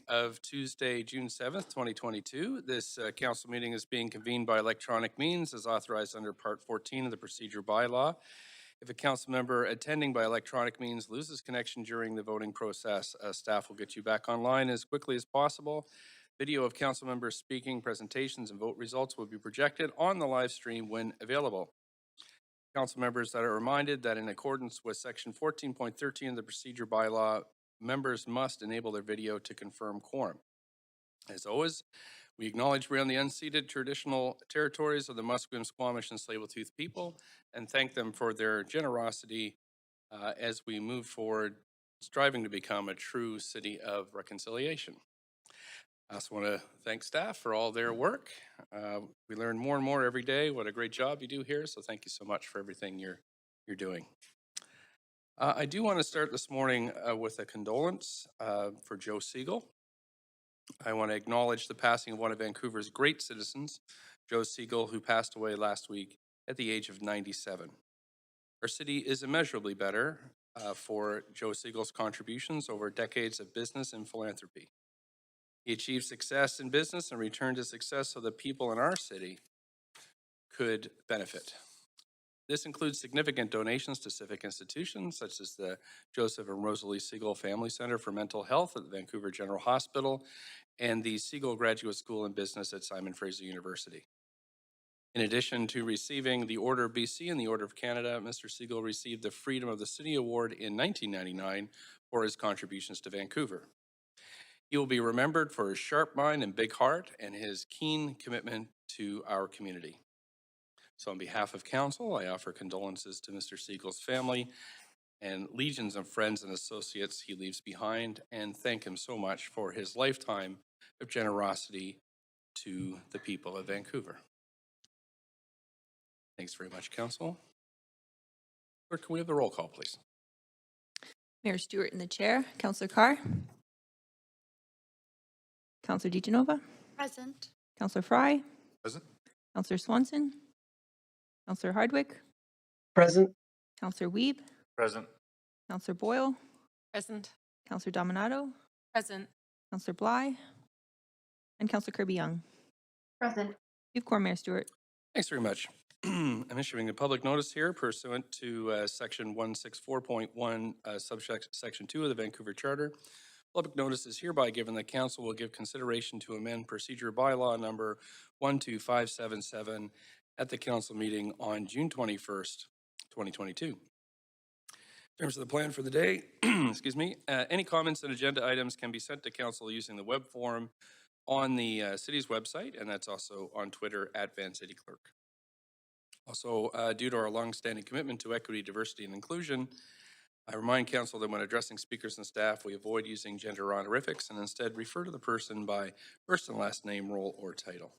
Of Tuesday, June 7th, 2022. This council meeting is being convened by electronic means as authorized under Part 14 of the procedure bylaw. If a council member attending by electronic means loses connection during the voting process, staff will get you back online as quickly as possible. Video of council members speaking, presentations, and vote results will be projected on the live stream when available. Council members that are reminded that in accordance with Section 14.13 of the procedure bylaw, members must enable their video to confirm quorum. As always, we acknowledge we're on the unceded traditional territories of the Musqueam, Squamish, and Tsleil-Waututh people and thank them for their generosity as we move forward, striving to become a true city of reconciliation. I also want to thank staff for all their work. We learn more and more every day. What a great job you do here. So thank you so much for everything you're doing. I do want to start this morning with a condolence for Joe Siegel. I want to acknowledge the passing of one of Vancouver's great citizens, Joe Siegel, who passed away last week at the age of 97. Our city is immeasurably better for Joe Siegel's contributions over decades of business and philanthropy. He achieved success in business and returned to success so the people in our city could benefit. This includes significant donations to civic institutions such as the Joseph and Rosalie Siegel Family Center for Mental Health at the Vancouver General Hospital and the Siegel Graduate School in Business at Simon Fraser University. In addition to receiving the Order of BC and the Order of Canada, Mr. Siegel received the Freedom of the City Award in 1999 for his contributions to Vancouver. He will be remembered for his sharp mind and big heart and his keen commitment to our community. So on behalf of council, I offer condolences to Mr. Siegel's family and legions of friends and associates he leaves behind, and thank him so much for his lifetime of generosity to the people of Vancouver. Thanks very much, council. Clerk, can we have the roll call, please? Mayor Stewart in the chair. Councillor Carr. Councillor DiGenova. Present. Councillor Fry. Present. Councillor Swanson. Councillor Hardwick. Present. Councillor Wiebe. Present. Councillor Boyle. Present. Councillor Dominato. Present. Councillor Bly. And Councillor Kirby-Young. Present. You have quorum, Mayor Stewart. Thanks very much. I'm issuing a public notice here pursuant to section 164.1, subsection 2 of the Vancouver Charter. Public notice is hereby given that council will give consideration to amend procedure bylaw number 12577 at the council meeting on June 21st, 2022. In terms of the plan for the day, excuse me, any comments and agenda items can be sent to council using the web form on the city's website, and that's also on Twitter at VanCityClerk. Also, due to our long-standing commitment to equity, diversity, and inclusion, I remind council that when addressing speakers and staff, we avoid using gender honorifics and instead refer to the person by first and last name, role, or title.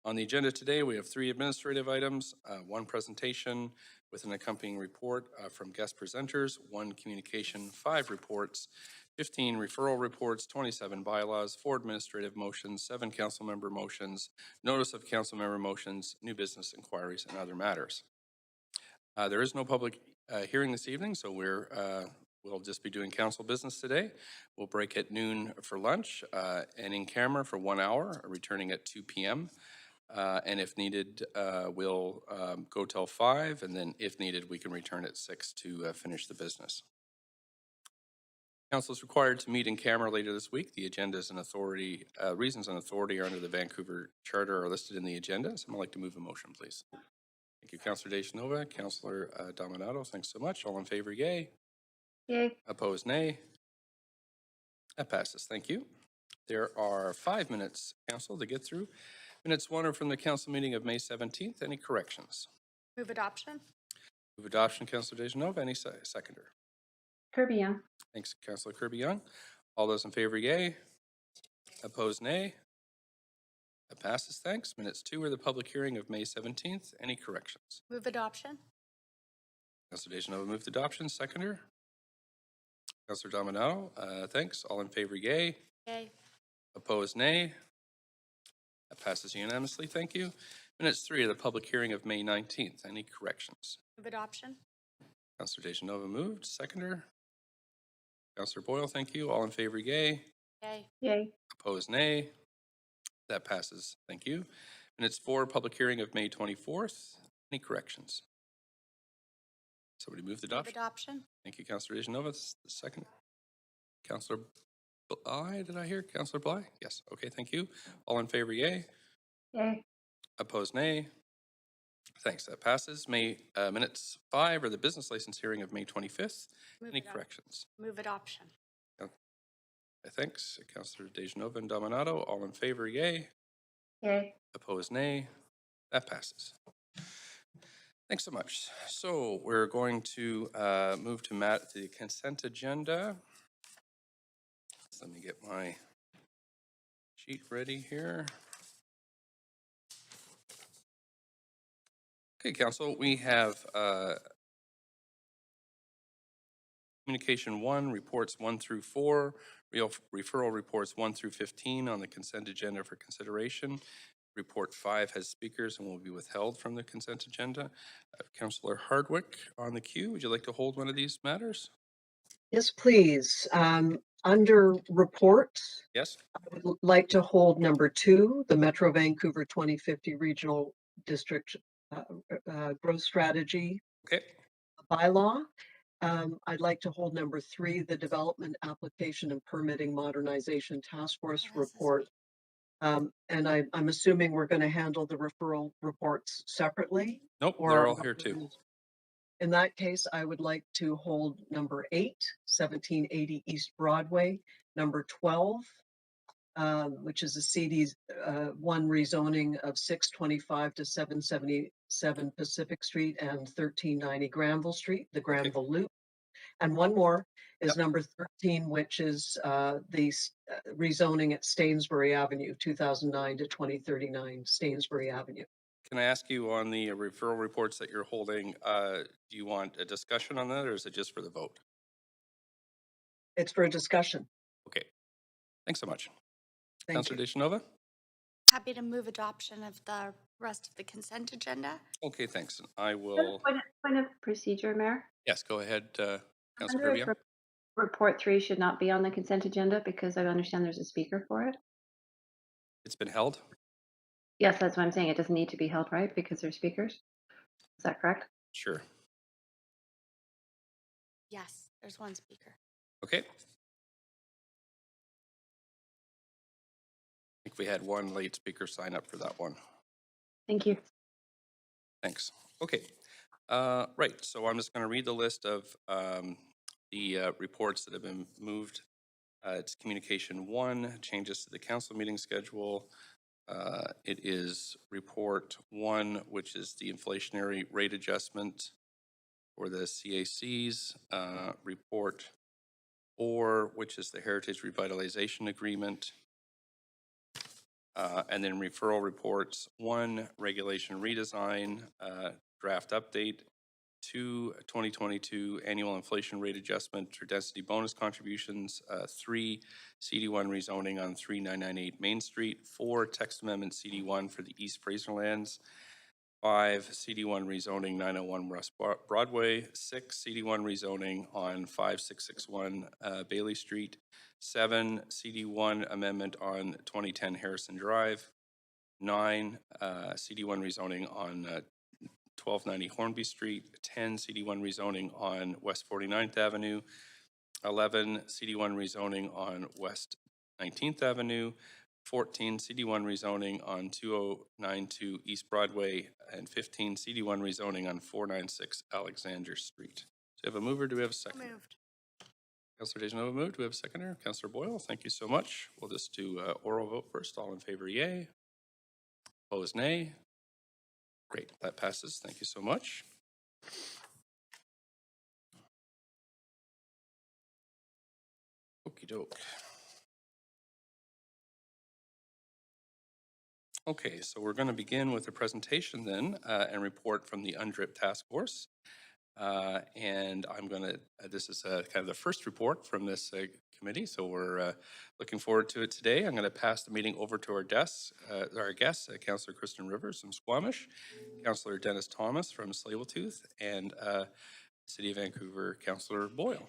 On the agenda today, we have 3 administrative items, 1 presentation with an accompanying report from guest presenters, 1 communication, 5 reports, 15 referral reports, 27 bylaws, 4 administrative motions, 7 council member motions, notice of council member motions, new business inquiries, and other matters. There is no public hearing this evening, so we'll just be doing council business today. We'll break at noon for lunch and in camera for 1 hour, returning at 2 p.m. And if needed, we'll go till 5, and then if needed, we can return at 6 to finish the business. Council is required to meet in camera later this week. The agendas and authority, reasons and authority are under the Vancouver Charter are listed in the agenda. Someone like to move a motion, please. Thank you, Councillor DeGenova. Councillor Dominato, thanks so much. All in favor, yay. Yay. Opposed, nay. That passes. Thank you. There are 5 minutes, council, to get through. Minutes 1 are from the council meeting of May 17th. Any corrections? Move adoption. Move adoption, Councillor DeGenova. Any seconder? Kirby-Young. Thanks, Councillor Kirby-Young. All those in favor, yay. Opposed, nay. That passes. Thanks. Minutes 2 are the public hearing of May 17th. Any corrections? Move adoption. Councillor DeGenova moved adoption. Seconder? Councillor Dominato. Thanks. All in favor, yay. Yay. Opposed, nay. That passes unanimously. Thank you. Minutes 3 of the public hearing of May 19th. Any corrections? Move adoption. Councillor DeGenova moved. Seconder? Councillor Boyle, thank you. All in favor, yay. Yay. Yay. Yay. Opposed, nay. That passes. Thank you. Minutes 4, public hearing of May 24th. Any corrections? Somebody move the Move adoption. adoption. Thank you, Councillor Dejanova. The second. Councillor Bly, did I hear? Councillor Bly? Yes. Okay, thank you. All in favor, yay. Yay. Opposed, nay. Thanks, that passes. Minutes 5 are the business license hearing of May 25th. Move Any adop- corrections? Move adoption. Thanks. Councillor Dejanova and Dominato, all in favor, yay. Yay. Opposed, nay. That passes. Thanks so much. So we're going to move to the consent agenda. Let me get my sheet ready here. Okay, Council, we have Communication 1, reports 1 through 4, referral reports 1 through 15 on the consent agenda for consideration. Report 5 has speakers and will be withheld from the consent agenda. Councillor Hardwick on the queue. Would you like to hold one of these matters? Yes, please. Under reports, Yes? I would like to hold number 2, the Metro Vancouver 2050 Regional District Growth Strategy Okay. bylaw. I'd like to hold number 3, the Development Application and Permitting Modernization Task Force report. And I'm assuming we're going to handle the referral reports separately. Nope, or they're all here too. In that case, I would like to hold number 8, 1780 East Broadway, number 12, which is a CD1 rezoning of 625 to 777 Pacific Street and 1390 Granville Street, the Granville Loop. And one more is number 13, which is the rezoning at Stainsbury Avenue, 2009 to 2039 Stainsbury Avenue. Can I ask you on the referral reports that you're holding, do you want a discussion on that or is it just for the vote? It's for a discussion. Okay. Thanks so much. Thank Councillor you. Dejanova? Happy to move adoption of the rest of the consent agenda. Okay, thanks. I will, Point of procedure, Mayor. yes, go ahead, Councillor Wonder if Kirby. report 3 should not be on the consent agenda because I understand there's a speaker for it. It's been held? Yes, that's what I'm saying. It doesn't need to be held, right? Because there's speakers. Is that correct? Sure. Yes, there's one speaker. Okay. I think we had one late speaker sign up for that one. Thank you. Thanks. Okay. Right. So I'm just going to read the list of the reports that have been moved. It's Communication 1, changes to the council meeting schedule. It is Report 1, which is the inflationary rate adjustment for the CACs. Report 4, which is the Heritage Revitalization Agreement. And then referral reports, 1, regulation redesign, draft update, 2, 2022 annual inflation rate adjustment for density bonus contributions, 3, CD1 rezoning on 3998 Main Street, 4, text amendment CD1 for the East Fraserlands, 5, CD1 rezoning 901 West Broadway, 6, CD1 rezoning on 5661 Bailey Street, 7, CD1 amendment on 2010 Harrison Drive, 9, CD1 rezoning on 1290 Hornby Street, 10, CD1 rezoning on West 49th Avenue, 11, CD1 rezoning on West 19th Avenue, 14, CD1 rezoning on 2092 East Broadway, and 15, CD1 rezoning on 496 Alexander Street. Do we have a mover? Do we have a second? Moved. Councillor Dejanova moved. Do we have a seconder? Councillor Boyle, thank you so much. We'll just do oral vote first. All in favor, yay. Opposed, nay. Great, that passes. Thank you so much. Okie doke. Okay, so we're going to begin with a presentation then and report from the UNDRIP Task Force. And I'm going to, this is kind of the first report from this committee, so we're looking forward to it today. I'm going to pass the meeting over to our guests, Councillor Kristen Rivers from Squamish, Councillor Dennis Thomas from Tsleil-Waututh, and City of Vancouver, Councillor Boyle.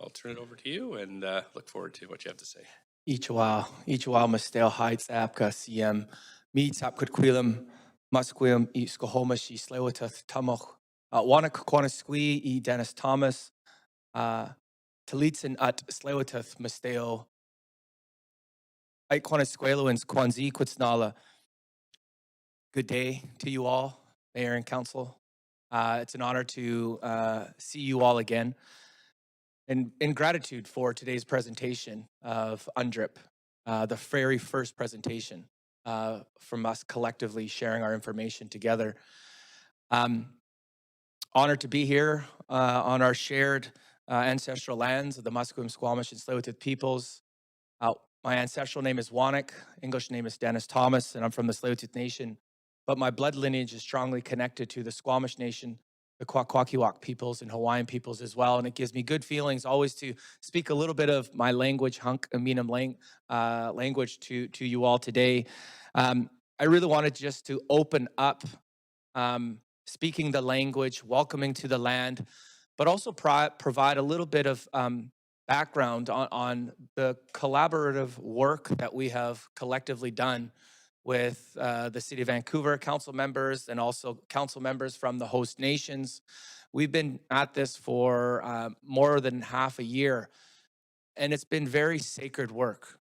I'll turn it over to you and look forward to what you have to say. Each while Mastel hides apka CM meets up Quilum Musquim e Skohomish e Slewiteth Tamoch Wanak Quanasqui e Dennis Thomas Talitzin at Slewiteth Masteo I Quanasqueluans Quanzi Quitsnala. Good day to you all, Mayor and Council. It's an honor to see you all again. And in gratitude for today's presentation of UNDRIP, the very first presentation from us collectively sharing our information together. Honored to be here on our shared ancestral lands of the Musqueam, Squamish, and Tsleil-Waututh peoples. My ancestral name is Wanik, English name is Dennis Thomas, and I'm from the Tsleil-Waututh Nation. But my blood lineage is strongly connected to the Squamish Nation, the Kwakwaka'wakw peoples, and Hawaiian peoples as well. And it gives me good feelings always to speak a little bit of my language, Hunk Aminam language to you all today. I really wanted just to open up speaking the language, welcoming to the land, but also provide a little bit of background on the collaborative work that we have collectively done with the City of Vancouver council members and also council members from the host nations. We've been at this for more than half a year, and it's been very sacred work,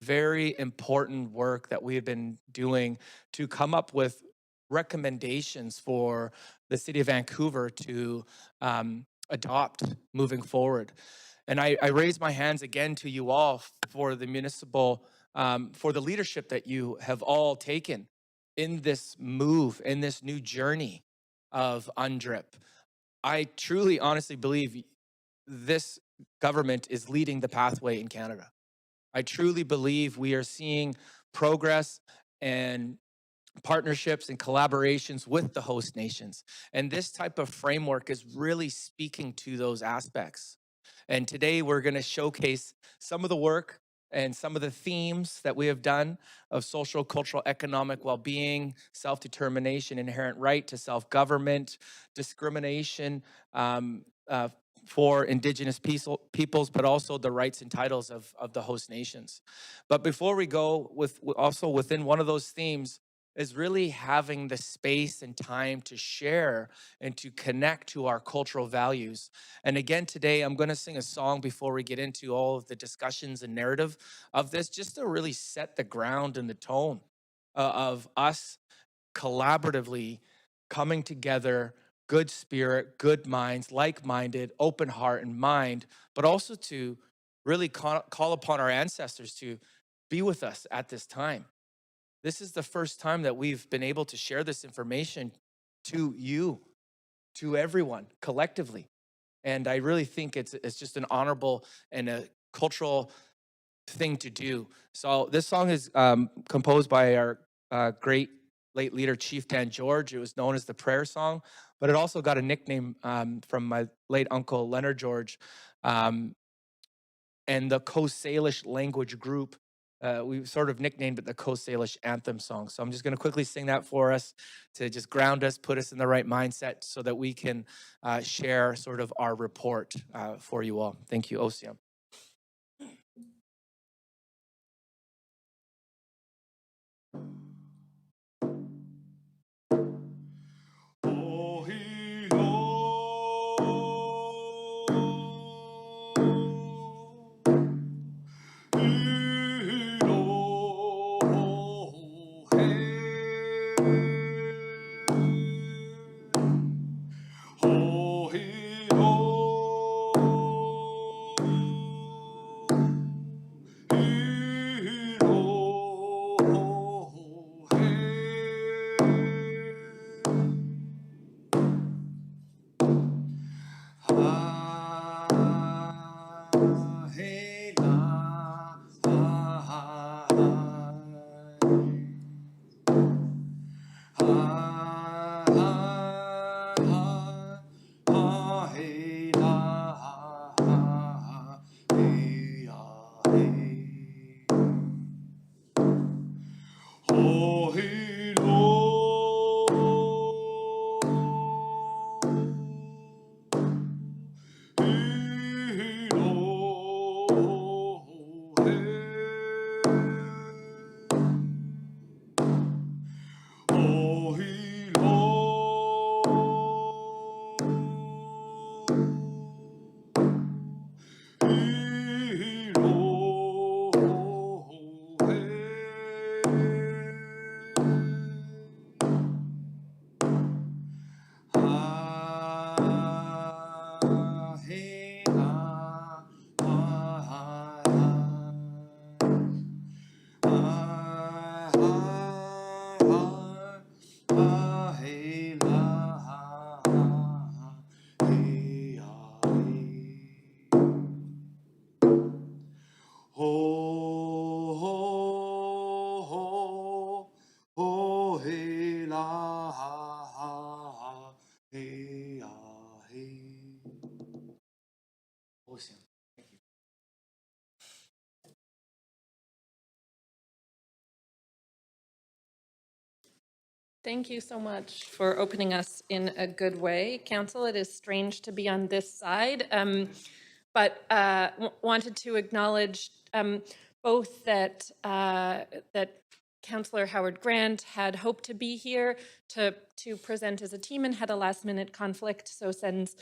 very important work that we have been doing to come up with recommendations for the City of Vancouver to adopt moving forward. And I raise my hands again to you all for the municipal, for the leadership that you have all taken in this move, in this new journey of UNDRIP. I truly, honestly believe this government is leading the pathway in Canada. I truly believe we are seeing progress and partnerships and collaborations with the host nations. And this type of framework is really speaking to those aspects. And today we're going to showcase some of the work and some of the themes that we have done of social, cultural, economic well-being, self-determination, inherent right to self-government, discrimination for Indigenous peoples, but also the rights and titles of the host nations. But before we go, also within one of those themes, is really having the space and time to share and to connect to our cultural values. And again, today, I'm going to sing a song before we get into all of the discussions and narrative of this, just to really set the ground and the tone of us collaboratively coming together, good spirit, good minds, like-minded, open heart and mind, but also to really call upon our ancestors to be with us at this time. This is the first time that we've been able to share this information to you, to everyone, collectively. And I really think it's just an honorable and a cultural thing to do. So this song is composed by our great late leader, Chief Dan George. It was known as the prayer song, but it also got a nickname from my late uncle, Leonard George, and the Coast Salish language group. We sort of nicknamed it the Coast Salish Anthem Song. So I'm just going to quickly sing that for us to just ground us, put us in the right mindset so that we can share sort of our report for you all. Thank you, Osiam. Thank you so much for opening us in a good way, Council. It is strange to be on this side, but wanted to acknowledge both that that Councillor Howard Grant had hoped to be here to present as a team and had a last-minute conflict, so sends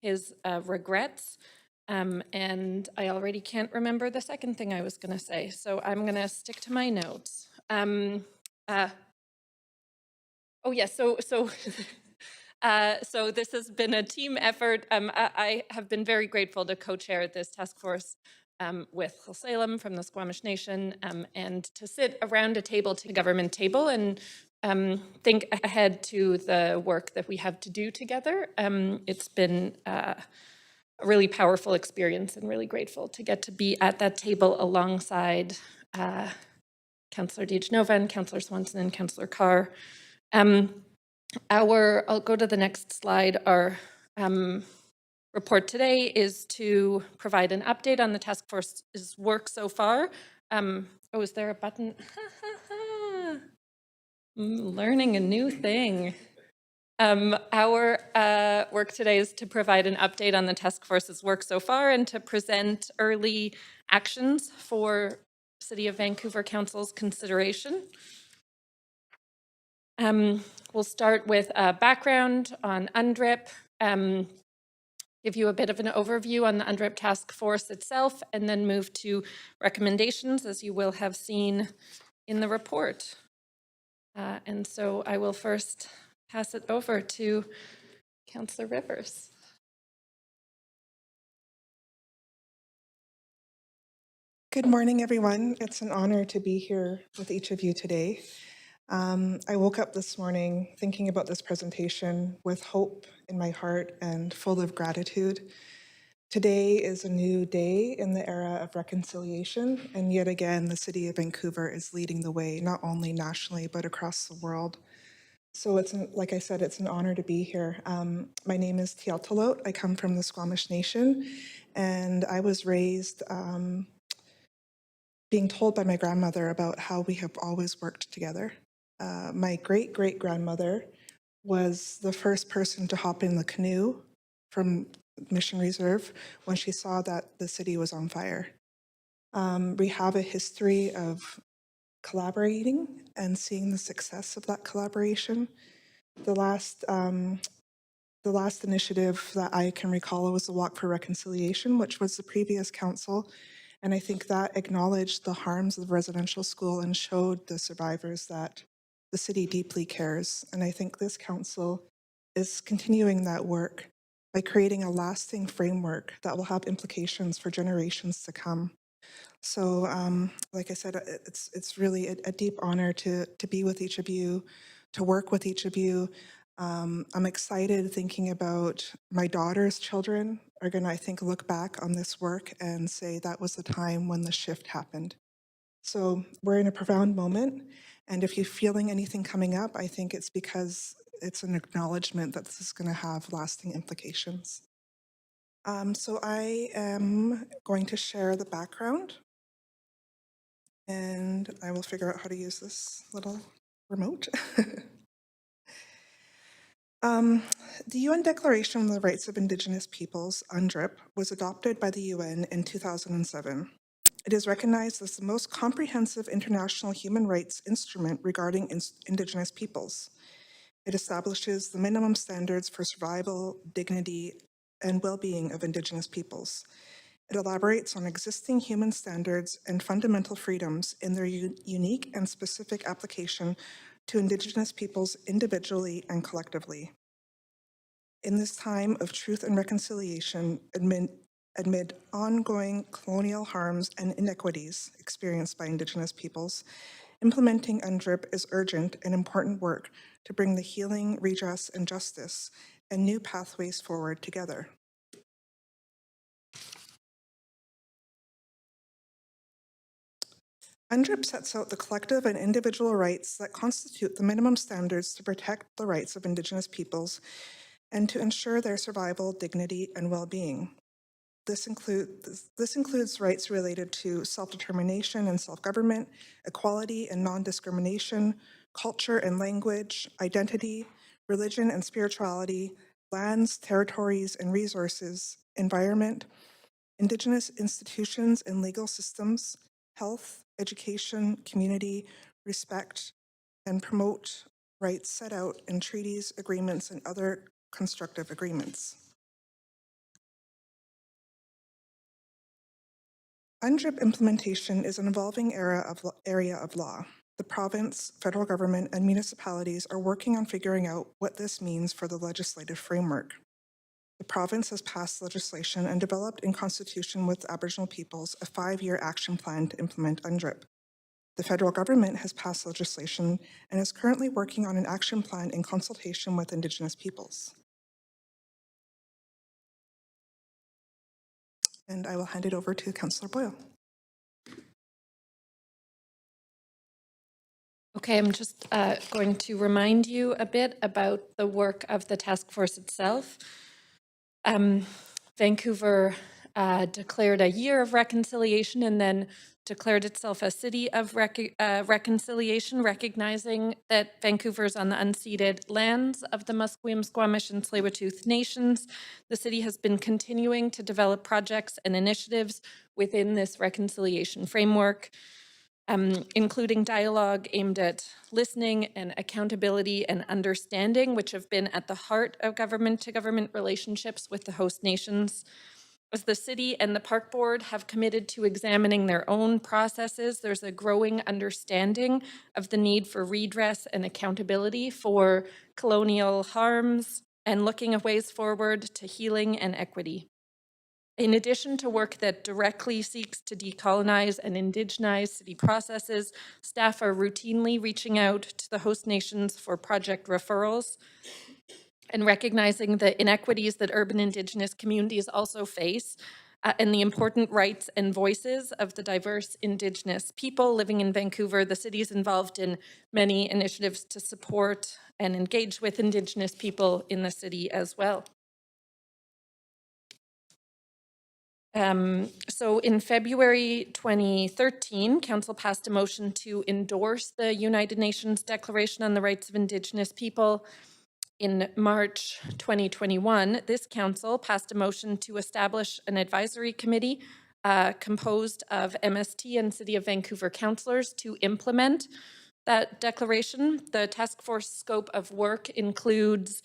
his regrets. And I already can't remember the second thing I was going to say, so I'm going to stick to my notes. Oh, yes. So this has been a team effort. I have been very grateful to co-chair this task force with Salem from the Squamish Nation and to sit around a table, to government table, and think ahead to the work that we have to do together. It's been a really powerful experience and really grateful to get to be at that table alongside Councillor DiGenova and Councillor Swanson and Councillor Carr. I'll go to the next slide. Our report today is to provide an update on the task force's work so far. Oh, is there a button? Learning a new thing. Our work today is to provide an update on the task force's work so far and to present early actions for City of Vancouver Council's consideration. We'll start with a background on UNDRIP, give you a bit of an overview on the UNDRIP task force itself, and then move to recommendations, as you will have seen in the report. And so I will first pass it over to Councillor Rivers. Good morning, everyone. It's an honor to be here with each of you today. I woke up this morning thinking about this presentation with hope in my heart and full of gratitude. Today is a new day in the era of reconciliation, and yet again, the City of Vancouver is leading the way, not only nationally, but across the world. So like I said, it's an honor to be here. My name is Tialtalot. I come from the Squamish Nation, and I was raised being told by my grandmother about how we have always worked together. My great-great-grandmother was the first person to hop in the canoe from Mission Reserve when she saw that the city was on fire. We have a history of collaborating and seeing the success of that collaboration. The last initiative that I can recall was the Walk for Reconciliation, which was the previous council. And I think that acknowledged the harms of the residential school and showed the survivors that the city deeply cares. And I think this council is continuing that work by creating a lasting framework that will have implications for generations to come. So, like I said, it's really a deep honor to be with each of you, to work with each of you. I'm excited thinking about my daughter's children are going to, I think, look back on this work and say that was the time when the shift happened. So we're in a profound moment. And if you're feeling anything coming up, I think it's because it's an acknowledgement that this is going to have lasting implications. So I am going to share the background. And I will figure out how to use this little remote. The UN Declaration on the Rights of Indigenous Peoples, UNDRIP, was adopted by the UN in 2007. It is recognized as the most comprehensive international human rights instrument regarding Indigenous peoples. It establishes the minimum standards for survival, dignity, and well-being of Indigenous peoples. It elaborates on existing human standards and fundamental freedoms in their unique and specific application to Indigenous peoples individually and collectively. In this time of truth and reconciliation, amid ongoing colonial harms and inequities experienced by Indigenous peoples, implementing UNDRIP is urgent and important work to bring the healing, redress, and justice and new pathways forward together. UNDRIP sets out the collective and individual rights that constitute the minimum standards to protect the rights of Indigenous peoples and to ensure their survival, dignity, and well-being. This includes rights related to self-determination and self-government, equality and non-discrimination, culture and language, identity, religion and spirituality, lands, territories and resources, environment, Indigenous institutions and legal systems, health, education, community, respect, and promote rights set out in treaties, agreements, and other constructive agreements. UNDRIP implementation is an evolving area of law. The province, federal government, and municipalities are working on figuring out what this means for the legislative framework. The province has passed legislation and developed in consultation with Aboriginal peoples a 5-year action plan to implement UNDRIP. The federal government has passed legislation and is currently working on an action plan in consultation with Indigenous peoples. And I will hand it over to Councillor Boyle. Okay, I'm just going to remind you a bit about the work of the task force itself. Vancouver declared a year of reconciliation and then declared itself a city of reconciliation, recognizing that Vancouver is on the unceded lands of the Musqueam, Squamish, and Tsleil-Waututh nations. The city has been continuing to develop projects and initiatives within this reconciliation framework, including dialogue aimed at listening and accountability and understanding, which have been at the heart of government-to-government relationships with the host nations. As the city and the park board have committed to examining their own processes, there's a growing understanding of the need for redress and accountability for colonial harms and looking at ways forward to healing and equity. In addition to work that directly seeks to decolonize and indigenize city processes, staff are routinely reaching out to the host nations for project referrals and recognizing the inequities that urban Indigenous communities also face and the important rights and voices of the diverse Indigenous people living in Vancouver. The city is involved in many initiatives to support and engage with Indigenous people in the city as well. So in February 2013, Council passed a motion to endorse the United Nations Declaration on the Rights of Indigenous People. In March 2021, this Council passed a motion to establish an advisory committee composed of MST and City of Vancouver councillors to implement that declaration. The task force scope of work includes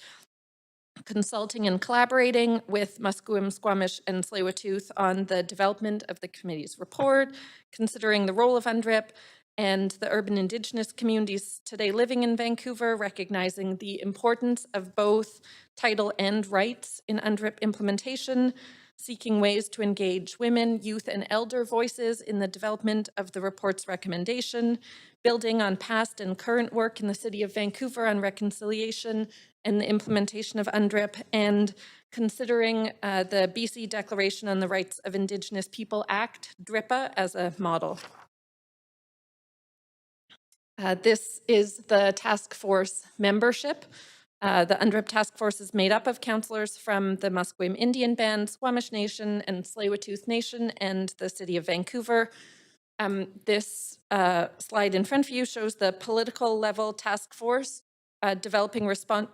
consulting and collaborating with Musqueam, Squamish, and Tsleil-Waututh on the development of the committee's report, considering the role of UNDRIP and the urban Indigenous communities today living in Vancouver, recognizing the importance of both title and rights in UNDRIP implementation, seeking ways to engage women, youth, and elder voices in the development of the report's recommendation, building on past and current work in the City of Vancouver on reconciliation and the implementation of UNDRIP, and considering the BC Declaration on the Rights of Indigenous People Act, DRIPA, as a model. This is the task force membership. The UNDRIP task force is made up of councillors from the Musqueam Indian Band, Squamish Nation, and Tsleil-Waututh Nation, and the City of Vancouver. This slide in front of you shows the political level task force developing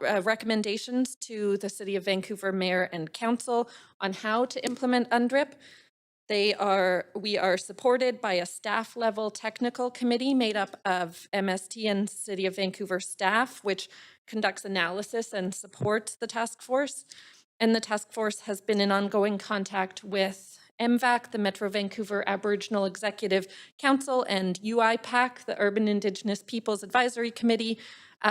recommendations to the City of Vancouver Mayor and Council on how to implement UNDRIP. We are supported by a staff level technical committee made up of MST and City of Vancouver staff, which conducts analysis and supports the task force. And the task force has been in ongoing contact with MVAC, the Metro Vancouver Aboriginal Executive Council, and UIPAC, the Urban Indigenous Peoples Advisory Committee,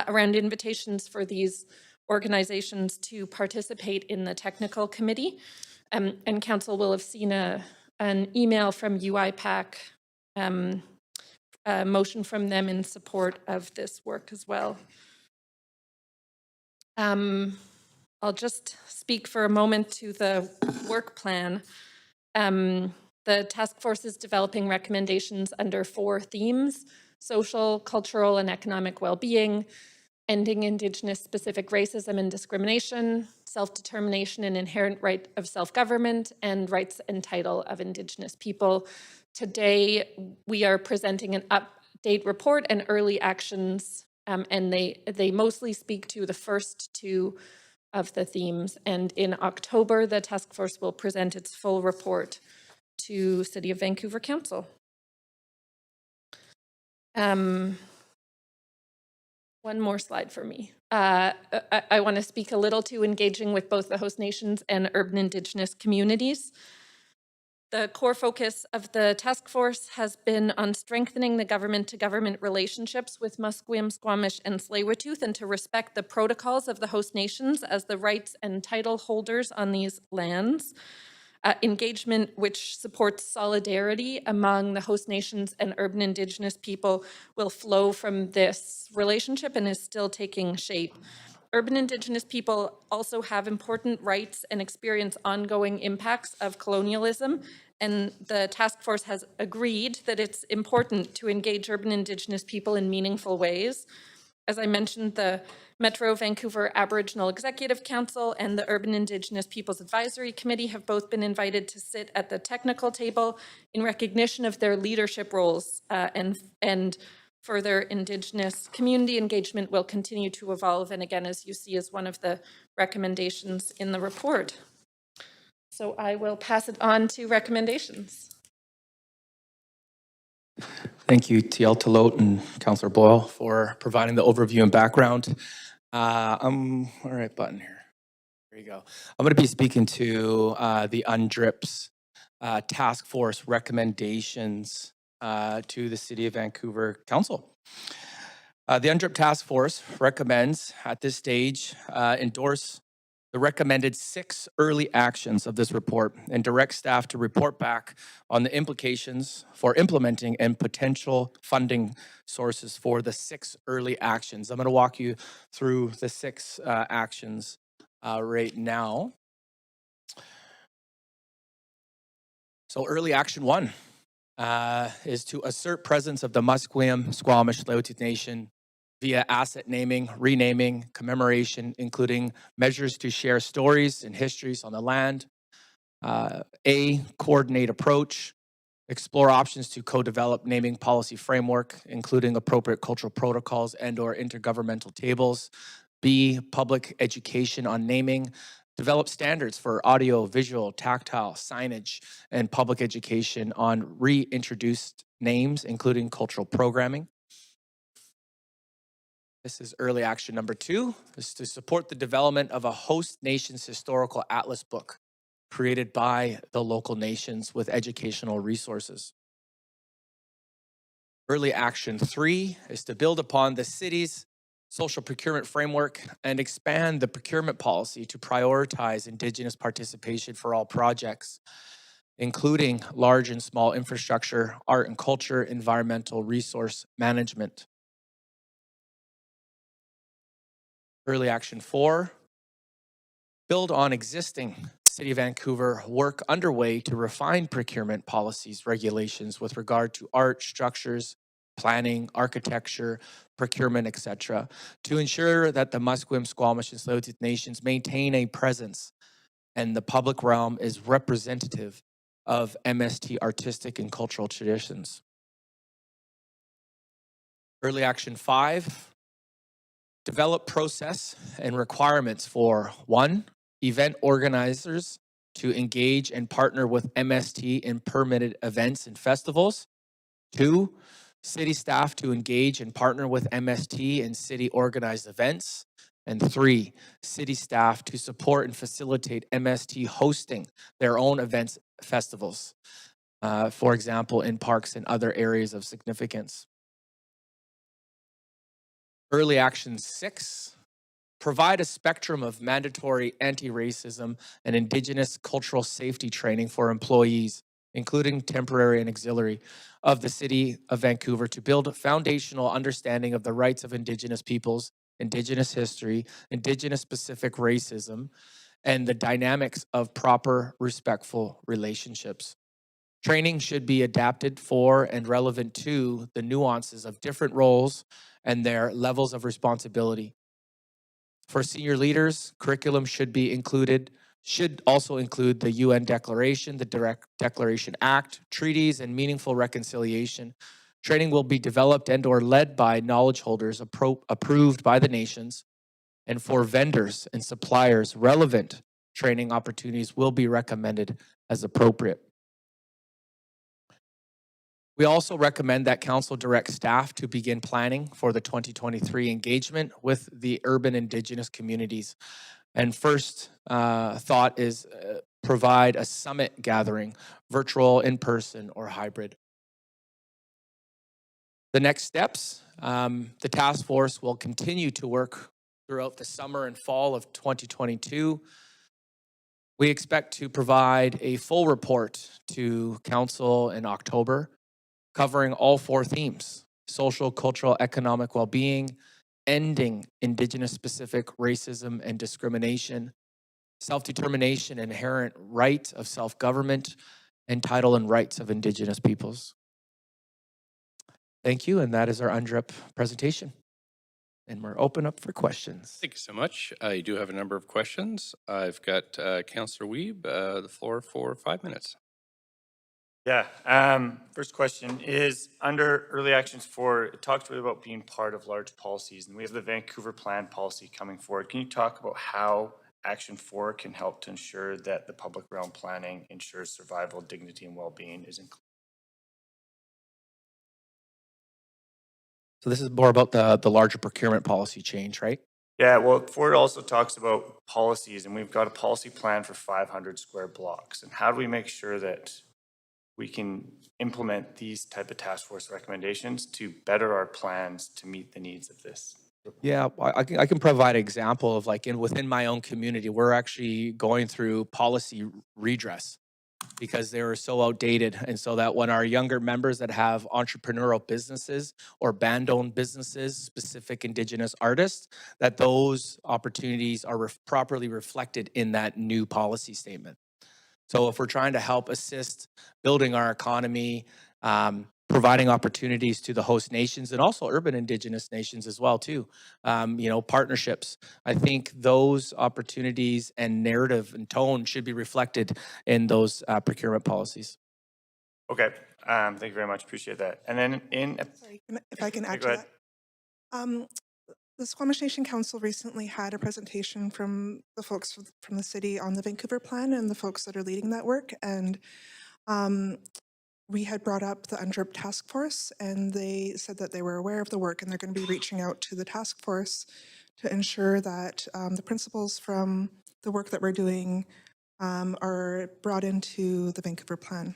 around invitations for these organizations to participate in the technical committee. And Council will have seen an email from UIPAC, a motion from them in support of this work as well. I'll just speak for a moment to the work plan. The task force is developing recommendations under 4 themes: social, cultural, and economic well-being, ending Indigenous specific racism and discrimination, self-determination and inherent right of self-government, and rights and title of Indigenous people. Today, we are presenting an update report and early actions and they mostly speak to the first two of the themes. And in October, the task force will present its full report to City of Vancouver Council. One more slide for me. I want to speak a little to engaging with both the host nations and urban Indigenous communities. The core focus of the task force has been on strengthening the government-to-government relationships with Musqueam, Squamish, and Tsleil-Waututh, and to respect the protocols of the host nations as the rights and title holders on these lands. Engagement which supports solidarity among the host nations and urban Indigenous people will flow from this relationship and is still taking shape. Urban Indigenous people also have important rights and experience ongoing impacts of colonialism, and the task force has agreed that it's important to engage urban Indigenous people in meaningful ways. As I mentioned, the Metro Vancouver Aboriginal Executive Council and the Urban Indigenous Peoples Advisory Committee have both been invited to sit at the technical table in recognition of their leadership roles, and further Indigenous community engagement will continue to evolve, and again, as you see, is one of the recommendations in the report. So I will pass it on to recommendations. Thank you, TL Talot and Councillor Boyle, for providing the overview and background. All right, button here. There you go. I'm going to be speaking to the UNDRIPS task force recommendations to the City of Vancouver Council. The UNDRIP task force recommends at this stage endorse the recommended 6 early actions of this report and direct staff to report back on the implications for implementing and potential funding sources for the 6 early actions. I'm going to walk you through the 6 actions right now. So early action 1 is to assert presence of the Musqueam, Squamish, Tsleil-Waututh Nation via asset naming, renaming, commemoration, including measures to share stories and histories on the land. Coordinate approach, explore options to co-develop naming policy framework, including appropriate cultural protocols and/or intergovernmental tables. B, public education on naming, develop standards for audio, visual, tactile, signage, and public education on reintroduced names, including cultural programming. This is early action number 2, is to support the development of a host nations historical atlas book created by the local nations with educational resources. Early action 3 is to build upon the city's social procurement framework and expand the procurement policy to prioritize Indigenous participation for all projects, including large and small infrastructure, art and culture, environmental resource management. Early action 4, build on existing City of Vancouver work underway to refine procurement policies, regulations with regard to art, structures, planning, architecture, procurement, etc., to ensure that the Musqueam, Squamish, and Tsleil-Waututh Nations maintain a presence and the public realm is representative of MST artistic and cultural traditions. Early action 5, develop process and requirements for 1, event organizers to engage and partner with MST in permitted events and festivals. 2, city staff to engage and partner with MST in city organized events. And 3, city staff to support and facilitate MST hosting their own events, festivals, for example, in parks and other areas of significance. Early action 6, provide a spectrum of mandatory anti-racism and Indigenous cultural safety training for employees, including temporary and auxiliary, of the City of Vancouver to build a foundational understanding of the rights of Indigenous peoples, Indigenous history, Indigenous-specific racism, and the dynamics of proper, respectful relationships. Training should be adapted for and relevant to the nuances of different roles and their levels of responsibility. For senior leaders, curriculum should also include the UN Declaration, the Direct Declaration Act, treaties, and meaningful reconciliation. Training will be developed and or led by knowledge holders approved by the nations, and for vendors and suppliers, relevant training opportunities will be recommended as appropriate. We also recommend that council direct staff to begin planning for the 2023 engagement with the urban Indigenous communities. And first thought is provide a summit gathering, virtual, in person, or hybrid. The next steps, the task force will continue to work throughout the summer and fall of 2022. We expect to provide a full report to council in October, covering all 4 themes: social, cultural, economic well-being, ending Indigenous-specific racism and discrimination, self-determination, inherent right of self-government, and title and rights of Indigenous peoples. Thank you, and that is our UNDRIP presentation. And we're open up for questions. Thank you so much. You do have a number of questions. I've got Councillor Wiebe, the floor for 5 minutes. Yeah. First question is under early actions 4, it talks really about being part of large policies, and we have the Vancouver Plan policy coming forward. Can you talk about how Action 4 can help to ensure that the public realm planning ensures survival, dignity, and well-being is included? So this is more about the larger procurement policy change, right? Yeah, well, 4 also talks about policies, and we've got a policy plan for 500 square blocks. And how do we make sure that we can implement these type of task force recommendations to better our plans to meet the needs of this? Yeah, I can provide an example of like within my own community, we're actually going through policy redress because they were so outdated. And so that when our younger members that have entrepreneurial businesses or band-owned businesses, specific Indigenous artists, that those opportunities are properly reflected in that new policy statement. So if we're trying to help assist building our economy, providing opportunities to the host nations and also urban Indigenous nations as well too, partnerships. I think those opportunities and narrative and tone should be reflected in those procurement policies. Okay, thank you very much, appreciate that. And then Sorry, if I can add go to that. The Squamish Nation Council recently had a presentation from the folks from the city on the Vancouver Plan and the folks that are leading that work. And we had brought up the UNDRIP task force, and they said that they were aware of the work and they're going to be reaching out to the task force to ensure that the principles from the work that we're doing are brought into the Vancouver Plan.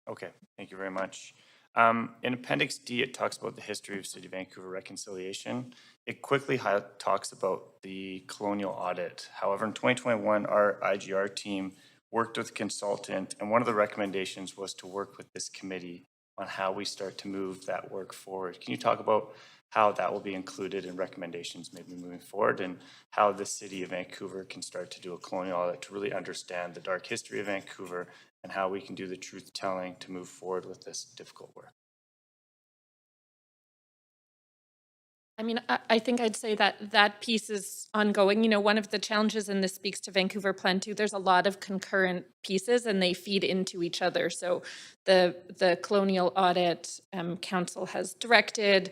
Okay, thank you very much. In Appendix D, it talks about the history of City of Vancouver reconciliation. It quickly talks about the colonial audit. However, in 2021, our IGR team worked with a consultant, and one of the recommendations was to work with this committee on how we start to move that work forward. Can you talk about how that will be included in recommendations maybe moving forward, and how the City of Vancouver can start to do a colonial audit to really understand the dark history of Vancouver and how we can do the truth telling to move forward with this difficult work? I mean, I think I'd say that that piece is ongoing. You know, one of the challenges, and this speaks to Vancouver Plan too, there's a lot of concurrent pieces and they feed into each other. So the Colonial Audit Council has directed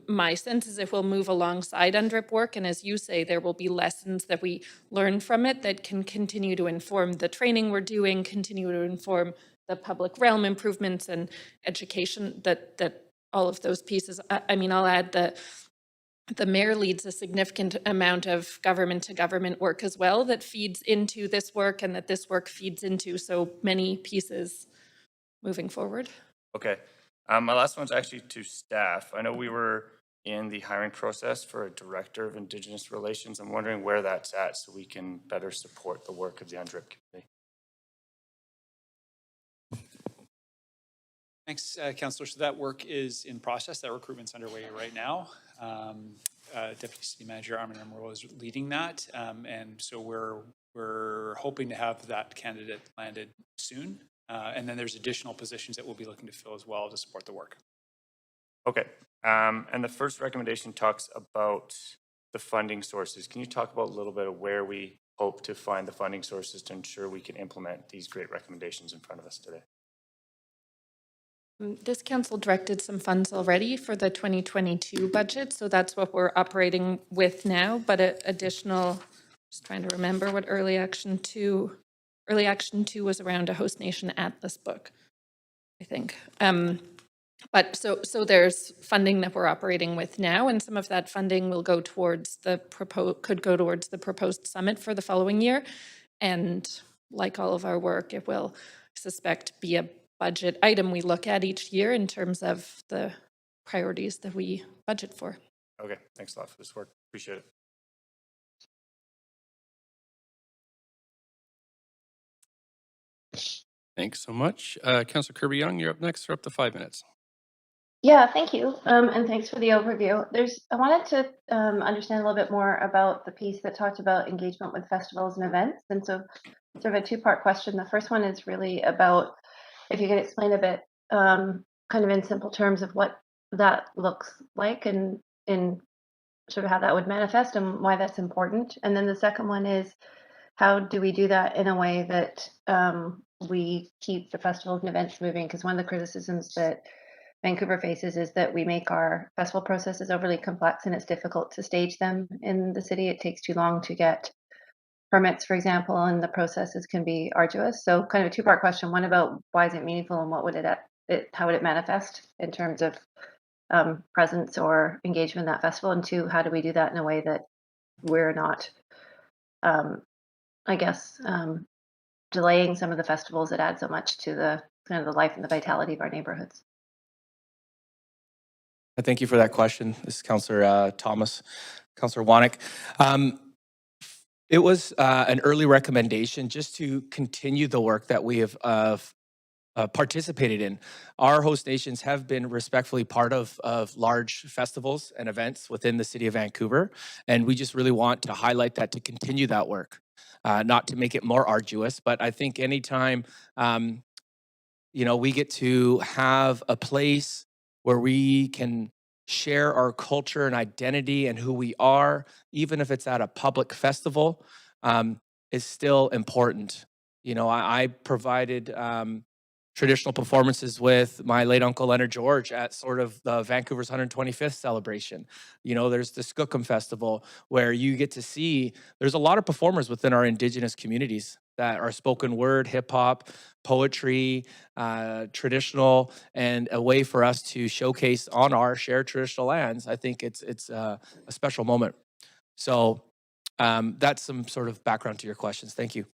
my sense is it will move alongside UNDRIP work. And as you say, there will be lessons that we learn from it that can continue to inform the training we're doing, continue to inform the public realm improvements and education that all of those pieces. I mean, I'll add the mayor leads a significant amount of government to government work as well that feeds into this work and that this work feeds into so many pieces moving forward. Okay. My last one's actually to staff. I know we were in the hiring process for a director of Indigenous Relations. I'm wondering where that's at so we can better support the work of the UNDRIP committee. Thanks, Councillor. So that work is in process. That recruitment's underway right now. Deputy City Manager Armin Emerald is leading that, and so we're hoping to have that candidate landed soon. And then there's additional positions that we'll be looking to fill as well to support the work. Okay. And the first recommendation talks about the funding sources. Can you talk about a little bit of where we hope to find the funding sources to ensure we can implement these great recommendations in front of us today? This council directed some funds already for the 2022 budget, so that's what we're operating with now, but additional, just trying to remember what early action two was around a host nation atlas book, I think. But so there's funding that we're operating with now, and some of that funding will go towards could go towards the proposed summit for the following year. And like all of our work, it will, I suspect, be a budget item we look at each year in terms of the priorities that we budget for. Okay, thanks a lot for this work. Appreciate it. Thanks so much. Councillor Kirby-Young, you're up next for up to 5 minutes. Yeah, thank you. And thanks for the overview. I wanted to understand a little bit more about the piece that talked about engagement with festivals and events. And so sort of a two-part question. The first one is really about if you could explain a bit, kind of in simple terms of what that looks like and in sort of how that would manifest and why that's important. And then the second one is how do we do that in a way that we keep the festivals and events moving? Because one of the criticisms that Vancouver faces is that we make our festival processes overly complex and it's difficult to stage them in the city. It takes too long to get permits, for example, and the processes can be arduous. So kind of a two-part question. One about why is it meaningful and what would how would it manifest in terms of presence or engagement in that festival? And two, how do we do that in a way that we're not, I guess, delaying some of the festivals that add so much to the kind of the life and the vitality of our neighborhoods? Thank you for that question. This is Councillor Thomas, Councillor Wanek. It was an early recommendation just to continue the work that we have participated in. Our host nations have been respectfully part of large festivals and events within the city of Vancouver, and we just really want to highlight that, to continue that work, not to make it more arduous, but I think anytime we get to have a place where we can share our culture and identity and who we are, even if it's at a public festival, is still important. I provided traditional performances with my late uncle Leonard George at sort of the Vancouver's 125th celebration. There's the Skookum Festival where you get to see there's a lot of performers within our Indigenous communities that are spoken word, hip hop, poetry, traditional, and a way for us to showcase on our shared traditional lands. I think it's a special moment. So that's some sort of background to your questions. Thank you.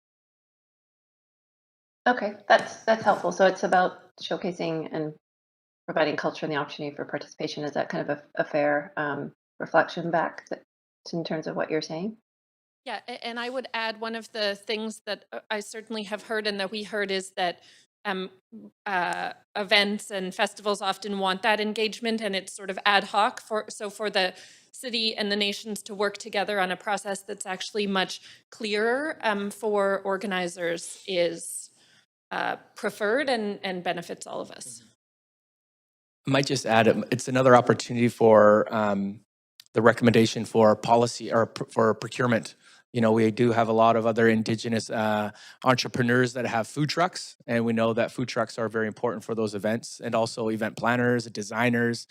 Okay, that's helpful. So it's about showcasing and providing culture and the opportunity for participation. Is that kind of a fair reflection back in terms of what you're saying? Yeah, and I would add one of the things that I certainly have heard and that we heard is that events and festivals often want that engagement, and it's sort of ad hoc. So for the city and the nations to work together on a process that's actually much clearer for organizers is preferred and benefits all of us. I might just add, it's another opportunity for the recommendation for policy or for procurement. We do have a lot of other Indigenous entrepreneurs that have food trucks, and we know that food trucks are very important for those events, and also event planners, designers,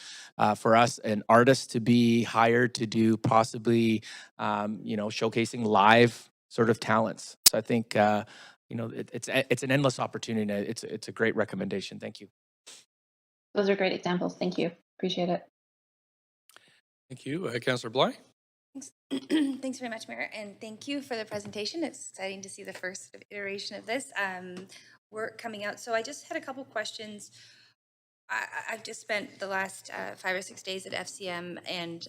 for us, and artists to be hired to do possibly, showcasing live sort of talents. So I think, it's an endless opportunity. It's a great recommendation. Thank you. Those are great examples. Thank you. Appreciate it. Thank you. Councillor Bly? Thanks. Thanks very much, Mayor, and thank you for the presentation. It's exciting to see the first iteration of this work coming out. So I just had a couple questions. I've just spent the last 5 or 6 days at FCM, and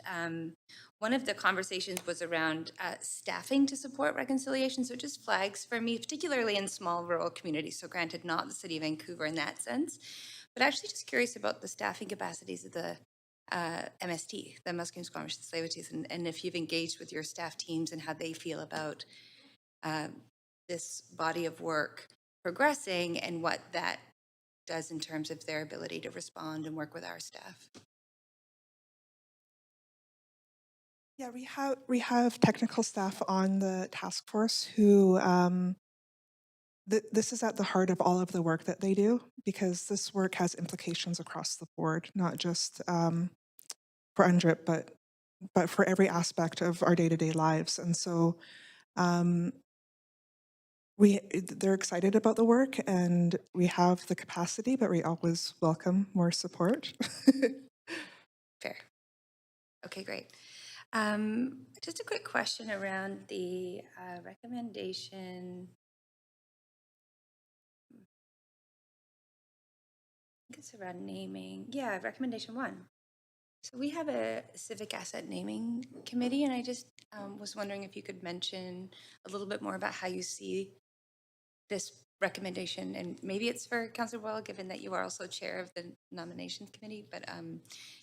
one of the conversations was around staffing to support reconciliation. So it just flags for me, particularly in small rural communities. So granted, not the city of Vancouver in that sense, but actually just curious about the staffing capacities of the MST, the Musqueam, Squamish, and Tsleil-Waututh, and if you've engaged with your staff teams and how they feel about this body of work progressing and what that does in terms of their ability to respond and work with our staff. Yeah, we have technical staff on the task force who this is at the heart of all of the work that they do, because this work has implications across the board, not just for UNDRIP, but for every aspect of our day-to-day lives. And so they're excited about the work, and we have the capacity, but we always welcome more support. Fair. Okay, great. Just a quick question around the recommendation. I think it's around naming. Yeah, recommendation 1. So we have a civic asset naming committee, and I just was wondering if you could mention a little bit more about how you see this recommendation, and maybe it's for Councillor Boyle, given that you are also chair of the nominations committee, but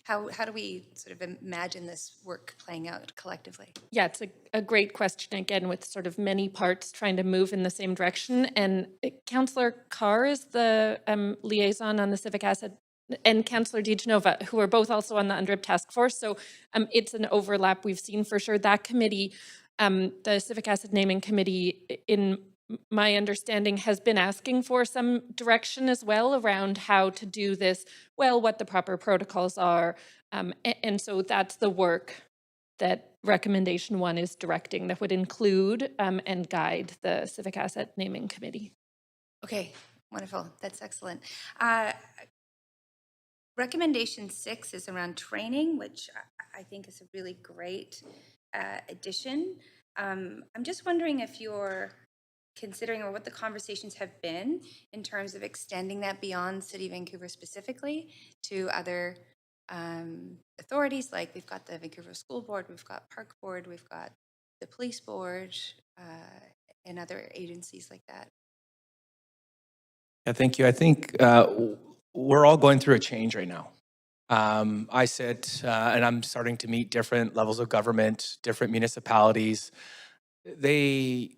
how do we sort of imagine this work playing out collectively? Yeah, it's a great question, again, with sort of many parts trying to move in the same direction. And Councillor Carr is the liaison on the civic asset, and Councillor DiGenova, who are both also on the UNDRIP task force. So it's an overlap we've seen for sure. That committee, the civic asset naming committee, in my understanding, has been asking for some direction as well around how to do this, well, what the proper protocols are. And so that's the work that recommendation 1 is directing, that would include and guide the civic asset naming committee. Okay, wonderful. That's excellent. Recommendation 6 is around training, which I think is a really great addition. I'm just wondering if you're considering, or what the conversations have been in terms of extending that beyond City of Vancouver specifically to other authorities. Like we've got the Vancouver School Board, we've got Park Board, we've got the Police Board, and other agencies like that. Yeah, thank you. I think we're all going through a change right now. I sit and I'm starting to meet different levels of government, different municipalities. They,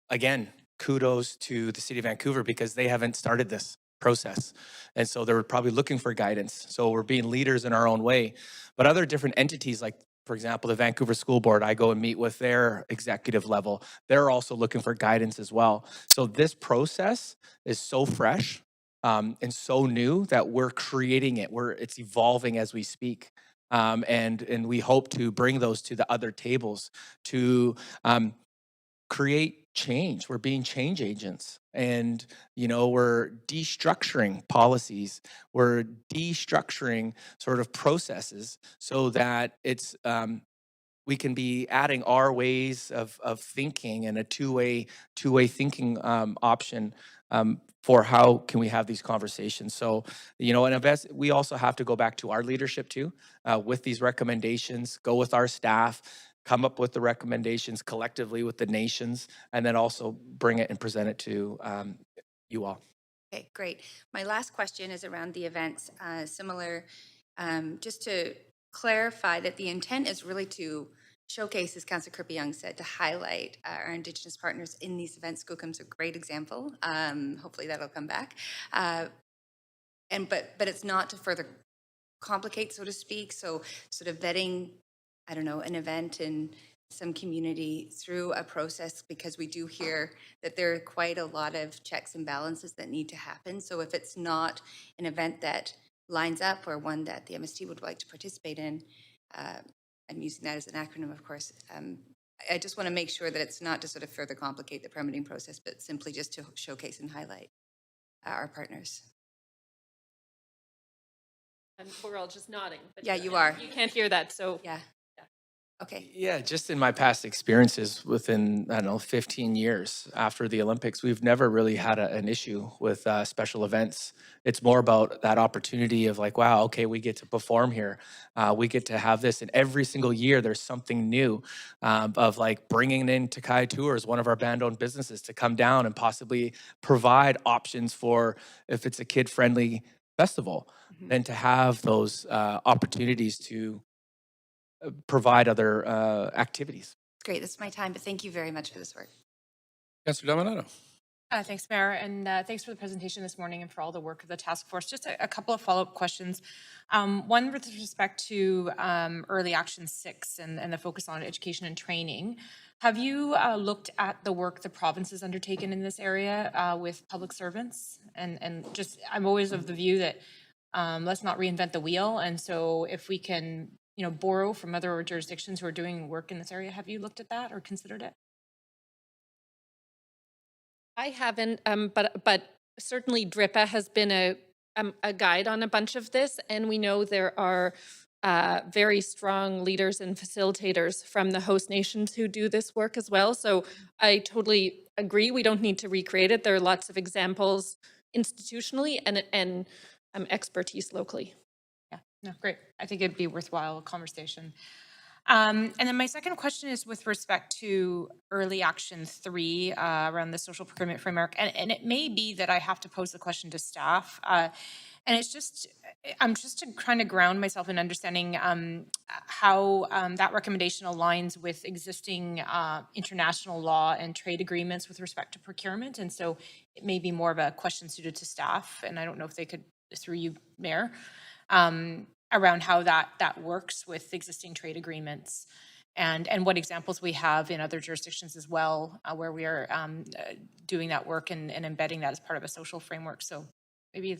again, kudos to the City of Vancouver because they haven't started this process. And so they're probably looking for guidance. So we're being leaders in our own way. But other different entities, like, for example, the Vancouver School Board, I go and meet with their executive level. They're also looking for guidance as well. So this process is so fresh and so new that we're creating it. It's evolving as we speak. And we hope to bring those to the other tables to create change. We're being change agents, and we're destructuring policies. We're destructuring sort of processes so that it's we can be adding our ways of thinking and a two-way thinking option for how can we have these conversations. So, and we also have to go back to our leadership too with these recommendations, go with our staff, come up with the recommendations collectively with the nations, and then also bring it and present it to you all. Okay, great. My last question is around the events. Similar, just to clarify that the intent is really to showcase, as Councillor Kirby-Young said, to highlight our Indigenous partners in these events. Skookum's a great example. Hopefully that'll come back. But it's not to further complicate, so to speak. So sort of vetting, I don't know, an event in some community through a process, because we do hear that there are quite a lot of checks and balances that need to happen. So if it's not an event that lines up or one that the MST would like to participate in, I'm using that as an acronym, of course, I just want to make sure that it's not to sort of further complicate the permitting process, but simply just to showcase and highlight our partners. And we're all just nodding. But yeah, you are. You can't hear that, so. Yeah. Okay. Yeah, just in my past experiences within, 15 years after the Olympics, we've never really had an issue with special events. It's more about that opportunity of like, wow, okay, we get to perform here. We get to have this. And every single year there's something new of like bringing in Takai Tours, one of our band-owned businesses, to come down and possibly provide options for if it's a kid-friendly festival, then to have those opportunities to provide other activities. Great, that's my time, but thank you very much for this work. Councillor Dominato. Thanks, Mayor, and thanks for the presentation this morning and for all the work of the task force. Just a couple of follow-up questions. One with respect to early action 6 and the focus on education and training. Have you looked at the work the province has undertaken in this area with public servants? And just, I'm always of the view that let's not reinvent the wheel. And so if we can, borrow from other jurisdictions who are doing work in this area, have you looked at that or considered it? I haven't, but certainly DRIPA has been a guide on a bunch of this, and we know there are very strong leaders and facilitators from the host nations who do this work as well. So I totally agree. We don't need to recreate it. There are lots of examples institutionally and expertise locally. Yeah, no, great. I think it'd be worthwhile conversation. And then my second question is with respect to early action 3 around the social procurement framework. And it may be that I have to pose the question to staff. And it's just, I'm just trying to ground myself in understanding how that recommendation aligns with existing international law and trade agreements with respect to procurement. And so it may be more of a question suited to staff. And I don't know if they could, through you, Mayor, around how that works with existing trade agreements and what examples we have in other jurisdictions as well, where we are doing that work and embedding that as part of a social framework. So maybe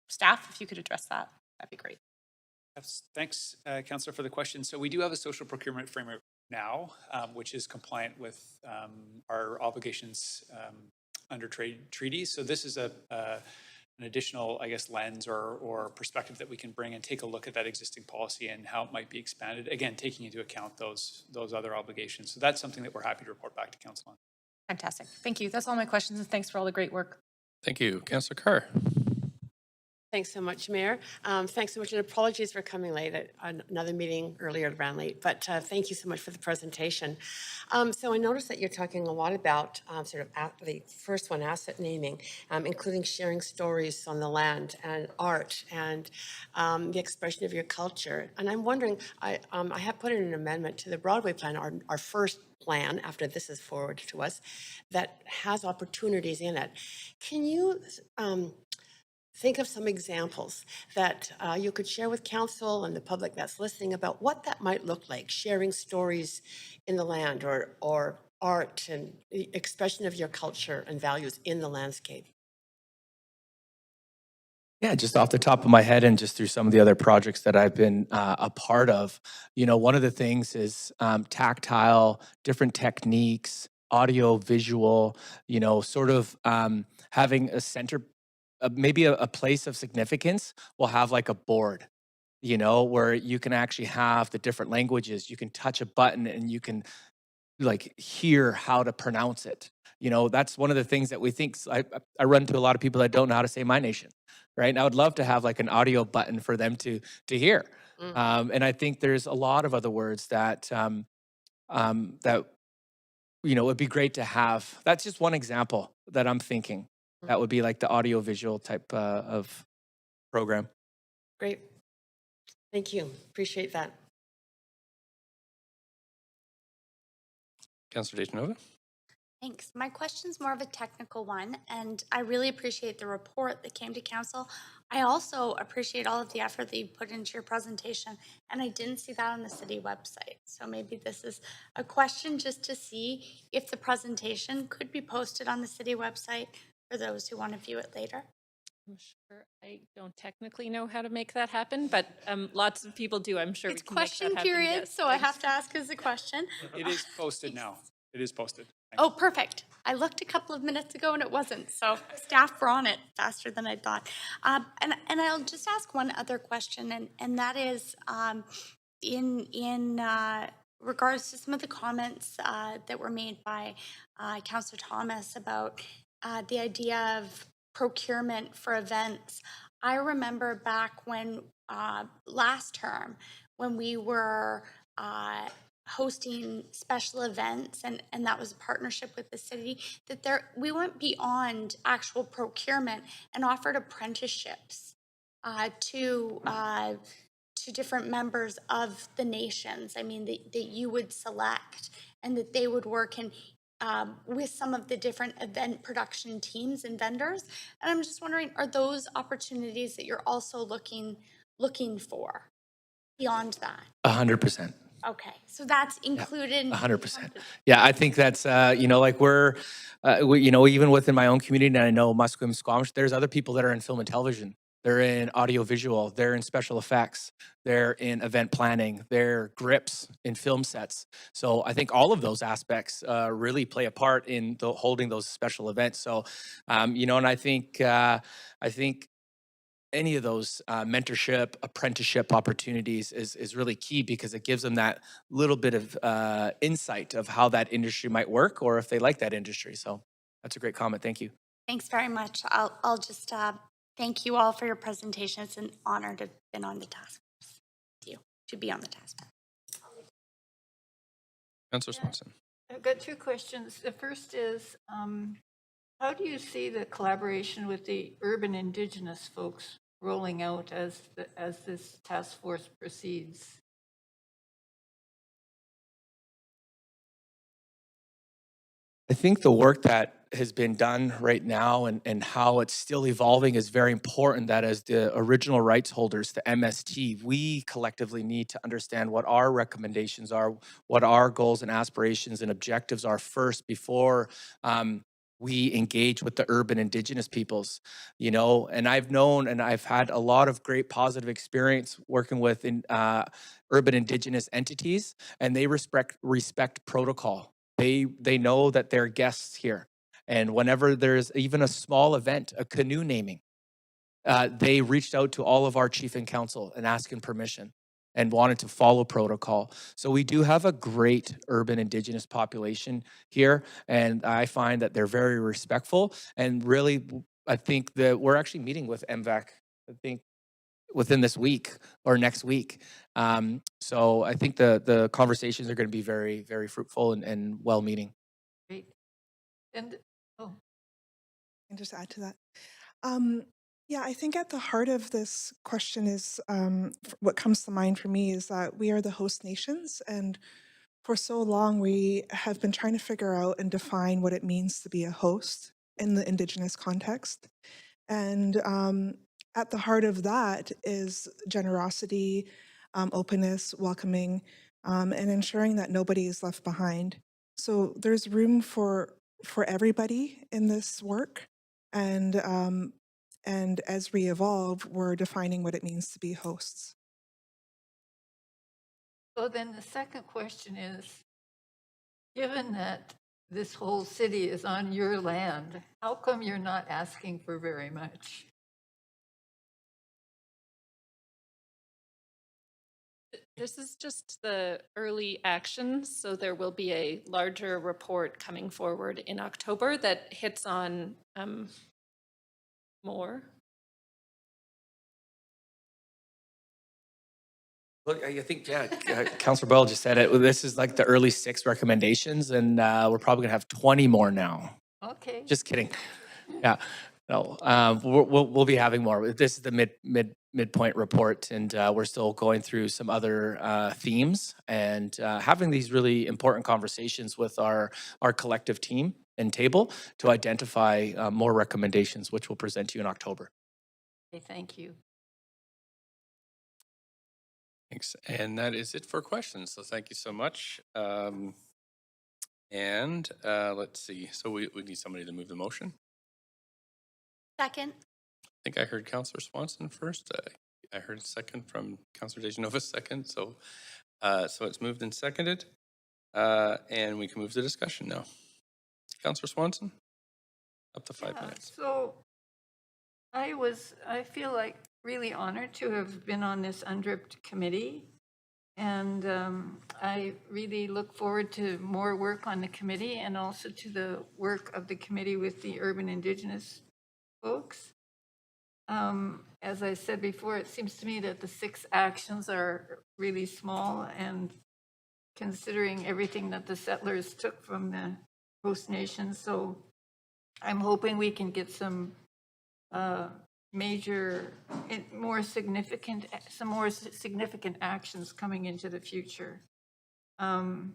staff, if you could address that, that'd be great. Yes, thanks, Councillor, for the question. So we do have a social procurement framework now, which is compliant with our obligations under trade treaties. So this is an additional, I guess, lens or perspective that we can bring and take a look at that existing policy and how it might be expanded. Again, taking into account those other obligations. So that's something that we're happy to report back to Council on. Fantastic. Thank you. That's all my questions, and thanks for all the great work. Thank you. Councillor Carr. Thanks so much, Mayor. Thanks so much, and apologies for coming late. Another meeting earlier ran late, but thank you so much for the presentation. So I noticed that you're talking a lot about the first one, asset naming, including sharing stories on the land and art and the expression of your culture. And I'm wondering, I have put in an amendment to the Broadway plan, our first plan after this is forwarded to us, that has opportunities in it. Can you think of some examples that you could share with council and the public that's listening about what that might look like, sharing stories in the land or art and the expression of your culture and values in the landscape? Yeah, just off the top of my head and just through some of the other projects that I've been a part of, one of the things is tactile, different techniques, audio, visual, sort of having a center, maybe a place of significance. We'll have like a board, where you can actually have the different languages. You can touch a button and you can like hear how to pronounce it. That's one of the things that we think. I run to a lot of people that don't know how to say my nation, right? And I would love to have like an audio button for them to hear. And I think there's a lot of other words that that it'd be great to have. That's just one example that I'm thinking. That would be like the audio visual type of program. Great. Thank you. Appreciate that. Councillor Dejanova. Thanks. My question's more of a technical one, and I really appreciate the report that came to council. I also appreciate all of the effort that you put into your presentation, and I didn't see that on the city website. So maybe this is a question just to see if the presentation could be posted on the city website for those who want to view it later. I'm sure I don't technically know how to make that happen, but lots of people do. I'm sure It's we can make question that happen. period, Yes, so I have to ask as a question. It is posted now. It is posted. Oh, perfect. I looked a couple of minutes ago and it wasn't, so staff were on it faster than I thought. And I'll just ask one other question, and that is in regards to some of the comments that were made by Councillor Thomas about the idea of procurement for events. I remember back when last term when we were hosting special events, and that was a partnership with the city, that we went beyond actual procurement and offered apprenticeships to different members of the nations. I mean, that you would select and that they would work in with some of the different event production teams and vendors. And I'm just wondering, are those opportunities that you're also looking for beyond that? 100%. Okay, so that's included. 100%. Yeah, I think that's, like even within my own community, and I know Musqueam, Squamish, there's other people that are in film and television. They're in audiovisual, they're in special effects, they're in event planning, they're grips in film sets. So I think all of those aspects really play a part in holding those special events. So, and I think any of those mentorship, apprenticeship opportunities is really key because it gives them that little bit of insight of how that industry might work or if they like that industry. So that's a great comment. Thank you. Thanks very much. I'll just thank you all for your presentation. It's an honor to have been on the task force. You to be on the task force. Councillor Swanson. I've got two questions. The first is, how do you see the collaboration with the urban Indigenous folks rolling out as this task force proceeds? I think the work that has been done right now and how it's still evolving is very important. That as the original rights holders, the MST, we collectively need to understand what our recommendations are, what our goals and aspirations and objectives are first before we engage with the urban Indigenous peoples, and I've known and I've had a lot of great positive experience working with urban Indigenous entities, and they respect protocol. They know that they're guests here. And whenever there's even a small event, a canoe naming, they reached out to all of our chief and council and asking permission and wanted to follow protocol. So we do have a great urban Indigenous population here. And I find that they're very respectful. And really, I think that we're actually meeting with MVAC, I think, within this week or next week. So I think the conversations are going to be very, very fruitful and well-meaning. Great. And, I can just add to that. Yeah, I think at the heart of this question is what comes to mind for me is that we are the host nations. And for so long, we have been trying to figure out and define what it means to be a host in the Indigenous context. And at the heart of that is generosity, openness, welcoming, and ensuring that nobody is left behind. So there's room for everybody in this work, and as we evolve, we're defining what it means to be hosts. so then the second question is, given that this whole city is on your land, how come you're not asking for very much? This is just the early actions, so there will be a larger report coming forward in October that hits on more. Look, I think, Councillor Boyle just said it. This is like the early 6 recommendations, and we're probably gonna have 20 more now. Okay. Just kidding. Yeah, no, we'll be having more. This is the midpoint report, and we're still going through some other themes and having these really important conversations with our collective team and table to identify more recommendations, which we'll present to you in October. Okay, thank you. Thanks. And that is it for questions. So thank you so much. Let's see. So we need somebody to move the motion. Second. I think I heard Councillor Swanson first. I heard a second from Councillor Dejanova second. So it's moved and seconded. And we can move to discussion now. Councillor Swanson, up to 5 minutes. So I feel like really honored to have been on this UNDRIP committee. And I really look forward to more work on the committee and also to the work of the committee with the urban Indigenous folks. As I said before, it seems to me that the 6 actions are really small, and considering everything that the settlers took from the host nations. So I'm hoping we can get some more significant actions coming into the future. And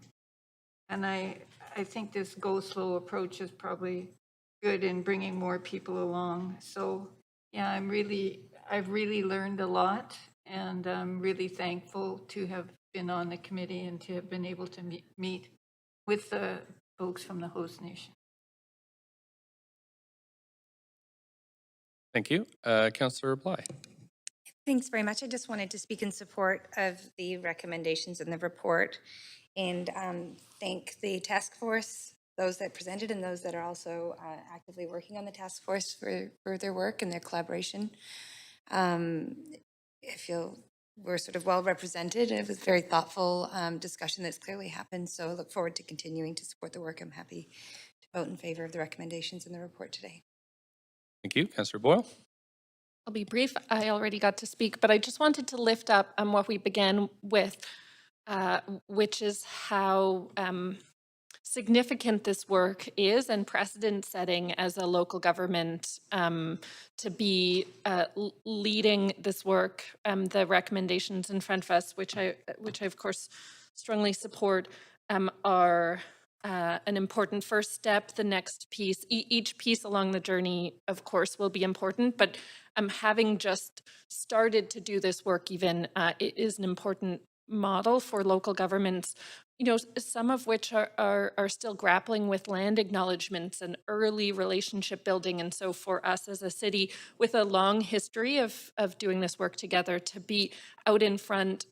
I think this go slow approach is probably good in bringing more people along. So yeah, I've really learned a lot, And I'm really thankful to have been on the committee and to have been able to meet with the folks from the host nation. Thank you. Councillor Bly. Thanks very much. I just wanted to speak in support of the recommendations in the report and thank the task force, those that presented and those that are also actively working on the task force for their work and their collaboration. I feel we're sort of well represented. It was a very thoughtful discussion that's clearly happened. So I look forward to continuing to support the work. I'm happy to vote in favor of the recommendations in the report today. Thank you. Councillor Boyle. I'll be brief. I already got to speak, but I just wanted to lift up what we began with, which is how significant this work is and precedent setting as a local government to be leading this work. The recommendations in front of us, which I of course strongly support, are an important first step. The next piece, each piece along the journey, of course, will be important, but having just started to do this work even, it is an important model for local governments, you know, some of which are still grappling with land acknowledgements and early relationship building. And so for us as a city with a long history of doing this work together, to be out in front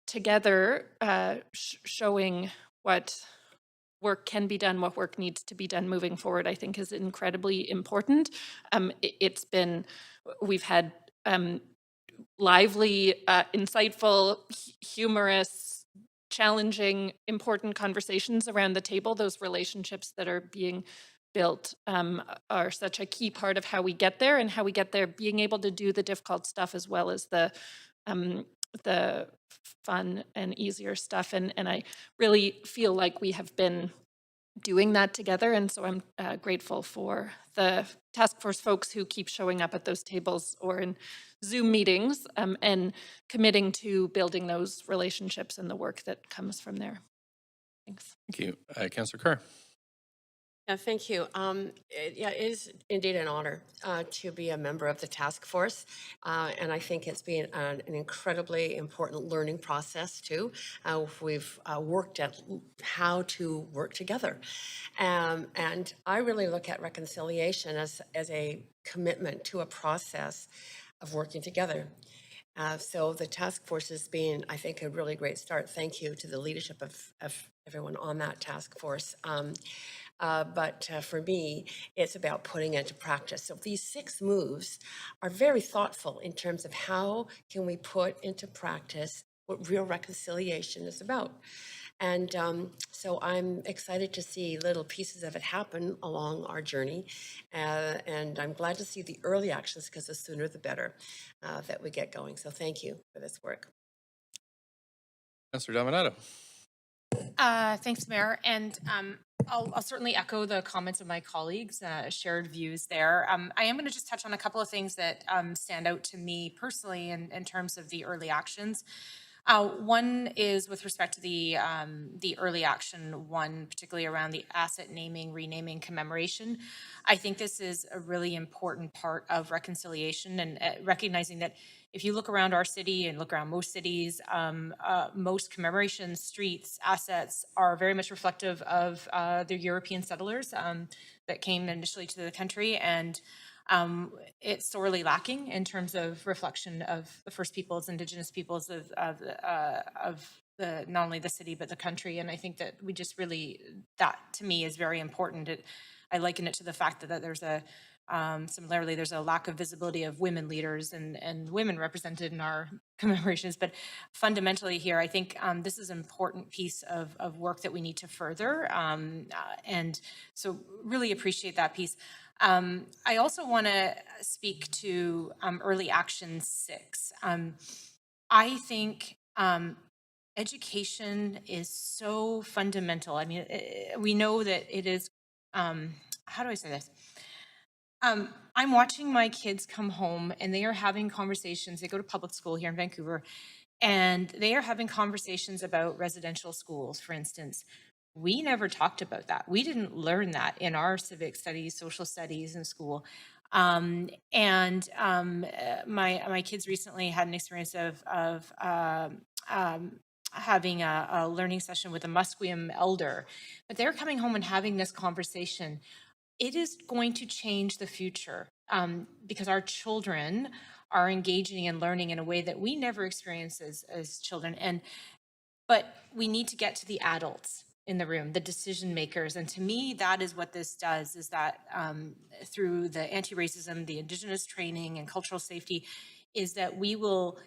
together, showing what work can be done, what work needs to be done moving forward, I think is incredibly important. We've had lively, insightful, humorous, challenging, important conversations around the table. Those relationships that are being built are such a key part of how we get there, and how we get there being able to do the difficult stuff as well as the fun and easier stuff. And I really feel like we have been doing that together. And so I'm grateful for the task force folks who keep showing up at those tables or in Zoom meetings and committing to building those relationships and the work that comes from there. Thanks. Thank you. Councillor Carr. Yeah, thank you. Yeah, it is indeed an honor to be a member of the task force. And I think it's been an incredibly important learning process too. We've worked at how to work together. And I really look at reconciliation as a commitment to a process of working together. So the task force has been, I think, a really great start. Thank you to the leadership of everyone on that task force. But for me, it's about putting into practice. So these 6 moves are very thoughtful in terms of how can we put into practice what real reconciliation is about. And so I'm excited to see little pieces of it happen along our journey. And I'm glad to see the early actions, because the sooner the better that we get going. So thank you for this work. Councillor Dominato. Thanks, Mayor. And I'll certainly echo the comments of my colleagues, shared views there. I am going to just touch on a couple of things that stand out to me personally in terms of the early actions. One is with respect to the early action one, particularly around the asset naming, renaming, commemoration. I think this is a really important part of reconciliation, and recognizing that if you look around our city and look around most cities, most commemorations, streets, assets are very much reflective of the European settlers that came initially to the country, and it's sorely lacking in terms of reflection of the First Peoples, Indigenous peoples of the not only the city but the country. And I think that we just really, that to me is very important. I liken it to the fact that there's a similarly, there's a lack of visibility of women leaders and women represented in our commemorations. But fundamentally here, I think this is an important piece of work that we need to further. And so really appreciate that piece. I also want to speak to early action 6. I think education is so fundamental. I mean, we know that it is, how do I say this? I'm watching my kids come home and they are having conversations. They go to public school here in Vancouver, and they are having conversations about residential schools, for instance. We never talked about that. We didn't learn that in our civic studies, social studies in school. My kids recently had an experience of having a learning session with a Musqueam elder, but they're coming home and having this conversation. It is going to change the future because our children are engaging and learning in a way that we never experienced as children. But we need to get to the adults in the room, the decision makers. And to me, that is what this does, is that through the anti-racism, the Indigenous training and cultural safety, is that we will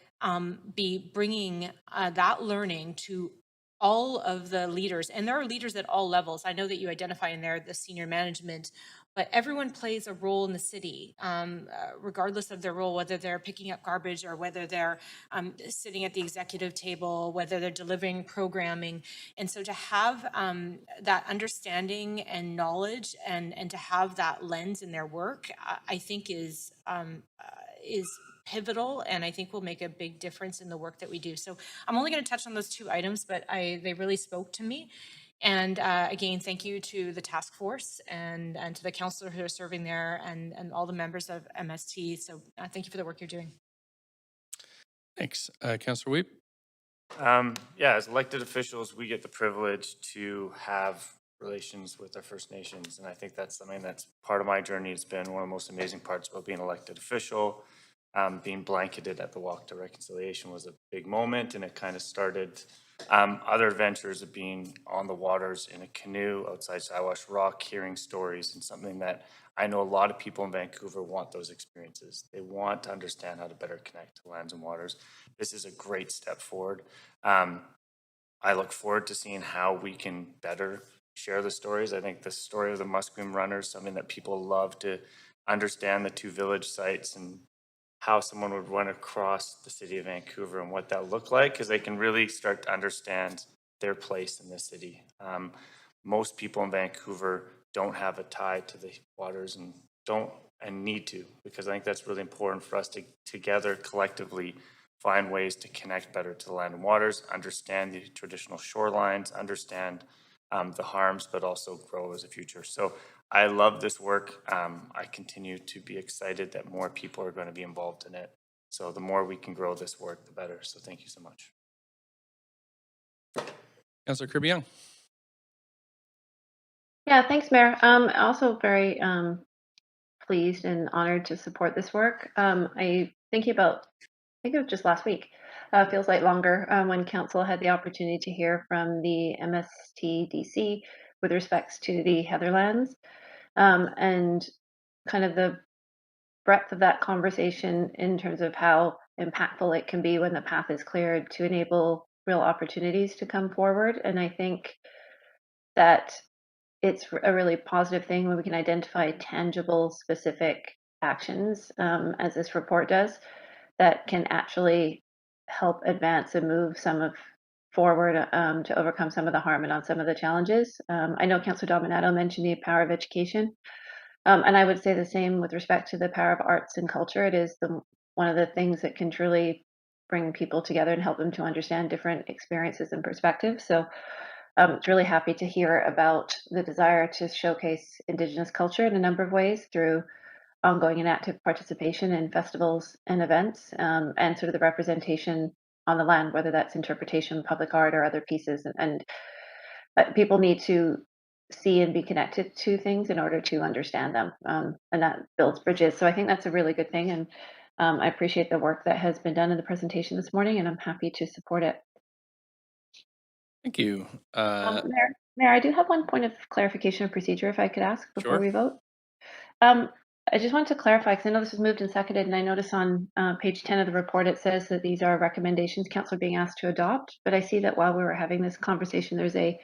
be bringing that learning to all of the leaders. And there are leaders at all levels. I know that you identify in there the senior management, but everyone plays a role in the city, regardless of their role, whether they're picking up garbage or whether they're sitting at the executive table, whether they're delivering programming. And so to have that understanding and knowledge and to have that lens in their work, I think is pivotal, and I think will make a big difference in the work that we do. So I'm only going to touch on those two items, but they really spoke to me. And again, thank you to the task force and to the counselor who are serving there and all the members of MST. So thank you for the work you're doing. Thanks. Councillor Weep? Yeah, as elected officials, we get the privilege to have relations with our First Nations. And I think that's something that's part of my journey. It's been one of the most amazing parts about being an elected official. Being blanketed at the Walk to Reconciliation was a big moment, and it kind of started other adventures of being on the waters in a canoe outside Siwash Rock, hearing stories, and something that I know a lot of people in Vancouver want those experiences. They want to understand how to better connect to lands and waters. This is a great step forward. I look forward to seeing how we can better share the stories. I think the story of the Musqueam runners, something that people love to understand, the two village sites and how someone would run across the city of Vancouver and what that looked like, because they can really start to understand their place in the city. Most people in Vancouver don't have a tie to the waters and need to, because I think that's really important for us to together collectively find ways to connect better to the land and waters, understand the traditional shorelines, understand the harms, but also grow as a future. So I love this work. I continue to be excited that more people are going to be involved in it. So the more we can grow this work, the better. So thank you so much. Councillor Kirby-Young? Yeah, thanks, Mayor. Also very pleased and honored to support this work. I think it was just last week. Feels like longer when council had the opportunity to hear from the MSTDC with respects to the Heatherlands and kind of the breadth of that conversation in terms of how impactful it can be when the path is cleared to enable real opportunities to come forward. And I think that it's a really positive thing when we can identify tangible, specific actions, as this report does, that can actually help advance and move forward to overcome some of the harm and on some of the challenges. I know Councillor Dominato mentioned the power of education, and I would say the same with respect to the power of arts and culture. It is one of the things that can truly bring people together and help them to understand different experiences and perspectives. So it's really happy to hear about the desire to showcase Indigenous culture in a number of ways through ongoing and active participation in festivals and events, and sort of the representation on the land, whether that's interpretation, public art, or other pieces. And people need to see and be connected to things in order to understand them, and that builds bridges. So I think that's a really good thing, and I appreciate the work that has been done in the presentation this morning, and I'm happy to support it. Thank you. Mayor, I do have one point of clarification of procedure, if I could ask before Sure. we vote. I just wanted to clarify, because I know this was moved and seconded, and I notice on page 10 of the report, it says that these are recommendations council are being asked to adopt. But I see that while we were having this conversation, there's a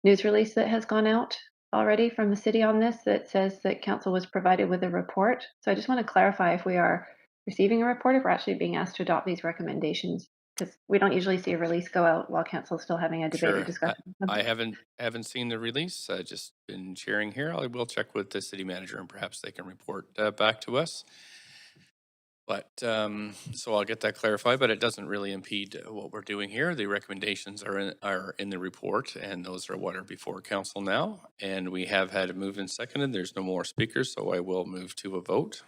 news release that has gone out already from the city on this that says that council was provided with a report. So I just want to clarify if we are receiving a report, if we're actually being asked to adopt these recommendations, because we don't usually see a release go out while council is still having a debate or Sure. discussion. I haven't seen the release. I just been sharing here. I will check with the city manager and perhaps they can report back to us. But, so I'll get that clarified, but it doesn't really impede what we're doing here. The recommendations are in the report, and those are what are before council now. And we have had a move and seconded. There's no more speakers, so I will move to a vote.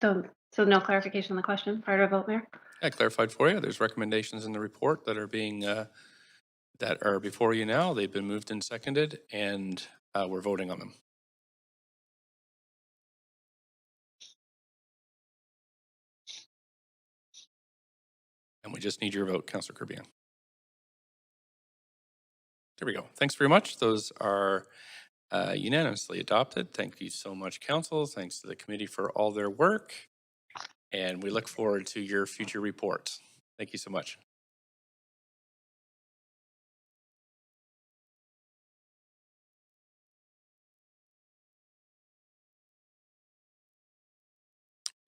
So no clarification on the question prior to a vote, Mayor? I clarified for you. There's recommendations in the report that are being, that are before you now. They've been moved and seconded, and we're voting on them. And we just need your vote, Councillor Kirbian. There we go. Thanks very much. Those are unanimously adopted. Thank you so much, Council. Thanks to the committee for all their work. And we look forward to your future reports. Thank you so much.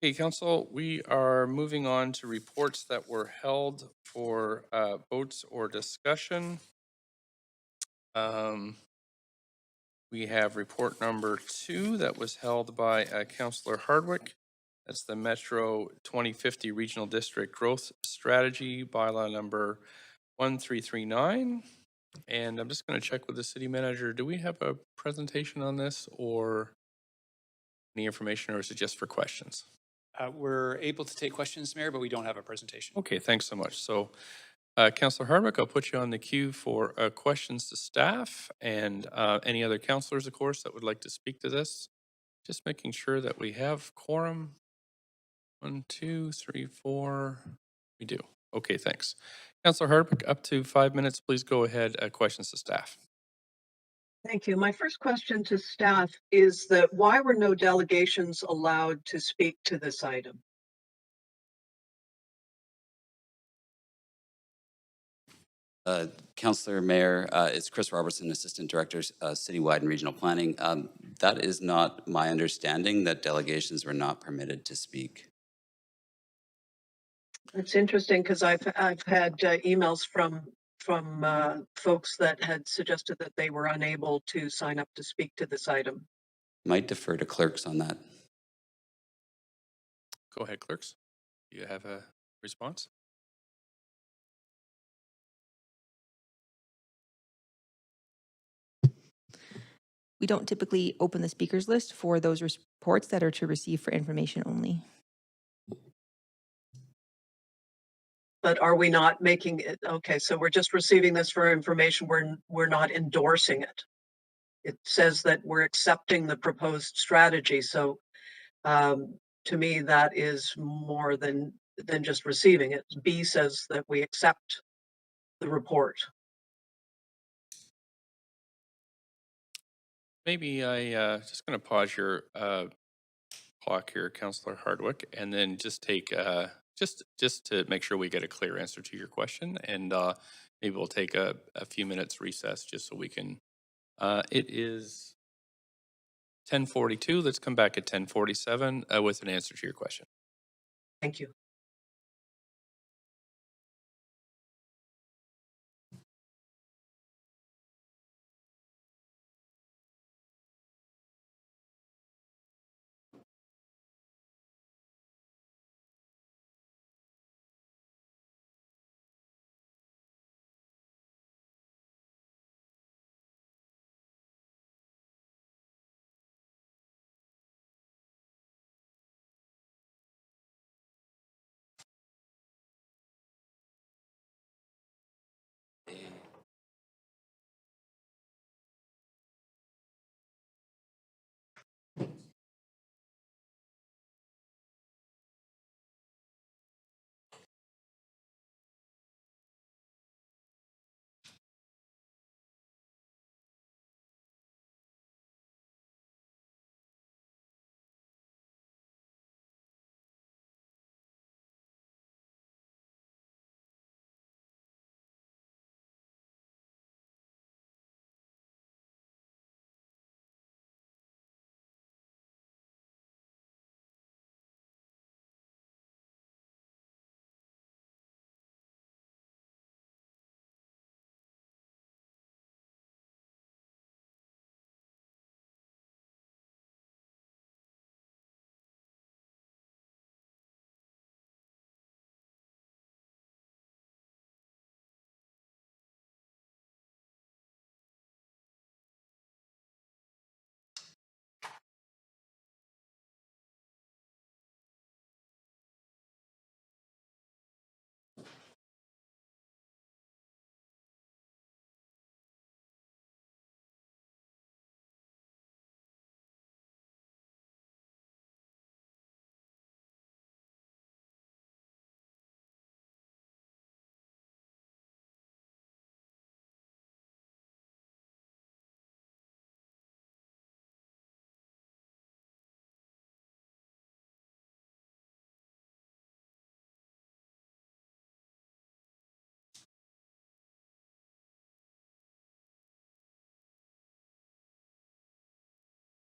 Okay, Council, we are moving on to reports that were held for votes or discussion. We have report number 2 that was held by Councillor Hardwick. That's the Metro 2050 Regional District Growth Strategy, bylaw number 1339. And I'm just going to check with the city manager. Do we have a presentation on this or any information, or is it just for questions? We're able to take questions, Mayor, but we don't have a presentation. Okay, thanks so much. So, Councillor Hardwick, I'll put you on the queue for questions to staff and any other councillors, of course, that would like to speak to this. Just making sure that we have quorum. 1, 2, 3, 4. We do. Okay, thanks. Councillor Hardwick, up to 5 minutes. Please go ahead. Questions to staff. Thank you. My first question to staff is that why were no delegations allowed to speak to this item? Councillor Mayor, it's Chris Robertson, Assistant Director, Citywide and Regional Planning. That is not my understanding, that delegations were not permitted to speak. It's interesting because I've had emails from folks that had suggested that they were unable to sign up to speak to this item. Might defer to clerks on that. Go ahead, clerks. Do you have a response? We don't typically open the speakers list for those reports that are to receive for information only. But are we not making it, okay, so we're just receiving this for information, we're not endorsing it. It says that we're accepting the proposed strategy, so to me that is more than just receiving it. B says that we accept the report. Maybe I just going to pause your clock here, Councillor Hardwick, and then just take just to make sure we get a clear answer to your question, and maybe we'll take a few minutes recess just so we can. It is 10:42. Let's come back at 10:47 with an answer to your question. Thank you.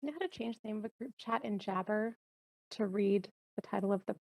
you know how to change the name of a group chat in Jabber to read the title of the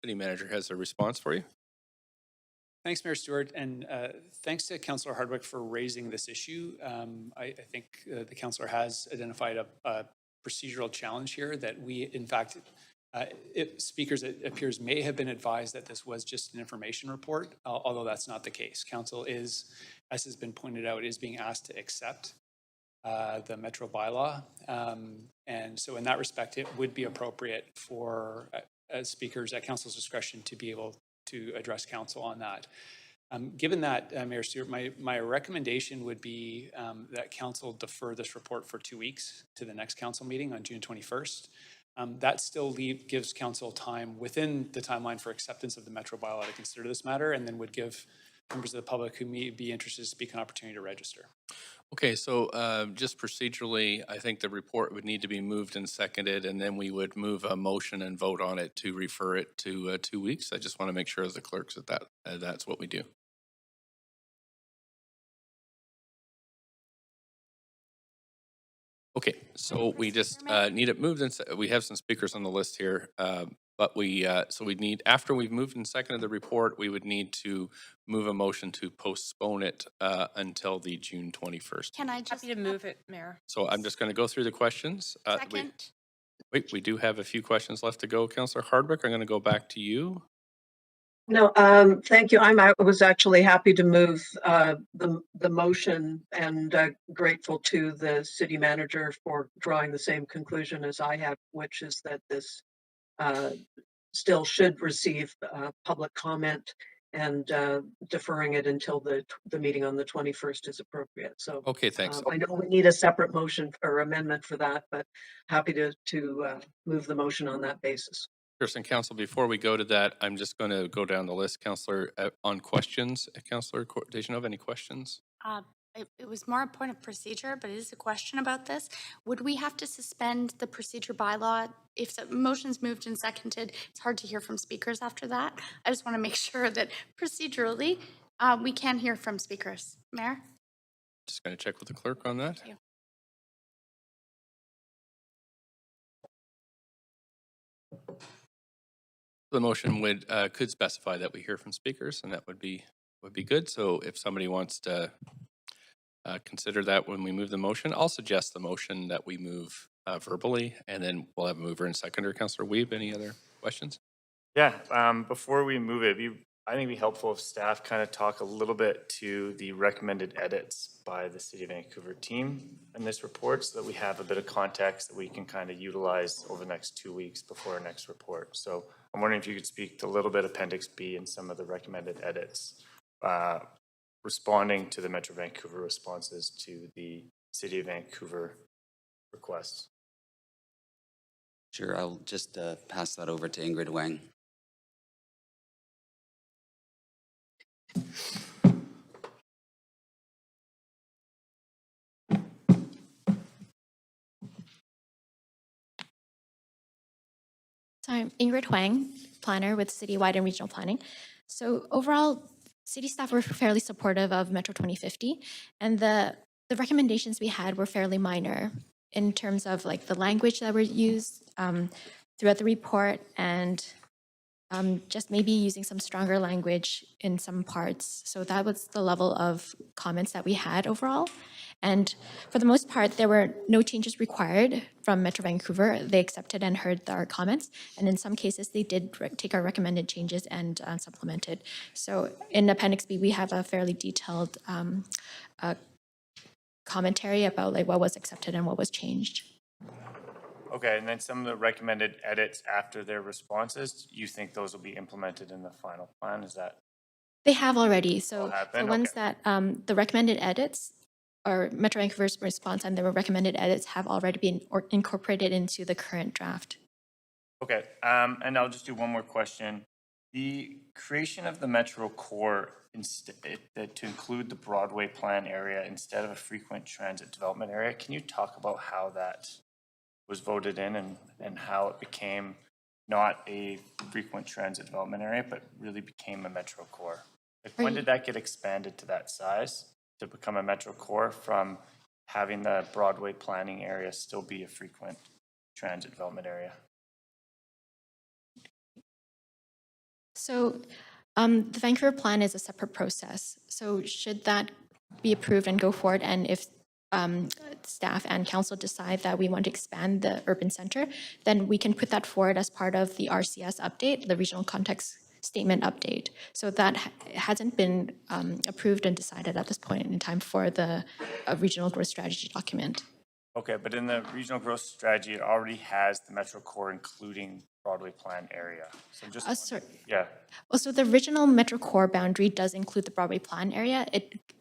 City manager has a response for you. Thanks, Mayor Stewart, and thanks to Councillor Hardwick for raising this issue. I think the councillor has identified a procedural challenge here that we, in fact, speakers, it appears, may have been advised that this was just an information report, although that's not the case. Council is, as has been pointed out, is being asked to accept the Metro bylaw. And so in that respect, it would be appropriate for speakers at council's discretion to be able to address council on that. Given that, Mayor Stewart, my recommendation would be that council defer this report for 2 weeks to the next council meeting on June 21st. That still gives council time within the timeline for acceptance of the Metro bylaw to consider this matter, and then would give members of the public who may be interested to speak an opportunity to register. Okay, so just procedurally, I think the report would need to be moved and seconded, and then we would move a motion and vote on it to refer it to 2 weeks. I just want to make sure as the clerks that that's what we do. Okay, so we just need it moved, and we have some speakers on the list here, but so we need, after we've moved and seconded the report, we would need to move a motion to postpone it until the June 21st. Can I just? Happy to move it, Mayor. So I'm just going to go through the questions. Second. Wait, we do have a few questions left to go. Councillor Hardwick, I'm going to go back to you. No, thank you. I was actually happy to move the motion, and grateful to the city manager for drawing the same conclusion as I have, which is that this still should receive public comment, and deferring it until the meeting on the 21st is appropriate. So okay, thanks. I know we need a separate motion or amendment for that, but happy to move the motion on that basis. Person, Council, before we go to that, I'm just going to go down the list, Councillor, on questions. Councillor Deschanel, any questions? It was more a point of procedure, but it is a question about this. Would we have to suspend the procedure bylaw if the motion's moved and seconded? It's hard to hear from speakers after that. I just want to make sure that procedurally we can hear from speakers. Mayor? Just going to check with the clerk on that. Thank you. The motion would could specify that we hear from speakers, and that would be good. So if somebody wants to consider that when we move the motion, I'll suggest the motion that we move verbally, and then we'll have a mover and seconder. Councillor Weeb, any other questions? Yeah, before we move it, I think it'd be helpful if staff kind of talk a little bit to the recommended edits by the City of Vancouver team in this report, so that we have a bit of context that we can kind of utilize over the next 2 weeks before our next report. So I'm wondering if you could speak to a little bit Appendix B and some of the recommended edits responding to the Metro Vancouver responses to the City of Vancouver requests. Sure, I'll just pass that over to Ingrid Wang. So I'm Ingrid Huang, planner with Citywide and Regional Planning. So overall, city staff were fairly supportive of Metro 2050, and the recommendations we had were fairly minor in terms of like the language that were used throughout the report, and just maybe using some stronger language in some parts. So that was the level of comments that we had overall. And for the most part, there were no changes required from Metro Vancouver. They accepted and heard our comments. And in some cases, they did take our recommended changes and supplemented. So in Appendix B, we have a fairly detailed commentary about like what was accepted and what was changed. Okay, and then some of the recommended edits after their responses, you think those will be implemented in the final plan? Is that? They have already. So the ones that the recommended edits or Metro Vancouver's response and the recommended edits have already been incorporated into the current draft. Okay, and I'll just do one more question. The creation of the Metro Core to include the Broadway plan area instead of a frequent transit development area, can you talk about how that was voted in and how it became not a frequent transit development area, but really became a Metro Core? Like, when did that get expanded to that size to become a Metro Core from having the Broadway planning area still be a frequent transit development area? So the Vancouver plan is a separate process. So should that be approved and go forward, and if staff and council decide that we want to expand the urban center, then we can put that forward as part of the RCS update, the regional context statement update. So that hasn't been approved and decided at this point in time for the regional growth strategy document. Okay, but in the regional growth strategy, it already has the Metro Core, including Broadway plan area. So just, Sorry. yeah. Well, so the original Metro Core boundary does include the Broadway plan area.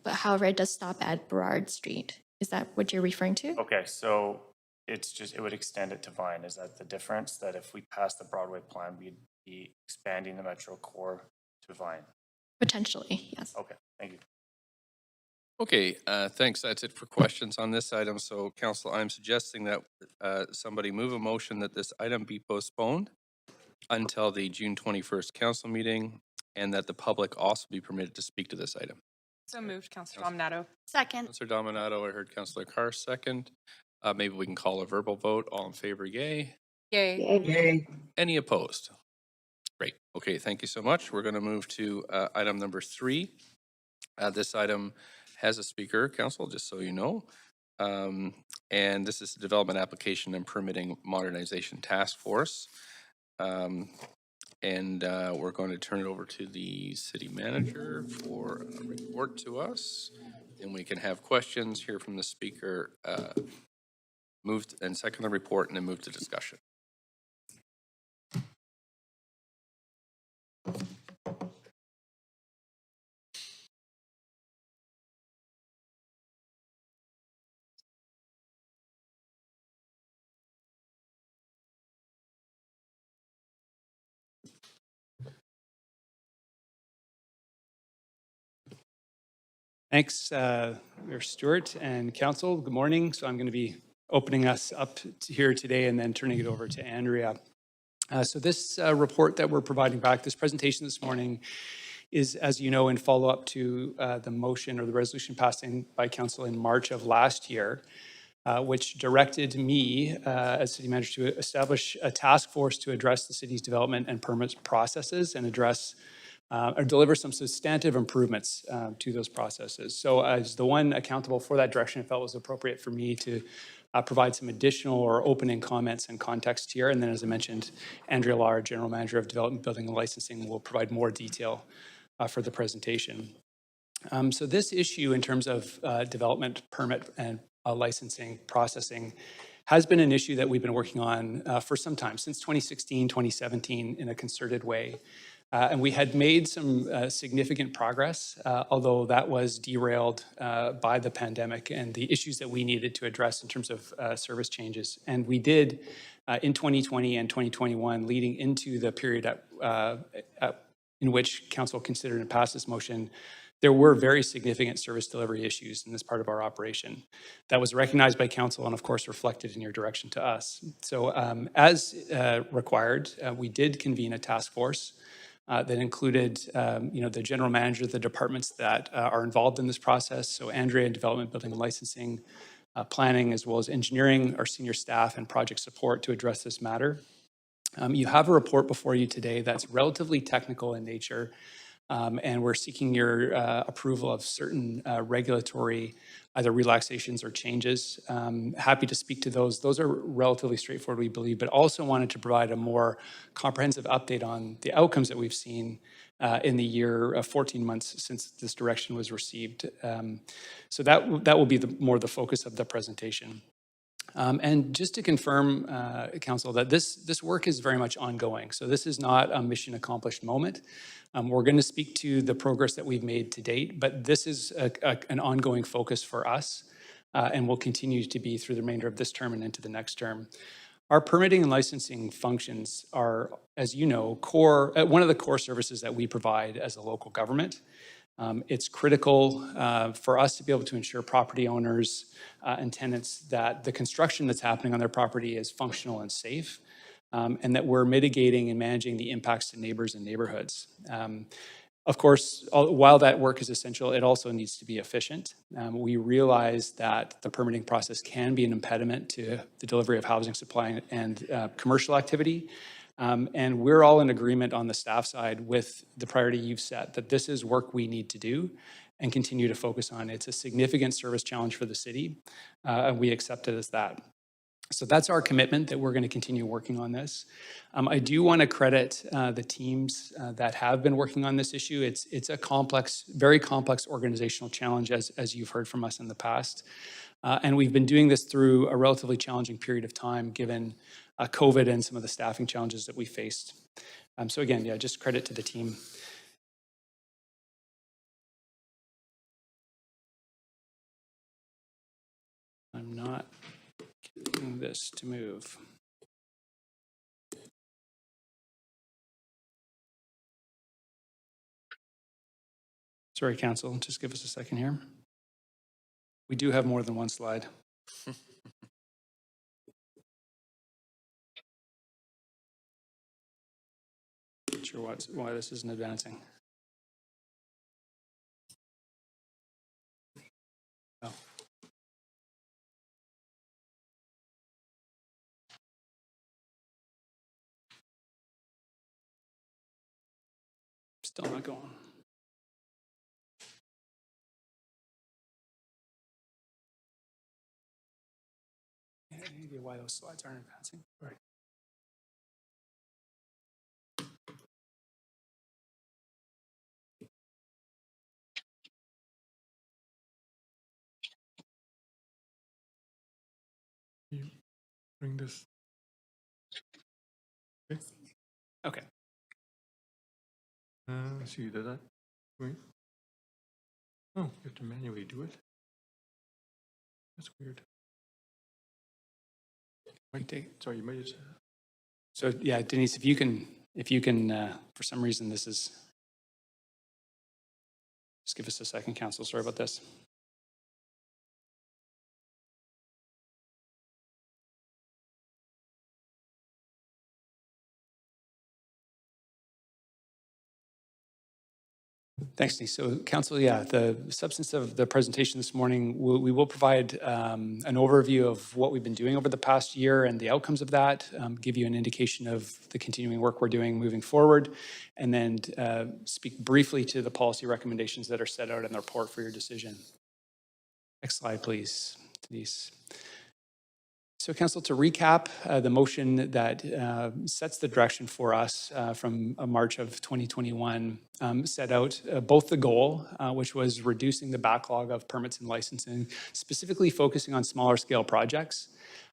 But however, it does stop at Burrard Street. Is that what you're referring to? Okay, so it's just, it would extend it to Vine. Is that the difference? That if we pass the Broadway plan, we'd be expanding the Metro Core to Vine? Potentially, yes. Okay, thank you. Okay, thanks. That's it for questions on this item. So council, I'm suggesting that somebody move a motion that this item be postponed until the June 21st council meeting, and that the public also be permitted to speak to this item. So moved, Councillor Dominato. Second. Councillor Dominato, I heard Councillor Carr second. Maybe we can call a verbal vote. All in favor, yay. Yay. Yay. Any opposed? Great. Okay, thank you so much. We're going to move to item number 3. This item has a speaker, council, just so you know. And this is the Development Application and Permitting Modernization Task Force. And we're going to turn it over to the city manager for a report to us. And we can have questions, hear from the speaker, move and second the report, and then move to discussion. Thanks, Mayor Stewart and council. Good morning. So I'm going to be opening us up here today and then turning it over to Andrea. So this report that we're providing back, this presentation this morning, is, as you know, in follow-up to the motion or the resolution passed by council in March of last year, which directed me as city manager to establish a task force to address the city's development and permits processes and address or deliver some substantive improvements to those processes. So as the one accountable for that direction, I felt it was appropriate for me to provide some additional or opening comments and context here. And then, as I mentioned, Andrea Lahr, General Manager of Development, Building and Licensing, will provide more detail for the presentation. So this issue in terms of development, permit, and licensing processing has been an issue that we've been working on for some time, since 2016, 2017, in a concerted way. And we had made some significant progress, although that was derailed by the pandemic and the issues that we needed to address in terms of service changes. And we did in 2020 and 2021, leading into the period in which council considered and passed this motion, there were very significant service delivery issues in this part of our operation. That was recognized by council and of course reflected in your direction to us. So as required, we did convene a task force that included, the general manager, the departments that are involved in this process. So Andrea in Development, Building and Licensing, Planning, as well as Engineering, our senior staff, and project support to address this matter. You have a report before you today that's relatively technical in nature, and we're seeking your approval of certain regulatory either relaxations or changes. Happy to speak to those. Those are relatively straightforward, we believe, but also wanted to provide a more comprehensive update on the outcomes that we've seen in the year 14 months since this direction was received. So that will be more the focus of the presentation. And just to confirm, Council, that this work is very much ongoing. So this is not a mission accomplished moment. We're going to speak to the progress that we've made to date, but this is an ongoing focus for us and will continue to be through the remainder of this term and into the next term. Our permitting and licensing functions are, as you know, one of the core services that we provide as a local government. It's critical for us to be able to ensure property owners and tenants that the construction that's happening on their property is functional and safe, and that we're mitigating and managing the impacts to neighbors and neighborhoods. Of course, while that work is essential, it also needs to be efficient. We realize that the permitting process can be an impediment to the delivery of housing supply and commercial activity. And we're all in agreement on the staff side with the priority you've set, that this is work we need to do and continue to focus on. It's a significant service challenge for the city, and we accept it as that. So that's our commitment that we're going to continue working on this. I do want to credit the teams that have been working on this issue. It's a complex, very complex organizational challenge, as you've heard from us in the past. And we've been doing this through a relatively challenging period of time, given COVID and some of the staffing challenges that we faced. So again, yeah, just credit to the team. I'm not getting this to move. Sorry, Council, just give us a second here. We do have more than one slide. Not sure why this isn't advancing. Oh. Still not going. Any idea why those slides aren't advancing? All right. You bring this. Okay. So you did that? Wait. Oh, you have to manually do it? That's weird. Might take. Sorry, you might just. So yeah, Denise, if you can, for some reason this is. Just give us a second, Council. Sorry about this. Thanks, Denise. So, Council, yeah, the substance of the presentation this morning, we will provide an overview of what we've been doing over the past year and the outcomes of that, give you an indication of the continuing work we're doing moving forward, and then speak briefly to the policy recommendations that are set out in the report for your decision. Next slide, please, Denise. So, Council, to recap, the motion that sets the direction for us from March of 2021 set out both the goal, which was reducing the backlog of permits and licensing, specifically focusing on smaller scale projects,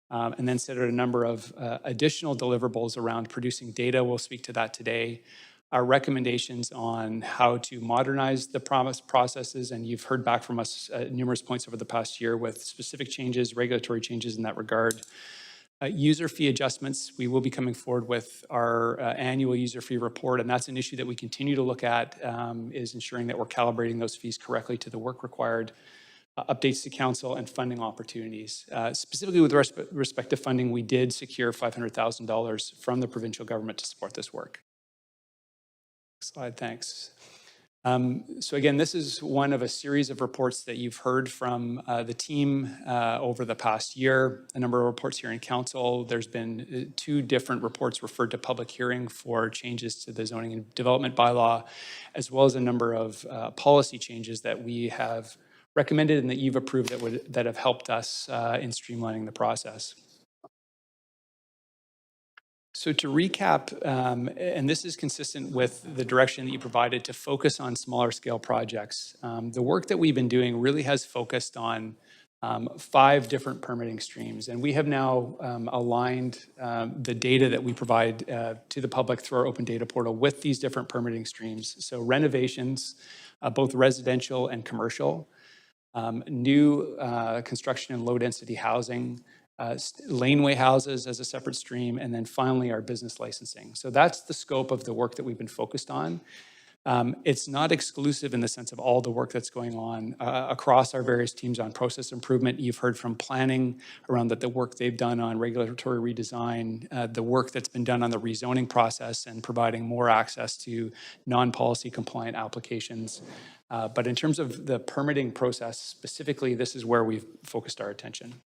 and then set out a number of additional deliverables around producing data. We'll speak to that today. Our recommendations on how to modernize the processes, and you've heard back from us at numerous points over the past year with specific changes, regulatory changes in that regard. User fee adjustments, we will be coming forward with our annual user fee report, and that's an issue that we continue to look at, is ensuring that we're calibrating those fees correctly to the work required. Updates to council and funding opportunities. Specifically with respect to funding, we did secure $500,000 from the provincial government to support this work. Slide, thanks. So again, this is one of a series of reports that you've heard from the team over the past year. A number of reports here in council. There's been 2 different reports referred to public hearing for changes to the zoning and development bylaw, as well as a number of policy changes that we have recommended and that you've approved that have helped us in streamlining the process. So to recap, and this is consistent with the direction that you provided to focus on smaller scale projects, the work that we've been doing really has focused on 5 different permitting streams. And we have now aligned the data that we provide to the public through our open data portal with these different permitting streams. So renovations, both residential and commercial, new construction and low density housing, laneway houses as a separate stream, and then finally our business licensing. So that's the scope of the work that we've been focused on. It's not exclusive in the sense of all the work that's going on across our various teams on process improvement. You've heard from planning around the work they've done on regulatory redesign, the work that's been done on the rezoning process and providing more access to non-policy compliant applications. But in terms of the permitting process specifically, this is where we've focused our attention.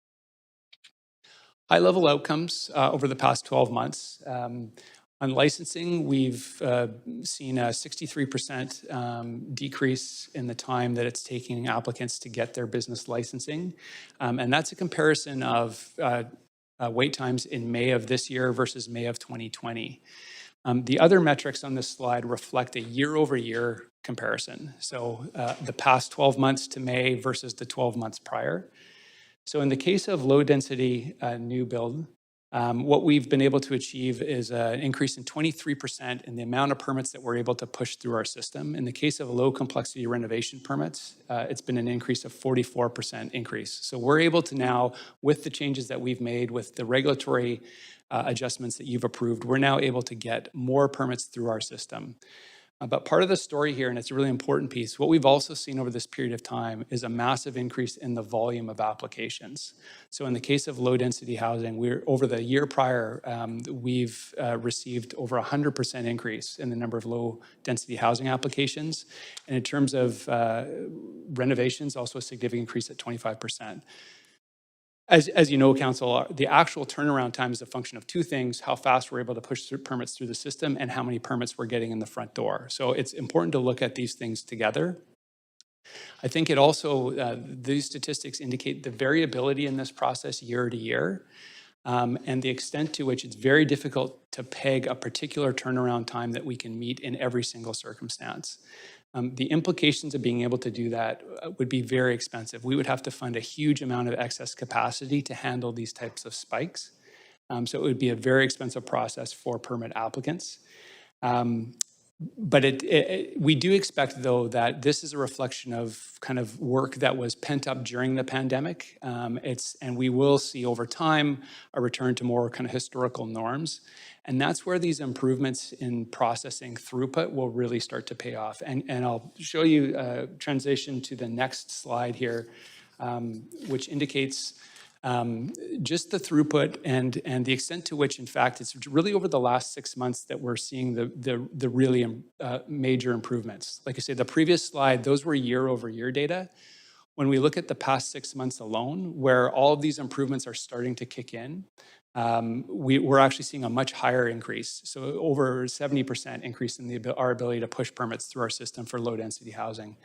High-level outcomes over the past 12 months. On licensing, we've seen a 63% decrease in the time that it's taking applicants to get their business licensing. And that's a comparison of wait times in May of this year versus May of 2020. The other metrics on this slide reflect a year-over-year comparison. So the past 12 months to May versus the 12 months prior. So in the case of low-density new build, what we've been able to achieve is an increase in 23% in the amount of permits that we're able to push through our system. In the case of low-complexity renovation permits, it's been an increase of 44% increase. So we're able to now, with the changes that we've made, with the regulatory adjustments that you've approved, we're now able to get more permits through our system. But part of the story here, and it's a really important piece, what we've also seen over this period of time is a massive increase in the volume of applications. So in the case of low-density housing, over the year prior, we've received over 100% increase in the number of low-density housing applications. And in terms of renovations, also a significant increase at 25%. As you know, Council, the actual turnaround time is a function of two things: how fast we're able to push through permits through the system and how many permits we're getting in the front door. So it's important to look at these things together. I think it also, these statistics indicate the variability in this process year to year, and the extent to which it's very difficult to peg a particular turnaround time that we can meet in every single circumstance. The implications of being able to do that would be very expensive. We would have to fund a huge amount of excess capacity to handle these types of spikes. So it would be a very expensive process for permit applicants. But we do expect, though, that this is a reflection of kind of work that was pent up during the pandemic. And we will see over time a return to more kind of historical norms. And that's where these improvements in processing throughput will really start to pay off. And I'll show you a transition to the next slide here, which indicates just the throughput and the extent to which, in fact, it's really over the last 6 months that we're seeing the really major improvements. Like I say, the previous slide, those were year-over-year data. When we look at the past 6 months alone, where all of these improvements are starting to kick in, we're actually seeing a much higher increase. So over 70% increase in our ability to push permits through our system for low-density housing.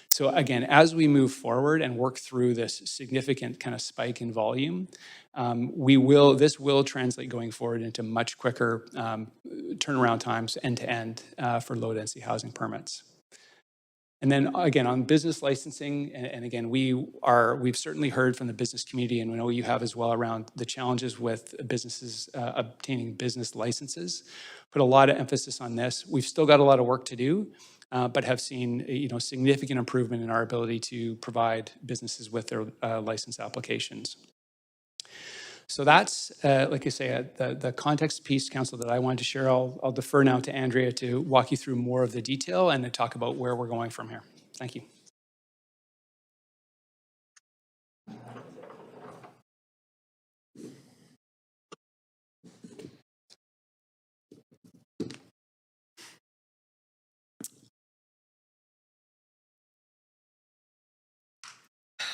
So again, as we move forward and work through this significant kind of spike in volume, this will translate going forward into much quicker turnaround times end-to-end for low-density housing permits. And then again, on business licensing, and again, we've certainly heard from the business community, and we know you have as well, around the challenges with businesses obtaining business licenses. Put a lot of emphasis on this. We've still got a lot of work to do, but have seen significant improvement in our ability to provide businesses with their license applications. So that's, like I say, the context piece, Council, that I wanted to share. I'll defer now to Andrea to walk you through more of the detail and to talk about where we're going from here. Thank you.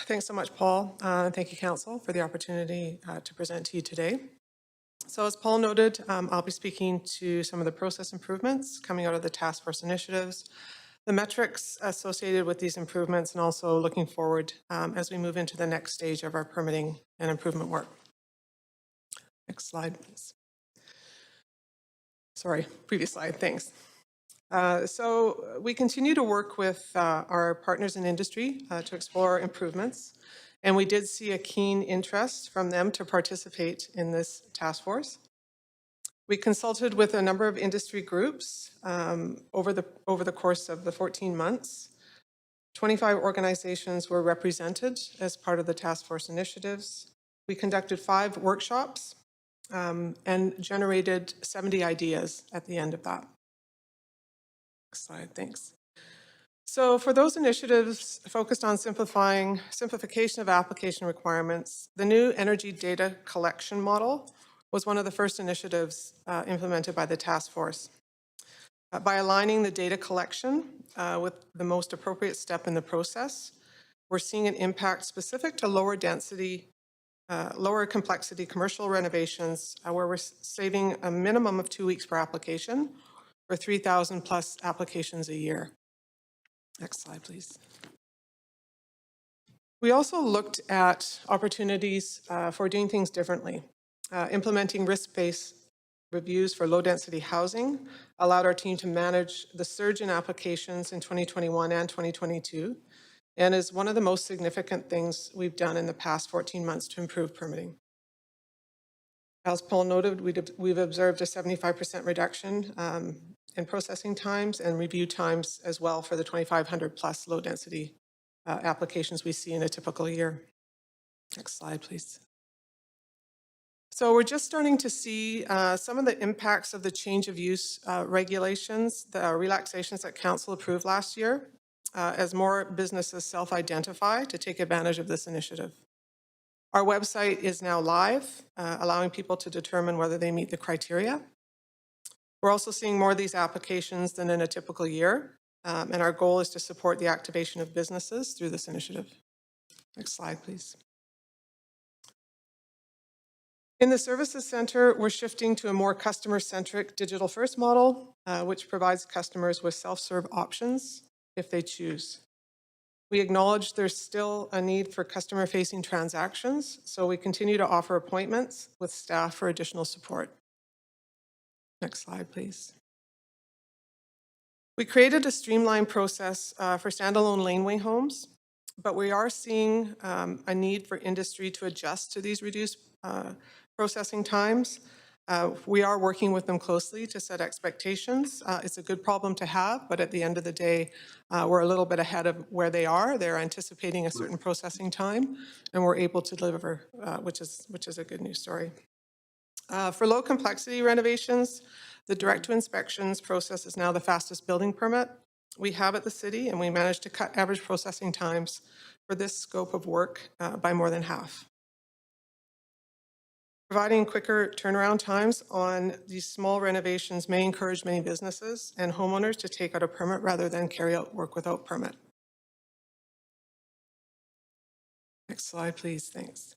Thanks so much, Paul. Thank you, Council, for the opportunity to present to you today. So as Paul noted, I'll be speaking to some of the process improvements coming out of the task force initiatives, the metrics associated with these improvements, and also looking forward as we move into the next stage of our permitting and improvement work. Next slide, please. Sorry, previous slide, thanks. So we continue to work with our partners in industry to explore improvements, and we did see a keen interest from them to participate in this task force. We consulted with a number of industry groups over the course of the 14 months. 25 organizations were represented as part of the task force initiatives. We conducted 5 workshops and generated 70 ideas at the end of that. Next slide, thanks. So for those initiatives focused on simplification of application requirements, the new energy data collection model was one of the first initiatives implemented by the task force. By aligning the data collection with the most appropriate step in the process, we're seeing an impact specific to lower density, lower complexity commercial renovations, where we're saving a minimum of 2 weeks per application, for 3,000 plus applications a year. Next slide, please. We also looked at opportunities for doing things differently. Implementing risk-based reviews for low-density housing allowed our team to manage the surge in applications in 2021 and 2022, and is one of the most significant things we've done in the past 14 months to improve permitting. As Paul noted, we've observed a 75% reduction in processing times and review times as well for the 2,500 plus low-density applications we see in a typical year. Next slide, please. So we're just starting to see some of the impacts of the change of use regulations, the relaxations that Council approved last year, as more businesses self-identify to take advantage of this initiative. Our website is now live, allowing people to determine whether they meet the criteria. We're also seeing more of these applications than in a typical year, and our goal is to support the activation of businesses through this initiative. Next slide, please. In the Services Center, we're shifting to a more customer-centric digital-first model, which provides customers with self-serve options if they choose. We acknowledge there's still a need for customer-facing transactions, so we continue to offer appointments with staff for additional support. Next slide, please. We created a streamlined process for standalone laneway homes, but we are seeing a need for industry to adjust to these reduced processing times. We are working with them closely to set expectations. It's a good problem to have, but at the end of the day, we're a little bit ahead of where they are. They're anticipating a certain processing time, and we're able to deliver, which is a good news story. For low complexity renovations, the direct to inspections process is now the fastest building permit we have at the city, and we managed to cut average processing times for this scope of work by more than half. Providing quicker turnaround times on these small renovations may encourage many businesses and homeowners to take out a permit rather than carry out work without permit. Next slide, please. Thanks.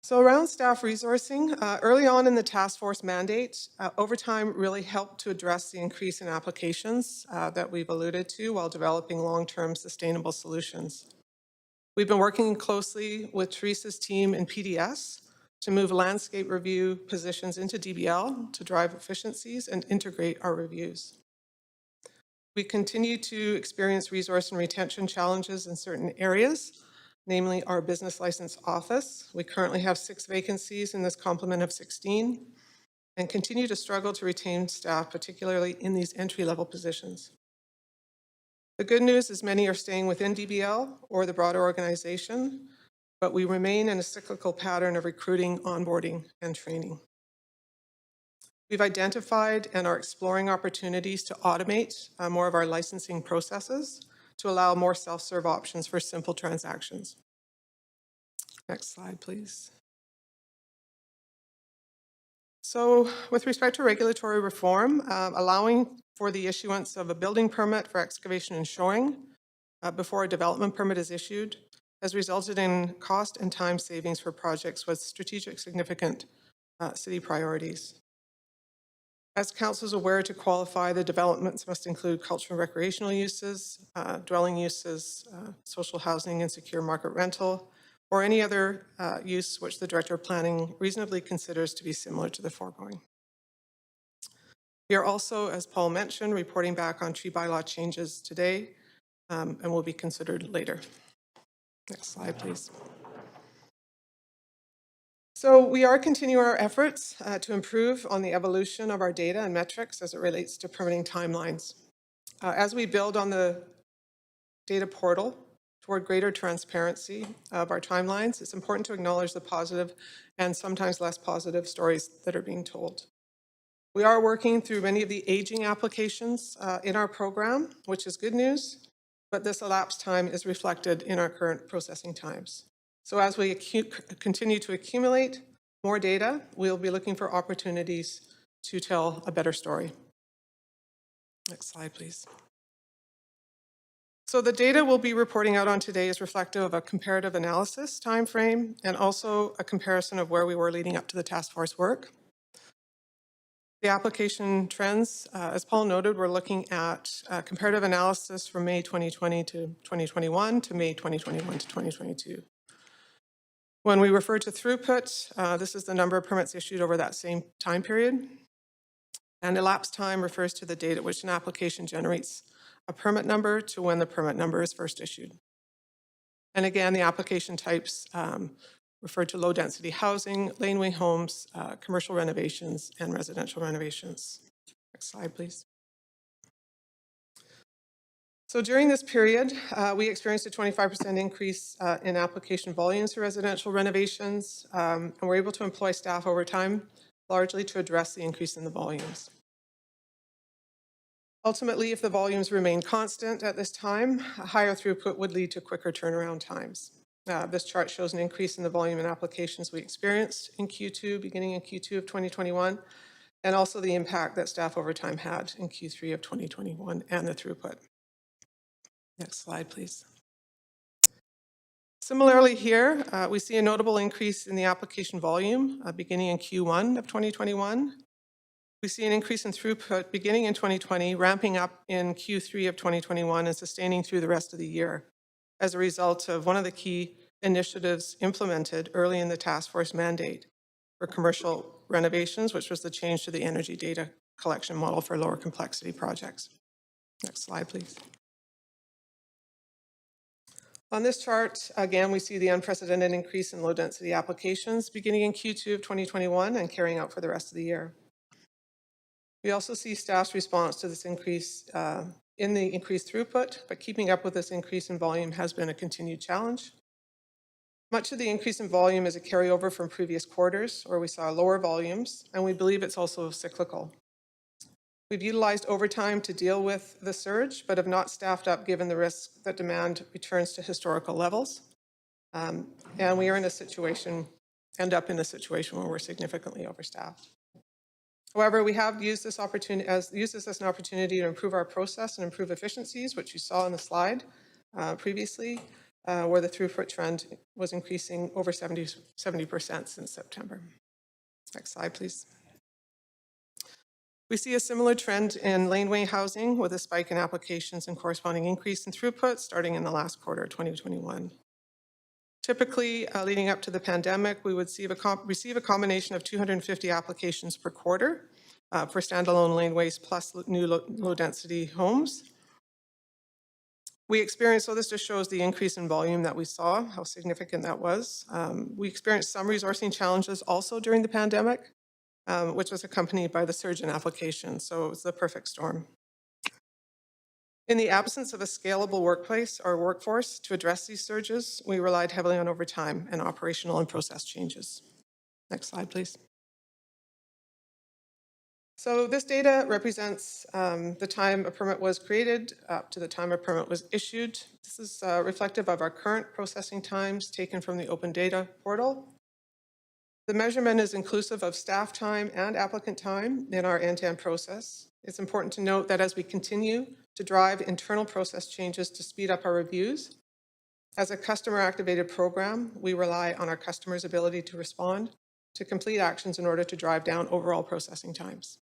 So around staff resourcing, early on in the task force mandate, overtime really helped to address the increase in applications that we've alluded to while developing long-term sustainable solutions. We've been working closely with Teresa's team in PDS to move landscape review positions into DBL to drive efficiencies and integrate our reviews. We continue to experience resource and retention challenges in certain areas, namely our business license office. We currently have 6 vacancies in this complement of 16 and continue to struggle to retain staff, particularly in these entry-level positions. The good news is many are staying within DBL or the broader organization, but we remain in a cyclical pattern of recruiting, onboarding, and training. We've identified and are exploring opportunities to automate more of our licensing processes to allow more self-serve options for simple transactions. Next slide, please. So with respect to regulatory reform, allowing for the issuance of a building permit for excavation and shoring before a development permit is issued has resulted in cost and time savings for projects with strategic significant city priorities. As council is aware, to qualify, the developments must include cultural and recreational uses, dwelling uses, social housing and secure market rental, or any other use which the Director of Planning reasonably considers to be similar to the foregoing. We are also, as Paul mentioned, reporting back on tree bylaw changes today and will be considered later. Next slide, please. So we are continuing our efforts to improve on the evolution of our data and metrics as it relates to permitting timelines. As we build on the data portal toward greater transparency of our timelines, it's important to acknowledge the positive and sometimes less positive stories that are being told. We are working through many of the aging applications in our program, which is good news, but this elapsed time is reflected in our current processing times. So as we continue to accumulate more data, we'll be looking for opportunities to tell a better story. Next slide, please. So the data we'll be reporting out on today is reflective of a comparative analysis timeframe and also a comparison of where we were leading up to the task force work. The application trends, as Paul noted, we're looking at comparative analysis from May 2020 to 2021 to May 2021 to 2022. When we refer to throughput, this is the number of permits issued over that same time period. And elapsed time refers to the date at which an application generates a permit number to when the permit number is first issued. And again, the application types refer to low-density housing, laneway homes, commercial renovations, and residential renovations. Next slide, please. So during this period, we experienced a 25% increase in application volumes for residential renovations, and we're able to employ staff overtime, largely to address the increase in the volumes. Ultimately, if the volumes remain constant at this time, a higher throughput would lead to quicker turnaround times. This chart shows an increase in the volume in applications we experienced in Q2, beginning in Q2 of 2021, and also the impact that staff overtime had in Q3 of 2021 and the throughput. Next slide, please. Similarly here, we see a notable increase in the application volume beginning in Q1 of 2021. We see an increase in throughput beginning in 2020, ramping up in Q3 of 2021 and sustaining through the rest of the year as a result of one of the key initiatives implemented early in the task force mandate for commercial renovations, which was the change to the energy data collection model for lower complexity projects. Next slide, please. On this chart, again, we see the unprecedented increase in low-density applications beginning in Q2 of 2021 and carrying out for the rest of the year. We also see staff's response to this increase in the increased throughput, but keeping up with this increase in volume has been a continued challenge. Much of the increase in volume is a carryover from previous quarters where we saw lower volumes, and we believe it's also cyclical. We've utilized overtime to deal with the surge, but have not staffed up given the risk that demand returns to historical levels. And we are in a situation, end up in a situation where we're significantly overstaffed. However, we have used this as an opportunity to improve our process and improve efficiencies, which you saw on the slide previously, where the throughput trend was increasing over 70% since September. Next slide, please. We see a similar trend in laneway housing with a spike in applications and corresponding increase in throughput starting in the last quarter of 2021. Typically, leading up to the pandemic, we would receive a combination of 250 applications per quarter for standalone laneways plus new low-density homes. We experienced, so this just shows the increase in volume that we saw, how significant that was. We experienced some resourcing challenges also during the pandemic, which was accompanied by the surge in applications, so it was the perfect storm. In the absence of a scalable workplace or workforce to address these surges, we relied heavily on overtime and operational and process changes. Next slide, please. So this data represents the time a permit was created up to the time a permit was issued. This is reflective of our current processing times taken from the open data portal. The measurement is inclusive of staff time and applicant time in our end-to-end process. It's important to note that as we continue to drive internal process changes to speed up our reviews, as a customer-activated program, we rely on our customers' ability to respond to complete actions in order to drive down overall processing times.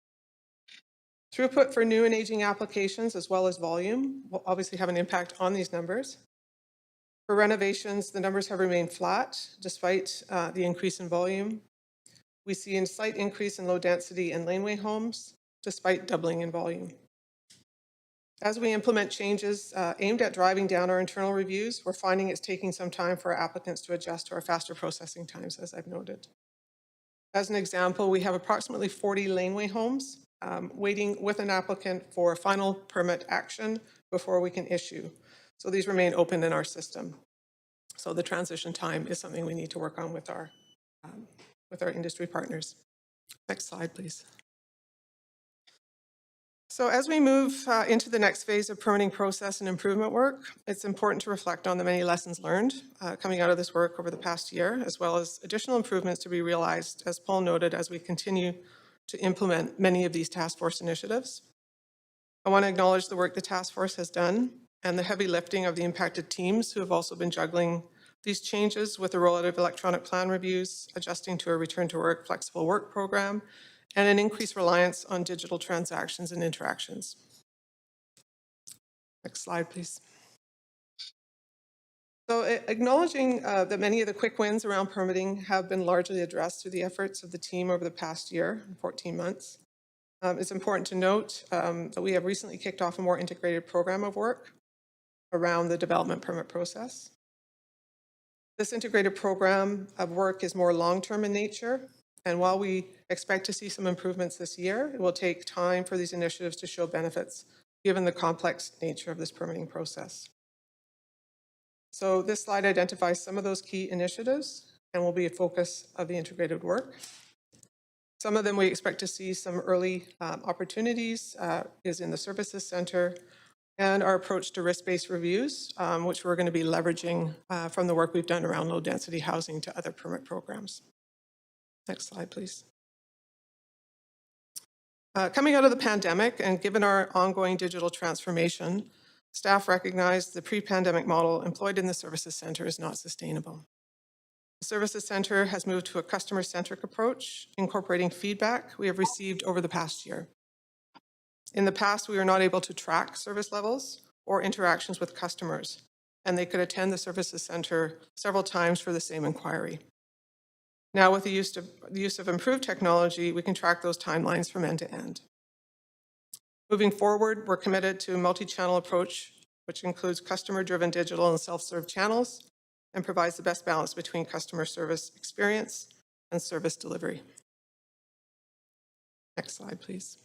Throughput for new and aging applications, as well as volume, will obviously have an impact on these numbers. For renovations, the numbers have remained flat despite the increase in volume. We see a slight increase in low density and laneway homes, despite doubling in volume. As we implement changes aimed at driving down our internal reviews, we're finding it's taking some time for our applicants to adjust to our faster processing times, as I've noted. As an example, we have approximately 40 laneway homes waiting with an applicant for final permit action before we can issue. So these remain open in our system. So the transition time is something we need to work on with our industry partners. Next slide, please. So as we move into the next phase of permitting process and improvement work, it's important to reflect on the many lessons learned coming out of this work over the past year, as well as additional improvements to be realized, as Paul noted, as we continue to implement many of these task force initiatives. I want to acknowledge the work the task force has done and the heavy lifting of the impacted teams who have also been juggling these changes with the rollout of electronic plan reviews, adjusting to a return to work flexible work program, and an increased reliance on digital transactions and interactions. Next slide, please. So acknowledging that many of the quick wins around permitting have been largely addressed through the efforts of the team over the past year, 14 months. It's important to note that we have recently kicked off a more integrated program of work around the development permit process. This integrated program of work is more long-term in nature, and while we expect to see some improvements this year, it will take time for these initiatives to show benefits given the complex nature of this permitting process. So this slide identifies some of those key initiatives and will be a focus of the integrated work. Some of them we expect to see some early opportunities is in the services center and our approach to risk-based reviews, which we're going to be leveraging from the work we've done around low-density housing to other permit programs. Next slide, please. Coming out of the pandemic and given our ongoing digital transformation, staff recognized the pre-pandemic model employed in the services center is not sustainable. The services center has moved to a customer-centric approach, incorporating feedback we have received over the past year. In the past, we were not able to track service levels or interactions with customers, and they could attend the services center several times for the same inquiry. Now, with the use of improved technology, we can track those timelines from end to end. Moving forward, we're committed to a multi-channel approach, which includes customer-driven digital and self-serve channels and provides the best balance between customer service experience and service delivery. Next slide, please.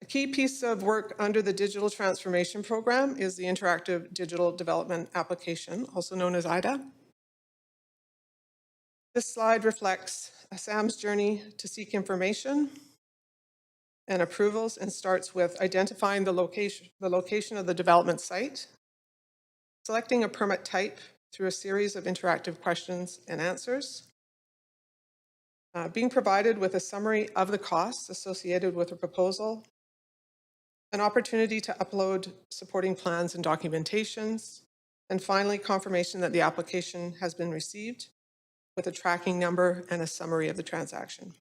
A key piece of work under the Digital Transformation Program is the Interactive Digital Development Application, also known as IDA. This slide reflects SAM's journey to seek information and approvals and starts with identifying the location of the development site, selecting a permit type through a series of interactive questions and answers, being provided with a summary of the costs associated with a proposal, an opportunity to upload supporting plans and documentations, and finally, confirmation that the application has been received with a tracking number and a summary of the transaction.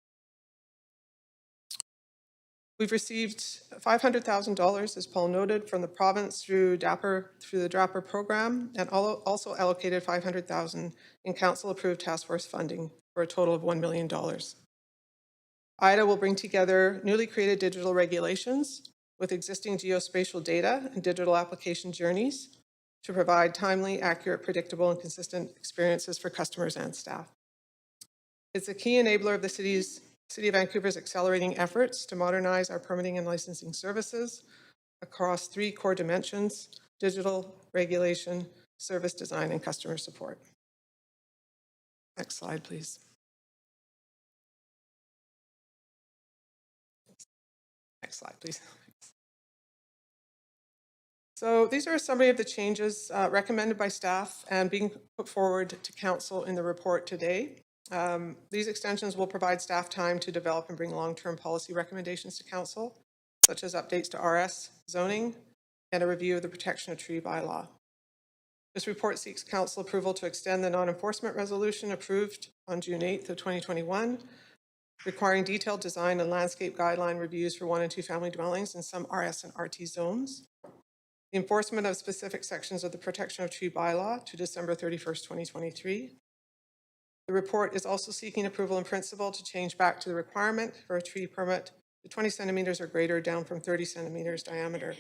We've received $500,000, as Paul noted, from the province through the DRAPPER program, and also allocated $500,000 in council-approved task force funding for a total of $1 million. IDA will bring together newly created digital regulations with existing geospatial data and digital application journeys to provide timely, accurate, predictable, and consistent experiences for customers and staff. It's a key enabler of the City of Vancouver's accelerating efforts to modernize our permitting and licensing services across 3 core dimensions: digital, regulation, service design, and customer support. Next slide, please. Next slide, please. So these are a summary of the changes recommended by staff and being put forward to council in the report today. These extensions will provide staff time to develop and bring long-term policy recommendations to council, such as updates to RS zoning and a review of the protection of tree bylaw. This report seeks council approval to extend the non-enforcement resolution approved on June 8th of 2021, requiring detailed design and landscape guideline reviews for 1- and 2-family dwellings in some RS and RT zones, the enforcement of specific sections of the protection of tree bylaw to December 31st, 2023. The report is also seeking approval in principle to change back to the requirement for a tree permit to 20 centimeters or greater, down from 30 centimeters diameter,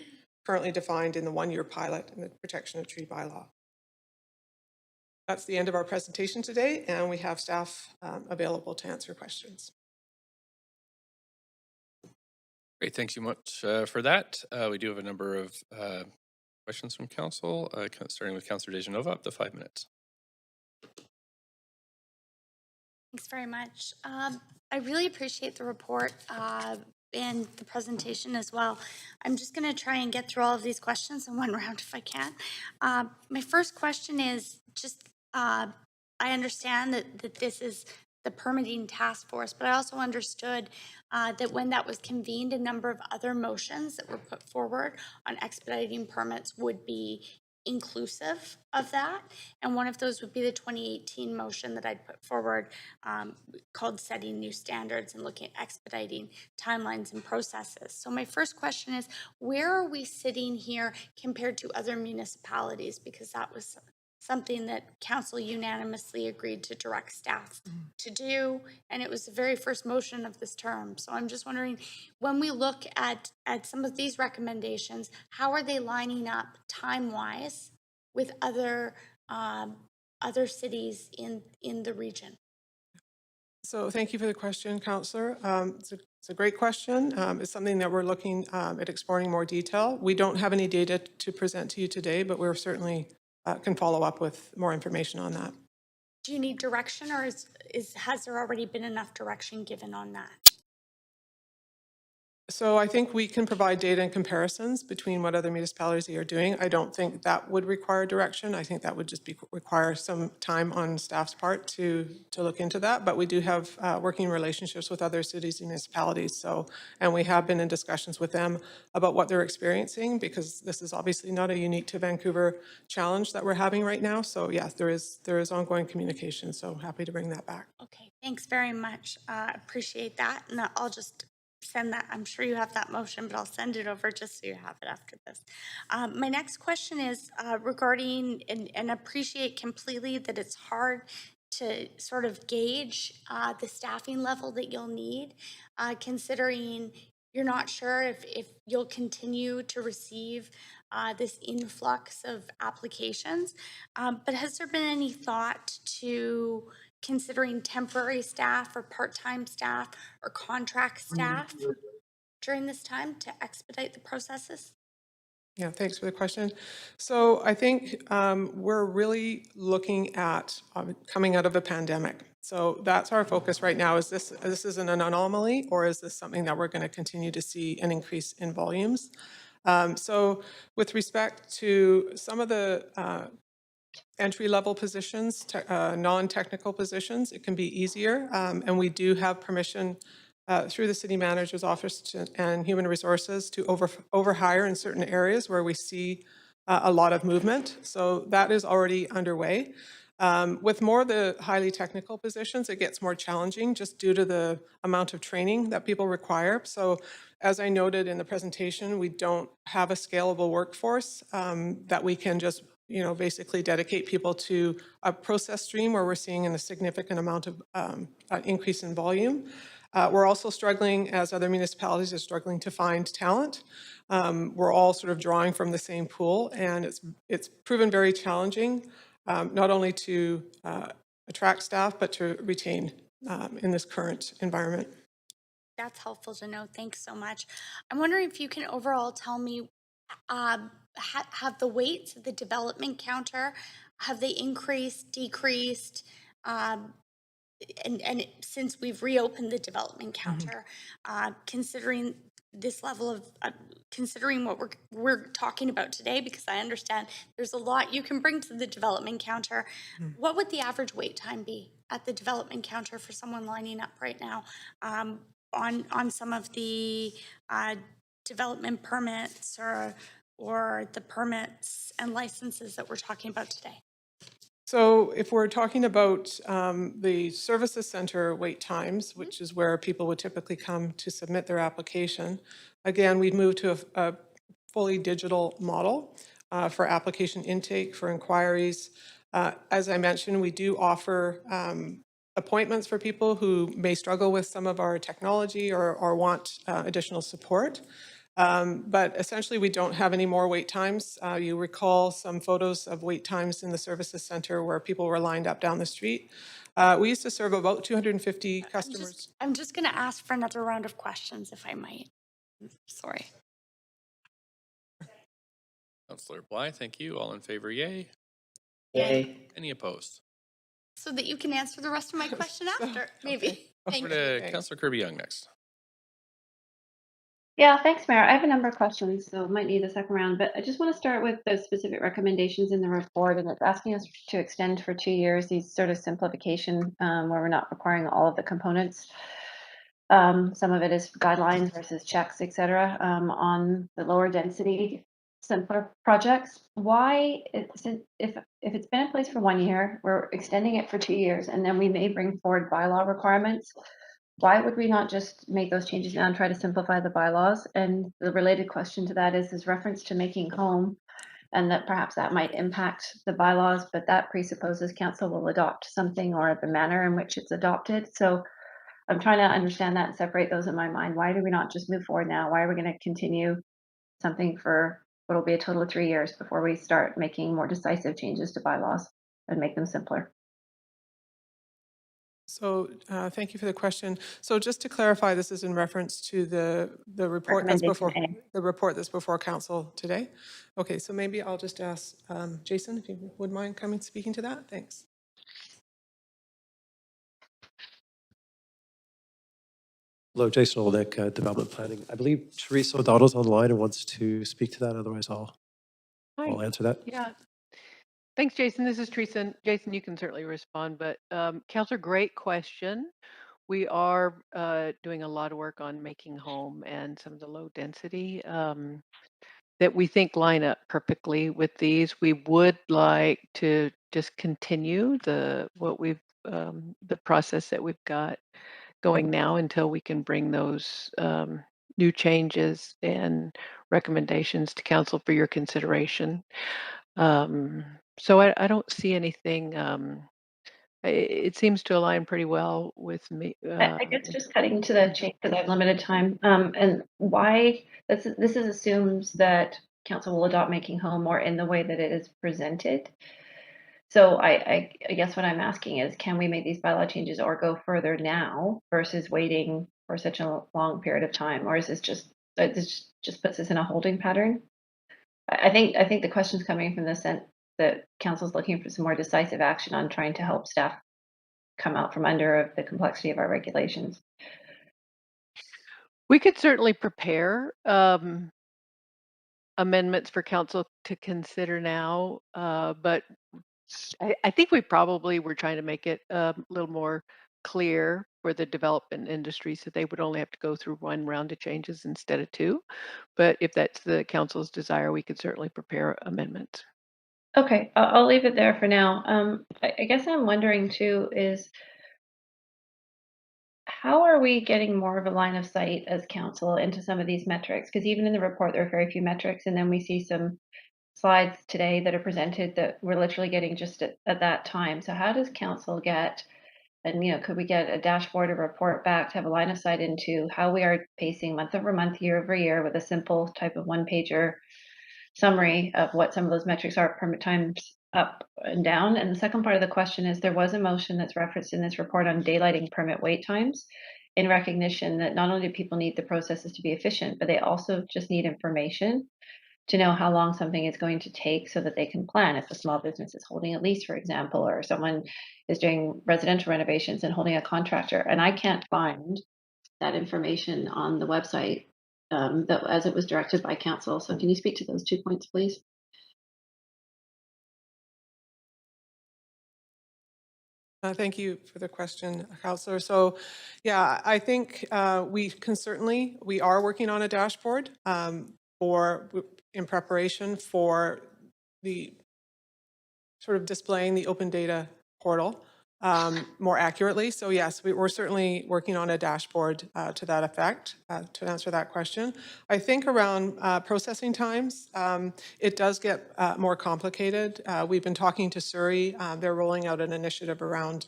currently defined in the 1-year pilot in the protection of tree bylaw. That's the end of our presentation today, and we have staff available to answer questions. Great, thanks so much for that. We do have a number of questions from council, starting with Councillor Dejanova, up to 5 minutes. Thanks very much. I really appreciate the report and the presentation as well. I'm just going to try and get through all of these questions in one round if I can. My first question is just, I understand that this is the permitting task force, but I also understood that when that was convened, a number of other motions that were put forward on expediting permits would be inclusive of that. And one of those would be the 2018 motion that I'd put forward called Setting New Standards and looking at expediting timelines and processes. So my first question is, where are we sitting here compared to other municipalities? Because that was something that council unanimously agreed to direct staff to do, and it was the very first motion of this term. So I'm just wondering, when we look at some of these recommendations, how are they lining up time-wise with other cities in the region? So thank you for the question, Councillor. It's a great question. It's something that we're looking at exploring more detail. We don't have any data to present to you today, but we're certainly can follow up with more information on that. Do you need direction, or has there already been enough direction given on that? So I think we can provide data and comparisons between what other municipalities are doing. I don't think that would require direction. I think that would just require some time on staff's part to look into that. But we do have working relationships with other cities and municipalities. So, and we have been in discussions with them about what they're experiencing, because this is obviously not a unique to Vancouver challenge that we're having right now. So yes, there is ongoing communication. So happy to bring that back. Okay, thanks very much. Appreciate that. And I'll just send that. I'm sure you have that motion, but I'll send it over just so you have it after this. My next question is regarding, and appreciate completely that it's hard to sort of gauge the staffing level that you'll need, considering you're not sure if you'll continue to receive this influx of applications. But has there been any thought to considering temporary staff or part-time staff or contract staff during this time to expedite the processes? Yeah, thanks for the question. So I think we're really looking at coming out of a pandemic. So that's our focus right now. Is this an anomaly, or is this something that we're going to continue to see an increase in volumes? So with respect to some of the entry-level positions, non-technical positions, it can be easier. And we do have permission through the city manager's office and human resources to overhire in certain areas where we see a lot of movement. So that is already underway. With more of the highly technical positions, it gets more challenging just due to the amount of training that people require. So as I noted in the presentation, we don't have a scalable workforce that we can just basically dedicate people to a process stream where we're seeing a significant amount of increase in volume. We're also struggling, as other municipalities are struggling, to find talent. We're all sort of drawing from the same pool, and it's proven very challenging, not only to attract staff, but to retain in this current environment. That's helpful to know. Thanks so much. I'm wondering if you can overall tell me, have the weights of the development counter, have they increased, decreased? And since we've reopened the development counter, considering this level of, considering what we're talking about today, because I understand there's a lot you can bring to the development counter, what would the average wait time be at the development counter for someone lining up right now on some of the development permits or the permits and licenses that we're talking about today? So if we're talking about the services center wait times, which is where people would typically come to submit their application, again, we've moved to a fully digital model for application intake, for inquiries. As I mentioned, we do offer appointments for people who may struggle with some of our technology or want additional support. But essentially, we don't have any more wait times. You recall some photos of wait times in the services center where people were lined up down the street. We used to serve about 250 customers. I'm just going to ask for another round of questions, if I might. Sorry. Councillor Bly, thank you. All in favor, yay. Yay. Any opposed? So that you can answer the rest of my question after, maybe. Okay. Thank Over you. to Councillor Kirby-Young next. Yeah, thanks, Mayor. I have a number of questions, so might need a second round, but I just want to start with the specific recommendations in the report, and it's asking us to extend for 2 years these sort of simplification where we're not requiring all of the components. Some of it is guidelines versus checks, et cetera, on the lower density simpler projects, why, if it's been in place for 1 year, we're extending it for 2 years, and then we may bring forward bylaw requirements, why would we not just make those changes now and try to simplify the bylaws? And the related question to that is reference to making home, and that perhaps that might impact the bylaws, but that presupposes council will adopt something or the manner in which it's adopted. So I'm trying to understand that and separate those in my mind. Why do we not just move forward now? Why are we going to continue something for what will be a total of 3 years before we start making more decisive changes to bylaws and make them simpler? So thank you for the question. So just to clarify, this is in reference to the report that's before council today. Okay, so maybe I'll just ask Jason if you would mind coming speaking to that. Thanks. Hello, Jason Olnick, Development Planning. I believe Teresa O'Donnell's online and wants to speak to that. Otherwise, I'll answer that. Yeah. Thanks, Jason. This is Teresa. Jason, you can certainly respond, but Counselor, great question. We are doing a lot of work on making home and some of the low density that we think line up perfectly with these. We would like to just continue the process that we've got going now until we can bring those new changes and recommendations to council for your consideration. So I don't see anything. It seems to align pretty well with me. I guess just cutting to the chase because I have limited time. And why this assumes that council will adopt making home more in the way that it is presented. So I guess what I'm asking is, can we make these bylaw changes or go further now versus waiting for such a long period of time? Or is this just puts us in a holding pattern? I think the question's coming from the sense that council's looking for some more decisive action on trying to help staff come out from under the complexity of our regulations. We could certainly prepare amendments for council to consider now, but I think we probably were trying to make it a little more clear for the development industry so they would only have to go through one round of changes instead of two. But if that's the council's desire, we could certainly prepare amendments. Okay, I'll leave it there for now. I guess I'm wondering too is how are we getting more of a line of sight as council into some of these metrics? Because even in the report, there are very few metrics, and then we see some slides today that are presented that we're literally getting just at that time. So how does council get, and could we get a dashboard or report back to have a line of sight into how we are pacing month over month, year over year with a simple type of one-pager summary of what some of those metrics are, permit times up and down? And the second part of the question is, there was a motion that's referenced in this report on daylighting permit wait times, in recognition that not only do people need the processes to be efficient, but they also just need information to know how long something is going to take so that they can plan. If a small business is holding a lease, for example, or someone is doing residential renovations and holding a contractor, and I can't find that information on the website that as it was directed by council. So can you speak to those 2 points, please? Thank you for the question, Councillor. So, yeah, I think we are working on a dashboard in preparation for the sort of displaying the open data portal more accurately. So yes, we're certainly working on a dashboard to that effect to answer that question. I think around processing times, it does get more complicated. We've been talking to Surrey. They're rolling out an initiative around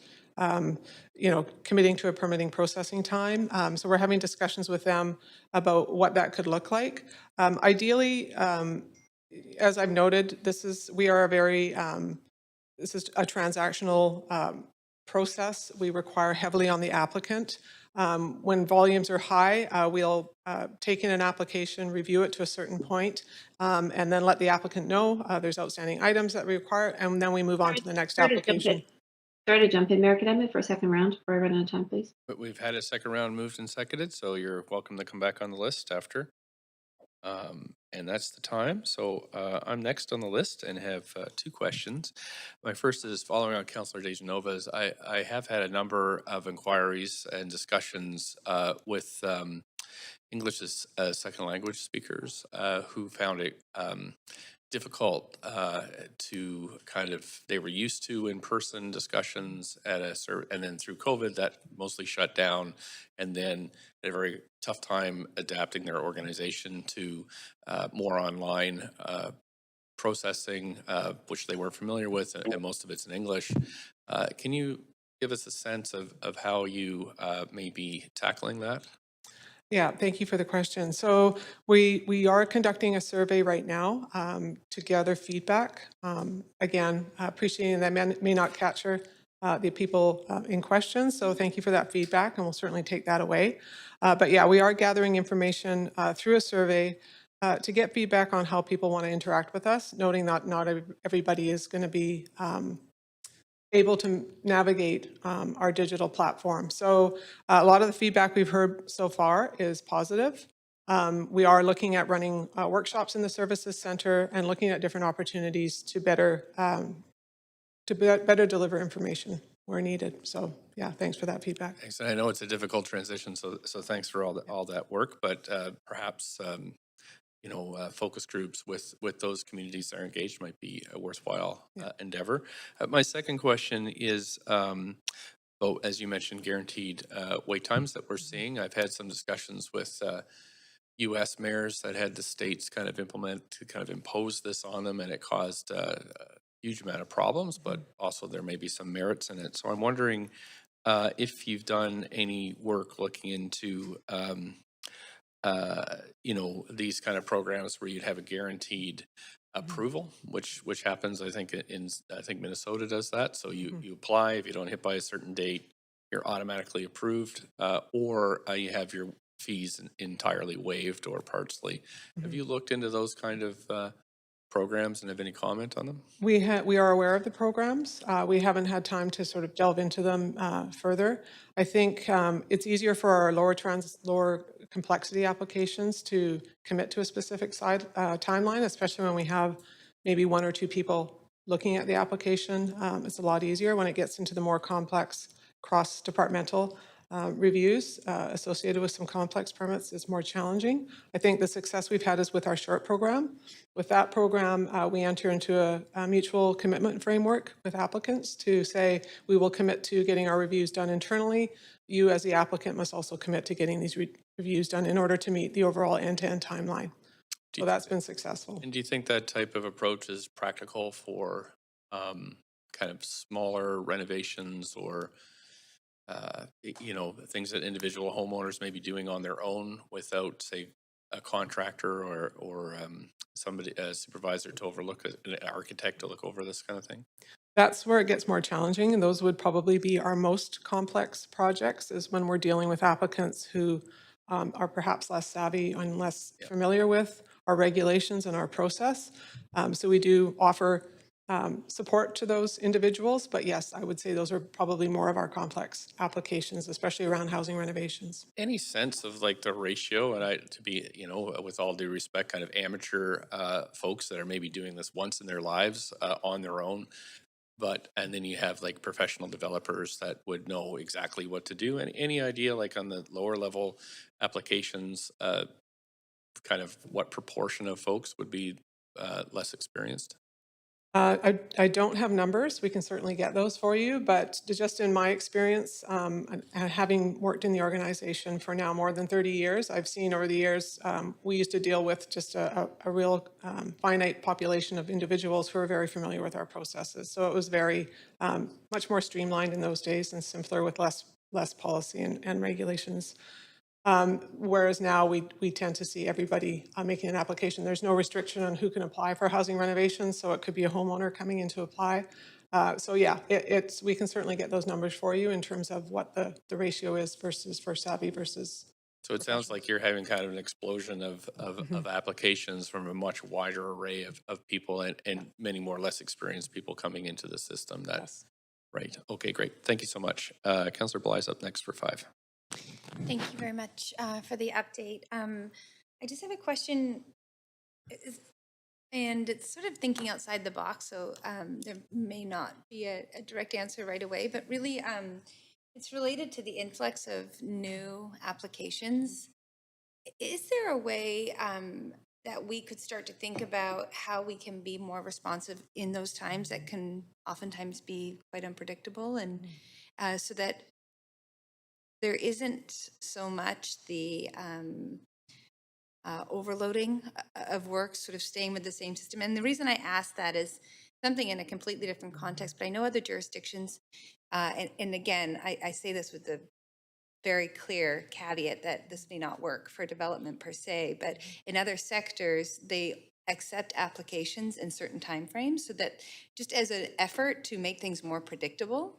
committing to a permitting processing time. So we're having discussions with them about what that could look like. Ideally, as I've noted, this is a transactional process. We require heavily on the applicant. When volumes are high, we'll take in an application, review it to a certain point, and then let the applicant know there's outstanding items that we require, and then we move on to the next application. Sorry to jump in, Mayor. Could I move for a second round before I run out of time, please? But we've had a second round moved and seconded, so you're welcome to come back on the list after. And that's the time. So I'm next on the list and have 2 questions. My first is following on Councillor DeGenova's. I have had a number of inquiries and discussions with English as second language speakers who found it difficult to they were used to in-person discussions at and then through COVID that mostly shut down, and then had a very tough time adapting their organization to more online processing, which they weren't familiar with, and most of it's in English. Can you give us a sense of how you may be tackling that? Yeah, thank you for the question. So we are conducting a survey right now to gather feedback. Again, appreciating that may not capture the people in question. So thank you for that feedback, and we'll certainly take that away. But yeah, we are gathering information through a survey to get feedback on how people want to interact with us, noting that not everybody is going to be able to navigate our digital platform. So a lot of the feedback we've heard so far is positive. We are looking at running workshops in the services center and looking at different opportunities to better deliver information where needed. So yeah, thanks for that feedback. Thanks. And I know it's a difficult transition, so thanks for all that work. But perhaps focus groups with those communities that are engaged might be a worthwhile endeavor. My second question is, as you mentioned, guaranteed wait times that we're seeing. I've had some discussions with U.S. mayors that had the states kind of impose this on them, and it caused a huge amount of problems, but also there may be some merits in it. So I'm wondering if you've done any work looking into these kind of programs where you'd have a guaranteed approval, which happens, I think Minnesota does that. So you apply, if you don't hit by a certain date, you're automatically approved, or you have your fees entirely waived or partially. Have you looked into those kind of programs and have any comment on them? We are aware of the programs. We haven't had time to sort of delve into them further. I think it's easier for our lower complexity applications to commit to a specific timeline, especially when we have maybe one or two people looking at the application. It's a lot easier. When it gets into the more complex cross-departmental reviews associated with some complex permits, is more challenging. I think the success we've had is with our short program. With that program, we enter into a mutual commitment framework with applicants to say, we will commit to getting our reviews done internally. You as the applicant must also commit to getting these reviews done in order to meet the overall end-to-end timeline. So that's been successful. And do you think that type of approach is practical for kind of smaller renovations or things that individual homeowners may be doing on their own without, say, a contractor or somebody, a supervisor to overlook, an architect to look over this kind of thing? That's where it gets more challenging, and those would probably be our most complex projects, is when we're dealing with applicants who are perhaps less savvy and less familiar with our regulations and our process. So we do offer support to those individuals, but yes, I would say those are probably more of our complex applications, especially around housing renovations. Any sense of like the ratio, and to be, with all due respect, kind of amateur folks that are maybe doing this once in their lives on their own, and then you have like professional developers that would know exactly what to do. And any idea, like on the lower level applications, kind of what proportion of folks would be less experienced? I don't have numbers. We can certainly get those for you, but just in my experience, and having worked in the organization for now more than 30 years, I've seen over the years, we used to deal with just a real finite population of individuals who are very familiar with our processes. So it was very much more streamlined in those days and simpler with less policy and regulations. Whereas now we tend to see everybody making an application. There's no restriction on who can apply for housing renovations, so it could be a homeowner coming in to apply. So yeah, we can certainly get those numbers for you in terms of what the ratio is versus for savvy versus. So it sounds like you're having kind of an explosion of applications from a much wider array of people and many more less experienced people coming into the system. Yes. Right. Okay, great. Thank you so much. Councillor Bly's up next for 5. Thank you very much for the update. I just have a question, and it's sort of thinking outside the box, so there may not be a direct answer right away, but really it's related to the influx of new applications Is there a way that we could start to think about how we can be more responsive in those times that can oftentimes be quite unpredictable, and so that there isn't so much the overloading of work, sort of staying with the same system? And the reason I ask that is something in a completely different context, but I know other jurisdictions, and again, I say this with the very clear caveat that this may not work for development per se, but in other sectors, they accept applications in certain timeframes, so that just as an effort to make things more predictable,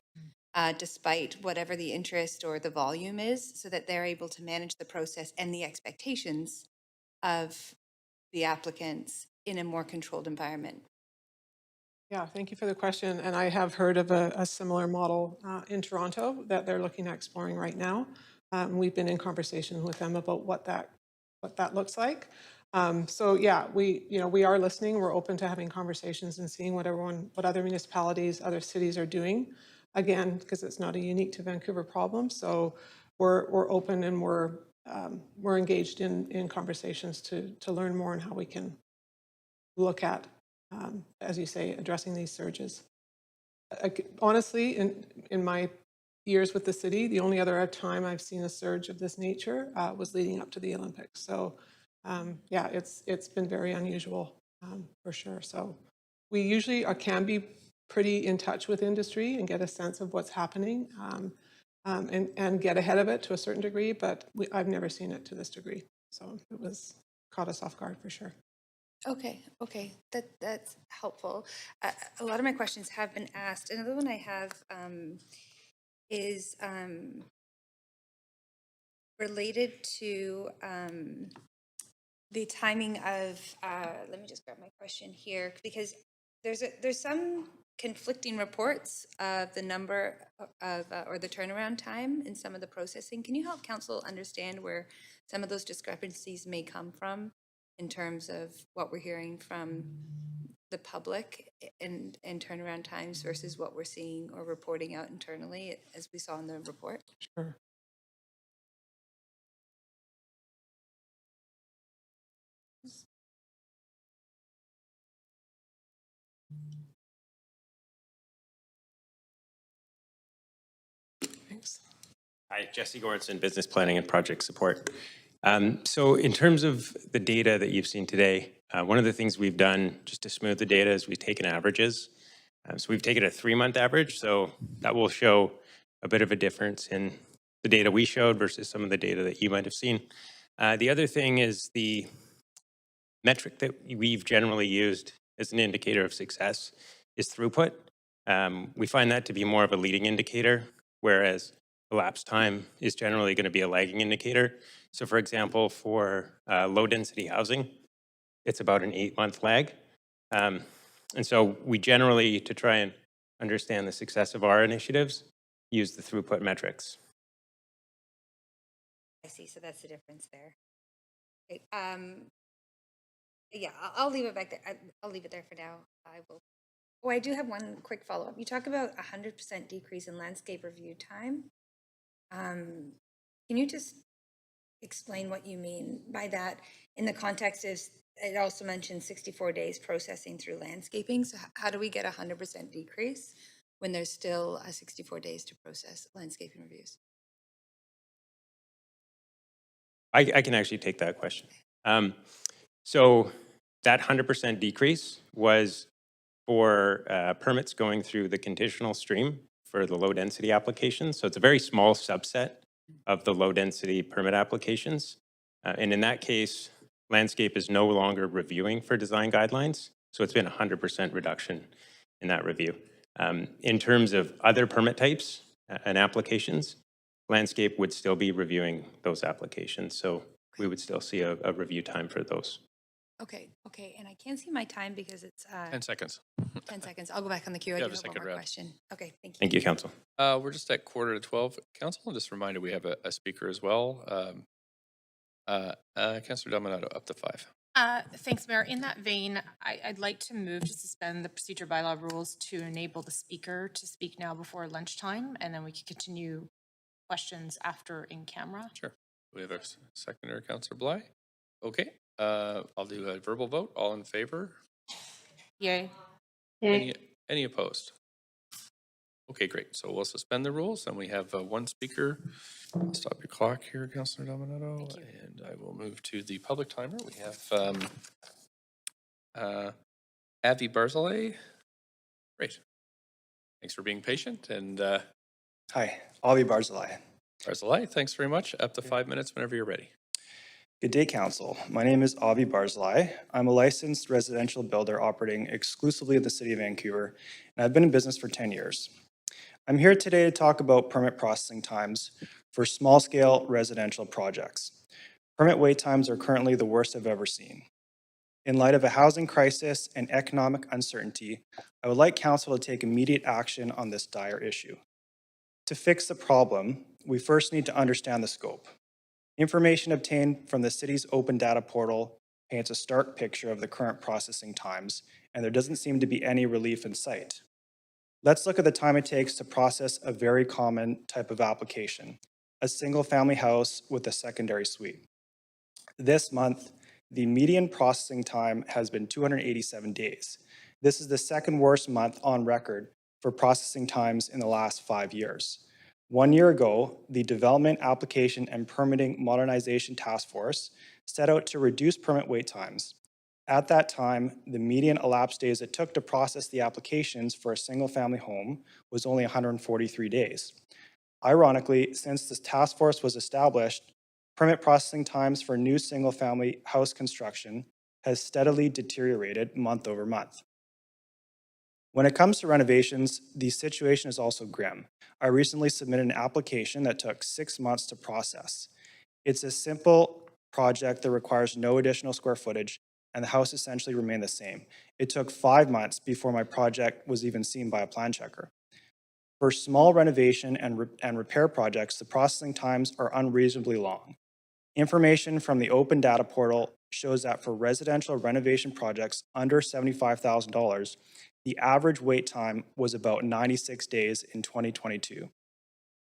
despite whatever the interest or the volume is, so that they're able to manage the process and the expectations of the applicants in a more controlled environment. Yeah, thank you for the question. And I have heard of a similar model in Toronto that they're looking at exploring right now. We've been in conversation with them about what that looks like. So yeah, we are listening. We're open to having conversations and seeing what other municipalities, other cities are doing. Again, because it's not a unique to Vancouver problem. So we're open, and we're engaged in conversations to learn more on how we can look at, as you say, addressing these surges. Honestly, in my years with the city, the only other time I've seen a surge of this nature was leading up to the Olympics. So yeah, it's been very unusual for sure. So we usually can be pretty in touch with industry and get a sense of what's happening, and get ahead of it to a certain degree, but I've never seen it to this degree. So it caught us off guard for sure. Okay, that's helpful. A lot of my questions have been asked. Another one I have is related to the timing of. Let me just grab my question here, because there's some conflicting reports of the number of or the turnaround time in some of the processing. Can you help council understand where some of those discrepancies may come from, in terms of what we're hearing from the public and turnaround times versus what we're seeing or reporting out internally, as we saw in the report? Sure. Thanks. Hi, Jesse Goranson, Business Planning and Project Support. So in terms of the data that you've seen today, one of the things we've done just to smooth the data is we've taken averages. So we've taken a 3-month average, so that will show a bit of a difference in the data we showed versus some of the data that you might have seen. The other thing is the metric that we've generally used as an indicator of success is throughput. We find that to be more of a leading indicator, whereas elapsed time is generally going to be a lagging indicator. So for example, for low density housing, it's about an 8-month lag. And so we generally, to try and understand the success of our initiatives, use the throughput metrics. I see, so that's the difference there. Okay, yeah, I'll leave it back there. I'll leave it there for now. I will. Oh, I do have one quick follow-up. You talk about 100% decrease in landscape review time. Can you just explain what you mean by that in the context of, it also mentioned 64 days processing through landscaping. So how do we get 100% decrease when there's still 64 days to process landscaping reviews? I can actually take that question. So that 100% decrease was for permits going through the conditional stream for the low density applications. So it's a very small subset of the low density permit applications. And in that case, landscape is no longer reviewing for design guidelines. So it's been 100% reduction in that review. In terms of other permit types and applications, landscape would still be reviewing those applications. So we would still see a review time for those. Okay, and I can't see my time because it's 10 seconds. 10 seconds. I'll go back on the queue. I You do have a have one second more round. question. Okay, thank you. Thank you, Council. We're just at 11:45, Council. Just a reminder, we have a speaker as well. Councilor Dominato, up to 5. Thanks, Mayor. In that vein, I'd like to move to suspend the procedure bylaw rules to enable the speaker to speak now before lunchtime, and then we can continue questions after in camera. Sure. We have a seconder, Councillor Bly. Okay, I'll do a verbal vote. All in favor? Yay. Any opposed? Okay, great. So we'll suspend the rules and we have one speaker. I'll stop your clock here, Councillor Dominato, and I will move to the public timer. We have Avi Barzilay. Great. Thanks for being patient. And hi, Avi Barzilay. Barzilay, thanks very much. Up to 5 minutes whenever you're ready. Good day, Council. My name is Avi Barzilay. I'm a licensed residential builder operating exclusively in the City of Vancouver, and I've been in business for 10 years. I'm here today to talk about permit processing times for small-scale residential projects. Permit wait times are currently the worst I've ever seen. In light of a housing crisis and economic uncertainty, I would like Council to take immediate action on this dire issue. To fix the problem, we first need to understand the scope. Information obtained from the city's open data portal paints a stark picture of the current processing times, and there doesn't seem to be any relief in sight. Let's look at the time it takes to process a very common type of application, a single-family house with a secondary suite. This month, the median processing time has been 287 days. This is the second worst month on record for processing times in the last 5 years. 1 year ago, the Development, Application, and Permitting Modernization Task Force set out to reduce permit wait times. At that time, the median elapsed days it took to process the applications for a single-family home was only 143 days. Ironically, since this task force was established, permit processing times for new single-family house construction has steadily deteriorated month over month. When it comes to renovations, the situation is also grim. I recently submitted an application that took 6 months to process. It's a simple project that requires no additional square footage, and the house essentially remained the same. It took 5 months before my project was even seen by a plan checker. For small renovation and repair projects, the processing times are unreasonably long. Information from the open data portal shows that for residential renovation projects under $75,000, the average wait time was about 96 days in 2022.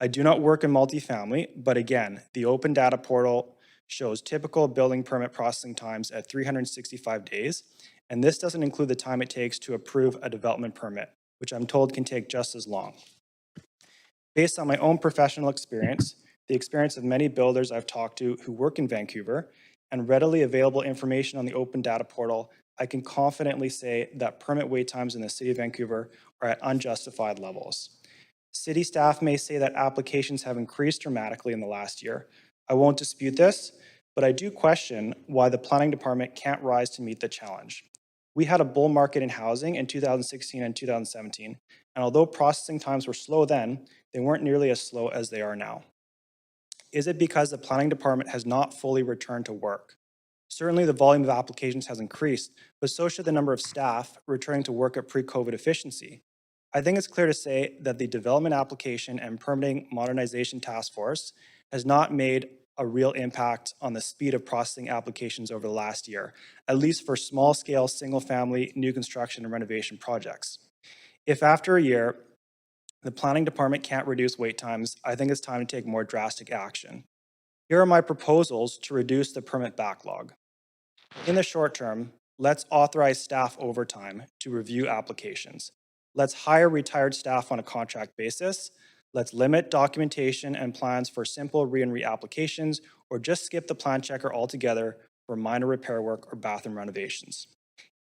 I do not work in multifamily, but again, the open data portal shows typical building permit processing times at 365 days, and this doesn't include the time it takes to approve a development permit, which I'm told can take just as long. Based on my own professional experience, the experience of many builders I've talked to who work in Vancouver, and readily available information on the open data portal, I can confidently say that permit wait times in the City of Vancouver are at unjustified levels. City staff may say that applications have increased dramatically in the last year. I won't dispute this, but I do question why the planning department can't rise to meet the challenge. We had a bull market in housing in 2016 and 2017, and although processing times were slow then, they weren't nearly as slow as they are now. Is it because the planning department has not fully returned to work? Certainly the volume of applications has increased, but so should the number of staff returning to work at pre-COVID efficiency. I think it's clear to say that the Development, Application, and Permitting Modernization Task Force has not made a real impact on the speed of processing applications over the last year, at least for small-scale, single-family, new construction and renovation projects. If after a year, the planning department can't reduce wait times, I think it's time to take more drastic action. Here are my proposals to reduce the permit backlog. In the short term, let's authorize staff overtime to review applications. Let's hire retired staff on a contract basis. Let's limit documentation and plans for simple re applications, or just skip the plan checker altogether for minor repair work or bathroom renovations.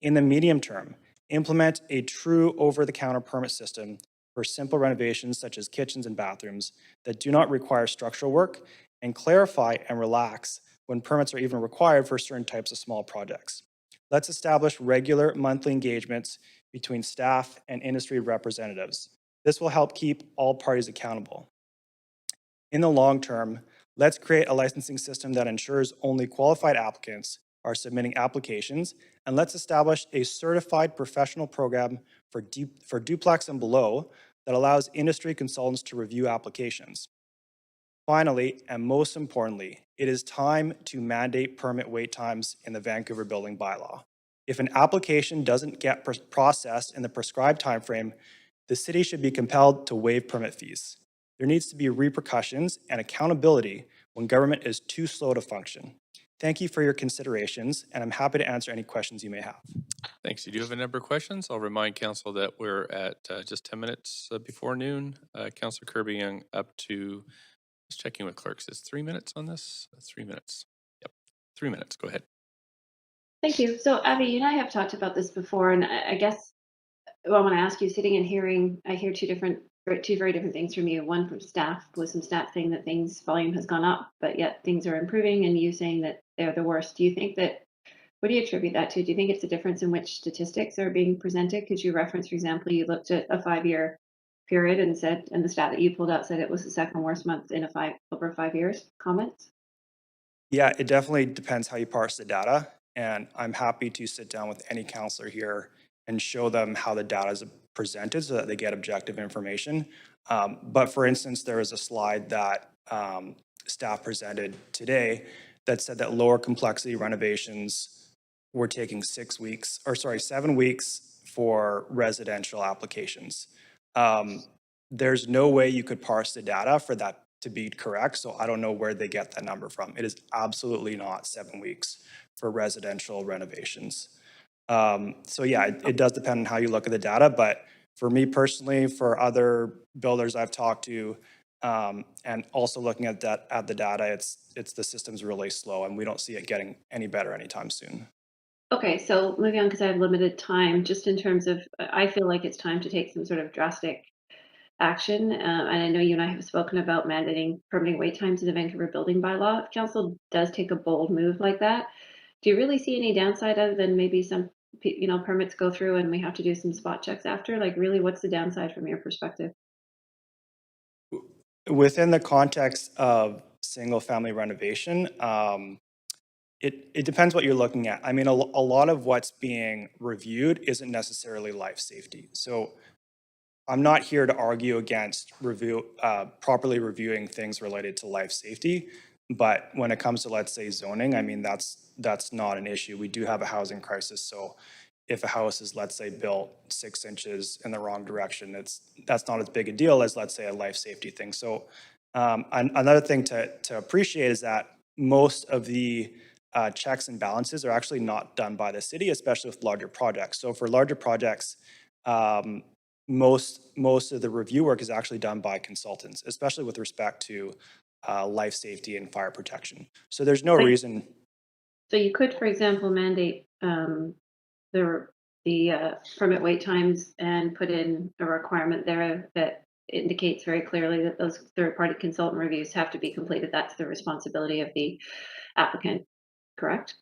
In the medium term, implement a true over-the-counter permit system for simple renovations such as kitchens and bathrooms that do not require structural work, and clarify and relax when permits are even required for certain types of small projects. Let's establish regular monthly engagements between staff and industry representatives. This will help keep all parties accountable. In the long term, let's create a licensing system that ensures only qualified applicants are submitting applications, and let's establish a certified professional program for duplex and below that allows industry consultants to review applications. Finally, and most importantly, it is time to mandate permit wait times in the Vancouver building bylaw. If an application doesn't get processed in the prescribed timeframe, the city should be compelled to waive permit fees. There needs to be repercussions and accountability when government is too slow to function. Thank you for your considerations, and I'm happy to answer any questions you may have. Thanks. You do have a number of questions. I'll remind council that we're at just 10 minutes before noon. Councilor Kirby Young up to, just checking with clerks, is 3 minutes on this? 3 minutes. Yep, 3 minutes. Go ahead. Thank you. So Abby, you and I have talked about this before, and I guess I want to ask you, sitting and hearing, I hear two very different things from you. One from staff, with some stats saying that volume has gone up, but yet things are improving, and you saying that they're the worst. Do you think that, what do you attribute that to? Do you think it's a difference in which statistics are being presented? Because you referenced, for example, you looked at a 5-year period and said, and the stat that you pulled out said it was the second worst month in over 5 years. Comments? Yeah, it definitely depends how you parse the data, and I'm happy to sit down with any counselor here and show them how the data is presented so that they get objective information. But for instance, there was a slide that staff presented today that said that lower complexity renovations were taking 7 weeks for residential applications. There's no way you could parse the data for that to be correct, so I don't know where they get that number from. It is absolutely not 7 weeks for residential renovations. So yeah, it does depend on how you look at the data, but for me personally, for other builders I've talked to, and also looking at the data, it's the system's really slow, and we don't see it getting any better anytime soon. Okay, so moving on, because I have limited time, just in terms of, I feel like it's time to take some sort of drastic action. And I know you and I have spoken about mandating permitting wait times in the Vancouver building bylaw. If council does take a bold move like that, do you really see any downside other than maybe some, permits go through and we have to do some spot checks after? Like, really, what's the downside from your perspective? Within the context of single-family renovation, it depends what you're looking at. I mean, a lot of what's being reviewed isn't necessarily life safety. So I'm not here to argue against properly reviewing things related to life safety, but when it comes to, let's say, zoning, I mean, that's not an issue. We do have a housing crisis, so if a house is, let's say, built 6 inches in the wrong direction, that's not as big a deal as, let's say, a life safety thing. So another thing to appreciate is that most of the checks and balances are actually not done by the city, especially with larger projects. So for larger projects, most of the review work is actually done by consultants, especially with respect to life safety and fire protection. So there's no reason. So you could, for example, mandate the permit wait times and put in a requirement there that indicates very clearly that those third-party consultant reviews have to be completed. That's the responsibility of the applicant, correct?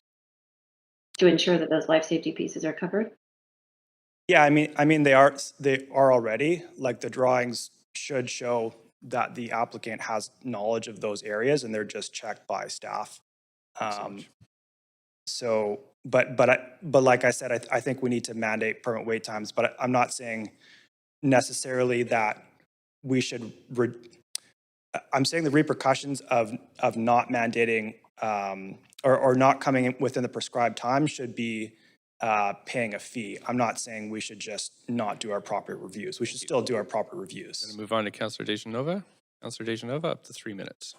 To ensure that those life safety pieces are covered. Yeah, I mean they are already, like, the drawings should show that the applicant has knowledge of those areas and they're just checked by staff. So, but like I said, I think we need to mandate permit wait times, but I'm not saying necessarily that we should, I'm saying the repercussions of not mandating or not coming in within the prescribed time should be paying a fee. I'm not saying we should just not do our proper reviews. We should still do our proper reviews. Going to move on to Councilor Dejanova. Councilor Dejanova, up to 3 minutes.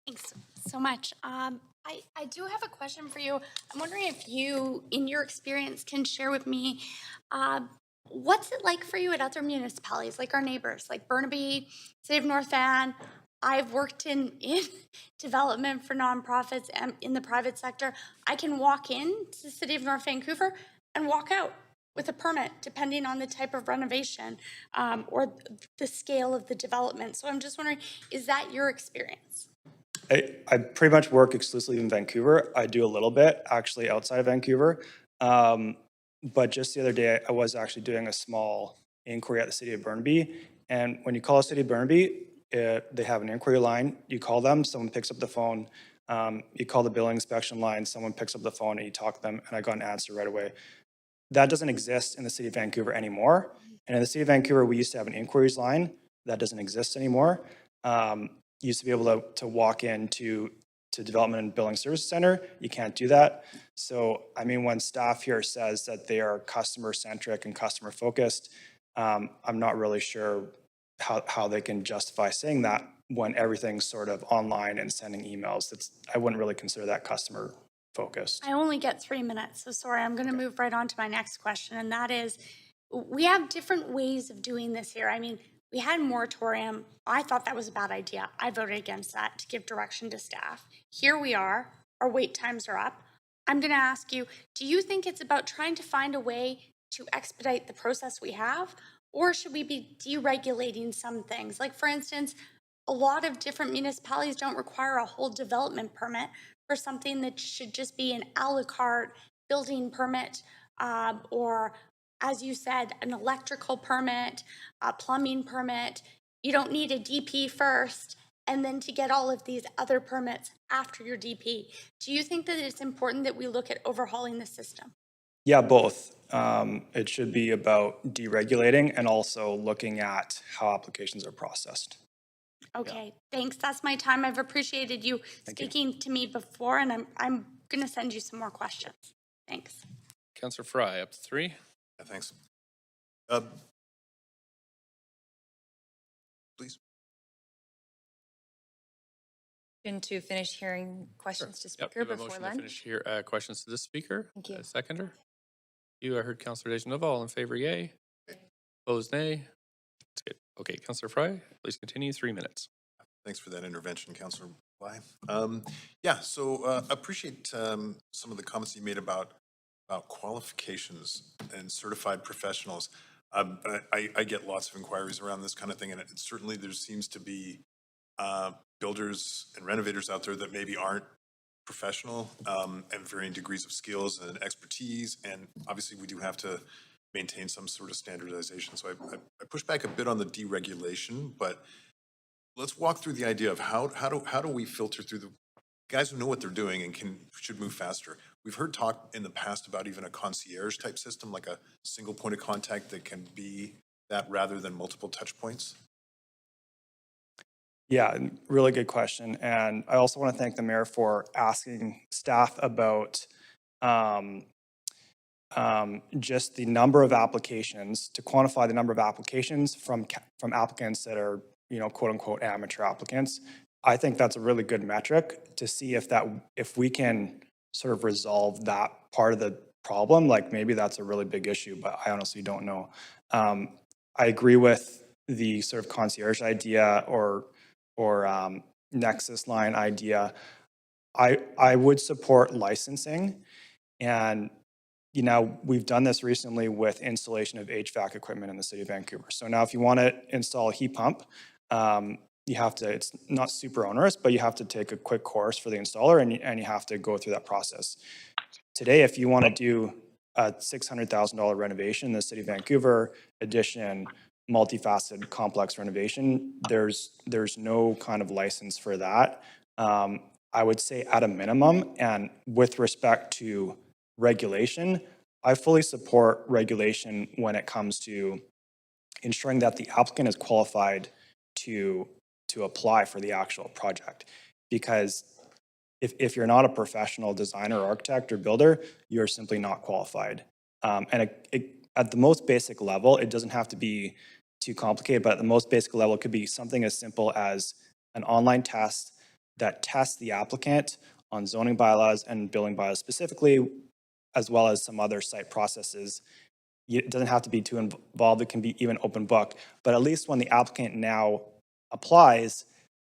Thanks so much. I do have a question for you. I'm wondering if you, in your experience, can share with me what's it like for you at other municipalities, like our neighbors, like Burnaby, City of North Van. I've worked in development for nonprofits and in the private sector. I can walk in to the City of North Vancouver and walk out with a permit, depending on the type of renovation or the scale of the development. So I'm just wondering, is that your experience? I pretty much work exclusively in Vancouver. I do a little bit actually outside of Vancouver. But just the other day, I was actually doing a small inquiry at the City of Burnaby. And when you call the City of Burnaby, they have an inquiry line. You call them, someone picks up the phone. You call the building inspection line, someone picks up the phone and you talk to them, and I got an answer right away. That doesn't exist in the City of Vancouver anymore. And in the City of Vancouver, we used to have an inquiries line. That doesn't exist anymore. Used to be able to walk into Development and Building Services Center. You can't do that. So, I mean, when staff here says that they are customer-centric and customer-focused, I'm not really sure how they can justify saying that when everything's sort of online and sending emails. I wouldn't really consider that customer focused. I only get 3 minutes, so sorry, I'm gonna move right on to my next question, and that is, we have different ways of doing this here. I mean, we had moratorium. I thought that was a bad idea. I voted against that to give direction to staff. Here we are, our wait times are up. I'm gonna ask you, do you think it's about trying to find a way to expedite the process we have? Or should we be deregulating some things? Like, for instance, a lot of different municipalities don't require a whole development permit for something that should just be an a la carte building permit, or, as you said, an electrical permit, a plumbing permit. You don't need a DP first and then to get all of these other permits after your DP. Do you think that it's important that we look at overhauling the system? Yeah, both. It should be about deregulating and also looking at how applications are processed. Okay, thanks. That's my time. I've appreciated you speaking to me before, and I'm going to send you some more questions. Thanks. Councillor Fry, up to 3. Yeah, thanks. Please. To finish hearing questions to Yep, speaker we have a before motion lunch. to finish here, questions to the speaker. Thank you. Seconder. I heard Councillor Deschanel. All in favor, yay. Opposed, nay. That's good. Okay, Councillor Fry, please continue. 3 minutes. Thanks for that intervention, Councillor Bly. Yeah, so appreciate some of the comments you made about qualifications and certified professionals. I get lots of inquiries around this kind of thing, and certainly there seems to be builders and renovators out there that maybe aren't professional and varying degrees of skills and expertise, and obviously we do have to maintain some sort of standardization. So I push back a bit on the deregulation, but let's walk through the idea of how do we filter through the guys who know what they're doing and should move faster. We've heard talk in the past about even a concierge type system, like a single point of contact that can be that rather than multiple touch points. Yeah, really good question. And I also want to thank the mayor for asking staff about just the number of applications, to quantify the number of applications from applicants that are, quote unquote, amateur applicants. I think that's a really good metric to see if we can sort of resolve that part of the problem. Like maybe that's a really big issue, but I honestly don't know. I agree with the sort of concierge idea or nexus line idea. I would support licensing, and we've done this recently with installation of HVAC equipment in the city of Vancouver. So now if you want to install a heat pump, you have to, it's not super onerous, but you have to take a quick course for the installer and you have to go through that process. Today, if you want to do a $600,000 renovation in the city of Vancouver, addition, multifaceted complex renovation, there's no kind of license for that. I would say at a minimum, and with respect to regulation, I fully support regulation when it comes to ensuring that the applicant is qualified to apply for the actual project. Because if you're not a professional designer, architect, or builder, you're simply not qualified. And at the most basic level, it doesn't have to be too complicated, but at the most basic level, it could be something as simple as an online test that tests the applicant on zoning bylaws and building bylaws specifically, as well as some other site processes. It doesn't have to be too involved. It can be even open book, but at least when the applicant now applies,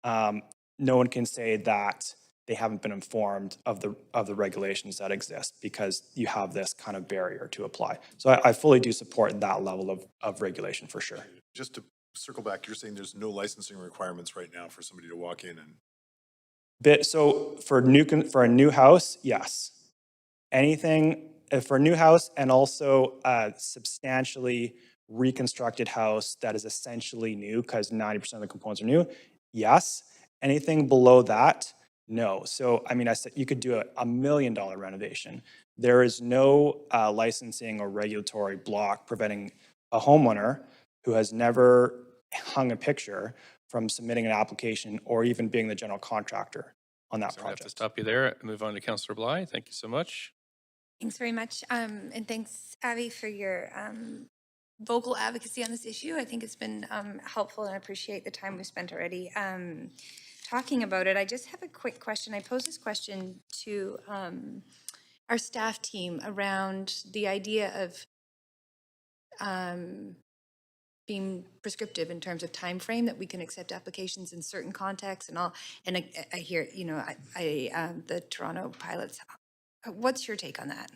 no one can say that they haven't been informed of the regulations that exist, because you have this kind of barrier to apply. So I fully do support that level of regulation for sure. Just to circle back, you're saying there's no licensing requirements right now for somebody to walk in and. So for a new house, yes. Anything for a new house, and also a substantially reconstructed house that is essentially new because 90% of the components are new, yes. Anything below that, no. So, I mean, I said you could do a $1 million renovation. There is no licensing or regulatory block preventing a homeowner who has never hung a picture from submitting an application or even being the general contractor on that project. I have to stop you there and move on to Councillor Bly. Thank you so much. Thanks very much. And thanks, Abby, for your vocal advocacy on this issue. I think it's been helpful, and I appreciate the time we spent already talking about it. I just have a quick question. I posed this question to our staff team around the idea of being prescriptive in terms of time frame, that we can accept applications in certain contexts and all. And I hear, you know, the Toronto pilots. What's your take on that?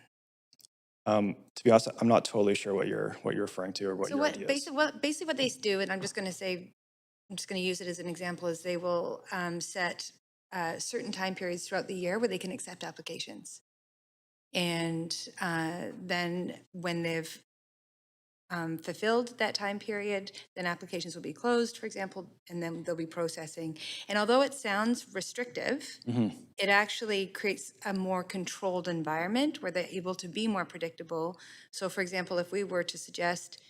To be honest, I'm not totally sure what you're referring to or what So your idea is. basically what they do, and I'm just going to use it as an example, is they will set certain time periods throughout the year where they can accept applications. And then when they've fulfilled that time period, then applications will be closed, for example, and then they'll be processing. And although it sounds restrictive, it actually creates a more controlled environment where they're able to be more predictable. So for example, if we were to suggest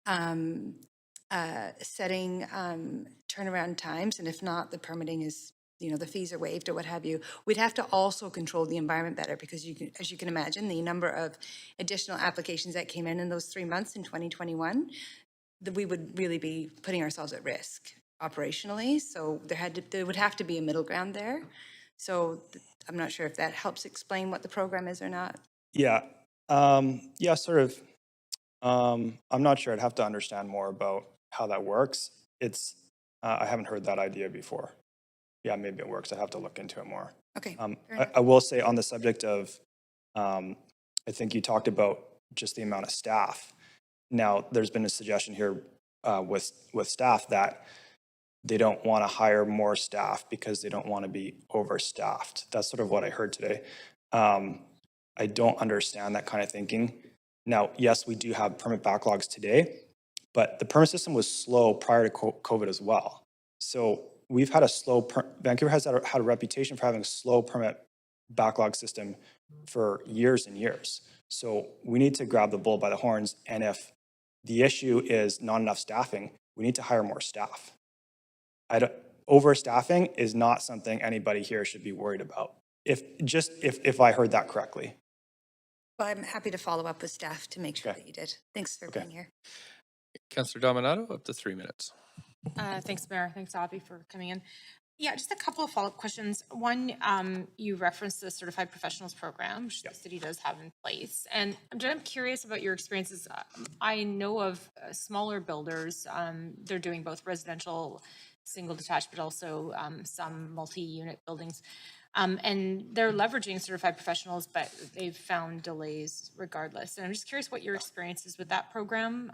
setting turnaround times, and if not, the permitting is, you know, the fees are waived or what have you, we'd have to also control the environment better, because you can, as you can imagine, the number of additional applications that came in those 3 months in 2021, that we would really be putting ourselves at risk operationally. So there would have to be a middle ground there. So I'm not sure if that helps explain what the program is or not. Yeah, yeah, sort of. I'm not sure. I'd have to understand more about how that works. It's I haven't heard that idea before. Yeah, maybe it works. I have to look into it more. Okay. I will say on the subject of, I think you talked about just the amount of staff. Now, there's been a suggestion here with staff that they don't want to hire more staff because they don't want to be overstaffed. That's sort of what I heard today. I don't understand that kind of thinking. Now, yes, we do have permit backlogs today, but the permit system was slow prior to COVID as well. So we've had a slow, Vancouver has had a reputation for having a slow permit backlog system for years and years. So we need to grab the bull by the horns. And if the issue is not enough staffing, we need to hire more staff. Overstaffing is not something anybody here should be worried about. If I heard that correctly. Well, I'm happy to follow up with staff to make sure that you did. Thanks for being here. Councillor Dominato, up to 3 minutes. Thanks, Mayor. Thanks, Avi, for coming in. Yeah, just a couple of follow-up questions. One, you referenced the Certified Professionals Program, which the city does have in place. And I'm curious about your experiences. I know of smaller builders. They're doing both residential, single detached, but also some multi-unit buildings. And they're leveraging certified professionals, but they've found delays regardless. And I'm just curious what your experience is with that program.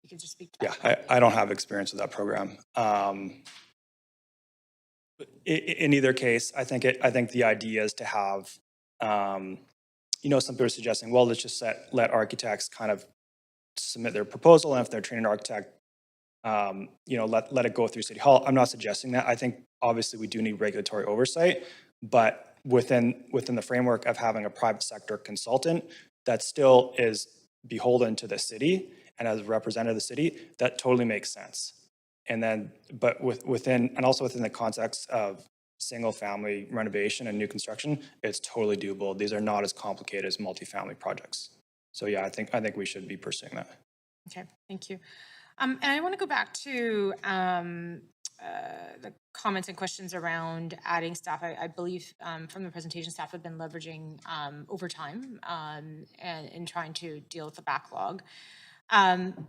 You could just speak to that. Yeah, I don't have experience with that program. In either case, I think the idea is to have, some people are suggesting, well, let's just let architects kind of submit their proposal, and if they're a trained architect, let it go through City Hall. I'm not suggesting that. I think obviously we do need regulatory oversight, but within the framework of having a private sector consultant that still is beholden to the city and as a representative of the city, that totally makes sense. And then, but within the context of single family renovation and new construction, it's totally doable. These are not as complicated as multifamily projects. So yeah, I think we should be pursuing that. Okay, thank you. And I want to go back to the comments and questions around adding staff. I believe from the presentation, staff have been leveraging overtime and in trying to deal with the backlog.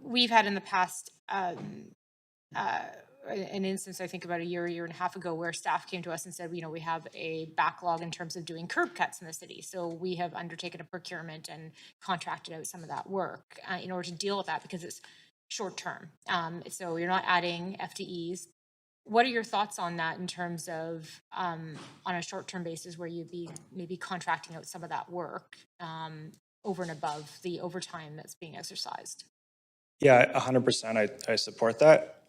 We've had in the past an instance, I think about a year and a half ago, where staff came to us and said, we have a backlog in terms of doing curb cuts in the city. So we have undertaken a procurement and contracted out some of that work in order to deal with that, because it's short term. So you're not adding FTEs. What are your thoughts on that in terms of on a short term basis where you'd be maybe contracting out some of that work over and above the overtime that's being exercised? Yeah, 100%. I support that.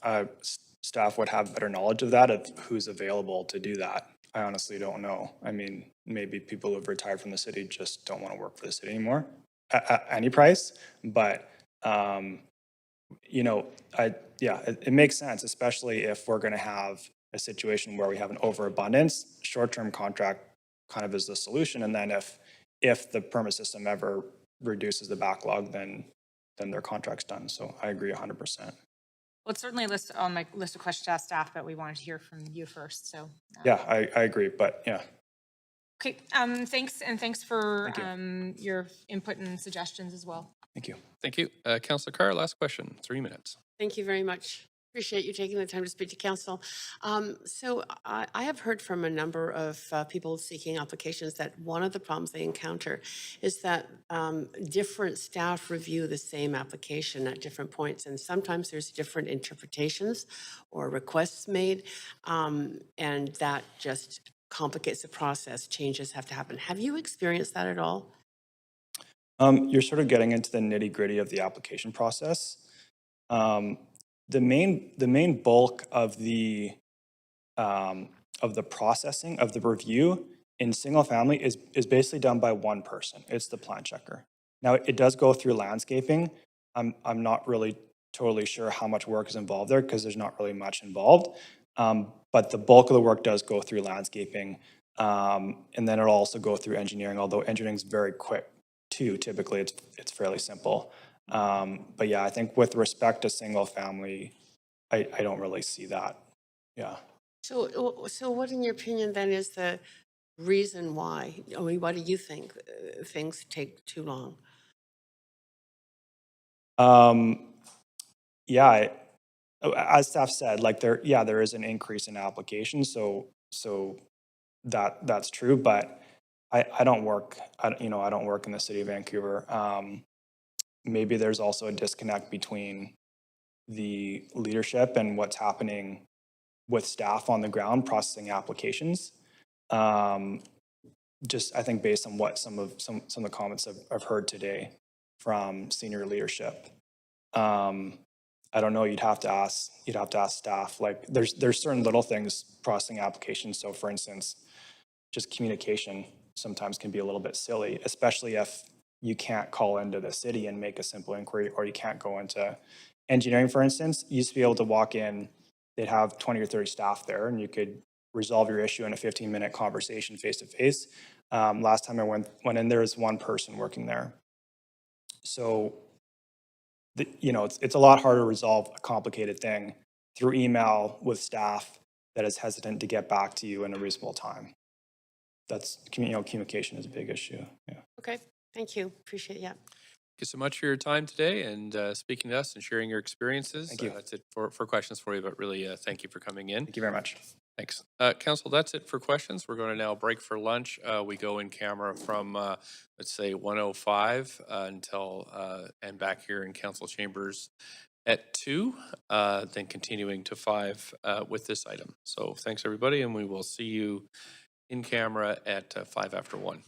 Staff would have better knowledge of that, of who's available to do that. I honestly don't know. I mean, maybe people who have retired from the city just don't want to work for the city anymore at any price. But, it makes sense, especially if we're going to have a situation where we have an overabundance. Short-term contract kind of is the solution. And then if the permit system ever reduces the backlog, then their contract's done. So I agree 100%. Well, it's certainly on my list of questions to ask staff, but we wanted to hear from you first, so. Yeah, I agree, but yeah. Okay, thanks, and thanks for Thank you. your input and suggestions as well. Thank you. Thank you. Councillor Carr, last question, 3 minutes. Thank you very much. Appreciate you taking the time to speak to council. So I have heard from a number of people seeking applications that one of the problems they encounter is that different staff review the same application at different points, and sometimes there's different interpretations or requests made, and that just complicates the process. Changes have to happen. Have you experienced that at all? You're sort of getting into the nitty gritty of the application process. The main bulk of the processing of the review in single family is basically done by one person. It's the plan checker. Now it does go through landscaping. I'm not really totally sure how much work is involved there because there's not really much involved. But the bulk of the work does go through landscaping, and then it'll also go through engineering. Although engineering is very quick too. Typically, it's fairly simple. But yeah, I think with respect to single family, I don't really see that. Yeah. So what, in your opinion, then is the reason why? I mean, why do you think things take too long? Yeah, as staff said, like there is an increase in applications, so that's true. But I don't work, I don't work in the city of Vancouver. Maybe there's also a disconnect between the leadership and what's happening with staff on the ground processing applications. Just I think based on what some of the comments I've heard today from senior leadership. I don't know, you'd have to ask staff. Like there's certain little things processing applications. So for instance, just communication sometimes can be a little bit silly, especially if you can't call into the city and make a simple inquiry, or you can't go into engineering, for instance. You used to be able to walk in, they'd have 20 or 30 staff there, and you could resolve your issue in a 15-minute conversation face to face. Last time I went in, there was one person working there. So, it's a lot harder to resolve a complicated thing through email with staff that is hesitant to get back to you in a reasonable time. That's, communication is a big issue. Yeah. Okay, thank you. Appreciate it. Yeah. Thank you so much for your time today and speaking to us and sharing your experiences. Thank you. That's it for questions for you, but really thank you for coming in. Thank you very much. Thanks. Council, that's it for questions. We're going to now break for lunch. We go in camera from, let's say, 1:05 until, and back here in council chambers at 2, then continuing to 5 with this item. So thanks, everybody, and we will see you in camera at 5 after 1.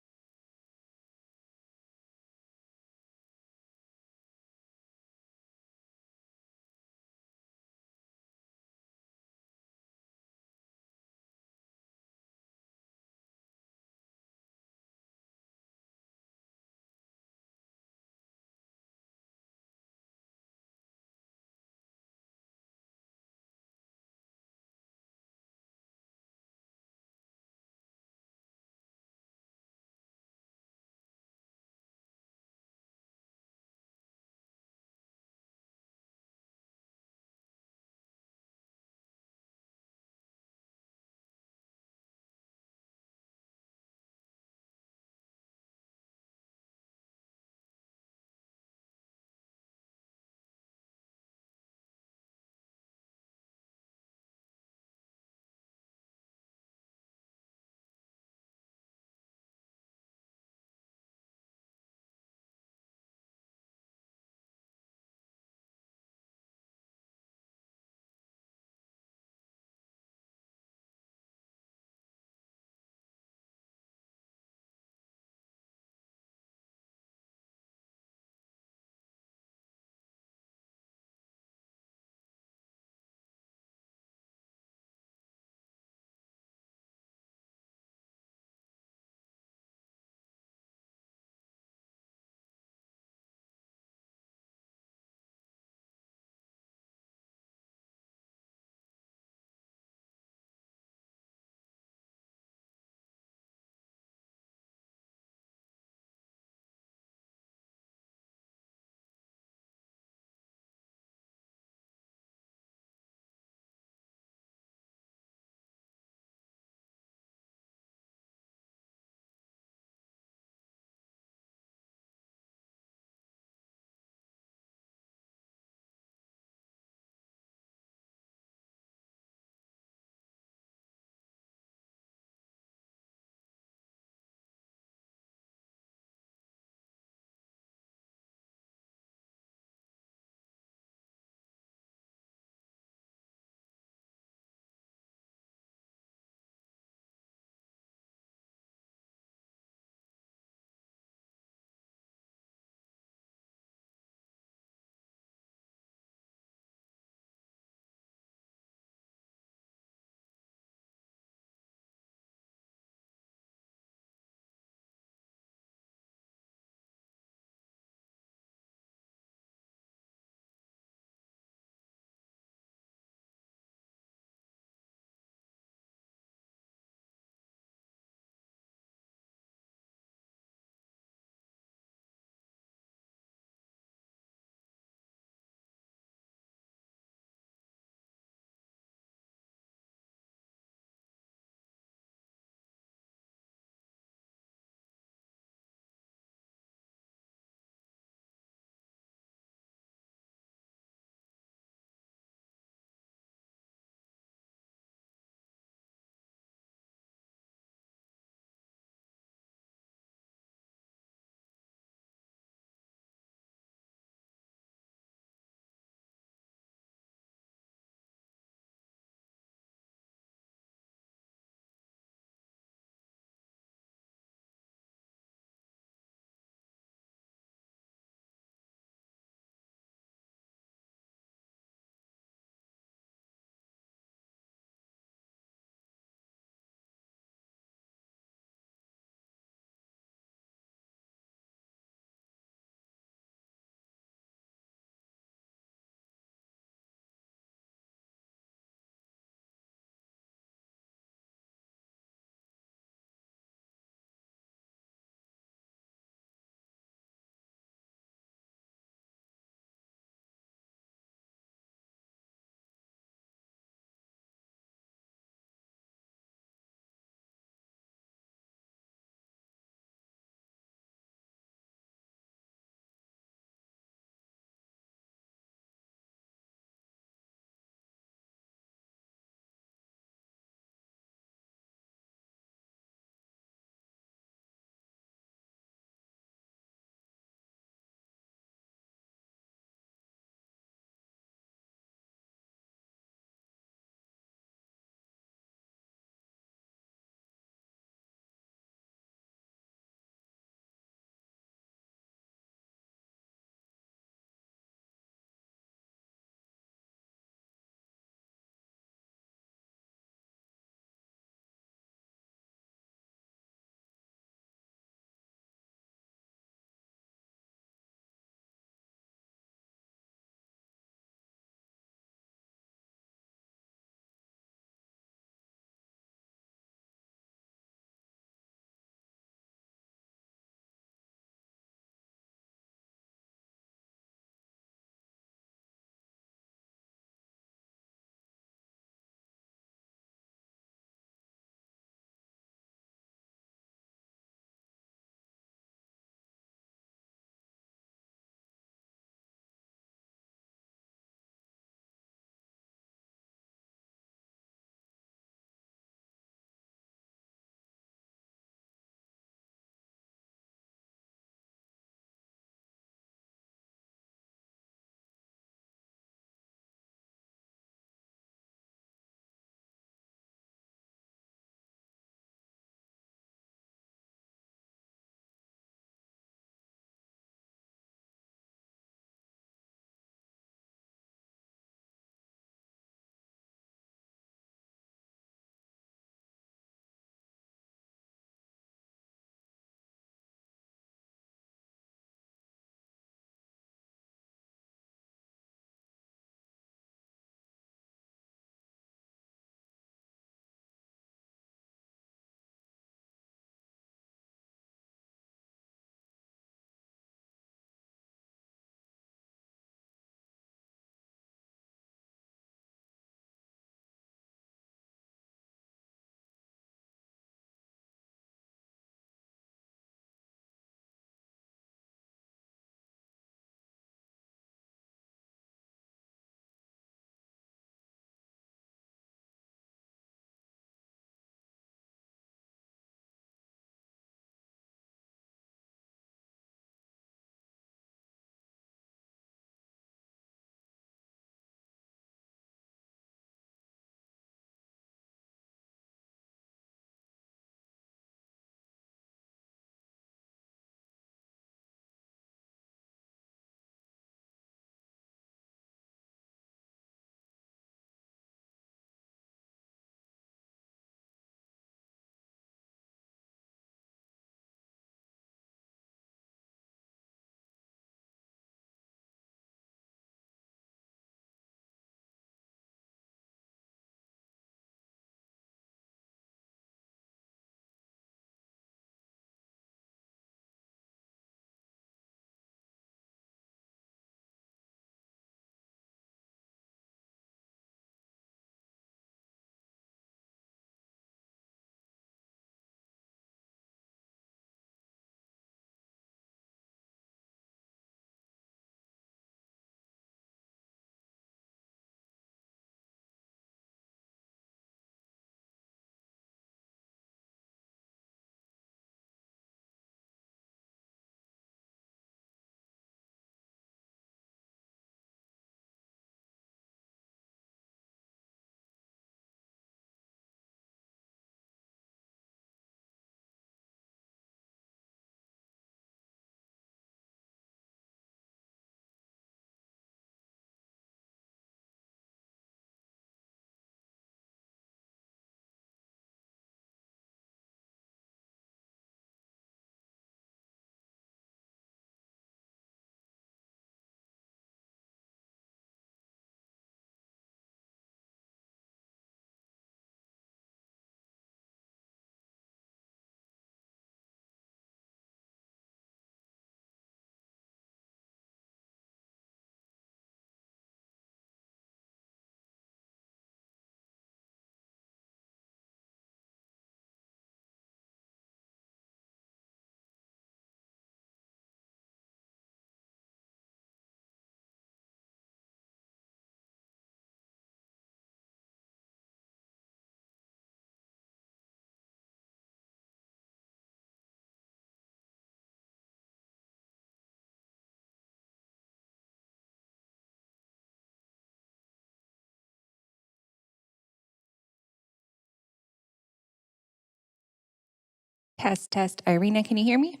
Test, test. Irina, can you hear me?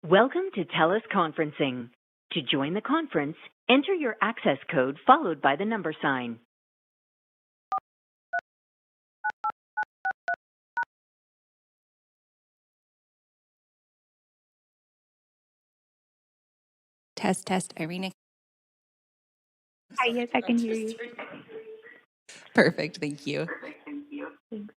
Welcome to TELUS Conferencing. To join the conference, enter your access code followed by the number sign. Test, test. Irina. Hi, yes, I can hear you. Perfect. Thank you. Thanks.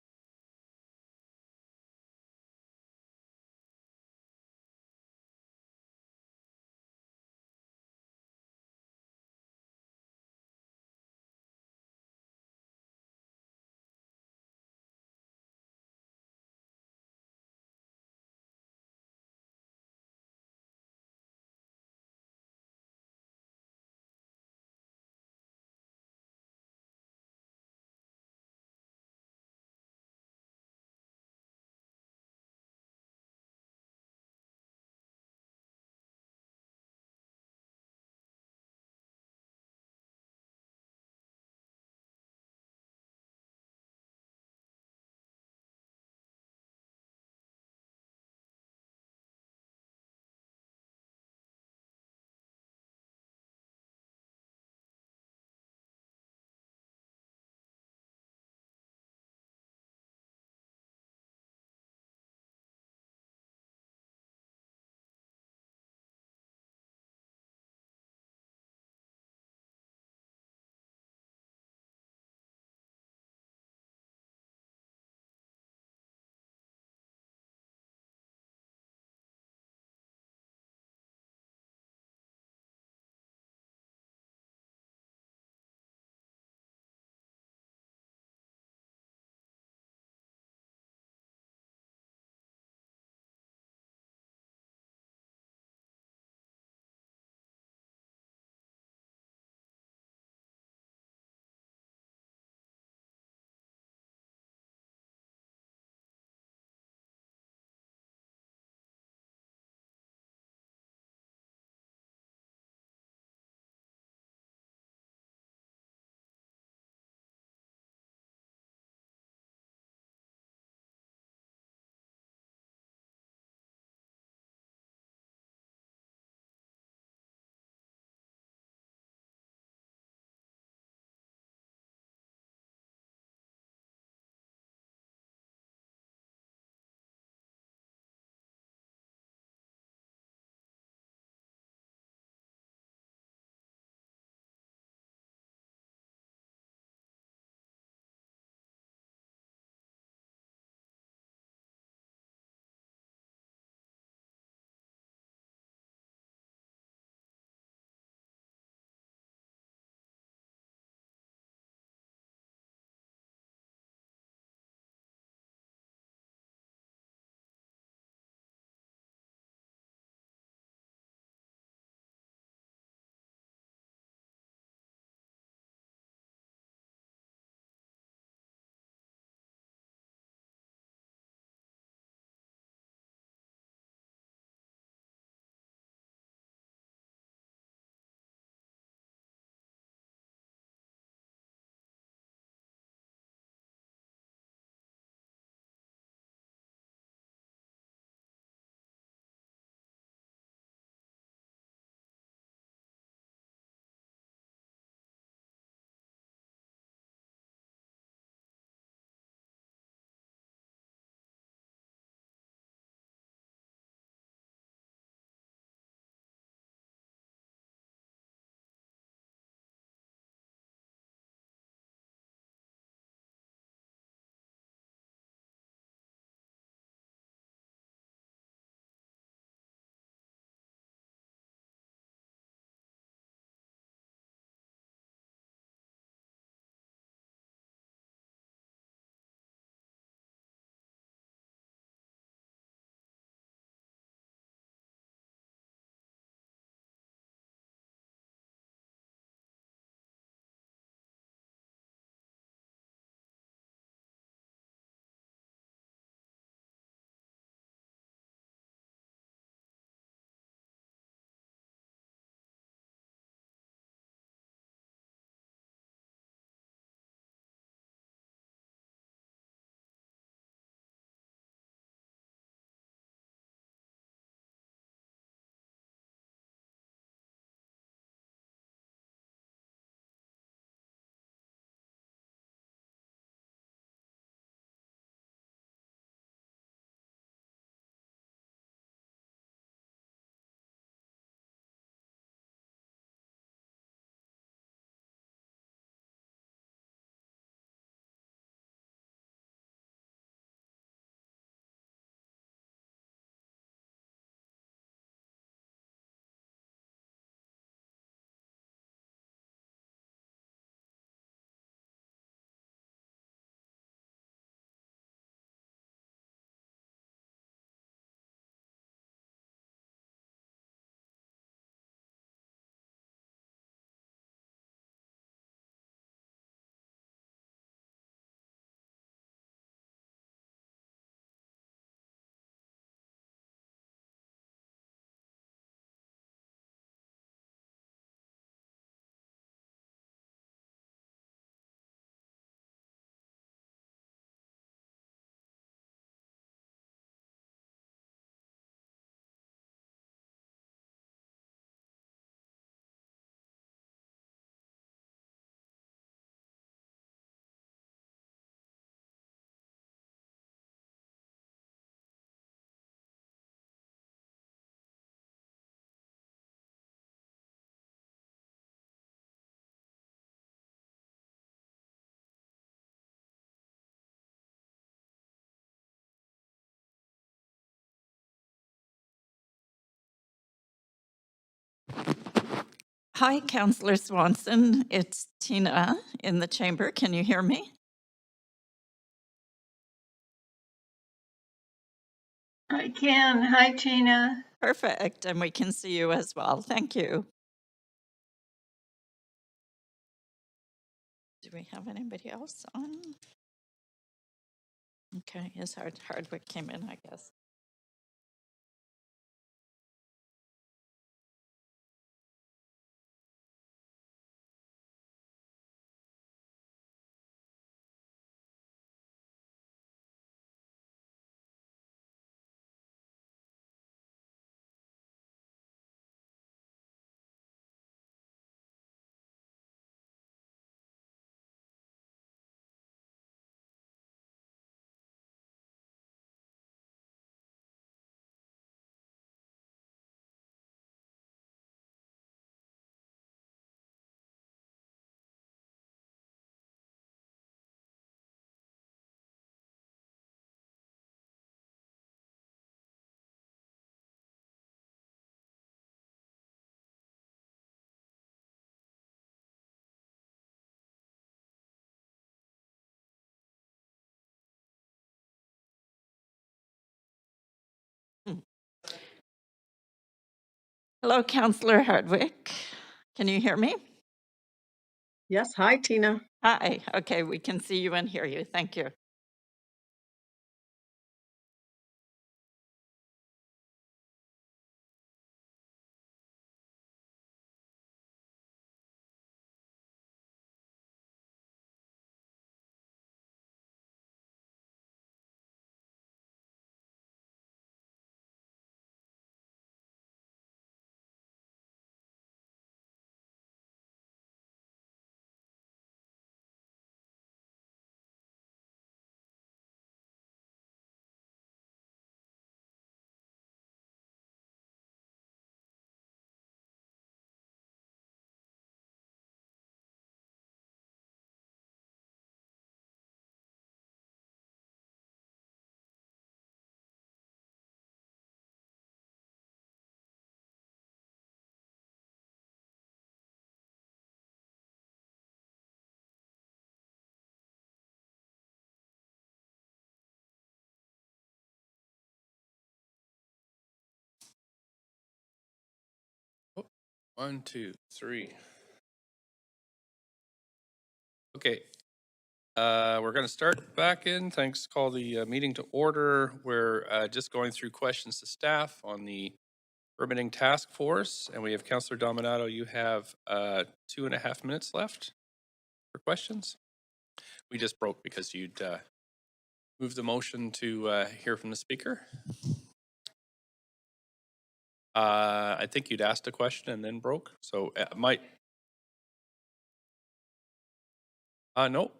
Hi, Councillor Swanson. It's Tina in the chamber. Can you hear me? I can. Hi, Tina. Perfect. And we can see you as well. Thank you. Do we have anybody else on? Okay, his Hardwick came in, I guess. Hello, Councillor Hardwick. Can you hear me? Yes, hi, Tina. Hi. Okay, we can see you and hear you. Thank you. Oh, 1, 2, 3. Okay. We're going to start back in. Thanks. Call the meeting to order. We're just going through questions to staff on the permitting task force, and we have Councillor Dominato. You have 2.5 minutes left for questions. We just broke because you'd moved the motion to hear from the speaker. I think you'd asked a question and then broke, so might. No,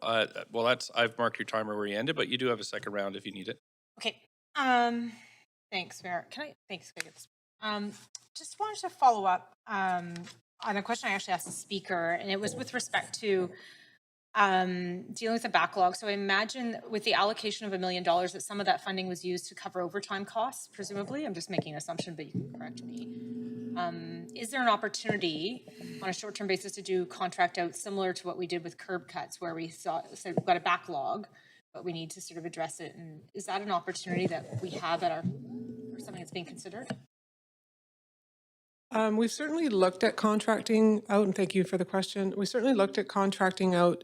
well, I've marked your timer where you ended, but you do have a second round if you need it. Okay. Thanks, Mayor. Thanks, just wanted to follow up on a question I actually asked the speaker, and it was with respect to dealing with the backlog. So I imagine with the allocation of $1 million that some of that funding was used to cover overtime costs, presumably. I'm just making an assumption, but you can correct me. Is there an opportunity on a short-term basis to do contract out similar to what we did with curb cuts, where we said we've got a backlog, but we need to sort of address it? And is that an opportunity that we have or something that's being considered? We've certainly looked at contracting out, and thank you for the question. We certainly looked at contracting out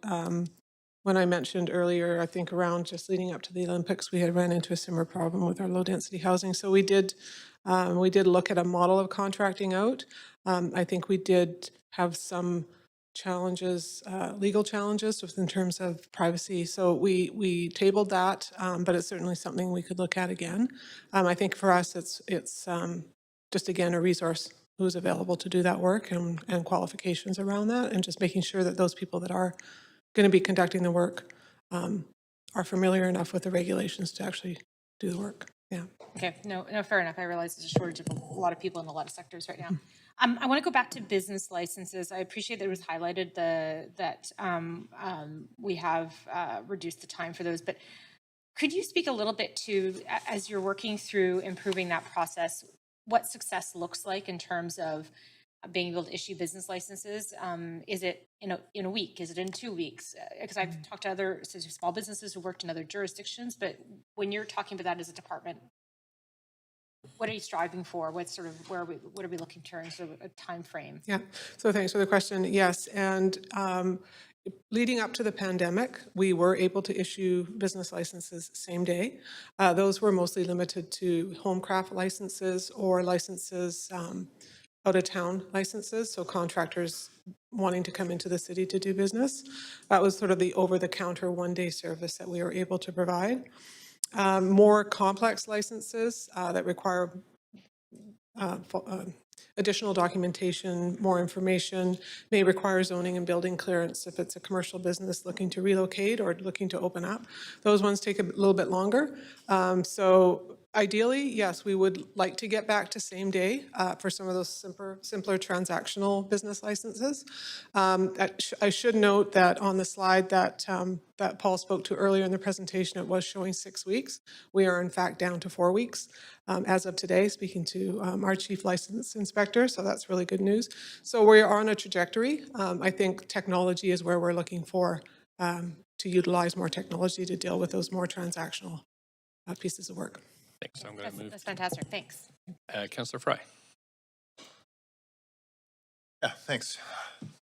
when I mentioned earlier, I think around just leading up to the Olympics, we had ran into a similar problem with our low density housing. So we did look at a model of contracting out. I think we did have some challenges, legal challenges in terms of privacy. So we tabled that, but it's certainly something we could look at again. I think for us, it's just again a resource who's available to do that work and qualifications around that, and just making sure that those people that are going to be conducting the work are familiar enough with the regulations to actually do the work. Yeah. Okay, no, fair enough. I realize there's a shortage of a lot of people in a lot of sectors right now. I want to go back to business licenses. I appreciate that it was highlighted that we have reduced the time for those, but could you speak a little bit to, as you're working through improving that process, what success looks like in terms of being able to issue business licenses? Is it in a week? Is it in 2 weeks? Because I've talked to other small businesses who worked in other jurisdictions, but when you're talking about that as a department, what are you striving for? What are we looking in terms of a time frame? Yeah, so thanks for the question. Yes, and leading up to the pandemic, we were able to issue business licenses same day. Those were mostly limited to homecraft licenses or licenses, out-of-town licenses, so contractors wanting to come into the city to do business. That was sort of the over-the-counter one-day service that we were able to provide. More complex licenses that require additional documentation, more information, may require zoning and building clearance if it's a commercial business looking to relocate or looking to open up. Those ones take a little bit longer. So ideally, yes, we would like to get back to same day for some of those simpler transactional business licenses. I should note that on the slide that that Paul spoke to earlier in the presentation, it was showing 6 weeks. We are in fact down to 4 weeks as of today, speaking to our chief license inspector, so that's really good news. So we are on a trajectory. I think technology is where we're looking for to utilize more technology to deal with those more transactional pieces of work. Thanks. I'm going to move. That's fantastic. Thanks. Councillor Fry. Yeah, thanks.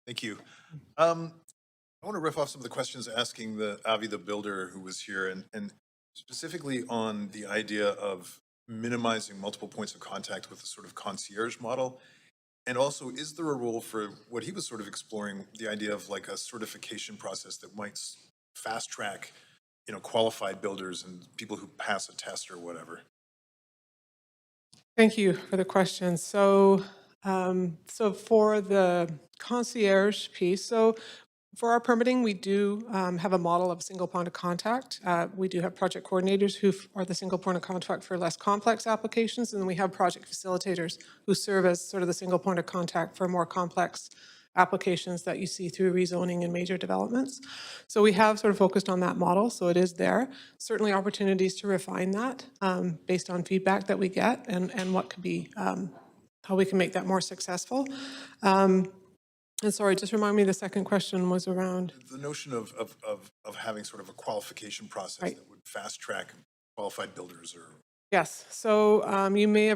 Thank you. I want to riff off some of the questions asking Avi the builder who was here, and specifically on the idea of minimizing multiple points of contact with a sort of concierge model. And also, is there a role for what he was sort of exploring, the idea of like a certification process that might fast track, qualified builders and people who pass a test or whatever? Thank you for the question. So, so for the concierge piece, so for our permitting, we do have a model of single point of contact. We do have project coordinators who are the single point of contact for less complex applications, and then we have project facilitators who serve as sort of the single point of contact for more complex applications that you see through rezoning and major developments. So we have sort of focused on that model, so it is there. Certainly opportunities to refine that based on feedback that we get and what could be, how we can make that more successful. And sorry, just remind me, the second question was around the notion of having sort of a qualification process that would fast track qualified builders or. Yes, so you may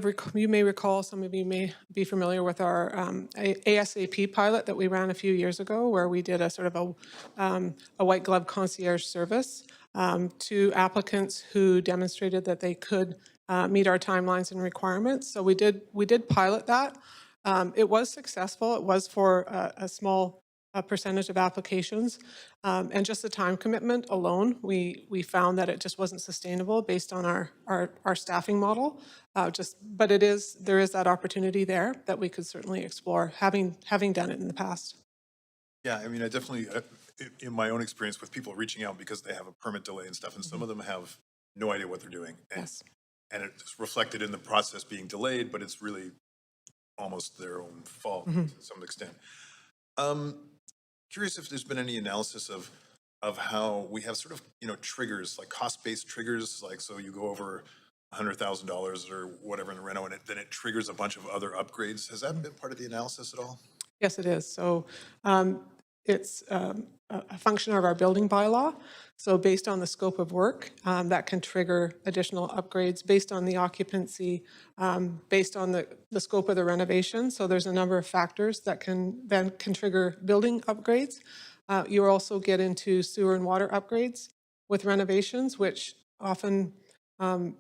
recall, some of you may be familiar with our ASAP pilot that we ran a few years ago, where we did a sort of a white glove concierge service to applicants who demonstrated that they could meet our timelines and requirements. So we did pilot that. It was successful. It was for a small percentage of applications. And just the time commitment alone, we found that it just wasn't sustainable based on our staffing model. But there is that opportunity there that we could certainly explore, having done it in the past. Yeah, I mean, I definitely, in my own experience with people reaching out because they have a permit delay and stuff, and some of them have no idea what they're doing. And, yes. And it's reflected in the process being delayed, but it's really almost their own fault to some extent. Curious if there's been any analysis of how we have sort of, triggers, like cost-based triggers, like so you go over $100,000 or whatever in the reno, and then it triggers a bunch of other upgrades. Has that been part of the analysis at all? Yes, it is. So it's a function of our building bylaw. So based on the scope of work, that can trigger additional upgrades based on the occupancy, based on the scope of the renovation. So there's a number of factors that can trigger building upgrades. You also get into sewer and water upgrades with renovations, which often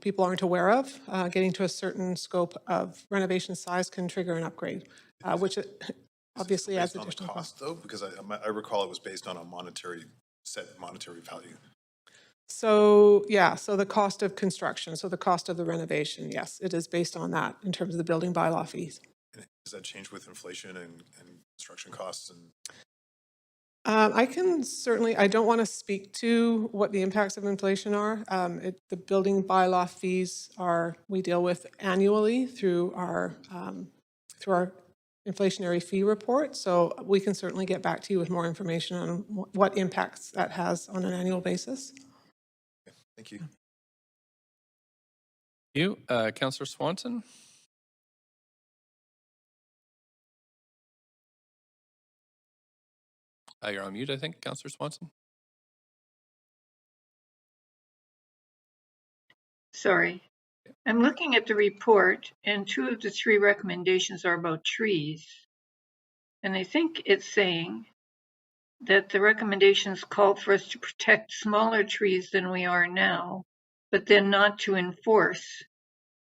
people aren't aware of. Getting to a certain scope of renovation size can trigger an upgrade, which obviously adds additional cost. Though, because I recall it was based on a set monetary value. So yeah, so the cost of construction, so the cost of the renovation, yes, it is based on that in terms of the building bylaw fees. And does that change with inflation and construction costs? And I can certainly, I don't want to speak to what the impacts of inflation are. The building bylaw fees we deal with annually through our inflationary fee report. So we can certainly get back to you with more information on what impacts that has on an annual basis. Okay, thank you. You, Councillor Swanson. You're on mute, I think, Councillor Swanson. Sorry. I'm looking at the report, and 2 of the 3 recommendations are about trees. And I think it's saying that the recommendations call for us to protect smaller trees than we are now, but then not to enforce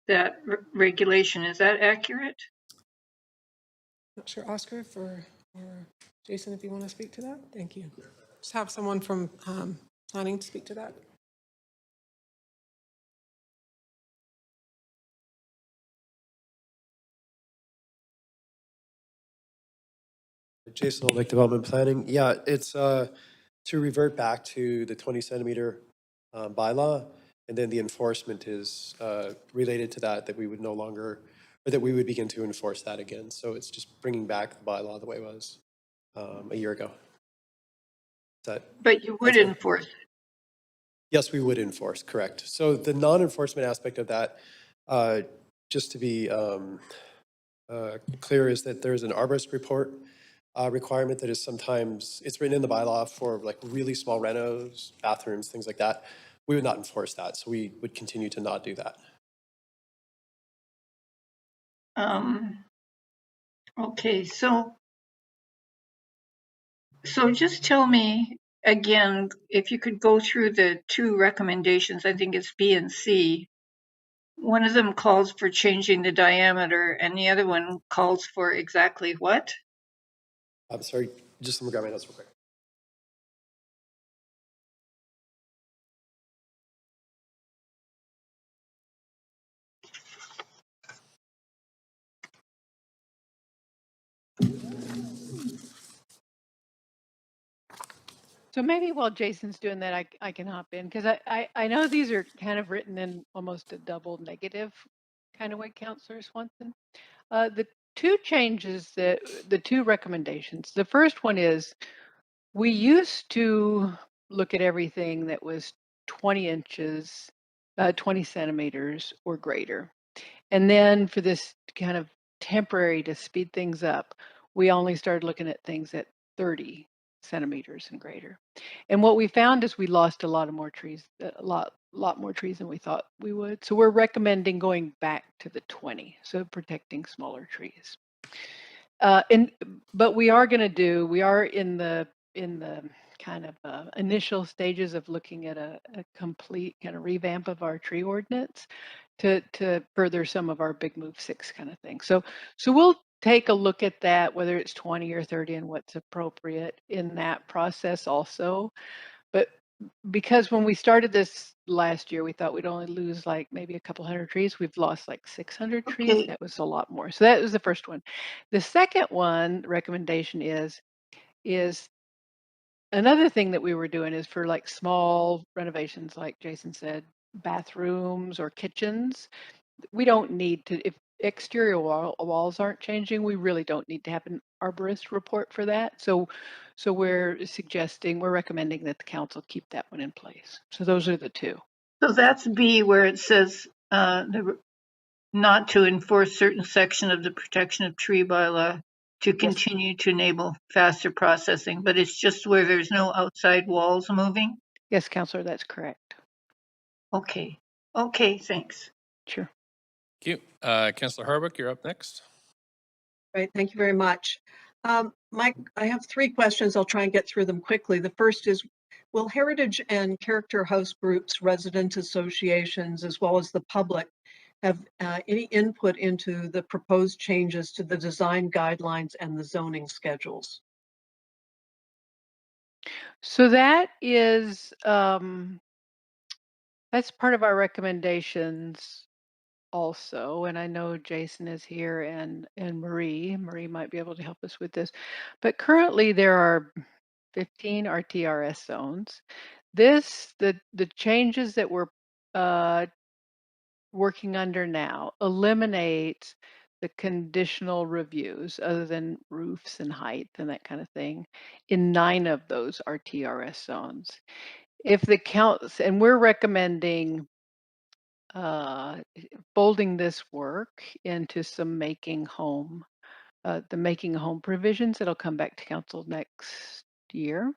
that regulation. Is that accurate? Not sure, Oscar, or Jason, if you want to speak to that? Thank you. Just have someone from planning to speak to that. Jason, like development planning. Yeah, it's to revert back to the 20 centimeter bylaw. And then the enforcement is related to that, that we would no longer, or that we would begin to enforce that again. So it's just bringing back the bylaw the way it was a year ago. But you would enforce it. Yes, we would enforce, correct. So the non-enforcement aspect of that, just to be clear, is that there's an arborist report requirement that is sometimes, it's written in the bylaw for like really small renos, bathrooms, things like that. We would not enforce that, so we would continue to not do that. Okay, so just tell me again, if you could go through the 2 recommendations, I think it's B and C. One of them calls for changing the diameter, and the other one calls for exactly what? I'm sorry, just let me grab my notes real quick. So maybe while Jason's doing that, I can hop in because I know these are kind of written in almost a double negative kind of way, Councillor Swanson. The 2 changes that the 2 recommendations. The first one is we used to look at everything that was 20 inches, 20 centimeters or greater. And then for this kind of temporary to speed things up, we only started looking at things at 30 centimeters and greater. And what we found is we lost a lot more trees than we thought we would. So we're recommending going back to the 20, so protecting smaller trees. But we are in the kind of initial stages of looking at a complete kind of revamp of our tree ordinance to further some of our big move 6 kind of thing. So we'll take a look at that, whether it's 20 or 30 and what's appropriate in that process also. But because when we started this last year, we thought we'd only lose like maybe a couple hundred trees. We've lost like 600 trees. Okay. That was a lot more. So that was the first one. The second one recommendation is another thing that we were doing is for like small renovations, like Jason said, bathrooms or kitchens. We don't need to, if exterior walls aren't changing, we really don't need to have an arborist report for that. So we're recommending that the council keep that one in place. So those are the 2. So that's B, where it says not to enforce certain section of the protection of tree bylaw to continue to enable faster processing, but it's just where there's no outside walls moving? Yes, Councillor, that's correct. Okay. Okay, thanks. Sure. Thank you. Councillor Harbuck, you're up next. Right, thank you very much. Mike, I have 3 questions. I'll try and get through them quickly. The first is, will heritage and character house groups, resident associations, as well as the public have any input into the proposed changes to the design guidelines and the zoning schedules? So that is, that's part of our recommendations also, and I know Jason is here and Marie might be able to help us with this. But currently there are 15 RTRS zones. The changes that we're working under now eliminates the conditional reviews other than roofs and height and that kind of thing in 9 of those RTRS zones. If the counts, and we're recommending folding this work into some making home, the making home provisions. It'll come back to council next year.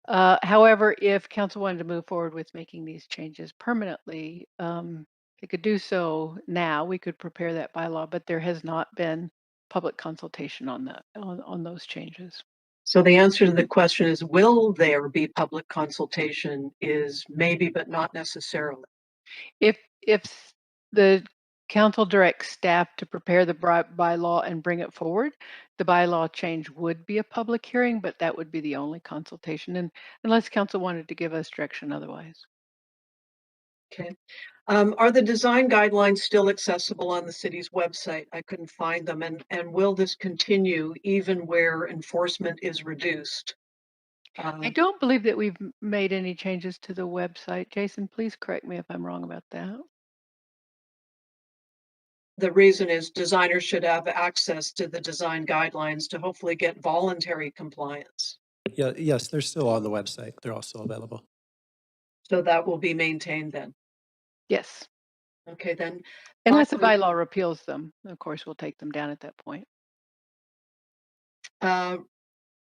However, if council wanted to move forward with making these changes permanently, they could do so now. We could prepare that bylaw, but there has not been public consultation on that, on those changes. So the answer to the question is, will there be public consultation is maybe, but not necessarily. If the council directs staff to prepare the bylaw and bring it forward, the bylaw change would be a public hearing, but that would be the only consultation, and unless council wanted to give us direction otherwise. Okay. Are the design guidelines still accessible on the city's website? I couldn't find them. And will this continue even where enforcement is reduced? I don't believe that we've made any changes to the website. Jason, please correct me if I'm wrong about that. The reason is designers should have access to the design guidelines to hopefully get voluntary compliance. Yeah, yes, they're still on the website. They're also available. So that will be maintained then. Yes. Okay, then. Unless the bylaw repeals them, of course, we'll take them down at that point.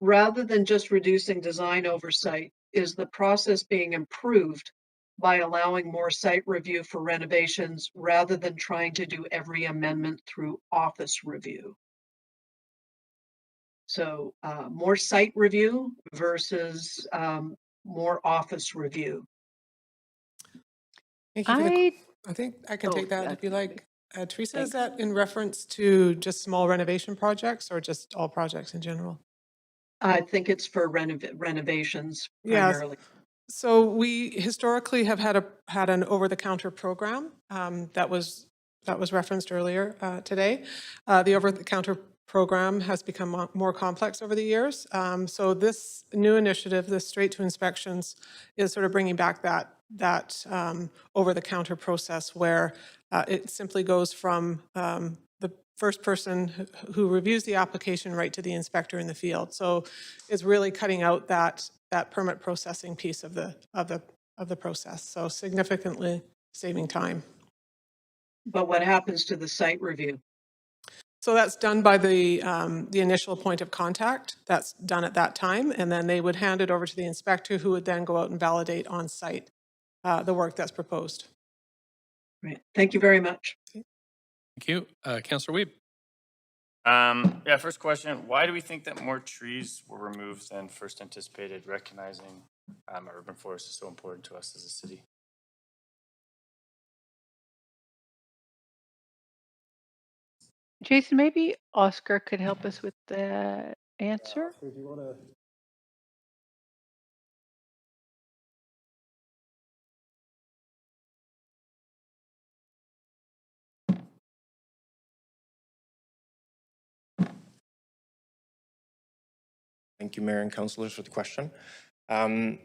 Rather than just reducing design oversight, is the process being improved by allowing more site review for renovations rather than trying to do every amendment through office review? So more site review versus more office review. Thank you for I think I can take that if you like. Teresa, is that in reference to just small renovation projects or just all projects in general? I think it's for renovations Yes. primarily. So we historically have had an over-the-counter program that was referenced earlier today. The over-the-counter program has become more complex over the years. So this new initiative, this straight to inspections, is sort of bringing back that over-the-counter process where it simply goes from the first person who reviews the application right to the inspector in the field. So it's really cutting out that permit processing piece of the process. So significantly saving time. But what happens to the site review? So that's done by the initial point of contact. That's done at that time, and then they would hand it over to the inspector, who would then go out and validate on site the work that's proposed. Right. Thank you very much. Thank you. Councillor Weeb. Yeah, first question, why do we think that more trees were removed than first anticipated, recognizing our urban forest is so important to us as a city? Jason, maybe Oscar could help us with the answer. If you want to. Thank you, Mayor and Councillors, for the question. In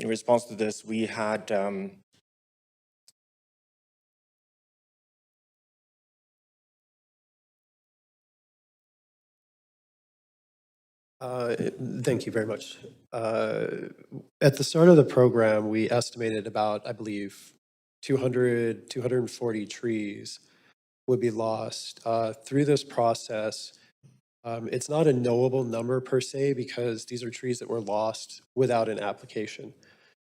response to this, we had Thank you very much. At the start of the program, we estimated about, I believe, 240 trees would be lost. Through this process, it's not a knowable number per se, because these are trees that were lost without an application.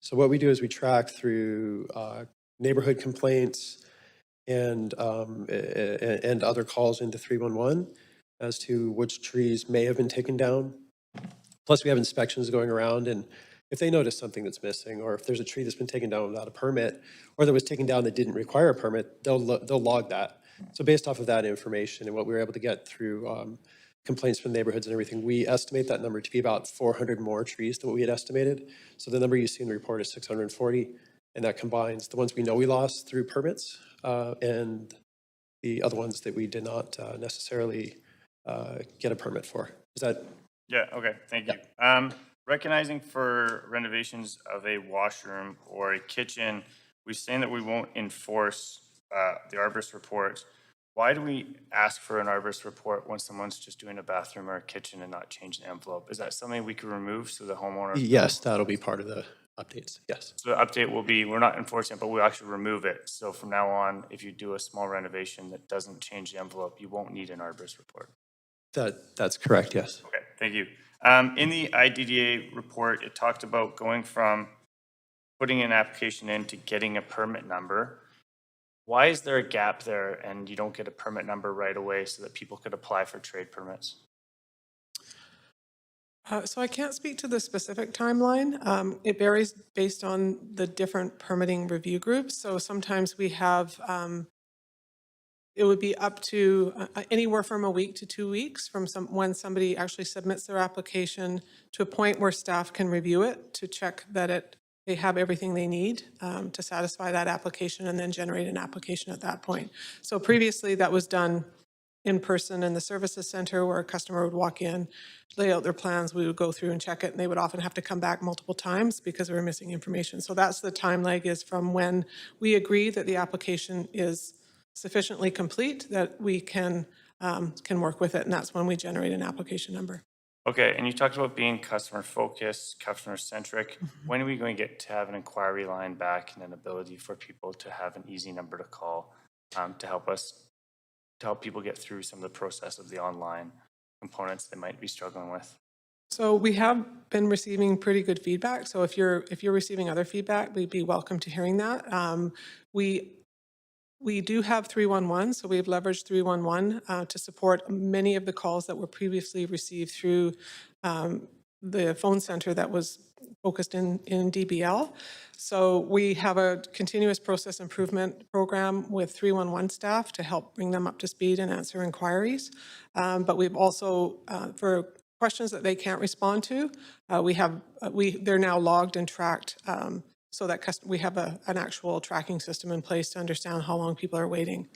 So what we do is we track through neighborhood complaints and other calls into 311 as to which trees may have been taken down. Plus, we have inspections going around, and if they notice something that's missing, or if there's a tree that's been taken down without a permit, or that was taken down that didn't require a permit, they'll log that. So based off of that information and what we were able to get through complaints from neighborhoods and everything, we estimate that number to be about 400 more trees than what we had estimated. So the number you see in the report is 640, and that combines the ones we know we lost through permits and the other ones that we did not necessarily get a permit for. Is that? Yeah, okay, thank you. Recognizing for renovations of a washroom or a kitchen, we're saying that we won't enforce the arborist report. Why do we ask for an arborist report when someone's just doing a bathroom or a kitchen and not change the envelope? Is that something we could remove so the homeowner? Yes, that'll be part of the updates, yes. So the update will be, we're not enforcing it, but we'll actually remove it. So from now on, if you do a small renovation that doesn't change the envelope, you won't need an arborist report. That's correct, yes. Okay, thank you. In the IDDA report, it talked about going from putting an application in to getting a permit number. Why is there a gap there and you don't get a permit number right away so that people could apply for trade permits? So I can't speak to the specific timeline. It varies based on the different permitting review groups. So sometimes we have, it would be up to anywhere from a week to 2 weeks from when somebody actually submits their application to a point where staff can review it to check that they have everything they need to satisfy that application and then generate an application at that point. So previously that was done in person in the services center where a customer would walk in, lay out their plans, we would go through and check it, and they would often have to come back multiple times because we were missing information. So that's the time lag, is from when we agree that the application is sufficiently complete that we can work with it, and that's when we generate an application number. Okay, and you talked about being customer focused, customer centric. When are we going to get to have an inquiry line back and an ability for people to have an easy number to call to help people get through some of the process of the online components they might be struggling with? So we have been receiving pretty good feedback. So if you're receiving other feedback, we'd be welcome to hearing that. We do have 311, so we've leveraged 311 to support many of the calls that were previously received through the phone center that was focused in DBL. So we have a continuous process improvement program with 311 staff to help bring them up to speed and answer inquiries. But we've also, for questions that they can't respond to, they're now logged and tracked so that we have an actual tracking system in place to understand how long people are waiting.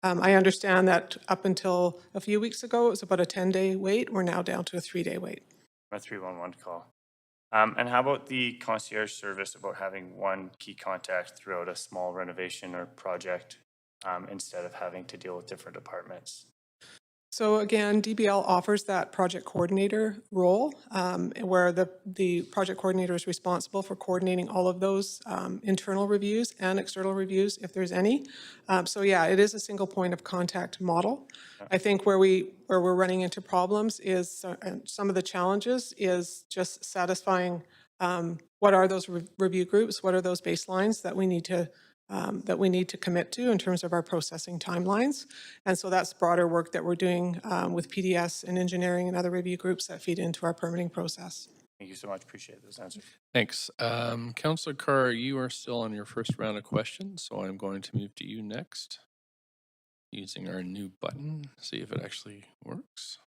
I understand that up until a few weeks ago, it was about a 10-day wait. We're now down to a 3-day wait. A 311 call. And how about the concierge service, about having one key contact throughout a small renovation or project instead of having to deal with different departments? So again, DBL offers that project coordinator role where the project coordinator is responsible for coordinating all of those internal reviews and external reviews if there's any. So yeah, it is a single point of contact model. I think where we're running into problems is some of the challenges is just satisfying what are those review groups, what are those baselines that we need to commit to in terms of our processing timelines. And so that's broader work that we're doing with PDS and engineering and other review groups that feed into our permitting process. Thank you so much. Appreciate those answers. Thanks. Councillor Carr, you are still on your first round of questions, so I'm going to move to you next using our new button, see if it actually works.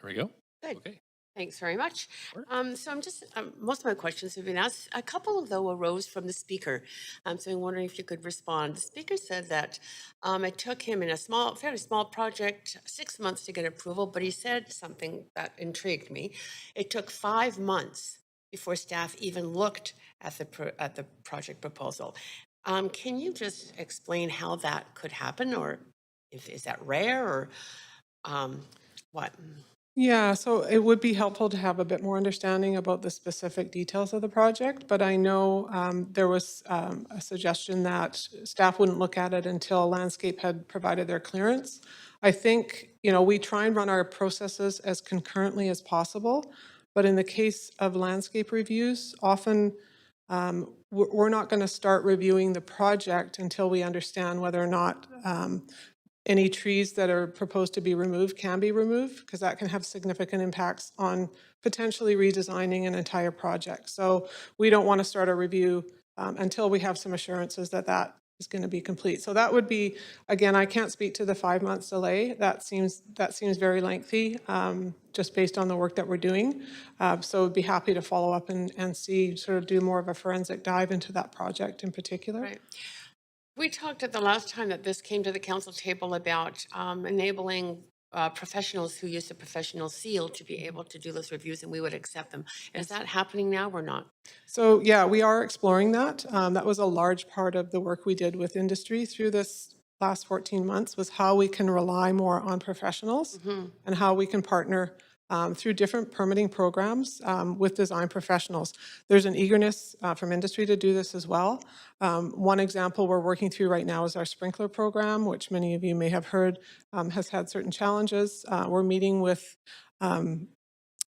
Here we go. Good. Okay. Thanks very much. So I'm just, most of my questions have been asked. A couple, though, arose from the speaker. So I'm wondering if you could respond. The speaker said that it took him in a fairly small project, 6 months to get approval, but he said something that intrigued me. It took 5 months before staff even looked at the project proposal. Can you just explain how that could happen, or is that rare, or what? Yeah, so it would be helpful to have a bit more understanding about the specific details of the project, but I know there was a suggestion that staff wouldn't look at it until Landscape had provided their clearance. I think, we try and run our processes as concurrently as possible, but in the case of landscape reviews, often we're not going to start reviewing the project until we understand whether or not any trees that are proposed to be removed can be removed, because that can have significant impacts on potentially redesigning an entire project. So we don't want to start a review until we have some assurances that that is going to be complete. So that would be, again, I can't speak to the 5 months delay. That seems very lengthy, just based on the work that we're doing. So I'd be happy to follow up and see, sort of do more of a forensic dive into that project in particular. Right. We talked at the last time that this came to the council table about enabling professionals who use the professional seal to be able to do those reviews, and we would accept them. Is that happening now or not? So yeah, we are exploring that. That was a large part of the work we did with industry through this last 14 months, was how we can rely more on professionals and how we can partner through different permitting programs with design professionals. There's an eagerness from industry to do this as well. One example we're working through right now is our sprinkler program, which many of you may have heard has had certain challenges. We're meeting with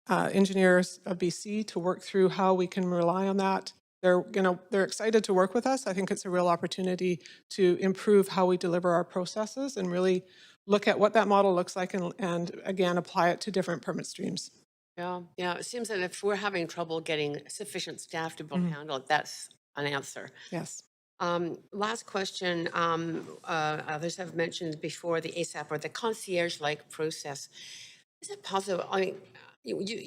engineers of BC to work through how we can rely on that. They're excited to work with us. I think it's a real opportunity to improve how we deliver our processes and really look at what that model looks like and again, apply it to different permit streams. Yeah, yeah. It seems that if we're having trouble getting sufficient staff to be able to handle it, that's an answer. Yes. Last question. Others have mentioned before the ASAP or the concierge-like process. Is it possible? I mean,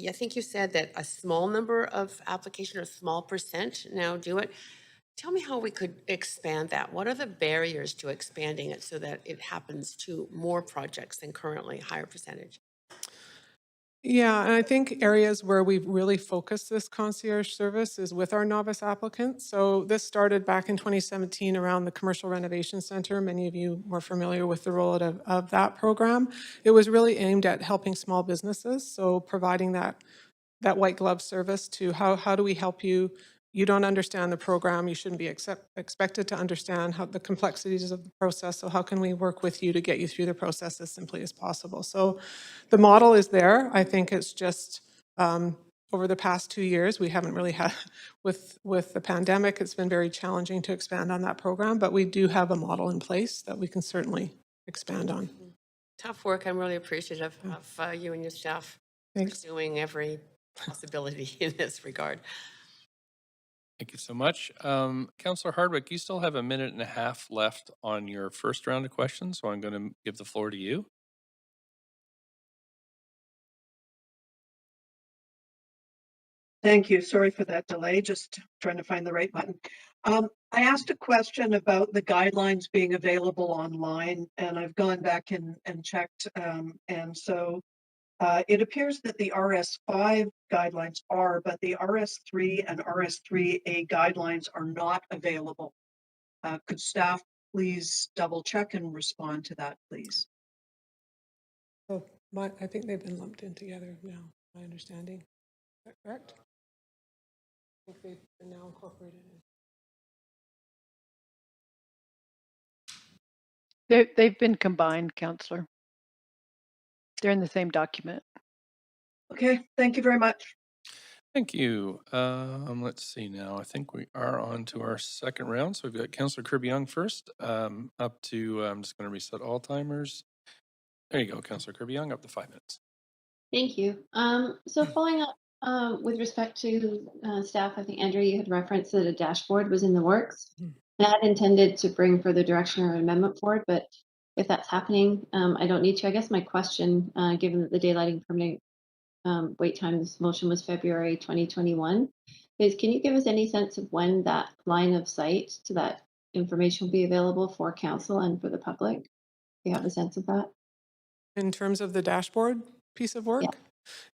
I think you said that a small number of applications, or a small percent now do it. Tell me how we could expand that. What are the barriers to expanding it so that it happens to more projects than currently, higher percentage? Yeah, and I think areas where we've really focused this concierge service is with our novice applicants. So this started back in 2017 around the Commercial Renovation Center. Many of you were familiar with the rollout of that program. It was really aimed at helping small businesses, so providing that white glove service to how do we help you? You don't understand the program, you shouldn't be expected to understand how the complexities of the process, so how can we work with you to get you through the process as simply as possible? So the model is there. I think it's just over the past 2 years, we haven't really had, with the pandemic, it's been very challenging to expand on that program, but we do have a model in place that we can certainly expand on. Tough work. I'm really appreciative of you and your staff pursuing every possibility in this regard. Thank you so much. Councillor Hardwick, you still have a minute and a half left on your first round of questions, so I'm going to give the floor to you. Thank you. Sorry for that delay, just trying to find the right button. I asked a question about the guidelines being available online, and I've gone back and checked. And so it appears that the RS5 guidelines are, but the RS3 and RS3A guidelines are not available. Could staff please double check and respond to that, please? Oh, I think they've been lumped in together now, my understanding. Is that correct? I think they've been now incorporated in. They've been combined, Counselor. They're in the same document. Okay, thank you very much. Thank you. Let's see now. I think we are on to our second round. So we've got Councillor Kirby-Young first, up to, I'm just going to reset all timers. There you go, Councillor Kirby-Young, up to 5 minutes. Thank you. So following up with respect to staff, I think, Andrew, you had referenced that a dashboard was in the works. I had intended to bring further direction or amendment forward, but if that's happening, I don't need to. I guess my question, given that the daylighting permitting wait time, this motion was February 2021, is can you give us any sense of when that line of sight to that information will be available for council and for the public? Do you have a sense of that? In terms of the dashboard piece of work?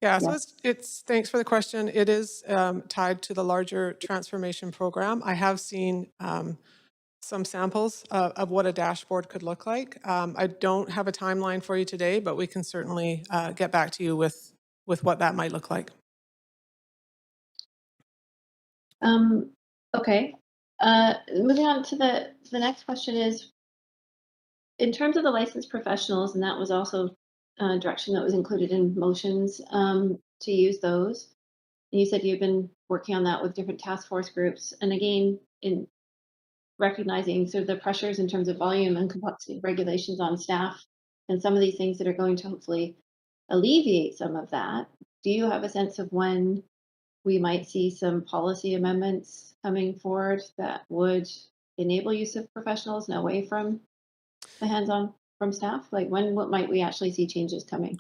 Yeah, so it's thanks for the question. It is tied to the larger transformation program. I have seen some samples of what a dashboard could look like. I don't have a timeline for you today, but we can certainly get back to you with what that might look like. Okay. Moving on to the next question is, in terms of the licensed professionals, and that was also direction that was included in motions to use those. And you said you've been working on that with different task force groups. And again, in recognizing sort of the pressures in terms of volume and complexity of regulations on staff and some of these things that are going to hopefully alleviate some of that, do you have a sense of when we might see some policy amendments coming forward that would enable use of professionals and away from the hands-on from staff? Like what might we actually see changes coming?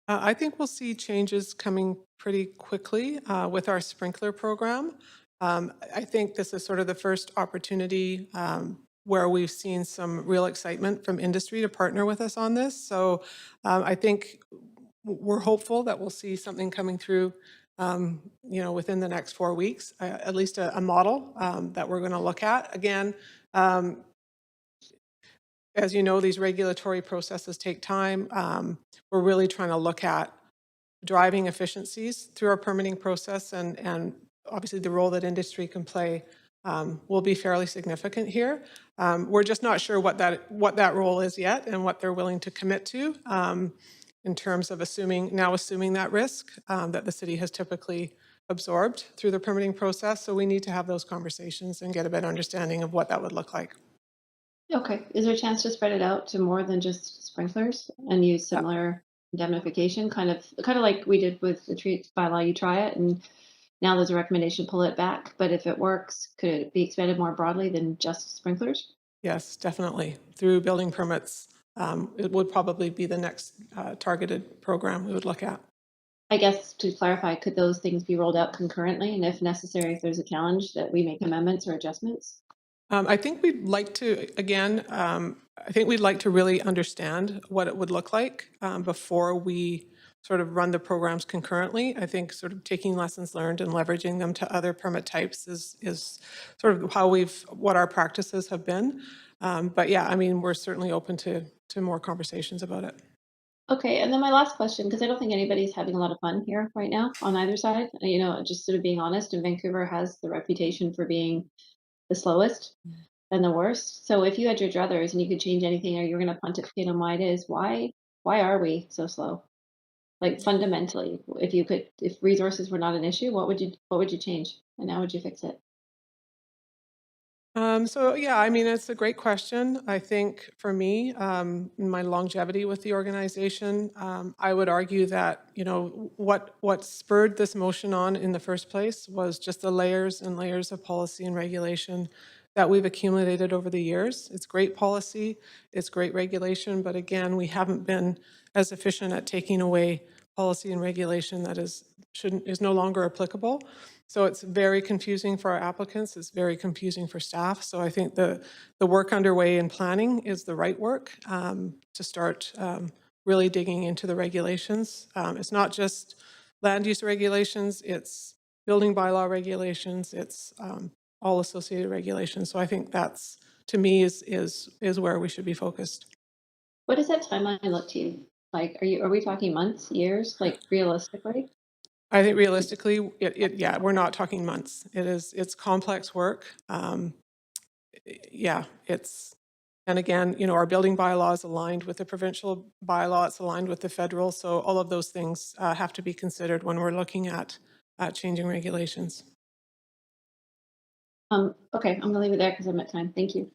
I think we'll see changes coming pretty quickly with our sprinkler program. I think this is sort of the first opportunity where we've seen some real excitement from industry to partner with us on this. So I think we're hopeful that we'll see something coming through within the next 4 weeks, at least a model that we're going to look at. Again, as you know, these regulatory processes take time. We're really trying to look at driving efficiencies through our permitting process, and obviously the role that industry can play will be fairly significant here. We're just not sure what that role is yet and what they're willing to commit to. in terms of assuming that risk that the city has typically absorbed through the permitting process. So we need to have those conversations and get a better understanding of what that would look like. Okay, is there a chance to spread it out to more than just sprinklers and use similar indemnification, kind of like we did with the tree bylaw? You try it, and now there's a recommendation, pull it back. But if it works, could it be expanded more broadly than just sprinklers? Yes, definitely. Through building permits, it would probably be the next targeted program we would look at. I guess to clarify, could those things be rolled out concurrently? And if necessary, if there's a challenge, that we make amendments or adjustments? I think we'd like to, again, I think we'd like to really understand what it would look like before we sort of run the programs concurrently. I think sort of taking lessons learned and leveraging them to other permit types is sort of what our practices have been. But yeah, I mean, we're certainly open to more conversations about it. Okay, and then my last question, because I don't think anybody's having a lot of fun here right now on either side. You know, just sort of being honest, and Vancouver has the reputation for being the slowest and the worst. So if you had your druthers and you could change anything, or you're going to pontificate on why it is, why are we so slow? Like fundamentally, if resources were not an issue, what would you change, and how would you fix it? So yeah, I mean, it's a great question. I think for me, in my longevity with the organization, I would argue that, you know, what spurred this motion on in the first place was just the layers and layers of policy and regulation that we've accumulated over the years. It's great policy, it's great regulation, but again, we haven't been as efficient at taking away policy and regulation that is no longer applicable. So it's very confusing for our applicants, it's very confusing for staff. So I think the work underway in planning is the right work to start really digging into the regulations. It's not just land use regulations, it's building bylaw regulations, it's all associated regulations. So I think that's, to me, is where we should be focused. What does that timeline look to you? Like, are we talking months, years, like realistically? I think realistically, yeah, we're not talking months. It's complex work. Yeah, and again, you know, our building bylaw is aligned with the provincial bylaw, it's aligned with the federal. So all of those things have to be considered when we're looking at changing regulations. Okay, I'm gonna leave it there because I'm at time. Thank you.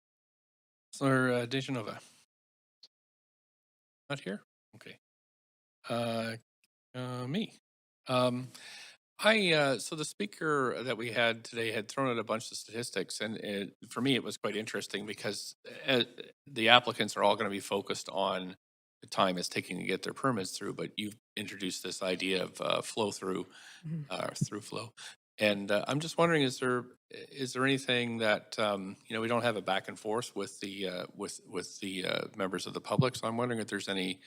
Councilor DeGenova. Not here? Okay. Me. So the speaker that we had today had thrown out a bunch of statistics, and for me, it was quite interesting because the applicants are all going to be focused on the time it's taking to get their permits through, but you've introduced this idea of flow through, through flow. And I'm just wondering, is there anything that you know, we don't have a back and forth with the members of the public, so I'm wondering if there's any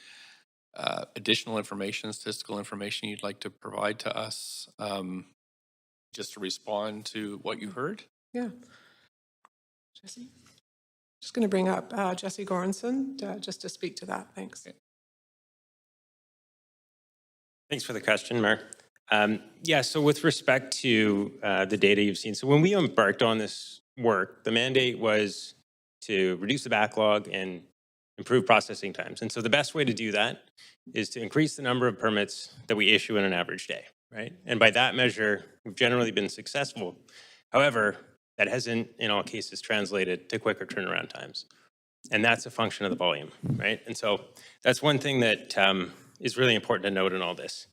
additional information, statistical information you'd like to provide to us, just to respond to what you heard? Yeah. Jesse? Just going to bring up Jesse Goranson just to speak to that. Thanks. Okay. Thanks for the question, Mayor. Yeah, so with respect to the data you've seen, so when we embarked on this work, the mandate was to reduce the backlog and improve processing times. And so the best way to do that is to increase the number of permits that we issue in an average day, right? And by that measure, we've generally been successful. However, that hasn't in all cases translated to quicker turnaround times. And that's a function of the volume, right? And so that's one thing that is really important to note in all this.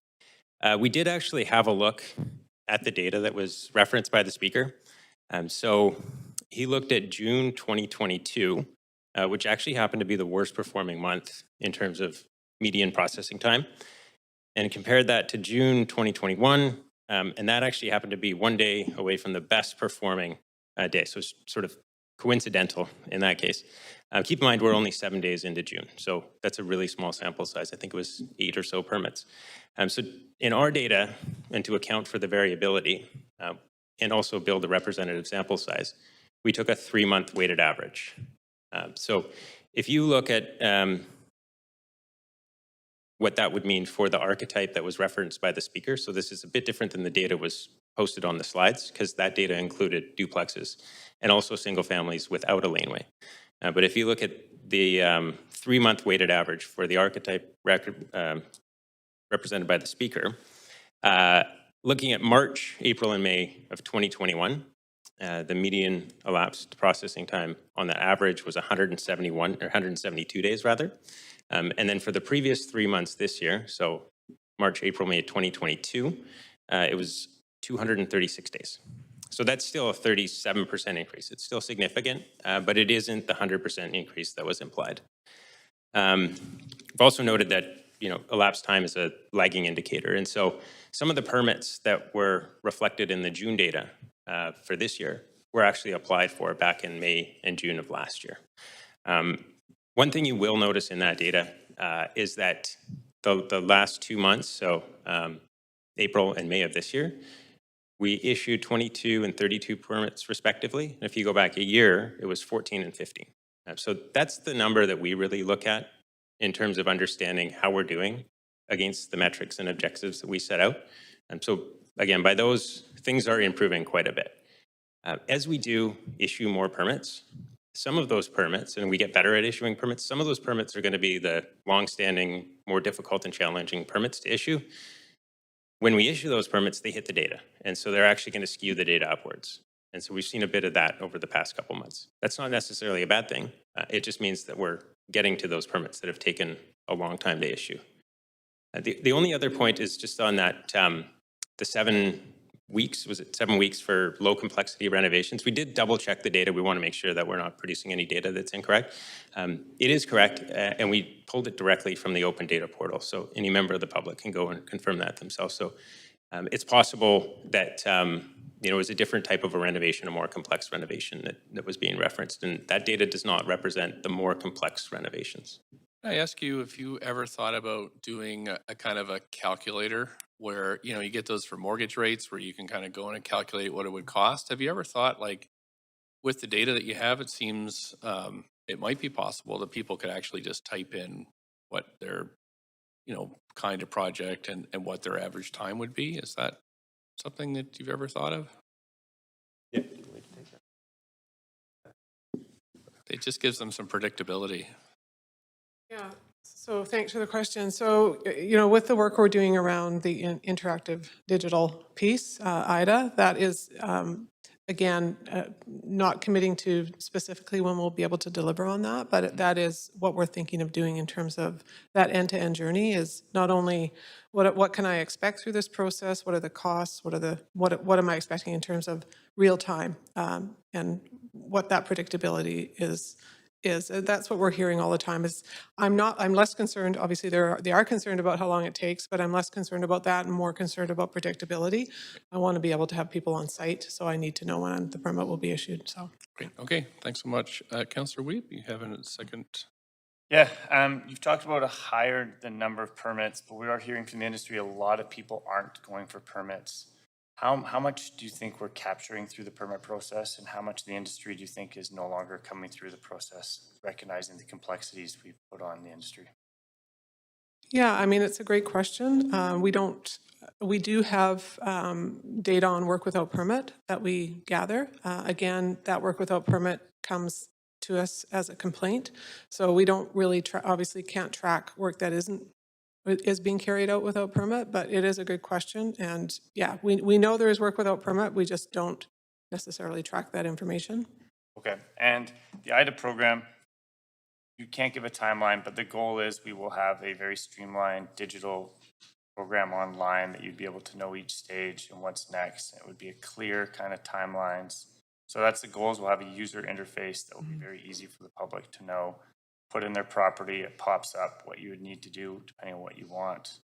We did actually have a look at the data that was referenced by the speaker. So he looked at June 2022, which actually happened to be the worst performing month in terms of median processing time, and compared that to June 2021, and that actually happened to be 1 day away from the best performing day. So it's sort of coincidental in that case. Keep in mind, we're only 7 days into June, so that's a really small sample size. I think it was 8 or so permits. So in our data, and to account for the variability, and also build a representative sample size, we took a 3-month weighted average. So if you look at what that would mean for the archetype that was referenced by the speaker, so this is a bit different than the data was posted on the slides, because that data included duplexes and also single families without a laneway. But if you look at the 3-month weighted average for the archetype record, represented by the speaker. Looking at March, April, and May of 2021, the median elapsed processing time on the average was 171 or 172 days rather. And then for the previous 3 months this year, so March, April, May 2022, it was 236 days. So that's still a 37% increase. It's still significant, but it isn't the 100% increase that was implied. I've also noted that elapsed time is a lagging indicator, and so some of the permits that were reflected in the June data for this year were actually applied for back in May and June of last year. One thing you will notice in that data is that the last 2 months, so April and May of this year, we issued 22 and 32 permits respectively. And if you go back a year, it was 14 and 15. So that's the number that we really look at in terms of understanding how we're doing against the metrics and objectives that we set out. And so again, by those, things are improving quite a bit. As we do issue more permits, some of those permits, and we get better at issuing permits, some of those permits are going to be the long-standing, more difficult and challenging permits to issue. When we issue those permits, they hit the data. And so they're actually going to skew the data upwards. And so we've seen a bit of that over the past couple months. That's not necessarily a bad thing. It just means that we're getting to those permits that have taken a long time to issue. The only other point is just on that, the 7 weeks, was it 7 weeks for low complexity renovations? We did double check the data. We want to make sure that we're not producing any data that's incorrect. It is correct, and we pulled it directly from the open data portal. So any member of the public can go and confirm that themselves. So it's possible that it was a different type of a renovation, a more complex renovation that was being referenced. And that data does not represent the more complex renovations. Can I ask you if you ever thought about doing a kind of a calculator where, you get those for mortgage rates where you can kind of go in and calculate what it would cost? Have you ever thought, like, with the data that you have, it seems it might be possible that people could actually just type in what their, kind of project and what their average time would be? Is that something that you've ever thought of? Yeah. It just gives them some predictability. Yeah, so thanks for the question. So, with the work we're doing around the interactive digital piece, IDA, that is, again, not committing to specifically when we'll be able to deliver on that, but that is what we're thinking of doing in terms of that end-to-end journey is not only what can I expect through this process, what are the costs, what am I expecting in terms of real time, and what that predictability is. That's what we're hearing all the time is I'm less concerned, obviously they are concerned about how long it takes, but I'm less concerned about that and more concerned about predictability. I want to be able to have people on site, so I need to know when the permit will be issued, so. Great. Okay, thanks so much. Councillor Weep, you have a second. Yeah, you've talked about a higher than number of permits, but we are hearing from the industry a lot of people aren't going for permits. How much do you think we're capturing through the permit process, and how much of the industry do you think is no longer coming through the process, recognizing the complexities we put on the industry? Yeah, I mean, it's a great question. We do have data on work without permit that we gather. Again, that work without permit comes to us as a complaint. So we don't really, obviously can't track work that is being carried out without permit, but it is a good question. And yeah, we know there is work without permit. We just don't necessarily track that information. Okay, and the IDA program, you can't give a timeline, but the goal is we will have a very streamlined digital program online that you'd be able to know each stage and what's next. It would be a clear kind of timelines. So that's the goal, is we'll have a user interface that will be very easy for the public to know. Put in their property, it pops up what you would need to do depending on what you want.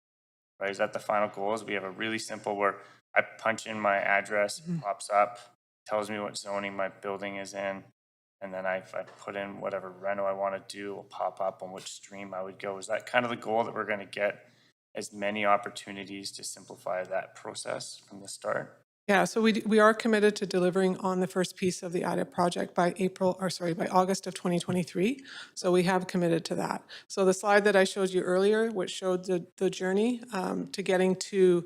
Right? Is that the final goal? Is we have a really simple where I punch in my address, it pops up, tells me what zoning my building is in, and then if I put in whatever reno I want to do, it will pop up on which stream I would go. Is that kind of the goal, that we're going to get as many opportunities to simplify that process from the start? Yeah, so we are committed to delivering on the first piece of the IDA project by August of 2023. So we have committed to that. So the slide that I showed you earlier, which showed the journey to getting to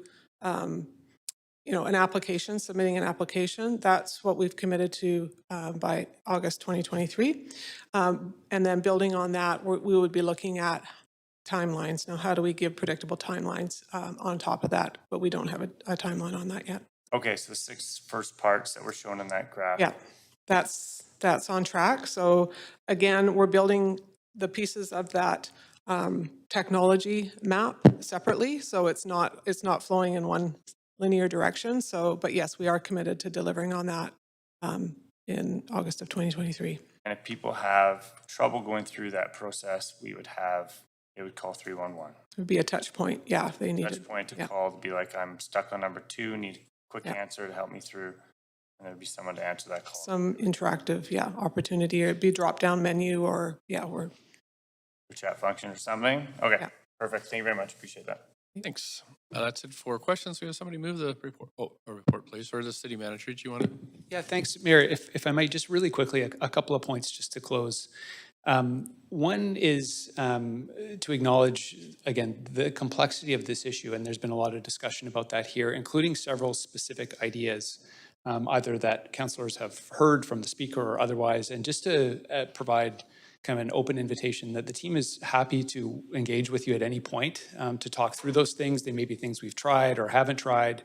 an application, submitting an application. That's what we've committed to by August 2023. And then building on that, we would be looking at timelines. Now, how do we give predictable timelines on top of that? But we don't have a timeline on that yet. Okay, so the 6 first parts that were shown in that graph. Yeah, that's on track. So again, we're building the pieces of that technology map separately. So it's not flowing in one linear direction. So, but yes, we are committed to delivering on that in August of 2023. And if people have trouble going through that process, they would call 311. It would be a touch point. Yeah, if they needed. Touch point to call to be like, I'm stuck on number 2, need a quick answer to help me through. And there'd be someone to answer that call. Some interactive, opportunity, or it'd be a drop-down menu, or chat function or something. Okay, perfect. Thank you very much. Appreciate that. Thanks. That's it for questions. We have somebody move the report. Oh, a report, please. Or the city manager, do you want to? Yeah, thanks, Mayor. If I might just really quickly, a couple of points just to close. One is to acknowledge, again, the complexity of this issue, and there's been a lot of discussion about that here, including several specific ideas, either that councillors have heard from the speaker or otherwise, and just to provide kind of an open invitation that the team is happy to engage with you at any point to talk through those things. They may be things we've tried or haven't tried.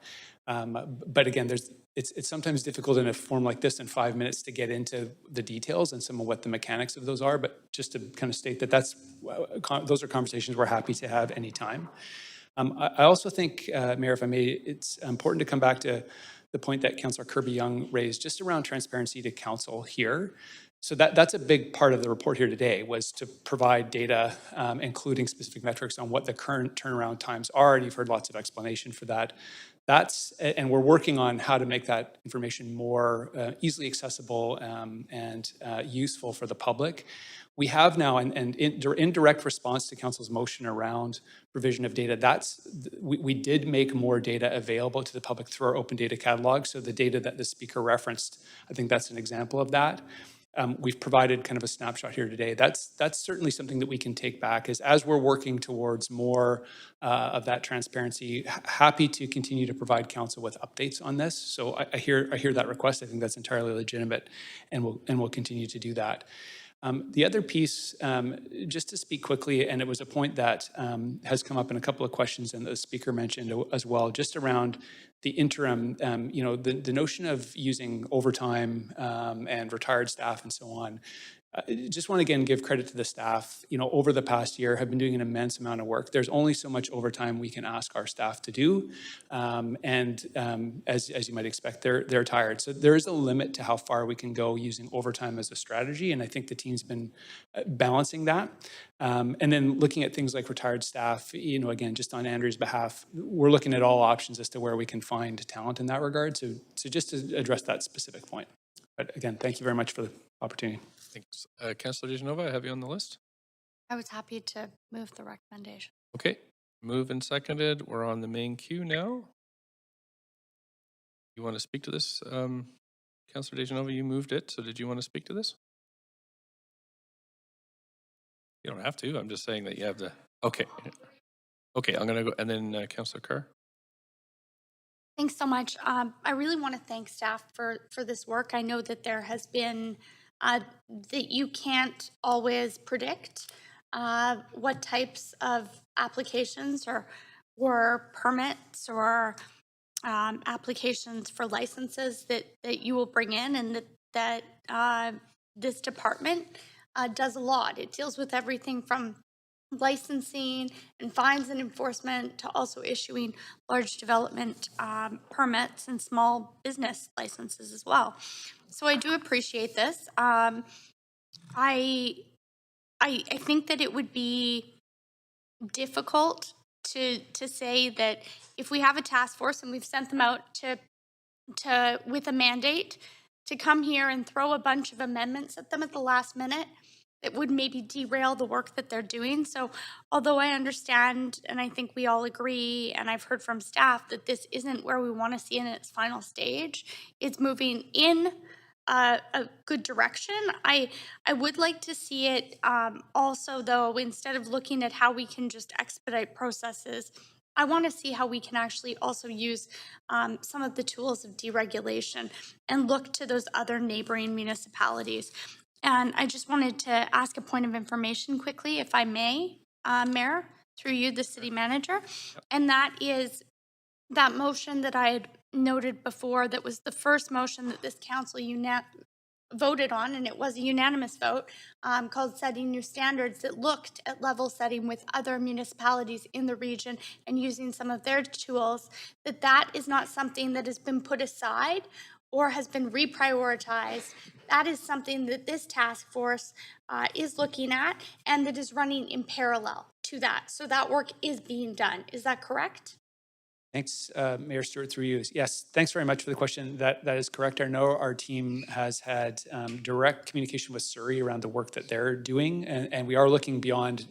But again, it's sometimes difficult in a forum like this in 5 minutes to get into the details and some of what the mechanics of those are. But just to kind of state that those are conversations we're happy to have anytime. I also think, Mayor, if I may, it's important to come back to the point that Councillor Kirby-Young raised just around transparency to council here. So that's a big part of the report here today, was to provide data, including specific metrics on what the current turnaround times are, and you've heard lots of explanation for that. And we're working on how to make that information more easily accessible and useful for the public. We have now, and in direct response to council's motion around provision of data, we did make more data available to the public through our open data catalog. So the data that the speaker referenced, I think that's an example of that. We've provided kind of a snapshot here today. That's certainly something that we can take back as we're working towards more of that transparency. Happy to continue to provide council with updates on this. So I hear that request. I think that's entirely legitimate, and we'll continue to do that. The other piece, just to speak quickly, and it was a point that has come up in a couple of questions and the speaker mentioned as well, just around the interim, the notion of using overtime and retired staff and so on. Just want to again give credit to the staff. Over the past year, have been doing an immense amount of work. There's only so much overtime we can ask our staff to do, and as you might expect, they're tired. So there is a limit to how far we can go using overtime as a strategy, and I think the team's been balancing that. And then looking at things like retired staff, again, just on Andrew's behalf, we're looking at all options as to where we can find talent in that regard. So just to address that specific point. But again, thank you very much for the opportunity. Thanks. Councillor DeGenova, I have you on the list. I was happy to move the recommendation. Okay, moved and seconded. We're on the main queue now. You want to speak to this? Councillor DeGenova, you moved it, so did you want to speak to this? You don't have to. I'm just saying that you have to. Okay. Okay, I'm going to go. And then Councillor Carr. Thanks so much. I really want to thank staff for this work. I know that there has been, that you can't always predict what types of applications or permits or applications for licenses that you will bring in, and that this department does a lot. It deals with everything from licensing and fines and enforcement to also issuing large development permits and small business licenses as well. So I do appreciate this. I think that it would be difficult to say that if we have a task force and we've sent them out to with a mandate to come here and throw a bunch of amendments at them at the last minute, it would maybe derail the work that they're doing. So although I understand, and I think we all agree, and I've heard from staff that this isn't where we want to see it in its final stage, it's moving in a good direction. I would like to see it also, though, instead of looking at how we can just expedite processes, I want to see how we can actually also use some of the tools of deregulation and look to those other neighboring municipalities. And I just wanted to ask a point of information quickly, if I may, Mayor, through you, the city manager. And that is that motion that I had noted before, that was the first motion that this council voted on, and it was a unanimous vote, called Setting New Standards, that looked at level setting with other municipalities in the region and using some of their tools, that is not something that has been put aside or has been reprioritized. That is something that this task force is looking at, and that is running in parallel to that. So that work is being done. Is that correct? Thanks, Mayor Stewart, through you. Yes, thanks very much for the question. That is correct. I know our team has had direct communication with Surrey around the work that they're doing, and we are looking beyond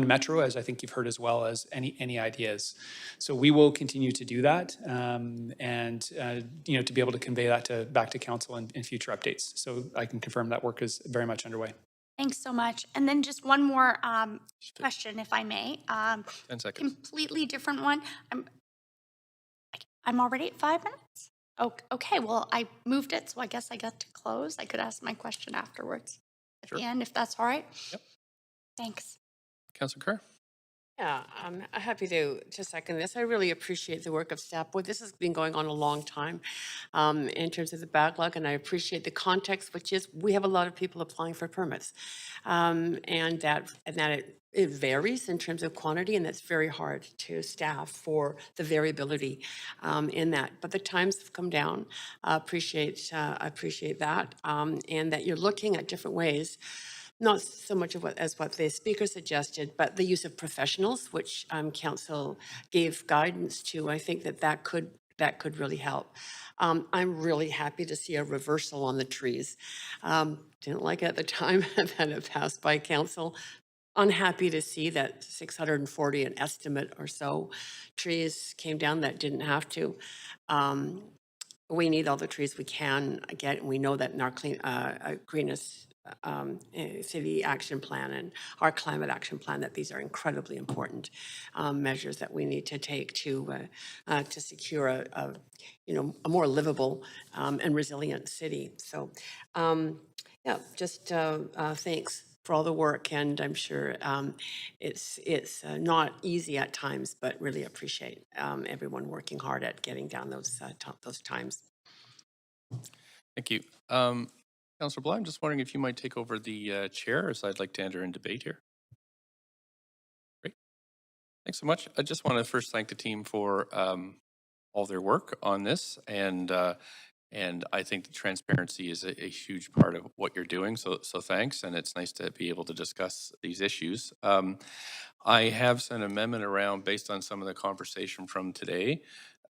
Metro, as I think you've heard, as well as any ideas. So we will continue to do that, and to be able to convey that back to council in future updates. So I can confirm that work is very much underway. Thanks so much. And then just one more question, if I may. 10 seconds. Completely different one. I'm already at 5 minutes? Oh, okay, well, I moved it, so I guess I got to close. I could ask my question afterwards at the end, if that's all right. Yep. Thanks. Councilor Kerr? Yeah, I'm happy to second this. I really appreciate the work of staff. Boy, this has been going on a long time in terms of the backlog, and I appreciate the context, which is we have a lot of people applying for permits, and that it varies in terms of quantity, and that's very hard to staff for the variability in that. But the times have come down. I appreciate that, and that you're looking at different ways. Not so much of what the speaker suggested, but the use of professionals, which council gave guidance to. I think that could really help. I'm really happy to see a reversal on the trees. Didn't like it at the time that it passed by council. Unhappy to see that 640, an estimate or so, trees came down that didn't have to. We need all the trees we can get, and we know that in our greenest city action plan and our climate action plan, that these are incredibly important measures that we need to take to secure a more livable and resilient city. So yeah, just thanks for all the work, and I'm sure it's not easy at times, but really appreciate everyone working hard at getting down those times. Thank you. Councilor Bly, I'm just wondering if you might take over the chair, as I'd like to enter in debate here. Great. Thanks so much. I just want to first thank the team for all their work on this, and I think the transparency is a huge part of what you're doing. So thanks, and it's nice to be able to discuss these issues. I have sent an amendment around based on some of the conversation from today.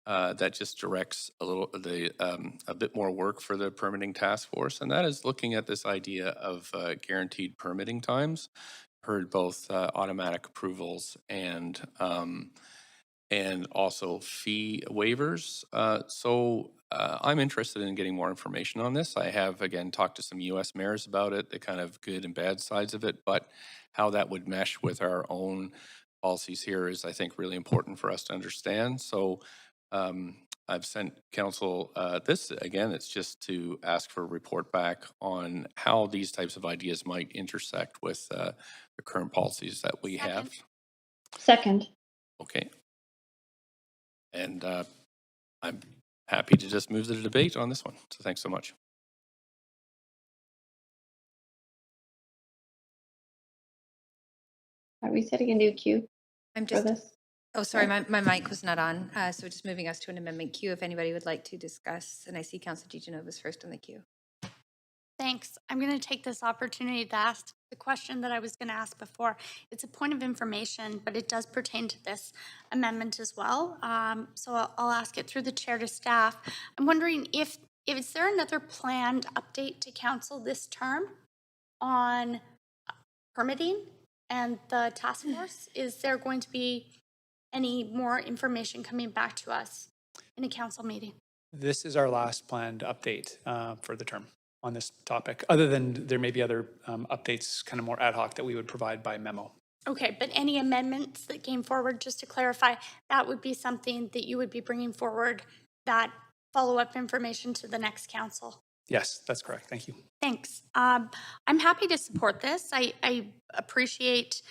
That just directs a bit more work for the permitting task force, and that is looking at this idea of guaranteed permitting times. Heard both automatic approvals and also fee waivers. So I'm interested in getting more information on this. I have, again, talked to some U.S. mayors about it, the kind of good and bad sides of it, but how that would mesh with our own policies here is, I think, really important for us to understand. So I've sent council this. Again, it's just to ask for a report back on how these types of ideas might intersect with the current policies that we have. Second. Okay. And I'm happy to just move the debate on this one. So thanks so much. Are we setting a new queue for this? Oh, sorry, my mic was not on. So just moving us to an amendment queue if anybody would like to discuss. And I see Councilor DiGenovis first in the queue. Thanks. I'm going to take this opportunity to ask the question that I was going to ask before. It's a point of information, but it does pertain to this amendment as well. So I'll ask it through the chair to staff. I'm wondering if is there another planned update to council this term on permitting and the task force? Is there going to be any more information coming back to us in a council meeting? This is our last planned update for the term on this topic, other than there may be other updates kind of more ad hoc that we would provide by memo. Okay, but any amendments that came forward, just to clarify, that would be something that you would be bringing forward, that follow-up information to the next council? Yes, that's correct. Thank you. Thanks. I'm happy to support this. I appreciate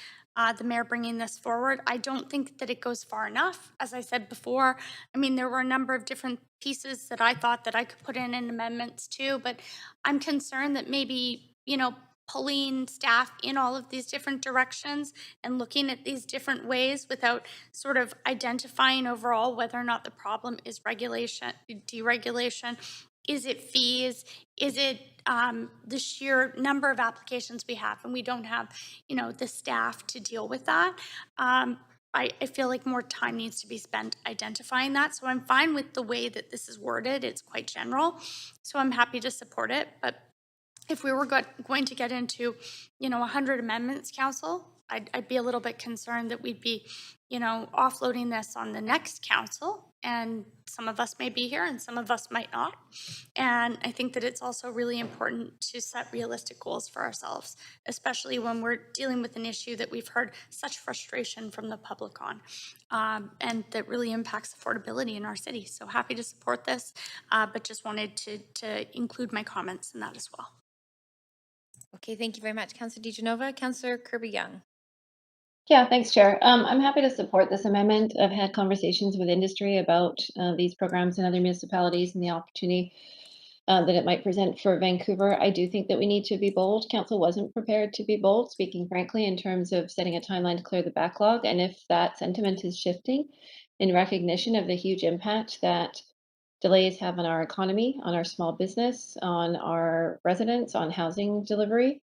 the mayor bringing this forward. I don't think that it goes far enough. As I said before, I mean, there were a number of different pieces that I thought that I could put in amendments too, but I'm concerned that maybe, you know, pulling staff in all of these different directions and looking at these different ways without sort of identifying overall whether or not the problem is regulation, deregulation. Is it fees? Is it the sheer number of applications we have, and we don't have, you know, the staff to deal with that? I feel like more time needs to be spent identifying that. So I'm fine with the way that this is worded. It's quite general. So I'm happy to support it. But if we were going to get into, you know, 100 amendments, council, I'd be a little bit concerned that we'd be, you know, offloading this on the next council. And some of us may be here and some of us might not. And I think that it's also really important to set realistic goals for ourselves, especially when we're dealing with an issue that we've heard such frustration from the public on, and that really impacts affordability in our city. So happy to support this, but just wanted to include my comments in that as well. Okay, thank you very much, Councillor DeGenova. Councillor Kirby-Young. Yeah, thanks, Chair. I'm happy to support this amendment. I've had conversations with industry about these programs in other municipalities and the opportunity that it might present for Vancouver. I do think that we need to be bold. Council wasn't prepared to be bold, speaking frankly, in terms of setting a timeline to clear the backlog. And if that sentiment is shifting in recognition of the huge impact that delays have on our economy, on our small business, on our residents, on housing delivery,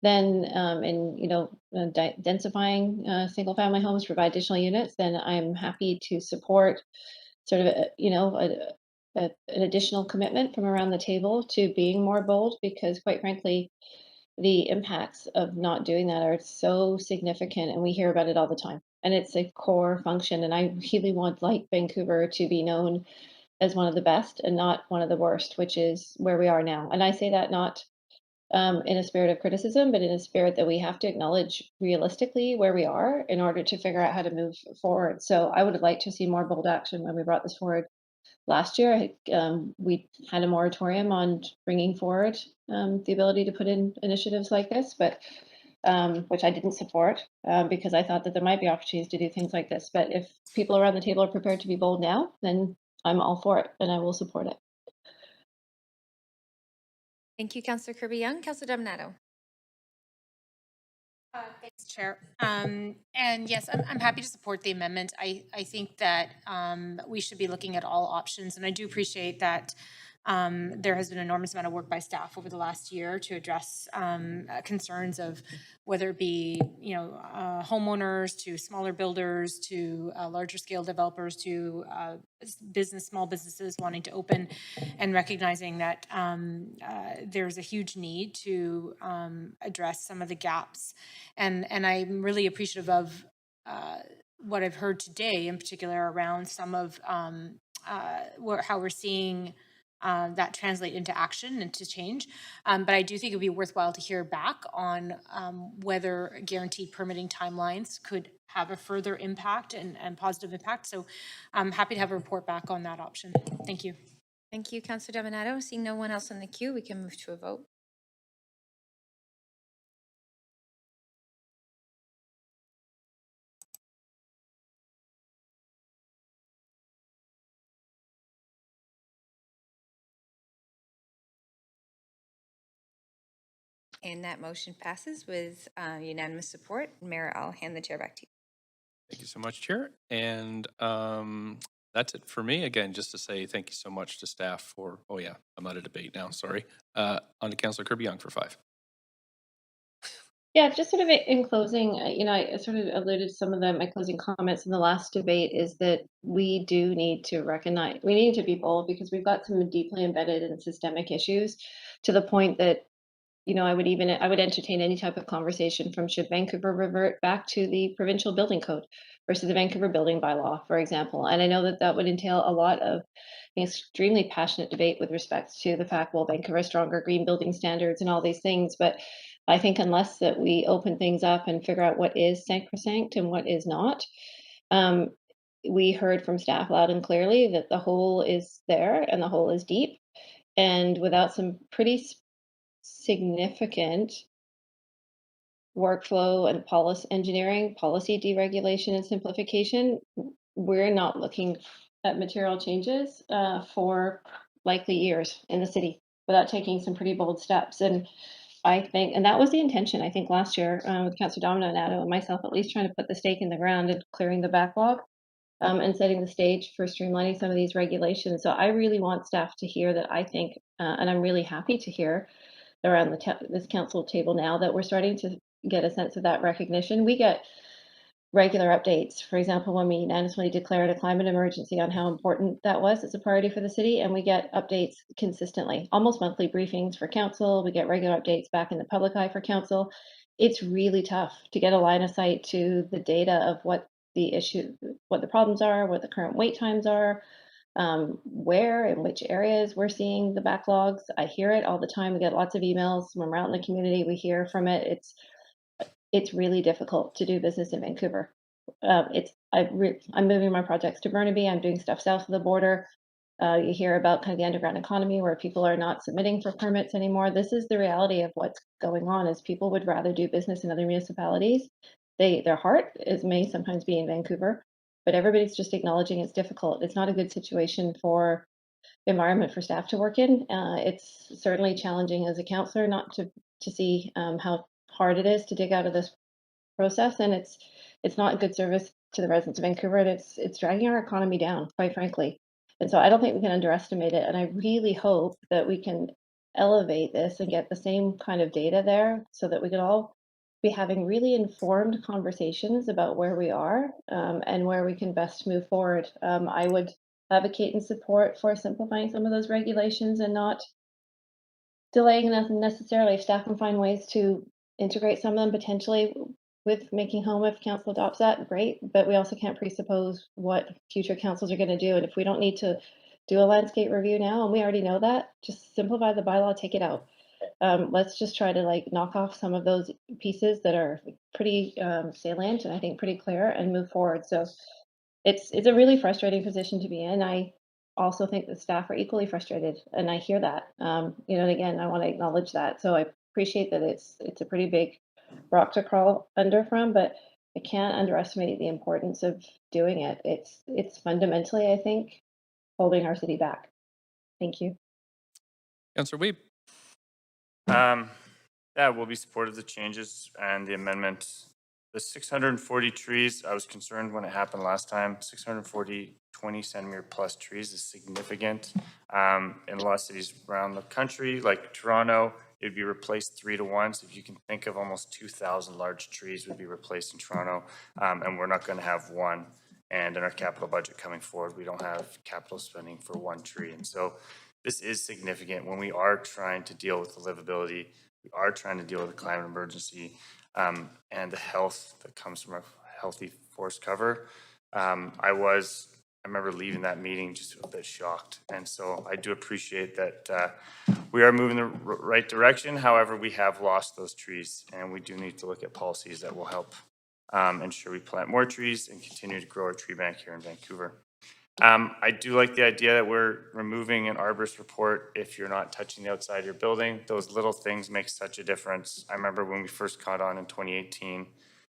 then and you know densifying single family homes, provide additional units, then I'm happy to support sort of you know an additional commitment from around the table to being more bold, because quite frankly the impacts of not doing that are so significant and we hear about it all the time, and it's a core function, and I really want like Vancouver to be known as one of the best and not one of the worst, which is where we are now. And I say that not in a spirit of criticism, but in a spirit that we have to acknowledge realistically where we are in order to figure out how to move forward. So I would have liked to see more bold action when we brought this forward last year. We had a moratorium on bringing forward the ability to put in initiatives like this, but which I didn't support because I thought that there might be opportunities to do things like this. But if people around the table are prepared to be bold now, then I'm all for it and I will support it. Thank you, Councillor Kirby-Young. Councillor Dominato. Thanks, Chair. And yes, I'm happy to support the amendment. I think that we should be looking at all options, and I do appreciate that there has been an enormous amount of work by staff over the last year to address concerns of whether it be, you know, homeowners to smaller builders to larger scale developers to small businesses wanting to open, and recognizing that there's a huge need to address some of the gaps. And I'm really appreciative of what I've heard today, in particular around some of how we're seeing that translate into action and to change. But I do think it would be worthwhile to hear back on whether guaranteed permitting timelines could have a further impact and positive impact. So I'm happy to have a report back on that option. Thank you. Thank you, Councillor Dominato. Seeing no one else in the queue, we can move to a vote. And that motion passes with unanimous support. Mayor, I'll hand the chair back to you. Thank you so much, Chair. And that's it for me. Again, just to say thank you so much to staff for, oh yeah, I'm out of debate now, sorry. On to Councillor Kirby-Young for 5. Yeah, just sort of in closing, you know, I sort of alluded to some of my closing comments in the last debate, is that we do need to recognize, we need to be bold, because we've got some deeply embedded and systemic issues, to the point that, you know, I would entertain any type of conversation from should Vancouver revert back to the provincial building code versus the Vancouver building bylaw, for example. And I know that that would entail a lot of extremely passionate debate with respect to the fact, well, Vancouver has stronger green building standards and all these things, but I think unless that we open things up and figure out what is sacrosanct and what is not, um, we heard from staff loud and clearly that the hole is there and the hole is deep. And without some pretty significant workflow and policy engineering, policy deregulation and simplification, we're not looking at material changes for likely years in the city without taking some pretty bold steps. And I think, and that was the intention, I think, last year with Councillor Domino and Addo and myself, at least trying to put the stake in the ground and clearing the backlog and setting the stage for streamlining some of these regulations. So I really want staff to hear that I think, and I'm really happy to hear around this council table now that we're starting to get a sense of that recognition. We get regular updates. For example, when we unanimously declared a climate emergency on how important that was as a priority for the city, and we get updates consistently, almost monthly briefings for council. We get regular updates back in the public eye for council. It's really tough to get a line of sight to the data of what the issue, what the problems are, what the current wait times are, where and which areas we're seeing the backlogs. I hear it all the time. We get lots of emails when we're out in the community. We hear from it. It's really difficult to do business in Vancouver. I'm moving my projects to Burnaby. I'm doing stuff south of the border. You hear about kind of the underground economy where people are not submitting for permits anymore. This is the reality of what's going on. Is people would rather do business in other municipalities. Their heart may sometimes be in Vancouver, but everybody's just acknowledging it's difficult. It's not a good situation for environment for staff to work in. It's certainly challenging as a counselor not to see how hard it is to dig out of this process, and it's not good service to the residents of Vancouver, and it's dragging our economy down, quite frankly. And so I don't think we can underestimate it. And I really hope that we can elevate this and get the same kind of data there so that we can all be having really informed conversations about where we are and where we can best move forward. I would advocate and support for simplifying some of those regulations and not delaying them necessarily. If staff can find ways to integrate some of them potentially with making home, if council adopts that, great. But we also can't presuppose what future councils are going to do. And if we don't need to do a landscape review now, and we already know that, just simplify the bylaw, take it out. Let's just try to like knock off some of those pieces that are pretty salient and I think pretty clear and move forward. So it's a really frustrating position to be in. I also think that staff are equally frustrated, and I hear that. And again, I want to acknowledge that. So I appreciate that it's a pretty big rock to crawl under from, but I can't underestimate the importance of doing it. It's fundamentally, I think, holding our city back. Thank you. Councillor Weeb. Yeah, we'll be supportive of the changes and the amendment. The 640 trees, I was concerned when it happened last time. 640 20-centimeter plus trees is significant. In a lot of cities around the country, like Toronto, it'd be replaced 3 to 1. So if you can think of almost 2,000 large trees would be replaced in Toronto, and we're not going to have one. And in our capital budget coming forward, we don't have capital spending for one tree. And so this is significant when we are trying to deal with the livability. We are trying to deal with the climate emergency and the health that comes from a healthy forest cover. I remember leaving that meeting just a bit shocked. And so I do appreciate that we are moving the right direction. However, we have lost those trees, and we do need to look at policies that will help ensure we plant more trees and continue to grow our tree bank here in Vancouver. I do like the idea that we're removing an arborist report if you're not touching the outside of your building. Those little things make such a difference. I remember when we first caught on in 2018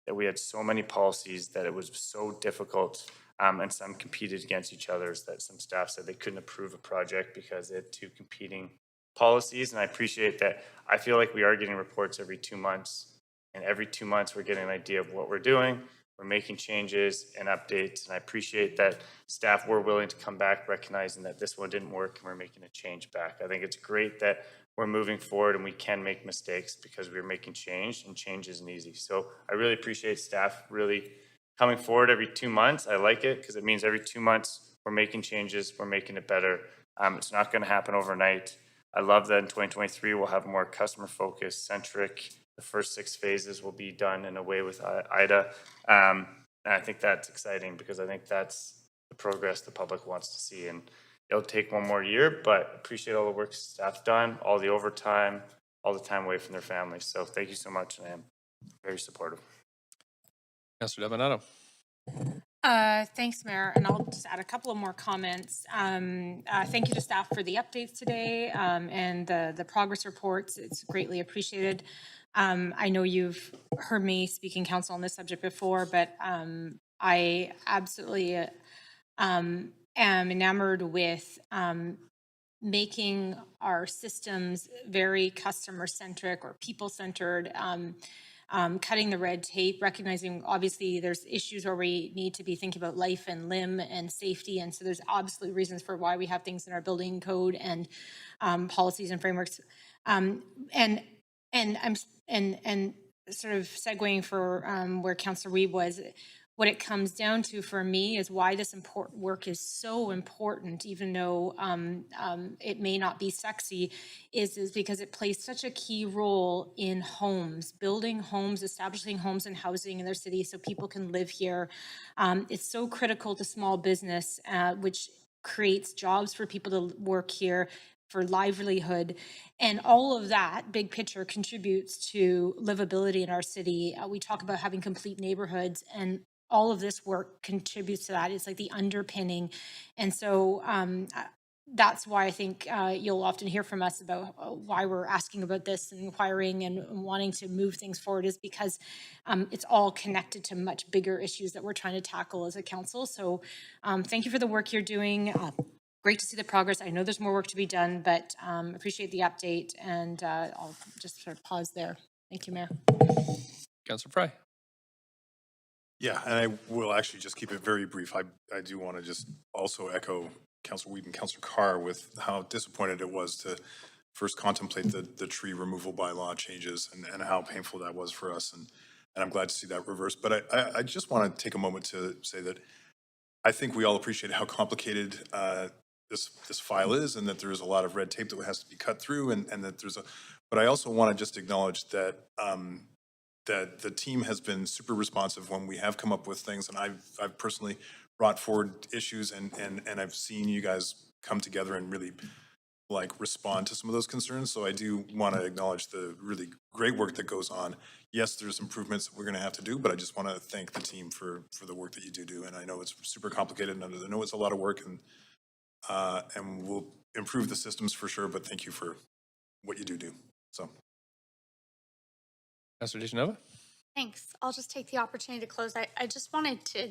that we had so many policies that it was so difficult, and some competed against each other, that some staff said they couldn't approve a project because they had 2 competing policies. And I appreciate that. I feel like we are getting reports every 2 months, and every 2 months we're getting an idea of what we're doing. We're making changes and updates, and I appreciate that staff were willing to come back recognizing that this one didn't work and we're making a change back. I think it's great that we're moving forward and we can make mistakes because we're making change, and change isn't easy. So I really appreciate staff really coming forward every 2 months. I like it because it means every 2 months we're making changes, we're making it better. It's not going to happen overnight. I love that in 2023 we'll have more customer focused, centric. The first 6 phases will be done in a way with IDA. And I think that's exciting because I think that's the progress the public wants to see. And it'll take 1 more year, but appreciate all the work staff's done, all the overtime, all the time away from their families. So thank you so much, and I am very supportive. Councilor Davenado. Thanks, Mayor, and I'll just add a couple of more comments. Thank you to staff for the updates today and the progress reports. It's greatly appreciated. I know you've heard me speak in council on this subject before, but I absolutely am enamored with making our systems very customer-centric or people-centered, cutting the red tape, recognizing obviously there's issues where we need to be thinking about life and limb and safety. And so there's absolutely reasons for why we have things in our building code and policies and frameworks. And sort of segueing for where Councillor Reid was, what it comes down to for me is why this important work is so important, even though it may not be sexy, is because it plays such a key role in homes, building homes, establishing homes and housing in their city so people can live here. It's so critical to small business, which creates jobs for people to work here, for livelihood, and all of that big picture contributes to livability in our city. We talk about having complete neighborhoods, and all of this work contributes to that. It's like the underpinning. And so that's why I think you'll often hear from us about why we're asking about this and inquiring and wanting to move things forward, is because it's all connected to much bigger issues that we're trying to tackle as a council. So thank you for the work you're doing. Great to see the progress. I know there's more work to be done, but appreciate the update, and I'll just sort of pause there. Thank you, Mayor. Councilor Fry. Yeah, and I will actually just keep it very brief. I do want to just also echo Councilor Weed and Councilor Carr with how disappointed it was to first contemplate the tree removal bylaw changes and how painful that was for us. And I'm glad to see that reversed. But I just want to take a moment to say that I think we all appreciate how complicated this file is, and that there's a lot of red tape that has to be cut through, and that there's a, but I also want to just acknowledge that that the team has been super responsive when we have come up with things, and I've personally brought forward issues, and I've seen you guys come together and really like respond to some of those concerns. So I do want to acknowledge the really great work that goes on. Yes, there's improvements that we're going to have to do, but I just want to thank the team for the work that you do. And I know it's super complicated, and I know it's a lot of work, and we'll improve the systems for sure, but thank you for what you do. So. Councilor DeGenova. Thanks. I'll just take the opportunity to close. I just wanted to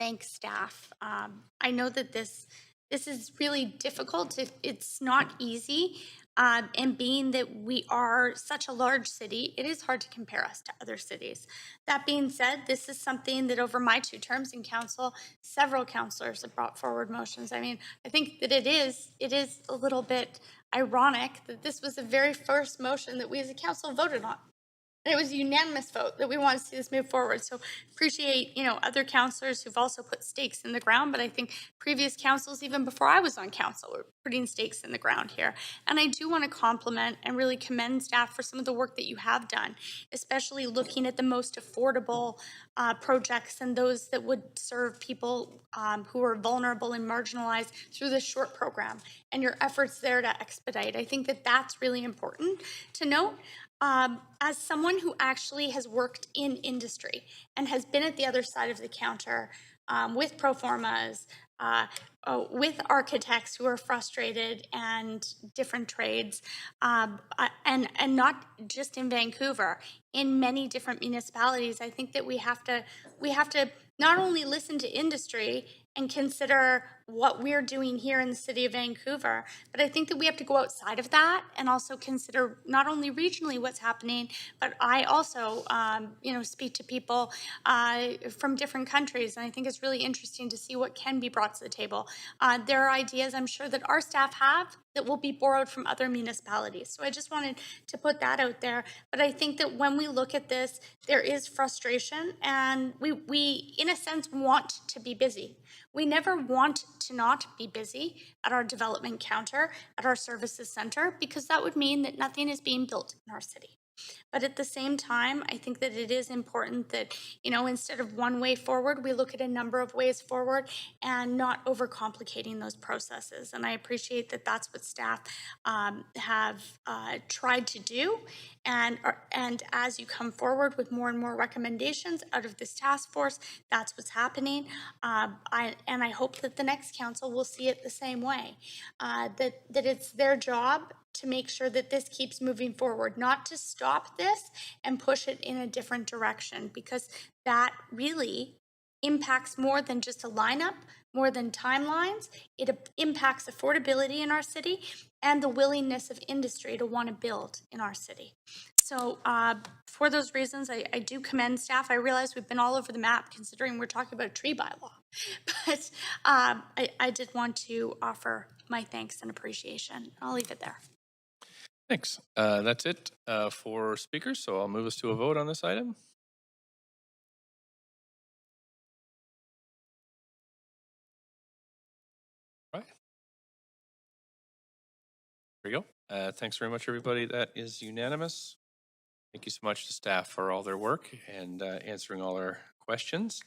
thank staff. I know that this is really difficult. It's not easy. And being that we are such a large city, it is hard to compare us to other cities. That being said, this is something that over my 2 terms in council, several councillors have brought forward motions. I mean, I think that it is a little bit ironic that this was the very first motion that we as a council voted on. And it was a unanimous vote that we want to see this move forward. So appreciate, other councillors who've also put stakes in the ground. But I think previous councils, even before I was on council, were putting stakes in the ground here. And I do want to compliment and really commend staff for some of the work that you have done, especially looking at the most affordable projects and those that would serve people who are vulnerable and marginalized through this short program, and your efforts there to expedite. I think that that's really important to note. As someone who actually has worked in industry and has been at the other side of the counter with pro formas, with architects who are frustrated and different trades, and not just in Vancouver, in many different municipalities, I think that we have to not only listen to industry and consider what we're doing here in the city of Vancouver, but I think that we have to go outside of that and also consider not only regionally what's happening, but I also, speak to people from different countries, and I think it's really interesting to see what can be brought to the table. There are ideas I'm sure that our staff have that will be borrowed from other municipalities. So I just wanted to put that out there. But I think that when we look at this, there is frustration, and we in a sense want to be busy. We never want to not be busy at our development counter, at our services center, because that would mean that nothing is being built in our city. But at the same time, I think that it is important that, you know, instead of one way forward, we look at a number of ways forward and not overcomplicating those processes. And I appreciate that that's what staff have tried to do. And as you come forward with more and more recommendations out of this task force, that's what's happening. I hope that the next council will see it the same way, that it's their job to make sure that this keeps moving forward, not to stop this and push it in a different direction, because that really impacts more than just a lineup, more than timelines. It impacts affordability in our city and the willingness of industry to want to build in our city. So for those reasons, I do commend staff. I realize we've been all over the map considering we're talking about a tree bylaw, but I did want to offer my thanks and appreciation. I'll leave it there. Thanks. That's it for speakers, so I'll move us to a vote on this item. All right. There we go. Thanks very much, everybody. That is unanimous. Thank you so much to staff for all their work and answering all our questions.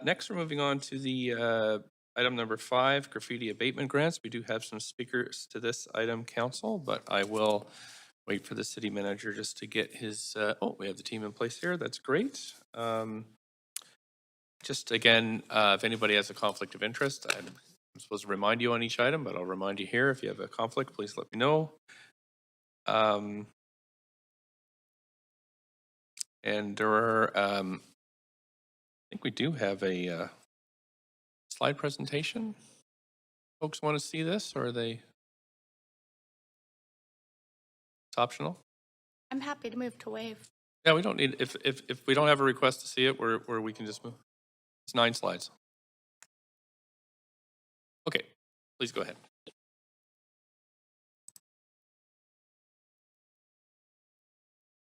Next, we're moving on to the item number 5, graffiti abatement grants. We do have some speakers to this item, council, but I will wait for the city manager just to get his, we have the team in place here. That's great. Just again, if anybody has a conflict of interest, I'm supposed to remind you on each item, but I'll remind you here. If you have a conflict, please let me know. And there are, I think we do have a slide presentation. Folks want to see this, or are they? It's optional. I'm happy to move to waive. Yeah, we don't need, if we don't have a request to see it, where we can just move. It's 9 slides. Okay, please go ahead.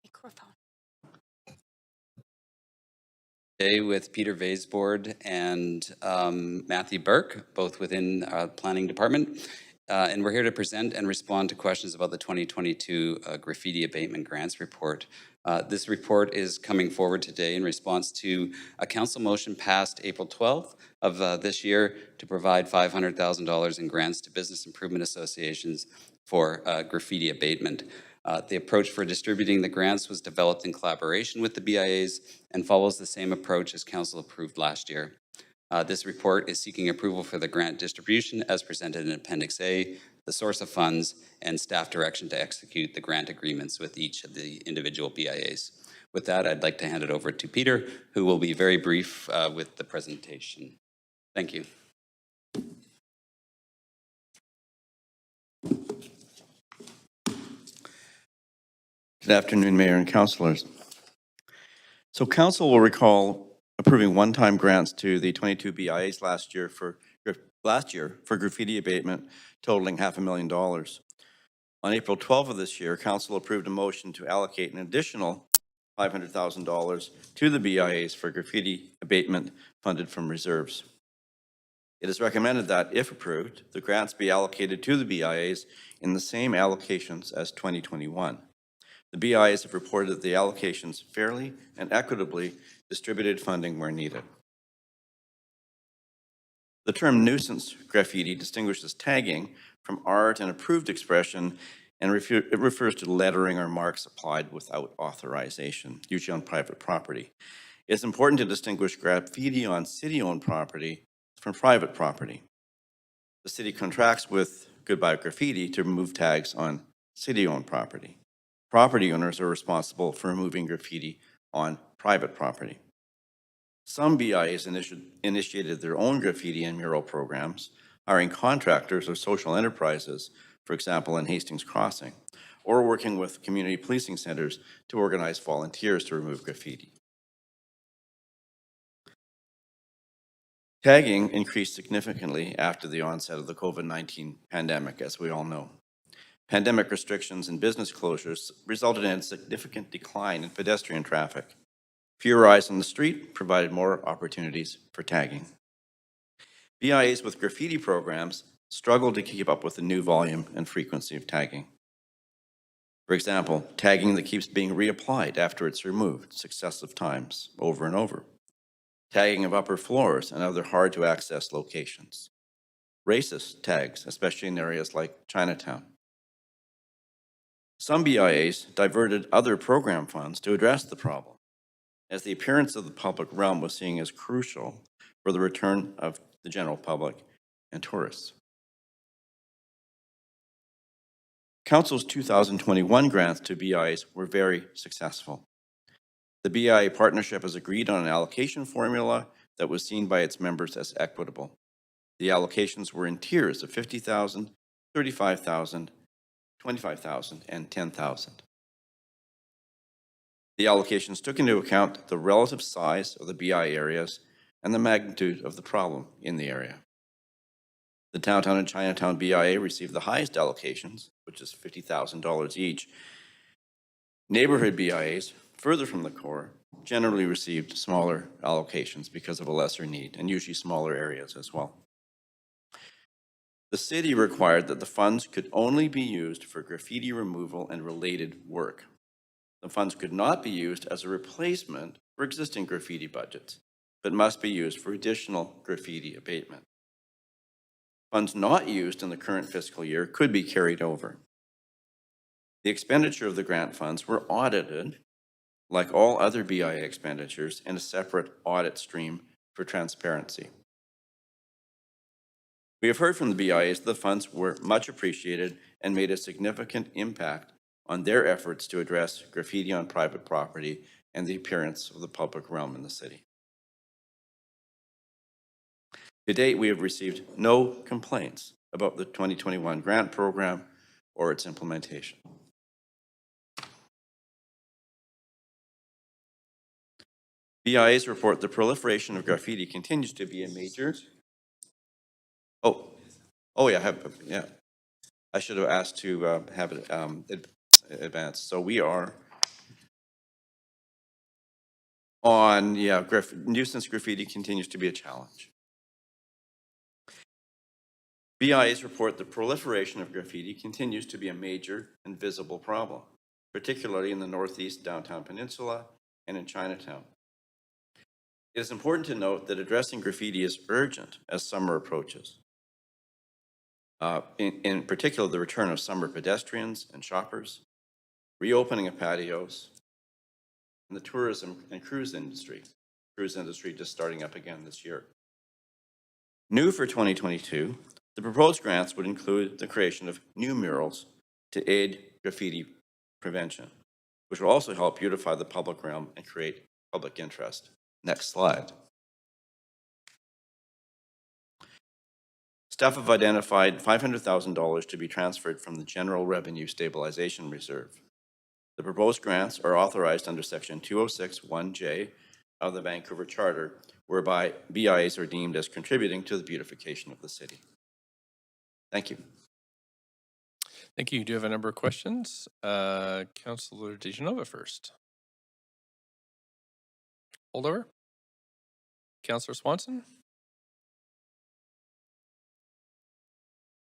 Microphone. Today with Peter Vaisboard and Matthew Burke, both within our planning department. And we're here to present and respond to questions about the 2022 graffiti abatement grants report. This report is coming forward today in response to a council motion passed April 12th of this year to provide $500,000 in grants to business improvement associations for graffiti abatement. The approach for distributing the grants was developed in collaboration with the BIAs and follows the same approach as council approved last year. This report is seeking approval for the grant distribution as presented in Appendix A, the source of funds, and staff direction to execute the grant agreements with each of the individual BIAs. With that, I'd like to hand it over to Peter, who will be very brief with the presentation. Thank you. Good afternoon, Mayor and Councilors. So Council will recall approving one-time grants to the 22 BIAs last year for graffiti abatement totaling $500,000. On April 12th of this year, Council approved a motion to allocate an additional $500,000 to the BIAs for graffiti abatement funded from reserves. It is recommended that, if approved, the grants be allocated to the BIAs in the same allocations as 2021. The BIAs have reported that the allocations fairly and equitably distributed funding where needed. The term nuisance graffiti distinguishes tagging from art and approved expression, and it refers to lettering or marks applied without authorization, usually on private property. It's important to distinguish graffiti on city-owned property from private property. The city contracts with Goodbye Graffiti to remove tags on city-owned property. Property owners are responsible for removing graffiti on private property. Some BIAs initiated their own graffiti and mural programs, hiring contractors or social enterprises, for example, in Hastings Crossing, or working with community policing centers to organize volunteers to remove graffiti. Tagging increased significantly after the onset of the COVID-19 pandemic, as we all know. Pandemic restrictions and business closures resulted in a significant decline in pedestrian traffic. Fewer eyes on the street provided more opportunities for tagging. BIAs with graffiti programs struggled to keep up with the new volume and frequency of tagging. For example, tagging that keeps being reapplied after it's removed successive times over and over. Tagging of upper floors and other hard-to-access locations. Racist tags, especially in areas like Chinatown. Some BIAs diverted other program funds to address the problem, as the appearance of the public realm was seen as crucial for the return of the general public and tourists. Council's 2021 grants to BIAs were very successful. The BIA partnership has agreed on an allocation formula that was seen by its members as equitable. The allocations were in tiers of $50,000, $35,000, $25,000, and $10,000. The allocations took into account the relative size of the BI areas and the magnitude of the problem in the area. The Downtown and Chinatown BIA received the highest allocations, which is $50,000 each. Neighborhood BIAs, further from the core, generally received smaller allocations because of a lesser need, and usually smaller areas as well. The city required that the funds could only be used for graffiti removal and related work. The funds could not be used as a replacement for existing graffiti budgets, but must be used for additional graffiti abatement. Funds not used in the current fiscal year could be carried over. The expenditure of the grant funds were audited, like all other BIA expenditures, in a separate audit stream for transparency. We have heard from the BIAs that the funds were much appreciated and made a significant impact on their efforts to address graffiti on private property and the appearance of the public realm in the city. To date, we have received no complaints about the 2021 grant program or its implementation. BIAs report the proliferation of graffiti continues to be a major. Oh yeah, I should have asked to have it advanced. So we are on, nuisance graffiti continues to be a challenge. BIAs report the proliferation of graffiti continues to be a major and visible problem, particularly in the Northeast Downtown Peninsula and in Chinatown. It is important to note that addressing graffiti is urgent as summer approaches. In particular, the return of summer pedestrians and shoppers, reopening of patios, and the tourism and cruise industry just starting up again this year. New for 2022, the proposed grants would include the creation of new murals to aid graffiti prevention, which will also help beautify the public realm and create public interest. Next slide. Staff have identified $500,000 to be transferred from the General Revenue Stabilization Reserve. The proposed grants are authorized under Section 206(1)J of the Vancouver Charter, whereby BIAs are deemed as contributing to the beautification of the city. Thank you. Thank you. Do you have a number of questions? Councillor DeGenova first. Holdover. Councillor Swanson.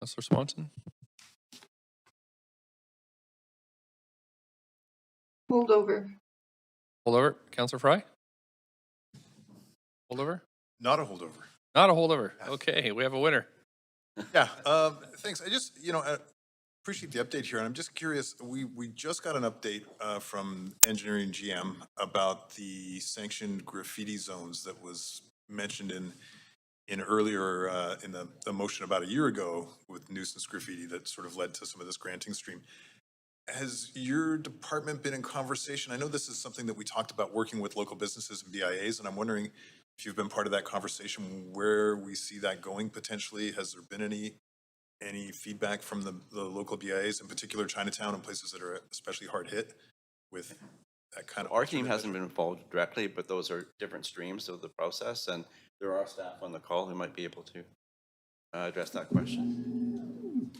Councillor Swanson. Holdover. Holdover. Councillor Fry. Holdover. Not a holdover. Not a holdover. Okay, we have a winner. Yeah, thanks. I just, appreciate the update here. And I'm just curious, we just got an update from Engineering GM about the sanctioned graffiti zones that was mentioned in earlier in the motion about a year ago with nuisance graffiti that sort of led to some of this granting stream. Has your department been in conversation? I know this is something that we talked about working with local businesses and BIAs, and I'm wondering if you've been part of that conversation, where we see that going potentially. Has there been any feedback from the local BIAs, in particular Chinatown and places that are especially hard hit with that kind of? Our team hasn't been involved directly, but those are different streams of the process, and there are staff on the call who might be able to address that question.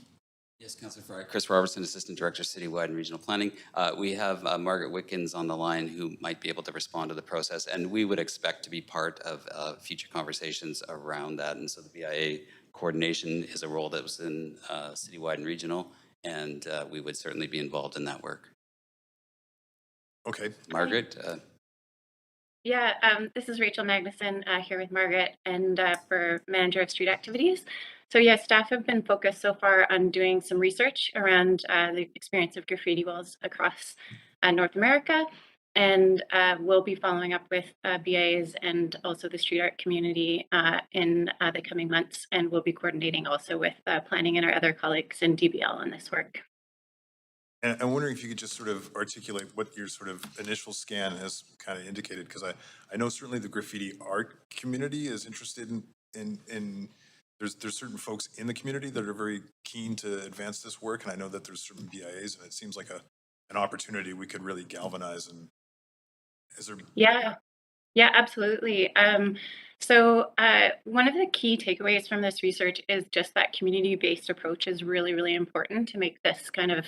Yes, Councillor Fry. Chris Robertson, Assistant Director, Citywide and Regional Planning. We have Margaret Witkins on the line who might be able to respond to the process, and we would expect to be part of future conversations around that. And so the BIA coordination is a role that was in Citywide and Regional, and we would certainly be involved in that work. Okay. Margaret? Yeah, this is Rachel Magnuson here with Margaret and for Manager of Street Activities. So yeah, staff have been focused so far on doing some research around the experience of graffiti walls across North America. And we'll be following up with BAs and also the street art community in the coming months. And we'll be coordinating also with planning and our other colleagues in DBL on this work. And I'm wondering if you could just sort of articulate what your sort of initial scan has kind of indicated, because I know certainly the graffiti art community is interested in there's certain folks in the community that are very keen to advance this work, and I know that there's certain BIAs, and it seems like an opportunity we could really galvanize. And is there? Yeah, absolutely. So one of the key takeaways from this research is just that community-based approach is really, really important to make this kind of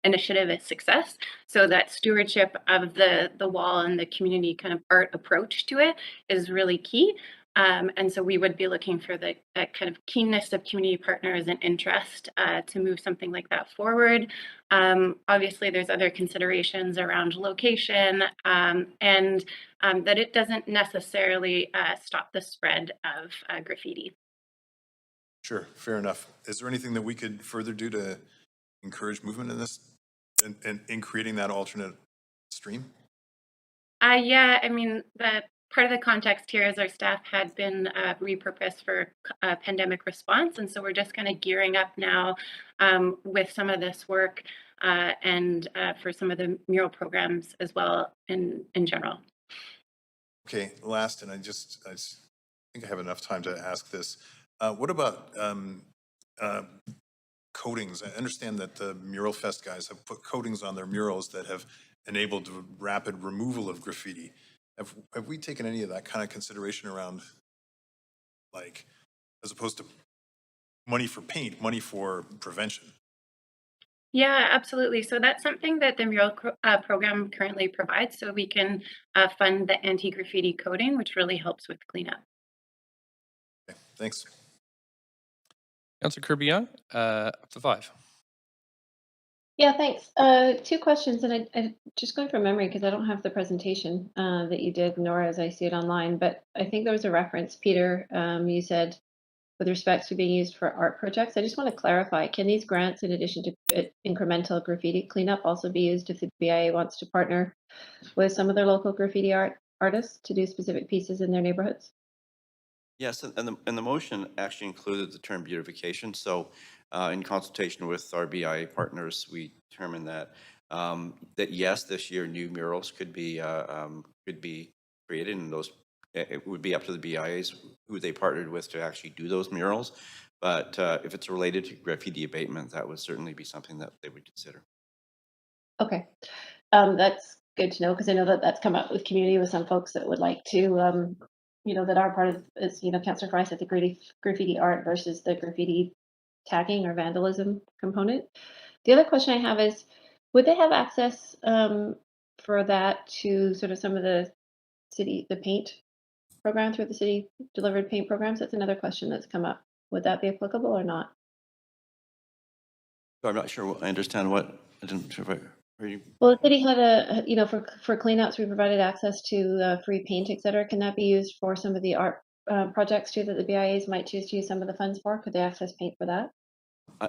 initiative a success. So that stewardship of the wall and the community kind of art approach to it is really key. And so we would be looking for the kind of keenness of community partners and interest to move something like that forward. Obviously, there's other considerations around location and that it doesn't necessarily stop the spread of graffiti. Sure, fair enough. Is there anything that we could further do to encourage movement in this and in creating that alternate stream? Yeah, I mean, the part of the context here is our staff had been repurposed for pandemic response. And so we're just kind of gearing up now with some of this work and for some of the mural programs as well in general. Okay, last, and I think I have enough time to ask this. What about coatings? I understand that the Mural Fest guys have put coatings on their murals that have enabled the rapid removal of graffiti. Have we taken any of that kind of consideration around, like, as opposed to money for paint, money for prevention? Yeah, absolutely. So that's something that the mural program currently provides. So we can fund the anti-graffiti coating, which really helps with cleanup. Okay, thanks. Councillor Kirby-Young, up to 5. Yeah, thanks. Two questions, and I just going from memory because I don't have the presentation that you did, nor as I see it online. But I think there was a reference, Peter. You said with respect to being used for art projects. I just want to clarify: can these grants, in addition to incremental graffiti cleanup, also be used if the BIA wants to partner with some of their local graffiti artists to do specific pieces in their neighborhoods? Yes, and the motion actually included the term beautification. So in consultation with our BIA partners, we determined that that yes, this year new murals could be created, and those it would be up to the BIAs who they partnered with to actually do those murals. But if it's related to graffiti abatement, that would certainly be something that they would consider. Okay, that's good to know because I know that that's come up with community with some folks that would like to, that are part of, as Councillor Fry said, the graffiti art versus the graffiti tagging or vandalism component. The other question I have is, would they have access for that to sort of some of the paint program through the city delivered paint programs? That's another question that's come up. Would that be applicable or not? So I'm not sure. I understand what I didn't sure if I heard you. Well, the city had for cleanups, we provided access to free paint, et cetera. Can that be used for some of the art projects too that the BIAs might choose to use some of the funds for? Could they access paint for that?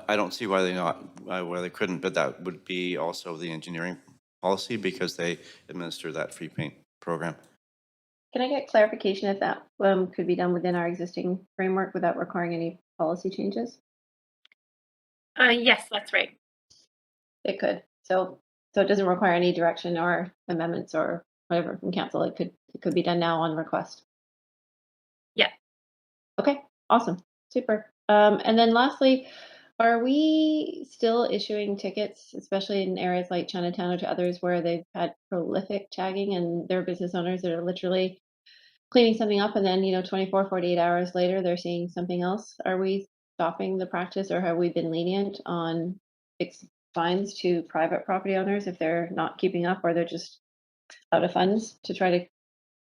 I don't see why they couldn't, but that would be also the engineering policy because they administer that free paint program. Can I get clarification if that could be done within our existing framework without requiring any policy changes? Yes, that's right. It could. So it doesn't require any direction or amendments or whatever from council. It could be done now on request. Yeah. Okay, awesome, super. And then lastly, are we still issuing tickets, especially in areas like Chinatown or to others where they've had prolific tagging and there are business owners that are literally cleaning something up and then 24, 48 hours later they're seeing something else? Are we stopping the practice or have we been lenient on fixed fines to private property owners if they're not keeping up or they're just out of funds to try to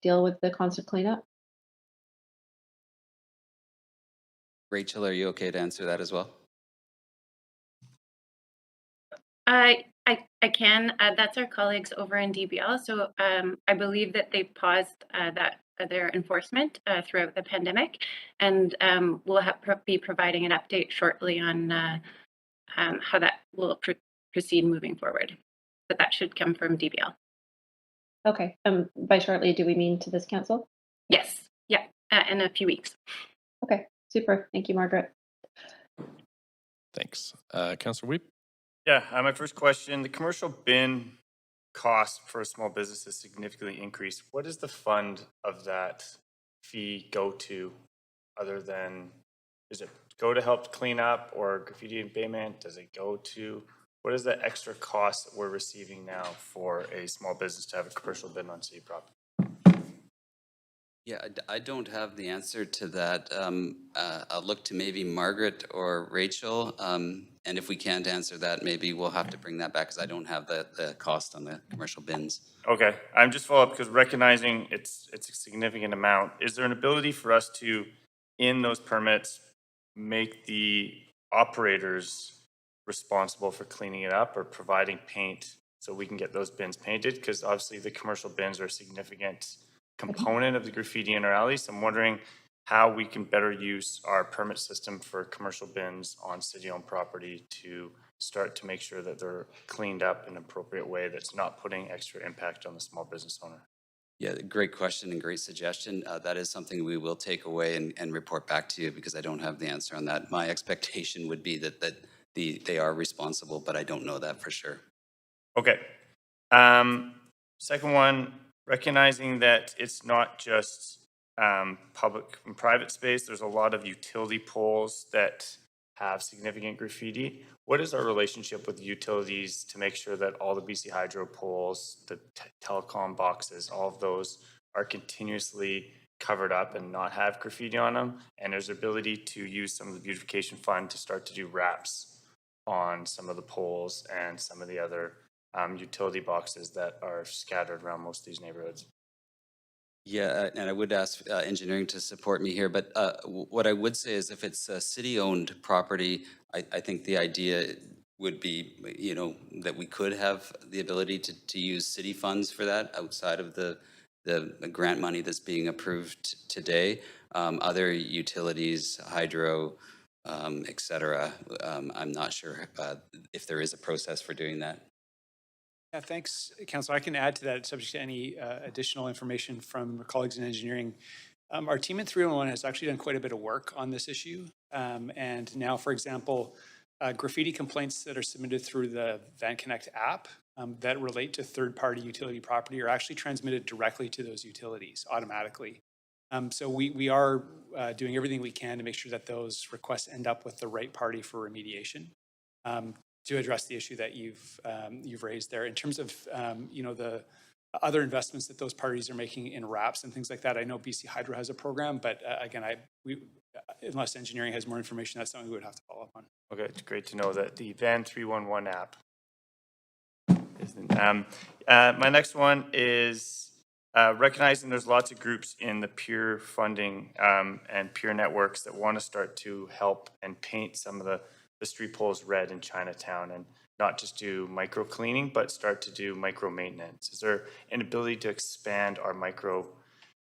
deal with the constant cleanup? Rachel, are you okay to answer that as well? I can. That's our colleagues over in DBL. So I believe that they paused their enforcement throughout the pandemic, and we'll be providing an update shortly on how that will proceed moving forward. But that should come from DBL. Okay. By shortly, do we mean to this council? Yes. Yeah. In a few weeks. Okay. Super. Thank you, Margaret. Thanks. Councillor Weep? Yeah, my first question, the commercial bin cost for a small business has significantly increased. What does the fund of that fee go to, other than, does it go to help clean up or graffiti abatement? Does it go to, what is the extra cost that we're receiving now for a small business to have a commercial bin on city property? Yeah, I don't have the answer to that. I'll look to maybe Margaret or Rachel. And if we can't answer that, maybe we'll have to bring that back because I don't have the cost on the commercial bins. Okay, I'm just following up because recognizing it's a significant amount. Is there an ability for us to, in those permits, make the operators responsible for cleaning it up or providing paint so we can get those bins painted? Because obviously the commercial bins are a significant component of the graffiti in our alleys. So I'm wondering how we can better use our permit system for commercial bins on city-owned property to start to make sure that they're cleaned up in an appropriate way that's not putting extra impact on the small business owner. Yeah, great question and great suggestion. That is something we will take away and report back to you because I don't have the answer on that. My expectation would be that they are responsible, but I don't know that for sure. Okay. Second one, recognizing that it's not just public and private space, there's a lot of utility poles that have significant graffiti. What is our relationship with the utilities to make sure that all the BC Hydro poles, the telecom boxes, all of those are continuously covered up and not have graffiti on them? And there's ability to use some of the beautification fund to start to do wraps on some of the poles and some of the other utility boxes that are scattered around most of these neighborhoods. Yeah, and I would ask engineering to support me here, but what I would say is if it's a city-owned property, I think the idea would be, you know, that we could have the ability to use city funds for that outside of the grant money that's being approved today. Other utilities, hydro, et cetera, I'm not sure if there is a process for doing that. Yeah, thanks, Councilor. I can add to that, subject to any additional information from colleagues in engineering. Our team in 311 has actually done quite a bit of work on this issue. And now, for example, graffiti complaints that are submitted through the VanConnect app that relate to third-party utility property are actually transmitted directly to those utilities automatically. So we are doing everything we can to make sure that those requests end up with the right party for remediation. To address the issue that you've raised there. In terms of you know, the other investments that those parties are making in wraps and things like that, I know BC Hydro has a program, but again, unless engineering has more information, that's something we would have to follow up on. Okay, it's great to know that the Van 311 app. My next one is recognizing there's lots of groups in the peer funding and peer networks that want to start to help and paint some of the street poles red in Chinatown and not just do micro cleaning, but start to do micro maintenance. Is there an ability to expand our micro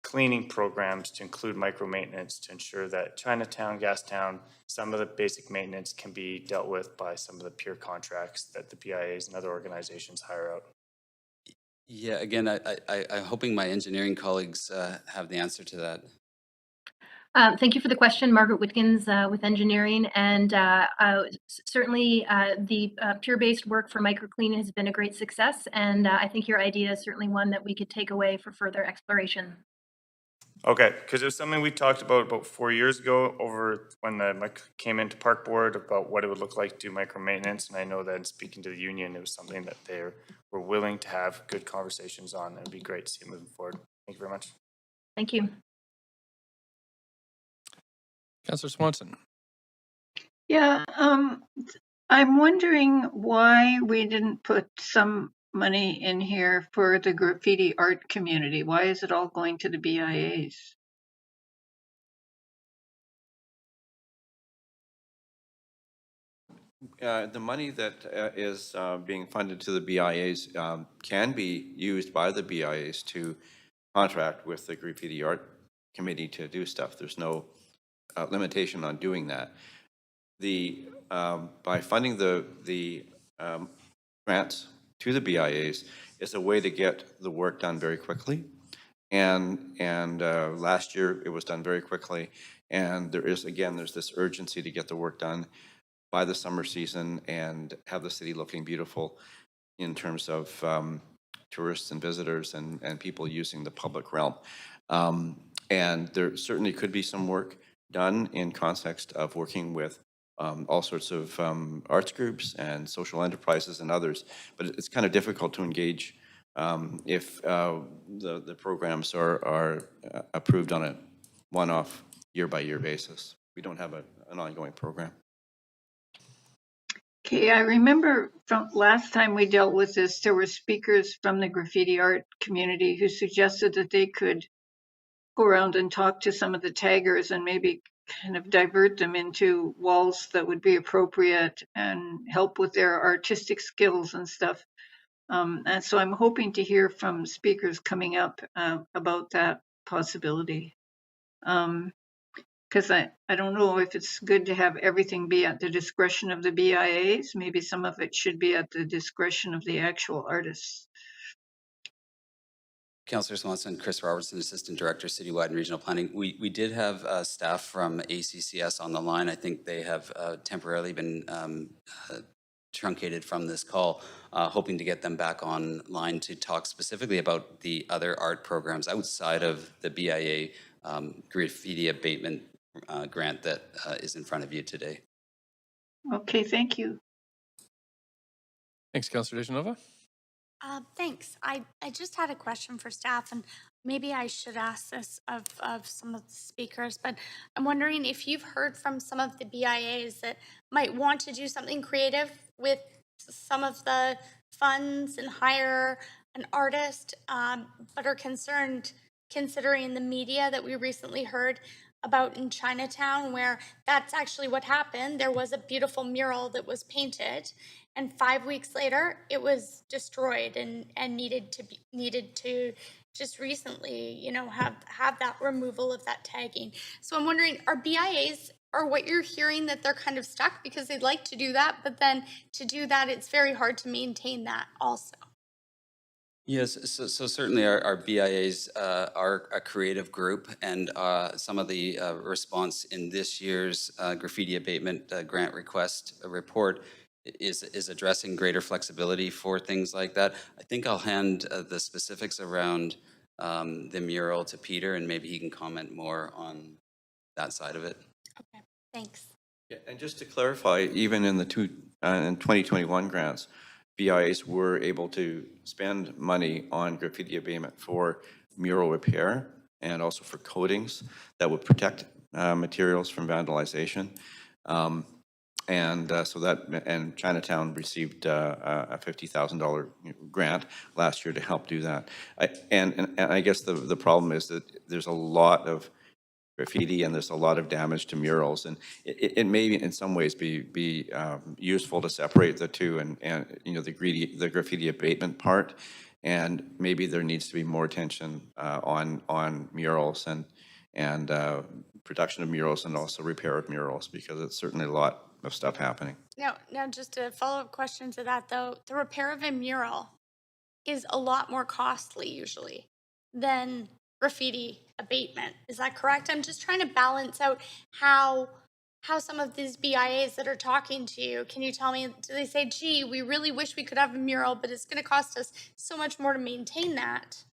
cleaning programs to include micro maintenance to ensure that Chinatown, Gastown, some of the basic maintenance can be dealt with by some of the peer contracts that the PIAs and other organizations hire out? Yeah, again, I'm hoping my engineering colleagues have the answer to that. Thank you for the question, Margaret Witkins with engineering. And certainly the peer-based work for microclean has been a great success. And I think your idea is certainly one that we could take away for further exploration. Okay, because it was something we talked about 4 years ago over when the came into park board about what it would look like to do micro maintenance. And I know that in speaking to the union, it was something that they were willing to have good conversations on. And it'd be great to see moving forward. Thank you very much. Thank you. Councillor Swanson. Yeah, I'm wondering why we didn't put some money in here for the graffiti art community. Why is it all going to the BIAs? The money that is being funded to the BIAs can be used by the BIAs to contract with the Graffiti Art Committee to do stuff. There's no limitation on doing that. By funding the grants to the BIAs is a way to get the work done very quickly. And last year it was done very quickly. And there's this urgency to get the work done by the summer season and have the city looking beautiful in terms of tourists and visitors and people using the public realm. And there certainly could be some work done in context of working with all sorts of arts groups and social enterprises and others, but it's kind of difficult to engage if the programs are approved on a one-off, year-by-year basis. We don't have an ongoing program. Okay, I remember from last time we dealt with this, there were speakers from the graffiti art community who suggested that they could go around and talk to some of the taggers and maybe kind of divert them into walls that would be appropriate and help with their artistic skills and stuff. And so I'm hoping to hear from speakers coming up about that possibility. Because I don't know if it's good to have everything be at the discretion of the BIAs. Maybe some of it should be at the discretion of the actual artists. Councillor Swanson, Chris Robertson, Assistant Director, Citywide and Regional Planning. We did have staff from ACCS on the line. I think they have temporarily been truncated from this call, hoping to get them back online to talk specifically about the other art programs outside of the BIA graffiti abatement grant that is in front of you today. Okay, thank you. Thanks, Councillor Dejanova. Thanks. I just had a question for staff, and maybe I should ask this of some of the speakers, but I'm wondering if you've heard from some of the BIAs that might want to do something creative with some of the funds and hire an artist, but are concerned considering the media that we recently heard about in Chinatown, where that's actually what happened. There was a beautiful mural that was painted, and 5 weeks later it was destroyed and needed to just recently, you know, have that removal of that tagging. So I'm wondering, are BIAs, or what you're hearing, that they're kind of stuck because they'd like to do that, but then to do that it's very hard to maintain that also? Yes, so certainly our BIAs are a creative group, and some of the response in this year's graffiti abatement grant request report is addressing greater flexibility for things like that. I think I'll hand the specifics around the mural to Peter, and maybe he can comment more on that side of it. Okay, thanks. Yeah, and just to clarify, even in the in 2021 grants, BIAs were able to spend money on graffiti abatement for mural repair and also for coatings that would protect materials from vandalization. And Chinatown received a $50,000 grant last year to help do that. And I guess the problem is that there's a lot of graffiti and there's a lot of damage to murals, and it may in some ways be useful to separate the two, and you know, the graffiti abatement part, and maybe there needs to be more attention on murals and production of murals and also repair of murals, because it's certainly a lot of stuff happening. Now just a follow-up question to that, though. The repair of a mural is a lot more costly usually than graffiti abatement. Is that correct? I'm just trying to balance out how some of these BIAs that are talking to you, can you tell me, do they say, gee, we really wish we could have a mural, but it's going to cost us so much more to maintain that,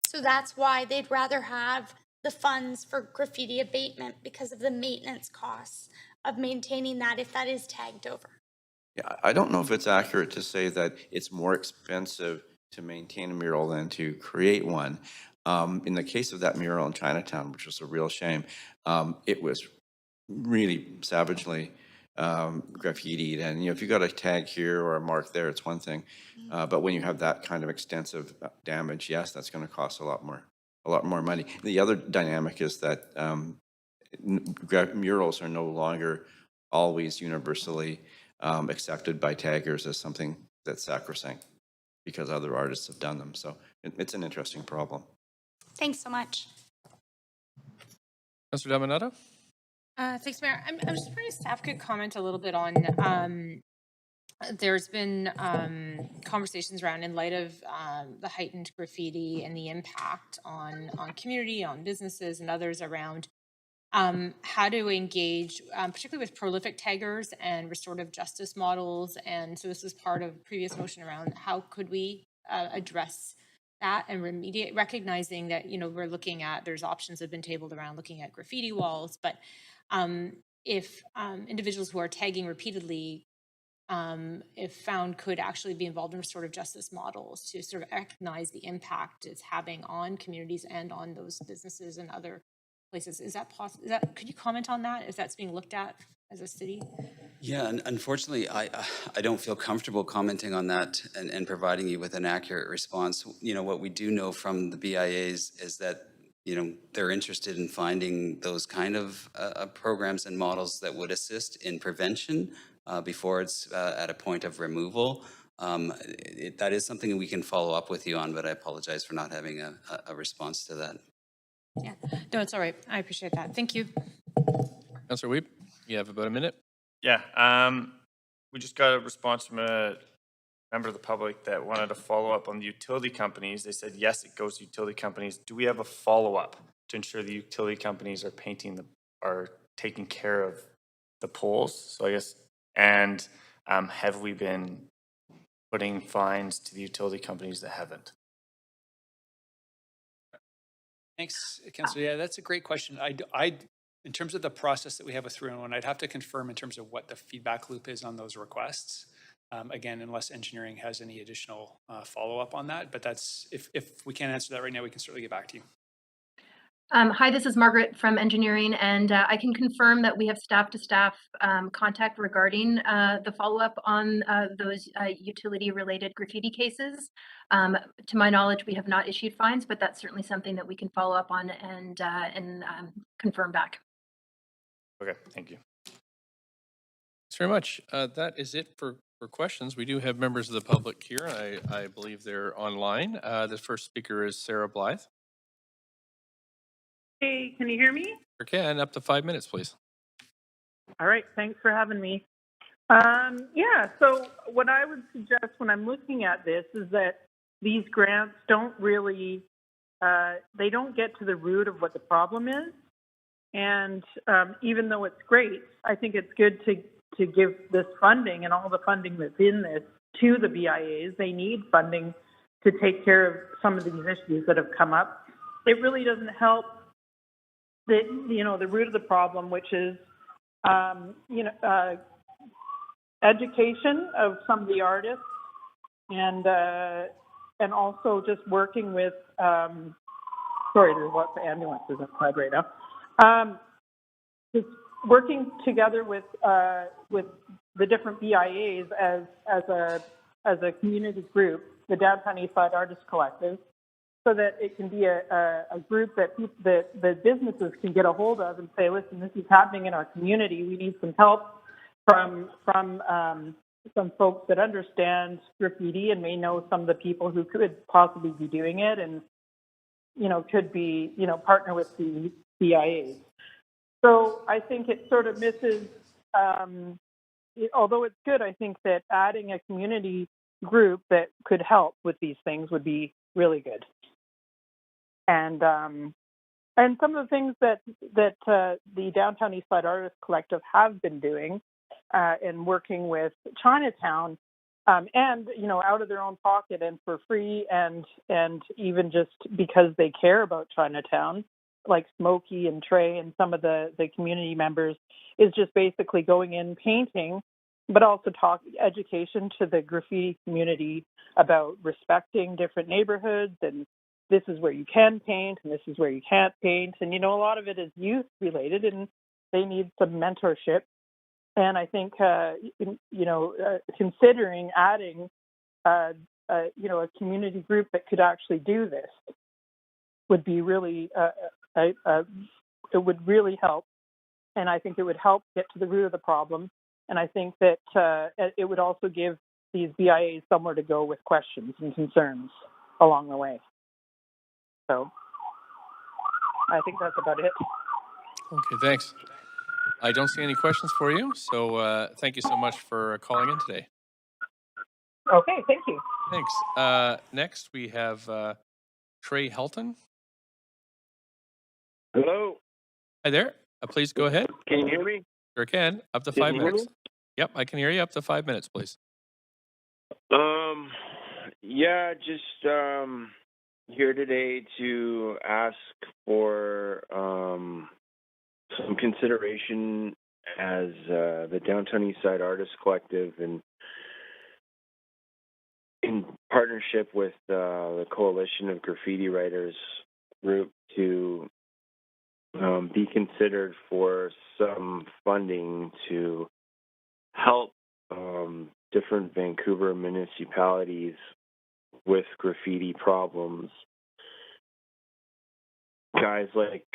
so that's why they'd rather have the funds for graffiti abatement because of the maintenance costs of maintaining that if that is tagged over? Yeah, I don't know if it's accurate to say that it's more expensive to maintain a mural than to create one. In the case of that mural in Chinatown, which was a real shame, it was really savagely graffitied. And you know, if you got a tag here or a mark there, it's one thing. But when you have that kind of extensive damage, yes, that's going to cost a lot more money. The other dynamic is that murals are no longer always universally accepted by taggers as something that's sacrosanct because other artists have done them. So it's an interesting problem. Thanks so much. Councillor Damanata? Thanks, Mayor. I'm just wondering if staff could comment a little bit on, there's been conversations around, in light of the heightened graffiti and the impact on community, on businesses and others around how to engage, particularly with prolific taggers and restorative justice models. And so this is part of previous motion around how could we address that and remediate, recognizing that, you know, we're looking at, there's options that have been tabled around looking at graffiti walls, but if individuals who are tagging repeatedly, if found, could actually be involved in restorative justice models to sort of recognize the impact it's having on communities and on those businesses and other places. Is that possible? Could you comment on that, if that's being looked at as a city? Yeah, and unfortunately, I don't feel comfortable commenting on that and providing you with an accurate response. You know, what we do know from the BIAs is that, you know, they're interested in finding those kind of programs and models that would assist in prevention before it's at a point of removal. That is something that we can follow up with you on, but I apologize for not having a response to that. Yeah, no, it's all right. I appreciate that. Thank you. Councillor Weeb, you have about a minute. Yeah, we just got a response from a member of the public that wanted to follow up on the utility companies. They said, yes, it goes to utility companies. Do we have a follow-up to ensure the utility companies are are taking care of the poles? So I guess, and have we been putting fines to the utility companies that haven't? Thanks, Councillor. Yeah, that's a great question. In terms of the process that we have with 311, I'd have to confirm in terms of what the feedback loop is on those requests. Again, unless engineering has any additional follow-up on that, but that's, if we can't answer that right now, we can certainly get back to you. Hi, this is Margaret from engineering, and I can confirm that we have staff-to-staff contact regarding the follow-up on those utility-related graffiti cases. To my knowledge, we have not issued fines, but that's certainly something that we can follow up on and confirm back. Okay, thank you. Thanks very much. That is it for questions. We do have members of the public here. I believe they're online. The first speaker is Sarah Blythe. Hey, can you hear me? Sure can. Up to 5 minutes, please. All right, thanks for having me. Yeah, so what I would suggest when I'm looking at this is that these grants don't really, they don't get to the root of what the problem is. And even though it's great, I think it's good to give this funding and all the funding that's in this to the BIAs. They need funding to take care of some of these issues that have come up. It really doesn't help the root of the problem, which is education of some of the artists, and also just working with sorry, there's lots of ambulances outside right now. Just working together with the different BIAs as a community group, the Downtown Eastside Artists Collective, so that it can be a group that the businesses can get a hold of and say, listen, this is happening in our community. We need some help from some folks that understand graffiti and may know some of the people who could possibly be doing it, and could be partner with the BIAs. So I think it sort of misses. Although it's good, I think that adding a community group that could help with these things would be really good. And some of the things that the Downtown Eastside Artists Collective have been doing in working with Chinatown, and out of their own pocket and for free, and even just because they care about Chinatown, like Smokey and Trey and some of the community members, is just basically going in, painting, but also education to the graffiti community about respecting different neighborhoods, and this is where you can paint and this is where you can't paint. And, a lot of it is youth related and they need some mentorship. And I think, considering adding, a community group that could actually do this would be really, it would really help. And I think it would help get to the root of the problem And I think that it would also give these BIAs somewhere to go with questions and concerns along the way. So I think that's about it. Okay, thanks. I don't see any questions for you, so thank you so much for calling in today. Okay, thank you. Thanks. Next, we have Trey Helton. Hello. Hi there. Please go ahead. Can you hear me? Sure can. Up to Can 5 you hear minutes. me? Yep, I can hear you. Up to 5 minutes, please. Yeah, just here today to ask for some consideration as the Downtown Eastside Artists Collective and in partnership with the Coalition of Graffiti Writers group to be considered for some funding to help different Vancouver municipalities with graffiti problems. Guys like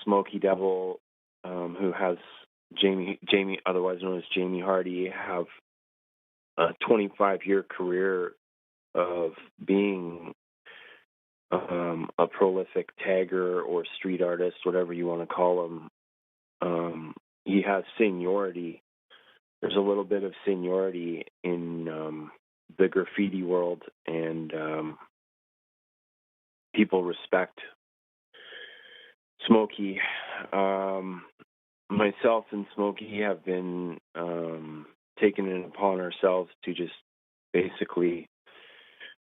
Smoky Devil, who has Jamie, otherwise known as Jamie Hardy, have a 25-year career of being a prolific tagger or street artist, whatever you want to call him. He has seniority. There's a little bit of seniority in the graffiti world, and people respect Smokey. Myself and Smokey have been taking it upon ourselves to just basically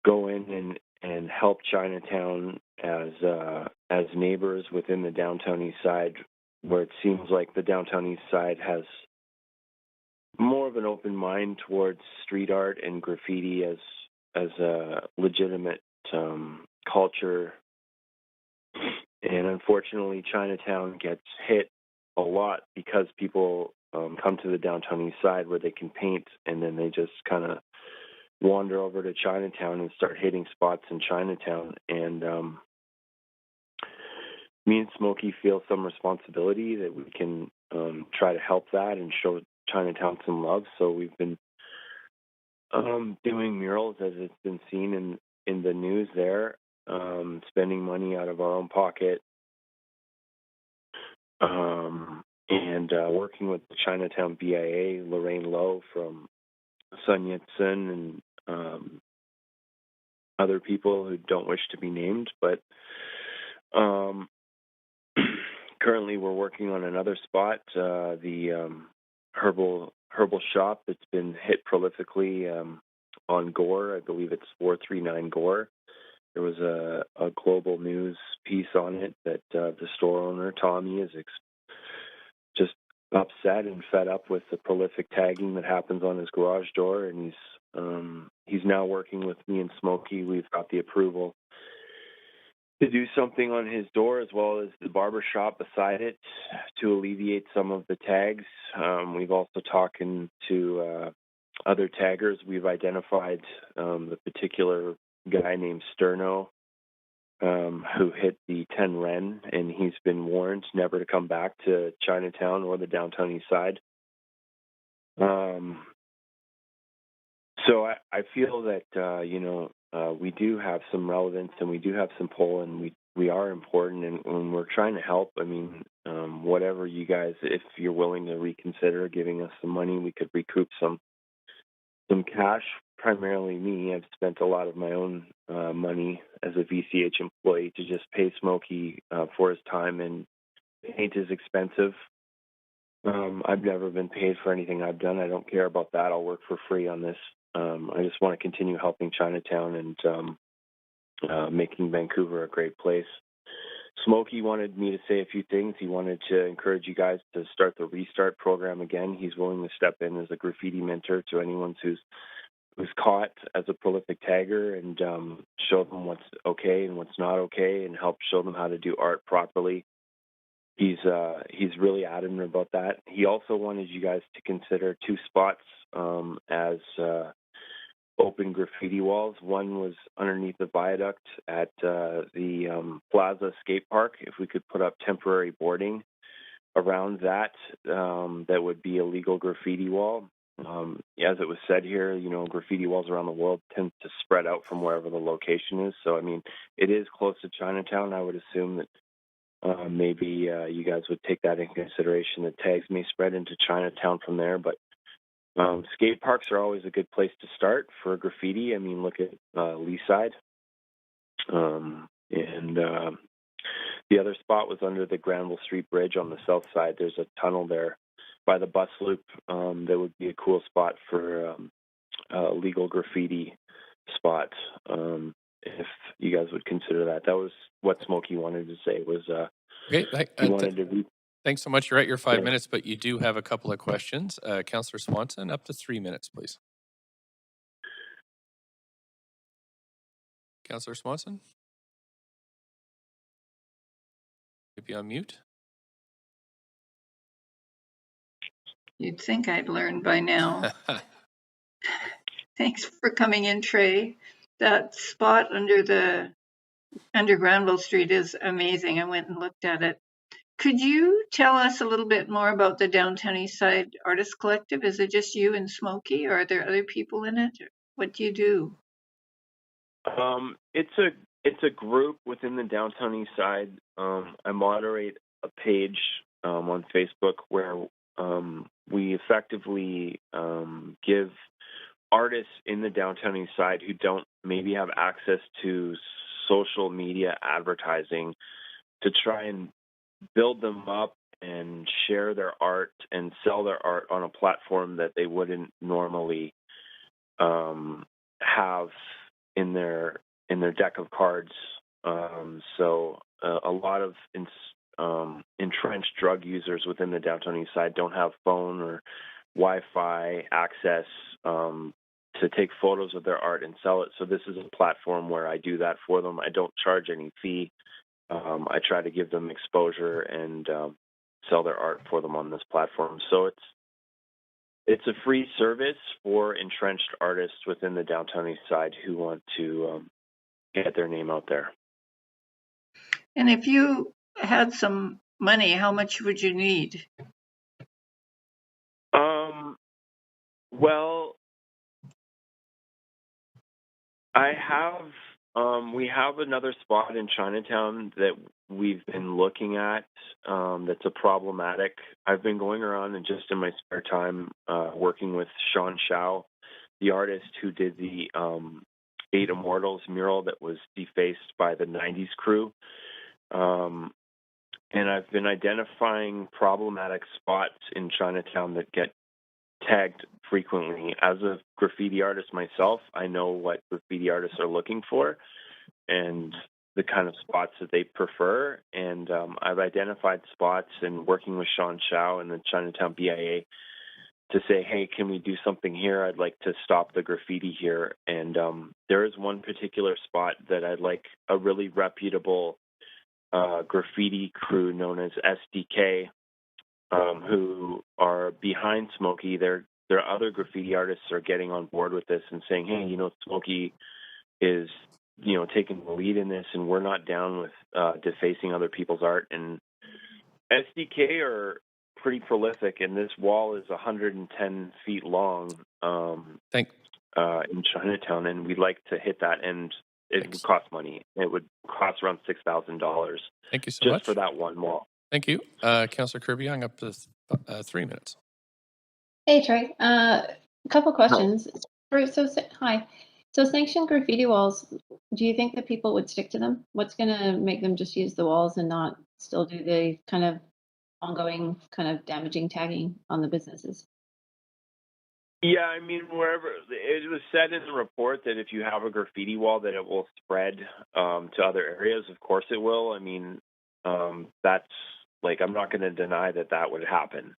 go in and help Chinatown as neighbors within the Downtown East Side, where it seems like the Downtown East Side has more of an open mind towards street art and graffiti as a legitimate culture. And unfortunately, Chinatown gets hit a lot because people come to the Downtown East Side where they can paint, and then they just kind of wander over to Chinatown and start hitting spots in Chinatown. And me and Smokey feel some responsibility that we can try to help that and show Chinatown some love. So we've been doing murals as it's been seen in the news there, spending money out of our own pocket, and working with the Chinatown BIA, Lorraine Lowe from Sun Yat-sen, and other people who don't wish to be named. But currently we're working on another spot, the herbal shop that's been hit prolifically on Gore. I believe it's 439 Gore. There was a global news piece on it that the store owner, Tommy, is just upset and fed up with the prolific tagging that happens on his garage door, and he's now working with me and Smokey. We've got the approval to do something on his door as well as the barber shop beside it to alleviate some of the tags. We've also talking to other taggers. We've identified the particular guy named Sterno who hit the 10 Ren, and he's been warned never to come back to Chinatown or the Downtown East Side. So I feel that, we do have some relevance and we do have some pull, and we are important, and we're trying to help. I mean, whatever you guys, if you're willing to reconsider giving us some money, we could recoup some cash. Primarily me, I've spent a lot of my own money as a VCH employee to just pay Smokey for his time, and paint is expensive. I've never been paid for anything I've done. I don't care about that. I'll work for free on this. I just want to continue helping Chinatown and making Vancouver a great place. Smokey wanted me to say a few things. He wanted to encourage you guys to start the Restart program again. He's willing to step in as a graffiti mentor to anyone who's caught as a prolific tagger, and show them what's okay and what's not okay, and help show them how to do art properly. He's really adamant about that. He also wanted you guys to consider two spots as open graffiti walls. One was underneath the viaduct at the Plaza Skate Park. If we could put up temporary boarding around that that would be a legal graffiti wall. As it was said here, graffiti walls around the world tend to spread out from wherever the location is. So, I mean, it is close to Chinatown. I would assume that maybe you guys would take that into consideration. The tags may spread into Chinatown from there, but skate parks are always a good place to start for graffiti. I mean, look at Leaside. And the other spot was under the Granville Street Bridge on the south side. There's a tunnel there by the bus loop. That would be a cool spot for a legal graffiti spot. If you guys would consider that. That was what Smokey wanted to say was Okay, he wanted to thanks so much. You're at your 5 Yeah. minutes, but you do have a couple of questions. Councillor Swanson, up to 3 minutes, please. Councillor Swanson? Maybe on mute? You'd think I'd learned by now. Thanks for coming in, Trey. That spot under Granville Street is amazing. I went and looked at it. Could you tell us a little bit more about the Downtown Eastside Artists Collective? Is it just you and Smokey, or are there other people in it? What do you do? It's a group within the Downtown East Side. I moderate a page on Facebook where we effectively give artists in the Downtown East Side who don't maybe have access to social media advertising to try and build them up and share their art and sell their art on a platform that they wouldn't normally have in their deck of cards. So a lot of entrenched drug users within the Downtown East Side don't have phone or Wi-Fi access to take photos of their art and sell it. So this is a platform where I do that for them. I don't charge any fee. I try to give them exposure and sell their art for them on this platform. So it's a free service for entrenched artists within the Downtown East Side who want to get their name out there. And if you had some money, how much would you need? Well, we have another spot in Chinatown that we've been looking at that's a problematic. I've been going around and just in my spare time working with Sean Shao, the artist who did the 8 Immortals mural that was defaced by the 90s crew. And I've been identifying problematic spots in Chinatown that get tagged frequently. As a graffiti artist myself, I know what graffiti artists are looking for and the kind of spots that they prefer. And I've identified spots and working with Sean Shao and the Chinatown BIA to say, hey, can we do something here? I'd like to stop the graffiti here. And there is one particular spot that I'd like a really reputable graffiti crew known as SDK, who are behind Smokey. Their other graffiti artists are getting on board with this and saying, hey, Smokey is, taking the lead in this, and we're not down with defacing other people's art. And SDK are pretty prolific, and this wall is 110 feet long in Chinatown, and we'd like to hit that, and it would cost money. It would cost around $6,000. Thank you so just much. for that one wall. Thank you. Councillor Kirby Young, up to 3 minutes. Hey, Trey. A couple questions. Hi. So sanctioned graffiti walls, do you think that people would stick to them? What's going to make them just use the walls and not still do the kind of ongoing kind of damaging tagging on the businesses? Yeah, I mean, wherever it was said in the report that if you have a graffiti wall, that it will spread to other areas. Of course, it will. I mean, that's I'm not going to deny that would happen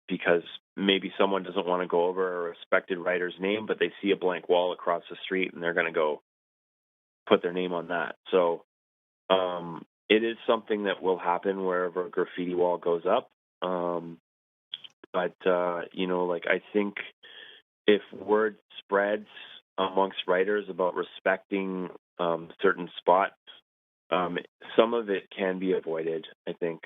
because maybe someone doesn't want to go over a respected writer's name, but they see a blank wall across the street and they're going to go put their name on that. So it is something that will happen wherever a graffiti wall goes up. But, I think if word spreads amongst writers about respecting certain spots, some of it can be avoided, I think.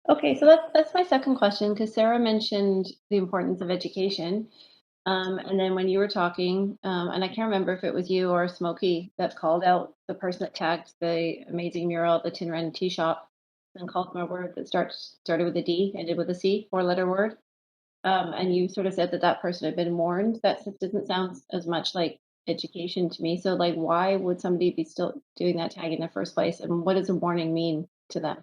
Okay, so that's my second question because Sarah mentioned the importance of education. And then when you were talking, and I can't remember if it was you or Smokey that called out the person that tagged the amazing mural at the Tin Run Tea Shop and called them a word that started with a D, ended with a C, four-letter word. And you sort of said that that person had been warned. Doesn't sound as much like education to me. So, like, why would somebody be still doing that tag in the first place? And what does a warning mean to them?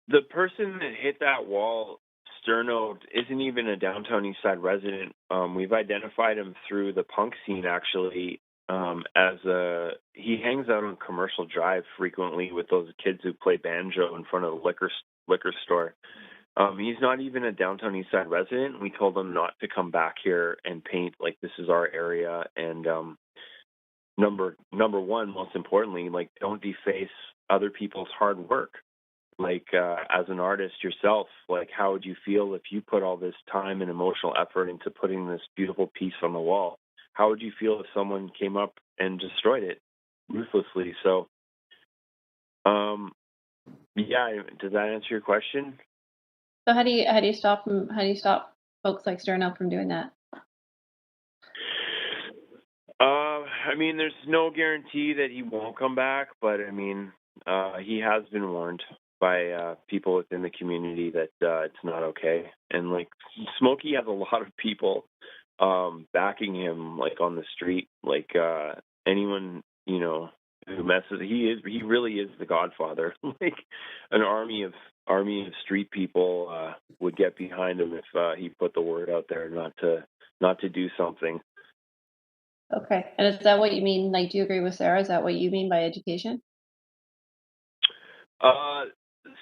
The person that hit that wall, Sterno, isn't even a downtown East Side resident. We've identified him through the punk scene, actually, he hangs out on Commercial Drive frequently with those kids who play banjo in front of the liquor store. He's not even a downtown East Side resident. We told him not to come back here and paint, like, this is our area. And number one, most importantly, like, don't deface other people's hard work. Like, as an artist yourself, like, how would you feel if you put all this time and emotional effort into putting this beautiful piece on the wall? How would you feel if someone came up and destroyed it ruthlessly? So, yeah, does that answer your question? So how do you stop them? How do you stop folks like Sterno from doing that? I mean, there's no guarantee that he won't come back, but I mean, he has been warned by people within the community that it's not okay. And like, Smokey has a lot of people backing him, like, on the street. Like, anyone, you know, who messes, he really is the Godfather. Like, an army of street people would get behind him if he put the word out there not to do something. Okay, and is that what you mean? Like, do you agree with Sarah? Is that what you mean by education?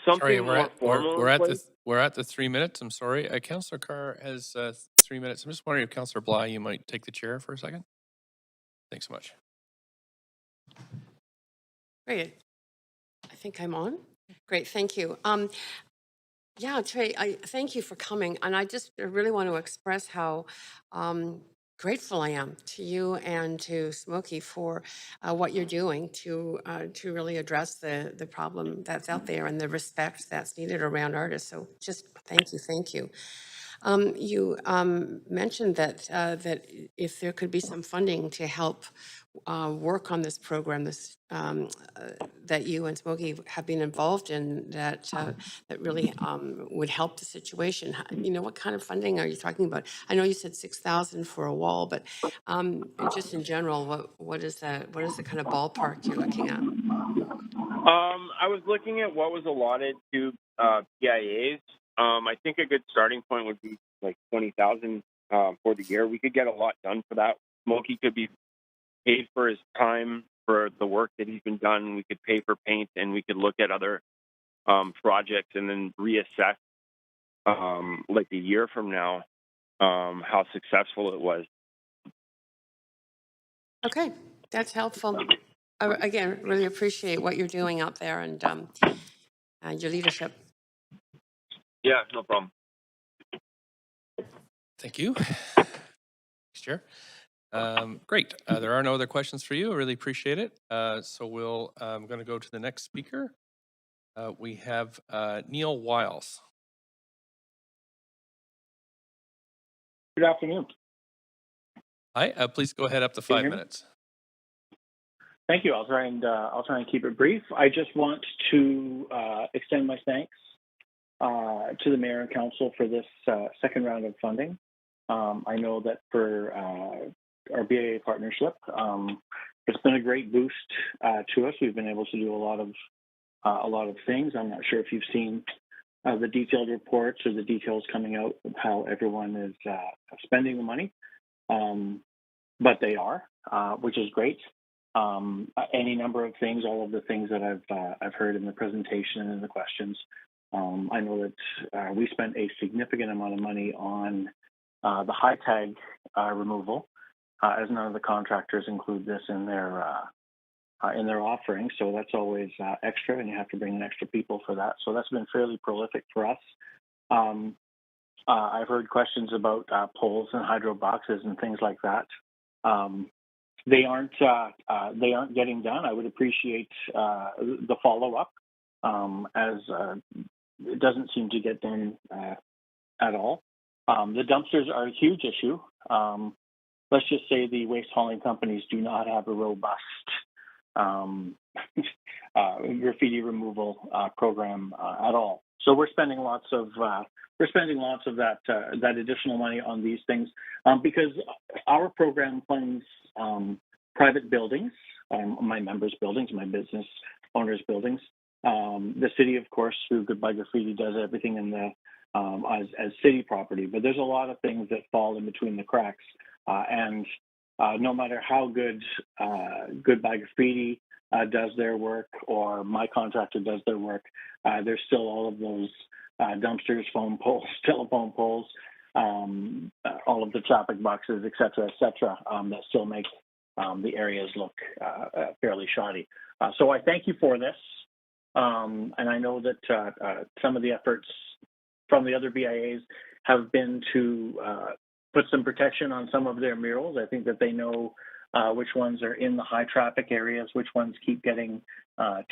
Something Sorry, more formal. we're at the 3 minutes. I'm sorry. Councillor Carr has 3 minutes. I'm just wondering if Councillor Bly, you might take the chair for a second. Thanks so much. Great. I think I'm on. Great, thank you. Yeah, Trey, I thank you for coming, and I just really want to express how grateful I am to you and to Smokey for what you're doing to really address the problem that's out there and the respect that's needed around artists. So just thank you, thank you. You mentioned that that if there could be some funding to help work on this program, that you and Smokey have been involved in, that really would help the situation. You know, what kind of funding are you talking about? I know you said 6,000 for a wall, but just in general, what is the kind of ballpark you're looking at? I was looking at what was allotted to PIAs. I think a good starting point would be like 20,000 for the year. We could get a lot done for that. Smokey could be paid for his time for the work that he's been done. We could pay for paint, and we could look at other projects and then reassess like a year from now how successful it was. Okay, that's helpful. Again, really appreciate what you're doing out there and your leadership. Yeah, no problem. Thank you. Chair. Great. There are no other questions for you. I really appreciate it. So I'm going to go to the next speaker. We have Neil Wiles. Good afternoon. Hi. Please go ahead up to 5 minutes. Thank you. I'll try and keep it brief. I just want to extend my thanks to the mayor and council for this second round of funding. I know that for our BAA partnership, it's been a great boost to us. We've been able to do a lot of things. I'm not sure if you've seen the detailed reports or the details coming out of how everyone is spending the money, but they are, which is great. Any number of things, all of the things that I've heard in the presentation and in the questions. I know that we spent a significant amount of money on the high tag removal, as none of the contractors include this in their offering. So that's always extra, and you have to bring in extra people for that. So that's been fairly prolific for us. I've heard questions about poles and hydro boxes and things like that. They aren't getting done. I would appreciate the follow-up as it doesn't seem to get done at all. The dumpsters are a huge issue. Let's just say the waste hauling companies do not have a robust graffiti removal program at all. So we're spending lots of that additional money on these things because our program funds private buildings, my members' buildings, my business owners' buildings. The city, of course, through Goodbye Graffiti, does everything in the as city property. But there's a lot of things that fall in between the cracks, and no matter how good Goodbye Graffiti does their work or my contractor does their work, there's still all of those dumpsters, phone poles, telephone poles, all of the traffic boxes, et cetera, that still make the areas look fairly shoddy. So I thank you for this. And I know that some of the efforts from the other BIAs have been to put some protection on some of their murals. I think that they know which ones are in the high traffic areas, which ones keep getting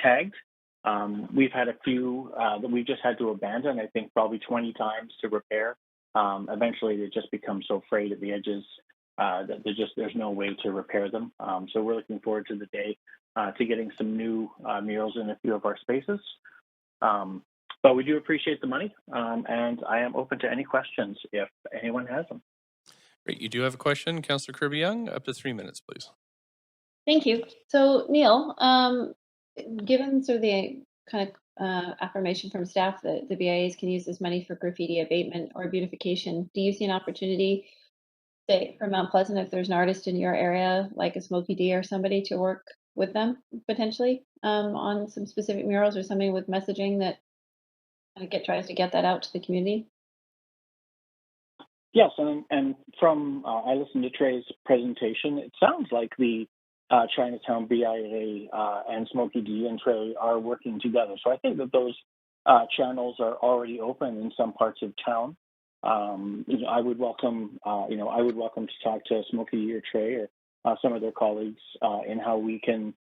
tagged. We've had a few that we've just had to abandon, I think probably 20 times to repair. Eventually they just become so frayed at the edges that there's no way to repair them. So we're looking forward to the day to getting some new murals in a few of our spaces. But we do appreciate the money, and I am open to any questions if anyone has them. Great. You do have a question, Councillor Kirby-Young? Up to 3 minutes, please. Thank you. So Neil, given sort of the kind of affirmation from staff that the BIAs can use this money for graffiti abatement or beautification, do you see an opportunity, say, for Mount Pleasant, if there's an artist in your area, like a Smokey D or somebody, to work with them potentially on some specific murals or something with messaging that tries to get that out to the community? Yes, and from I listened to Trey's presentation. It sounds like the Chinatown BIA and Smokey D and Trey are working together. So I think that those channels are already open in some parts of town. I would welcome, to talk to Smokey or Trey or some of their colleagues in how we can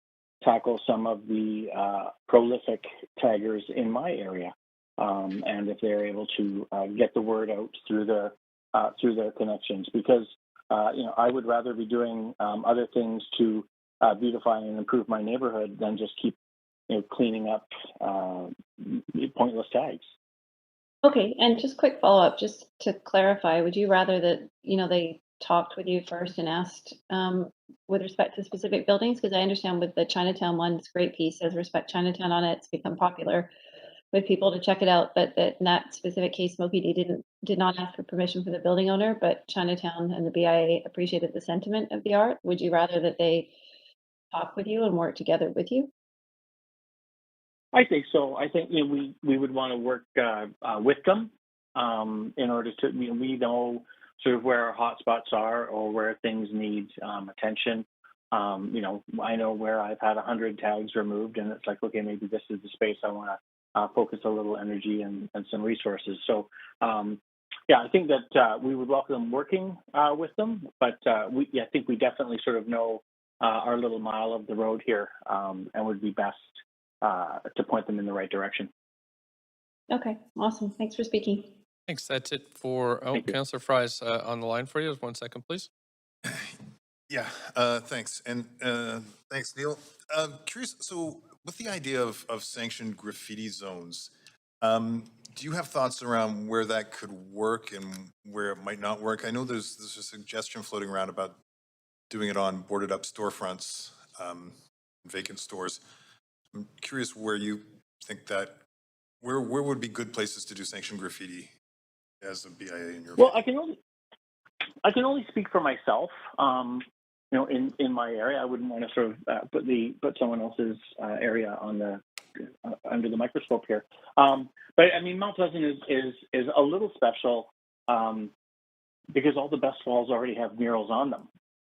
tackle some of the prolific taggers in my area, and if they're able to get the word out through their connections, because I would rather be doing other things to beautify and improve my neighborhood than just keep cleaning up pointless tags. Okay, and just quick follow-up, just to clarify, would you rather that, they talked with you first and asked with respect to specific buildings? Because I understand with the Chinatown one, it's a great piece, says Respect Chinatown on it, it's become popular with people to check it out, but that in that specific case, Smokey D did not ask for permission for the building owner, but Chinatown and the BIA appreciated the sentiment of the art. Would you rather that they talk with you and work together with you? I think so. I think we would want to work with them in order to we know sort of where our hotspots are or where things need attention. I know where I've had 100 tags removed, and it's like, okay, maybe this is the space I want to focus a little energy and some resources. So, I think that we would welcome working with them, but I think we definitely sort of know our little mile of the road here, and would be best to point them in the right direction. Okay, awesome. Thanks for speaking. Thanks. That's it for, Councillor Fry's on the line for you. Just 1 second, please. Yeah, thanks. And thanks, Neil. Curious, so with the idea of sanctioned graffiti zones, do you have thoughts around where that could work and where it might not work? I know there's a suggestion floating around about doing it on boarded up storefronts, vacant stores. I'm curious where you think that, where would be good places to do sanctioned graffiti as a BIA in your Well, opinion? I can only speak for myself. In my area, I wouldn't want to sort of put someone else's area on the under the microscope here. But I mean, Mount Pleasant is a little special because all the best walls already have murals on them.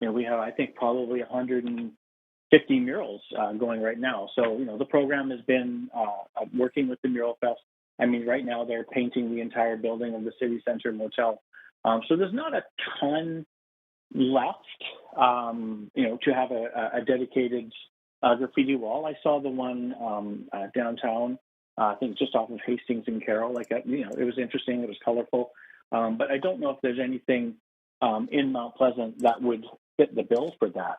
We have, I think, probably 150 murals going right now. So the program has been working with the Mural Fest. I mean, right now they're painting the entire building of the City Center Motel. So there's not a ton left, to have a dedicated graffiti wall. I saw the one downtown I think just off of Hastings and Carroll. Like, you know, it was interesting. It was colorful. But I don't know if there's anything in Mount Pleasant that would fit the bill for that.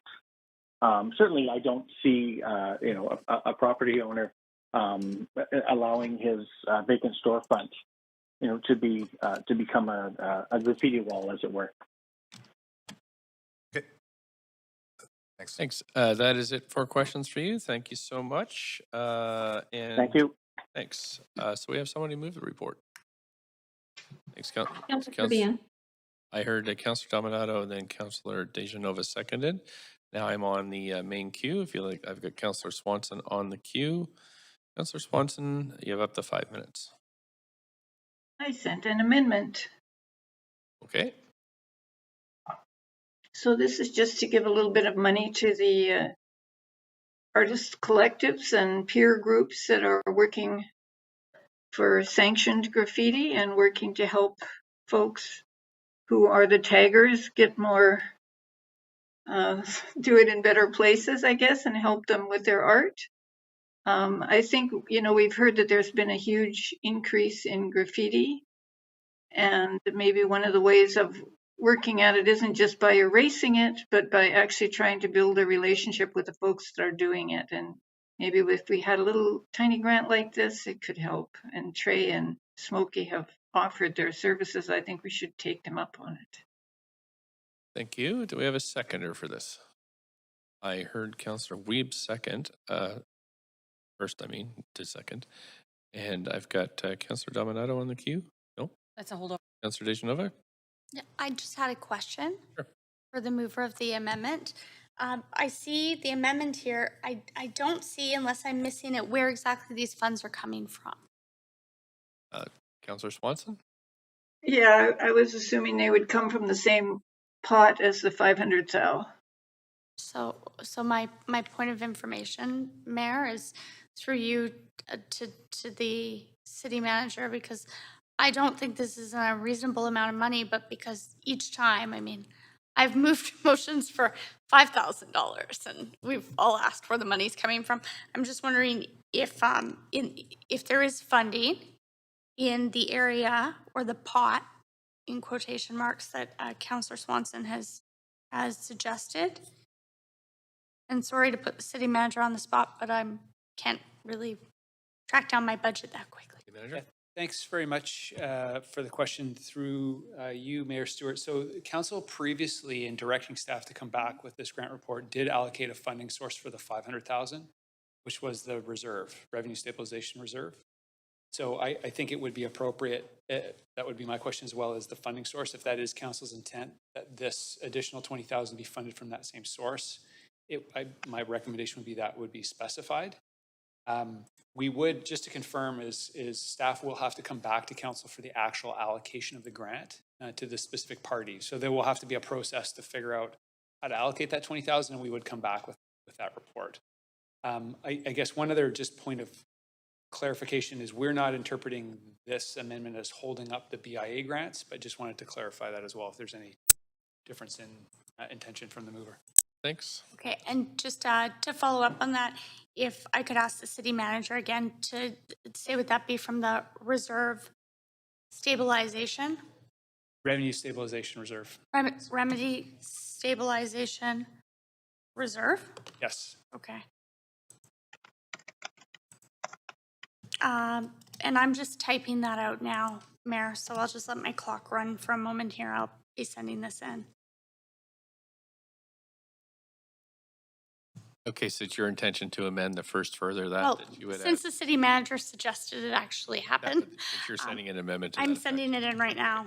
Certainly, I don't see, you know, a property owner allowing his vacant storefront, you know, to become a graffiti wall, as it were. Okay. Thanks. Thanks. That is it for questions for you. Thank you so much. And Thank you. Thanks. So we have someone who moved the report. Thanks, Councilor Council. Trevino. I heard Councilor Dominato and then Councilor Dejanova seconded. Now I'm on the main queue. If you like, I've got Councilor Swanson on the queue. Councilor Swanson, you have up to 5 minutes. I sent an amendment. Okay. So this is just to give a little bit of money to the artist collectives and peer groups that are working for sanctioned graffiti and working to help folks who are the taggers get more, do it in better places, I guess, and help them with their art. I think, you know, we've heard that there's been a huge increase in graffiti, and maybe one of the ways of working at it isn't just by erasing it, but by actually trying to build a relationship with the folks that are doing it. And maybe if we had a little tiny grant like this, it could help. And Trey and Smokey have offered their services. I think we should take them up on it. Thank you. Do we have a seconder for this? I heard Councilor Weeb second. First, I mean, to second. And I've got Councilor Dominato on the queue. No? That's a hold on. Councilor Dejanova? Yeah, I just had a question Sure. for the mover of the amendment. I see the amendment here. I don't see, unless I'm missing it, where exactly these funds are coming from. Councilor Swanson? Yeah, I was assuming they would come from the same pot as the 500 thou. So my point of information, Mayor, is through you to the city manager, because I don't think this is a reasonable amount of money, but because each time, I mean, I've moved motions for $5,000 and we've all asked where the money's coming from. I'm just wondering if there is funding in the area or the pot, in quotation marks, that Councillor Swanson has suggested. And sorry to put the city manager on the spot, but I can't really track down my budget that quickly. Manager? Thanks very much for the question through you, Mayor Stewart. So council previously, in directing staff to come back with this grant report, did allocate a funding source for the 500,000, which was the reserve, revenue stabilization reserve. So I think it would be appropriate, that would be my question as well, as the funding source, if that is council's intent, that this additional 20,000 be funded from that same source. My recommendation would be that would be specified. We would, just to confirm, is staff will have to come back to council for the actual allocation of the grant to the specific party. So there will have to be a process to figure out how to allocate that 20,000, and we would come back with that report. I guess one other just point of clarification is we're not interpreting this amendment as holding up the BIA grants, but just wanted to clarify that as well, if there's any difference in intention from the mover. Thanks. Okay, and just to follow up on that, if I could ask the city manager again to say, would that be from the reserve stabilization? Revenue stabilization reserve. Remedy stabilization reserve? Yes. Okay. And I'm just typing that out now, Mayor, so I'll just let my clock run for a moment here. I'll be sending this in. Okay, so it's your intention to amend the first further that, Well, that you would since the city manager suggested it actually happen, that you're sending an amendment to I'm that sending it in right now.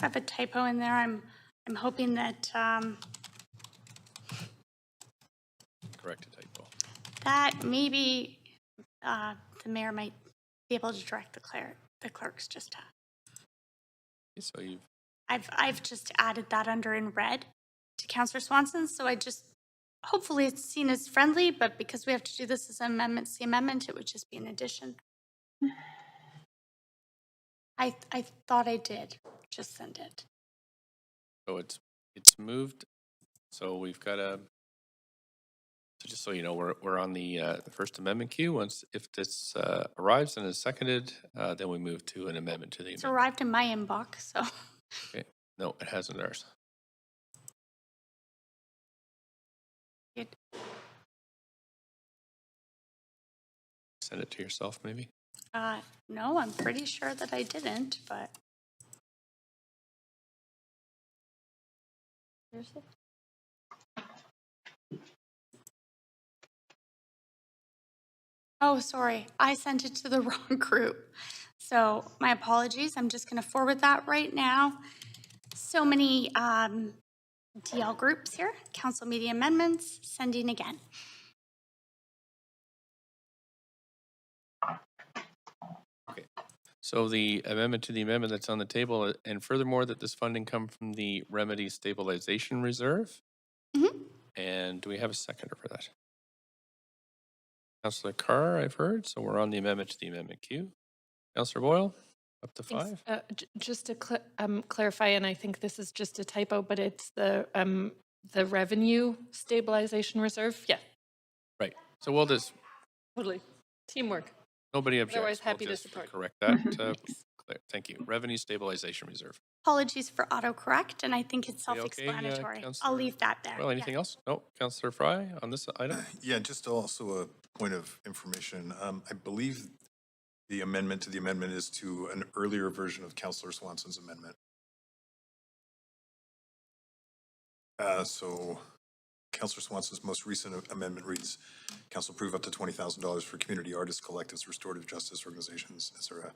I have a typo in there. I'm hoping that correct typo. that maybe the mayor might be able to direct the clerks just to. So you. I've just added that under in red to Councillor Swanson. So I just hopefully it's seen as friendly, but because we have to do this as an amendment to the amendment, it would just be an addition. I thought I did just send it. So it's moved. So we've got a, so just so you know, we're on the First Amendment queue. Once, if this arrives and is seconded, then we move to an amendment to the It's amendment. arrived in my inbox, so. Okay. No, it hasn't ours. It, Send it to yourself, maybe. no, I'm pretty sure that I didn't, but. Here's it. Oh, sorry, I sent it to the wrong group. So my apologies. I'm just going to forward that right now. So many DL groups here. Council media amendments, sending again. Okay. So the amendment to the amendment that's on the table, and furthermore, that this funding come from the Remedy Stabilization Reserve. And do we have a seconder for that? Councillor Carr, I've heard. So we're on the amendment to the amendment queue. Councillor Boyle, up to 5. Just to clarify, and I think this is just a typo, but it's the revenue stabilization reserve. Yeah. Right. So we'll just. Totally. Teamwork. Nobody objects. Otherwise, happy We'll to just support. correct that. Claire, thank you. Revenue Stabilization Reserve. Apologies for autocorrect, and I think it's Are you okay, self-explanatory. I'll Councillor leave that there. Well, anything else? No. Councillor Fry on this item? Yeah, just also a point of information. I believe the amendment to the amendment is to an earlier version of Councillor Swanson's amendment. So Councillor Swanson's most recent amendment reads, Council approve up to $20,000 for community artists, collectives, restorative justice organizations, etc.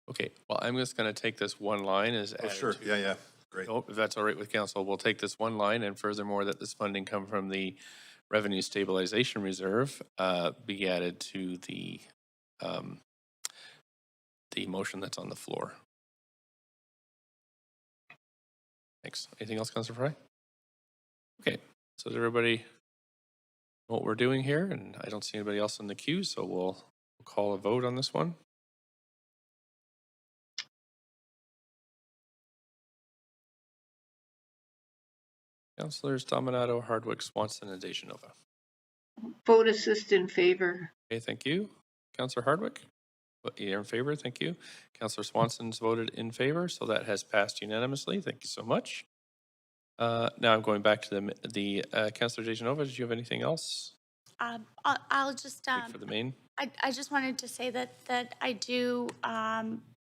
Okay, well, I'm just going to take this one line as Oh, sure. Yeah, great. If that's all right with council, we'll take this one line, and furthermore, that this funding come from the Revenue Stabilization Reserve be added to the motion that's on the floor. Thanks. Anything else, Councillor Fry? Okay, so does everybody know what we're doing here? And I don't see anybody else in the queue, so we'll call a vote on this one. Councillors Dominato, Hardwick, Swanson, and Dejanova. Vote assist in favor. Okay, thank you. Councillor Hardwick? You're in favor, thank you. Councillor Swanson's voted in favor, so that has passed unanimously. Thank you so much. Now I'm going back to the Councillor Dejanova. Did you have anything else I'll just for the main? I just wanted to say that I do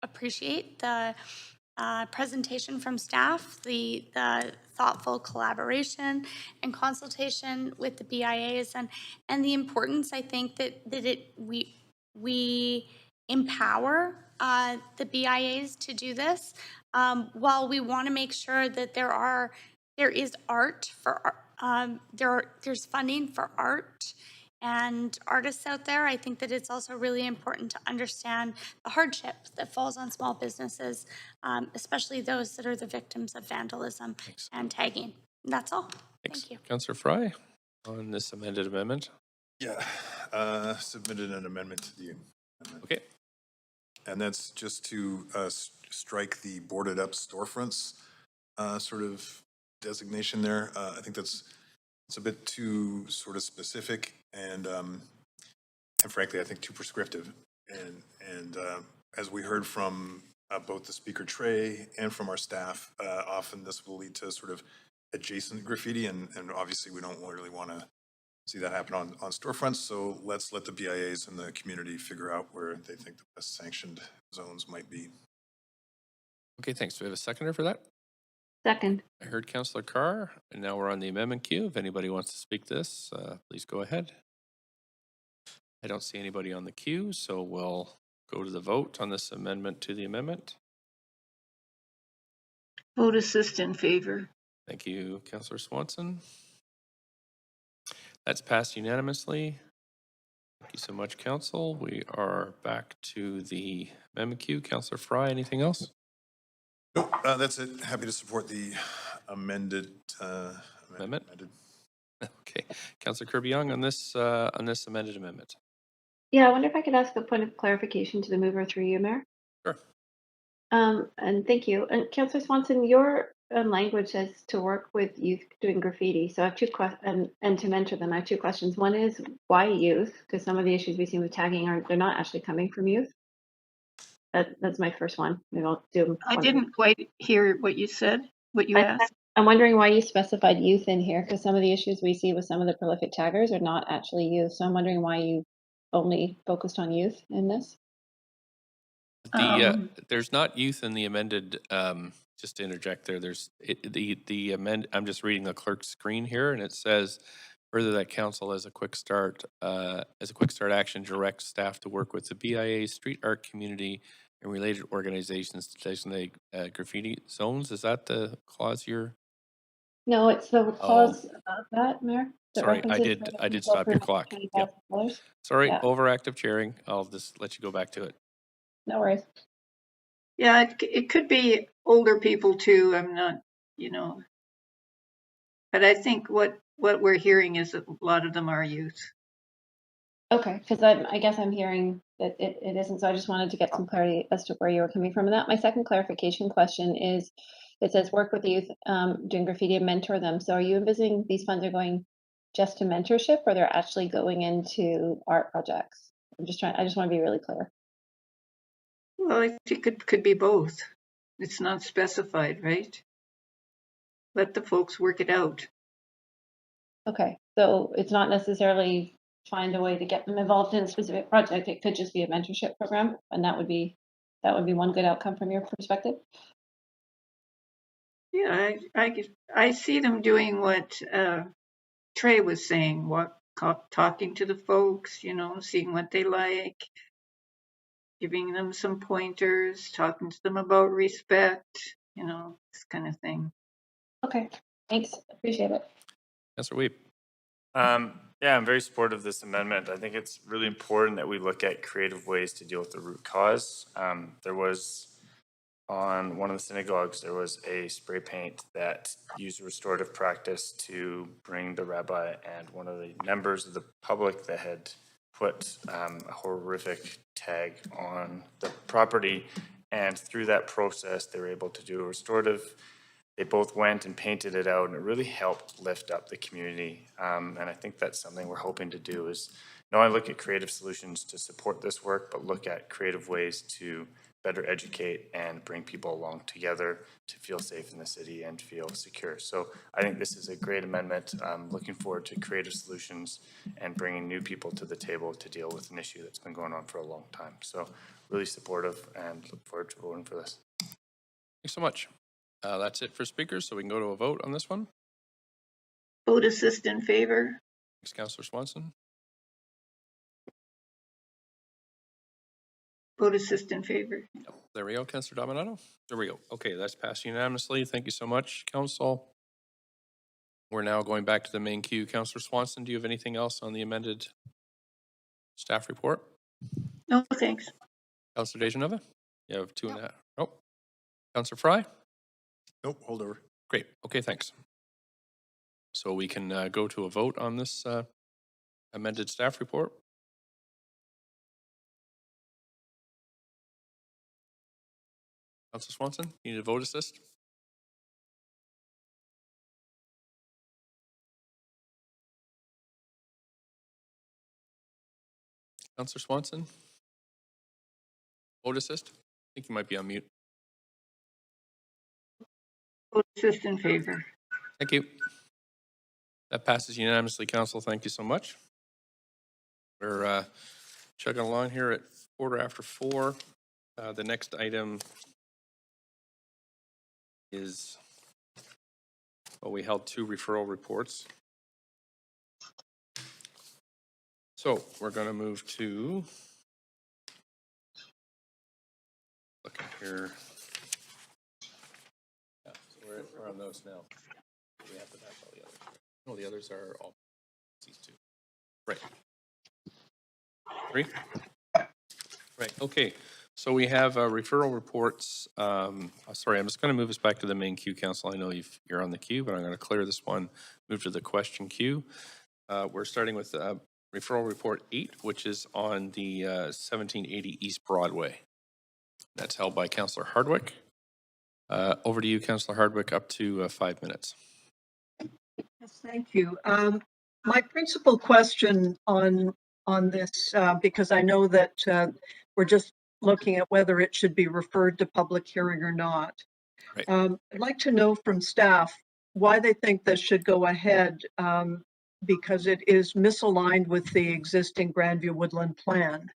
appreciate the presentation from staff, the thoughtful collaboration and consultation with the BIAs, and the importance, I think, that we empower the BIAs to do this, while we want to make sure that there is art for there's funding for art and artists out there. I think that it's also really important to understand the hardship that falls on small businesses, especially those that are the victims of vandalism and tagging. That's all. Thanks. Thank you. Councillor Fry on this amended amendment. Yeah, submitted an amendment to the amendment. Okay. And that's just to strike the boarded up storefronts sort of designation there. I think it's a bit too sort of specific and frankly, I think too prescriptive. And as we heard from both the speaker Trey and from our staff, often this will lead to sort of adjacent graffiti, and obviously we don't really want to see that happen on storefronts. So let's let the BIAs and the community figure out where they think the best sanctioned zones might be. Okay, thanks. Do we have a seconder for that? Second. I heard Councillor Carr, and now we're on the amendment queue. If anybody wants to speak to this, please go ahead. I don't see anybody on the queue, so we'll go to the vote on this amendment to the amendment. Vote assist in favor. Thank you, Councillor Swanson. That's passed unanimously. Thank you so much, Council. We are back to the amendment queue. Councillor Fry, anything else? Nope, that's it. Happy to support the amended amendment. Okay, Councillor Kirby-Young on this amended amendment. Yeah, I wonder if I could ask a point of clarification to the mover through you, Mayor. Sure. And thank you. And Councillor Swanson, your language says to work with youth doing graffiti. So I have two questions, and to mentor them. I have two questions. One is why youth? Because some of the issues we see with tagging they're not actually coming from youth. That's my first one. Maybe I'll do them. I didn't quite hear what you said, what you asked. I'm wondering why you specified youth in here, because some of the issues we see with some of the prolific taggers are not actually youth. So I'm wondering why you only focused on youth in this. There's not youth in the amended, just to interject there, I'm just reading the clerk's screen here, and it says further that council as a quick start action directs staff to work with the BIA, street art community, and related organizations to designate graffiti zones. Is that the clause you're? No, it's the clause above that, Mayor. that Sorry, references I did people stop your for clock. Yep. $20,000. Sorry, Yeah. overactive chairing. I'll just let you go back to it. No worries. Yeah, it could be older people too. I'm not, but I think what we're hearing is that a lot of them are youth. Okay, because I guess I'm hearing that it isn't, so I just wanted to get some clarity as to where you were coming from. And that my second clarification question is, it says work with youth doing graffiti and mentor them. So are you envisioning these funds are going just to mentorship, or they're actually going into art projects? I just want to be really clear. Well, I think it could be both. It's not specified, right? Let the folks work it out. Okay, so it's not necessarily find a way to get them involved in a specific project. It could just be a mentorship program, and that would be one good outcome from your perspective. Yeah, I see them doing what Trey was saying, talking to the folks, seeing what they like, giving them some pointers, talking to them about respect, this kind of thing. Okay, thanks. Appreciate it. Councillor Weeb. Yeah, I'm very supportive of this amendment. I think it's really important that we look at creative ways to deal with the root cause. There was, on one of the synagogues, there was a spray paint that used restorative practice to bring the rabbi and one of the members of the public that had put a horrific tag on the property. And through that process, they were able to do a restorative. They both went and painted it out, and it really helped lift up the community. And I think that's something we're hoping to do is not only look at creative solutions to support this work, but look at creative ways to better educate and bring people along together to feel safe in the city and feel secure. So I think this is a great amendment. I'm looking forward to creative solutions and bringing new people to the table to deal with an issue that's been going on for a long time. So really supportive and look forward to voting for this. Thanks so much. That's it for speakers, so we can go to a vote on this one. Vote assist in favor. Thanks, Councillor Swanson. Vote assist in favor. There we go, Councillor Dominato. There we go. Okay, that's passed unanimously. Thank you so much, Council. We're now going back to the main queue. Councillor Swanson, do you have anything else on the amended staff report? No, thanks. Councillor Dejanova? You have two and a half. Oh. Councillor Fry? Nope, hold over. Great. Okay, thanks. So we can go to a vote on this amended staff report. Councillor Swanson, you need a vote assist? Councillor Swanson? Vote assist? I think you might be on mute. Vote assist in favor. Thank you. That passes unanimously, Council. Thank you so much. We're chugging along here at 4:15. The next item is, well, we held two referral reports. So we're going to move to, looking here. Yeah, so we're on those now. We have to back all the others. No, the others are all these two. Right. 3? Right, okay. So we have referral reports. Sorry, I'm just going to move us back to the main queue, Council. I know you're on the queue, but I'm going to clear this one, move to the question queue. We're starting with referral report 8, which is on the 1780 East Broadway. That's held by Councillor Hardwick. Over to you, Councillor Hardwick, up to 5 minutes. Yes, thank you. My principal question on this, because I know that we're just looking at whether it should be referred to public hearing or not. Right. I'd like to know from staff why they think this should go ahead, because it is misaligned with the existing Grandview Woodland Plan.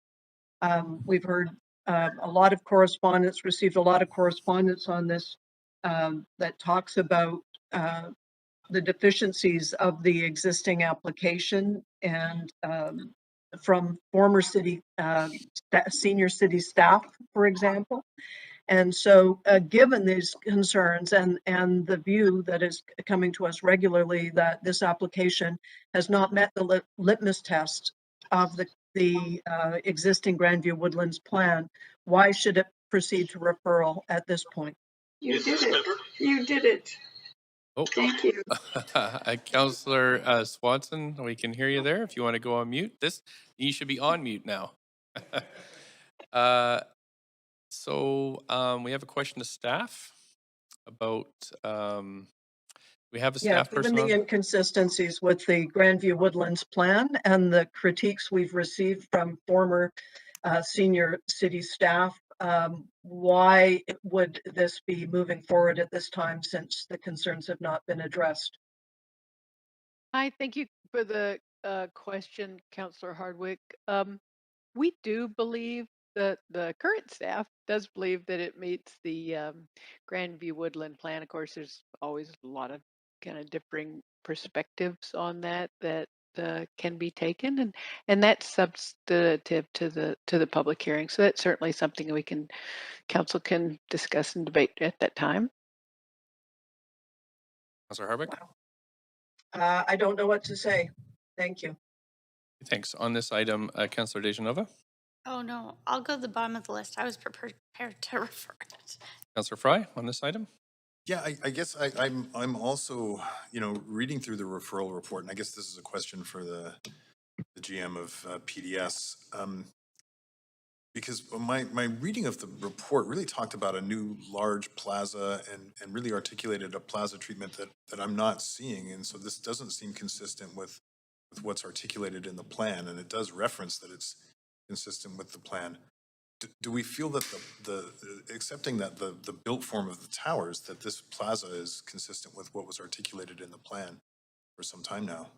We've heard a lot of correspondence, received a lot of correspondence on this that talks about the deficiencies of the existing application and from former city, senior city staff, for example. And so given these concerns and the view that is coming to us regularly that this application has not met the litmus test of the existing Grandview Woodlands plan, why should it proceed to referral at this point? You did it. You did it. Oh, Thank you. Councillor Swanson, we can hear you there. If you want to go on mute, you should be on mute now. So we have a question to staff about, we have a staff person given the on. inconsistencies with the Grandview Woodlands plan and the critiques we've received from former senior city staff, why would this be moving forward at this time since the concerns have not been addressed? Hi, thank you for the question, Councillor Hardwick. We do believe that the current staff does believe that it meets the Grandview Woodland Plan. Of course, there's always a lot of kind of differing perspectives on that can be taken, and that's substantive to the public hearing. So that's certainly something council can discuss and debate at that time. Councillor Hardwick? I don't know what to say. Thank you. Thanks. On this item, Councillor Dejanova? Oh, no, I'll go to the bottom of the list. I was prepared to refer it. Councillor Fry, on this item? Yeah, I guess I'm also, reading through the referral report, and I guess this is a question for the GM of PDS. Because my reading of the report really talked about a new large plaza and really articulated a plaza treatment that I'm not seeing. And so this doesn't seem consistent with what's articulated in the plan. And it does reference that it's consistent with the plan. Do we feel that accepting that the built form of the towers, that this plaza is consistent with what was articulated in the plan for some time now?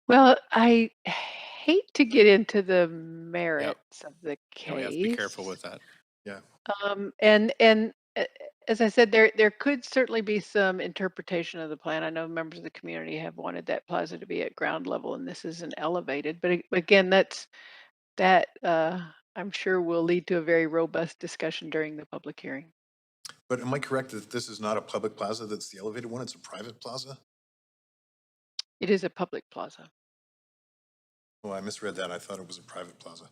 Well, I hate to get into the merits of the case. Yeah, we have to be careful with that. Yeah. And as I said, there could certainly be some interpretation of the plan. I know members of the community have wanted that plaza to be at ground level, and this isn't elevated. But again, that I'm sure will lead to a very robust discussion during the public hearing. But am I correct that this is not a public plaza that's the elevated one? It's a private plaza? It is a public plaza. Oh, I misread that. I thought it was a private plaza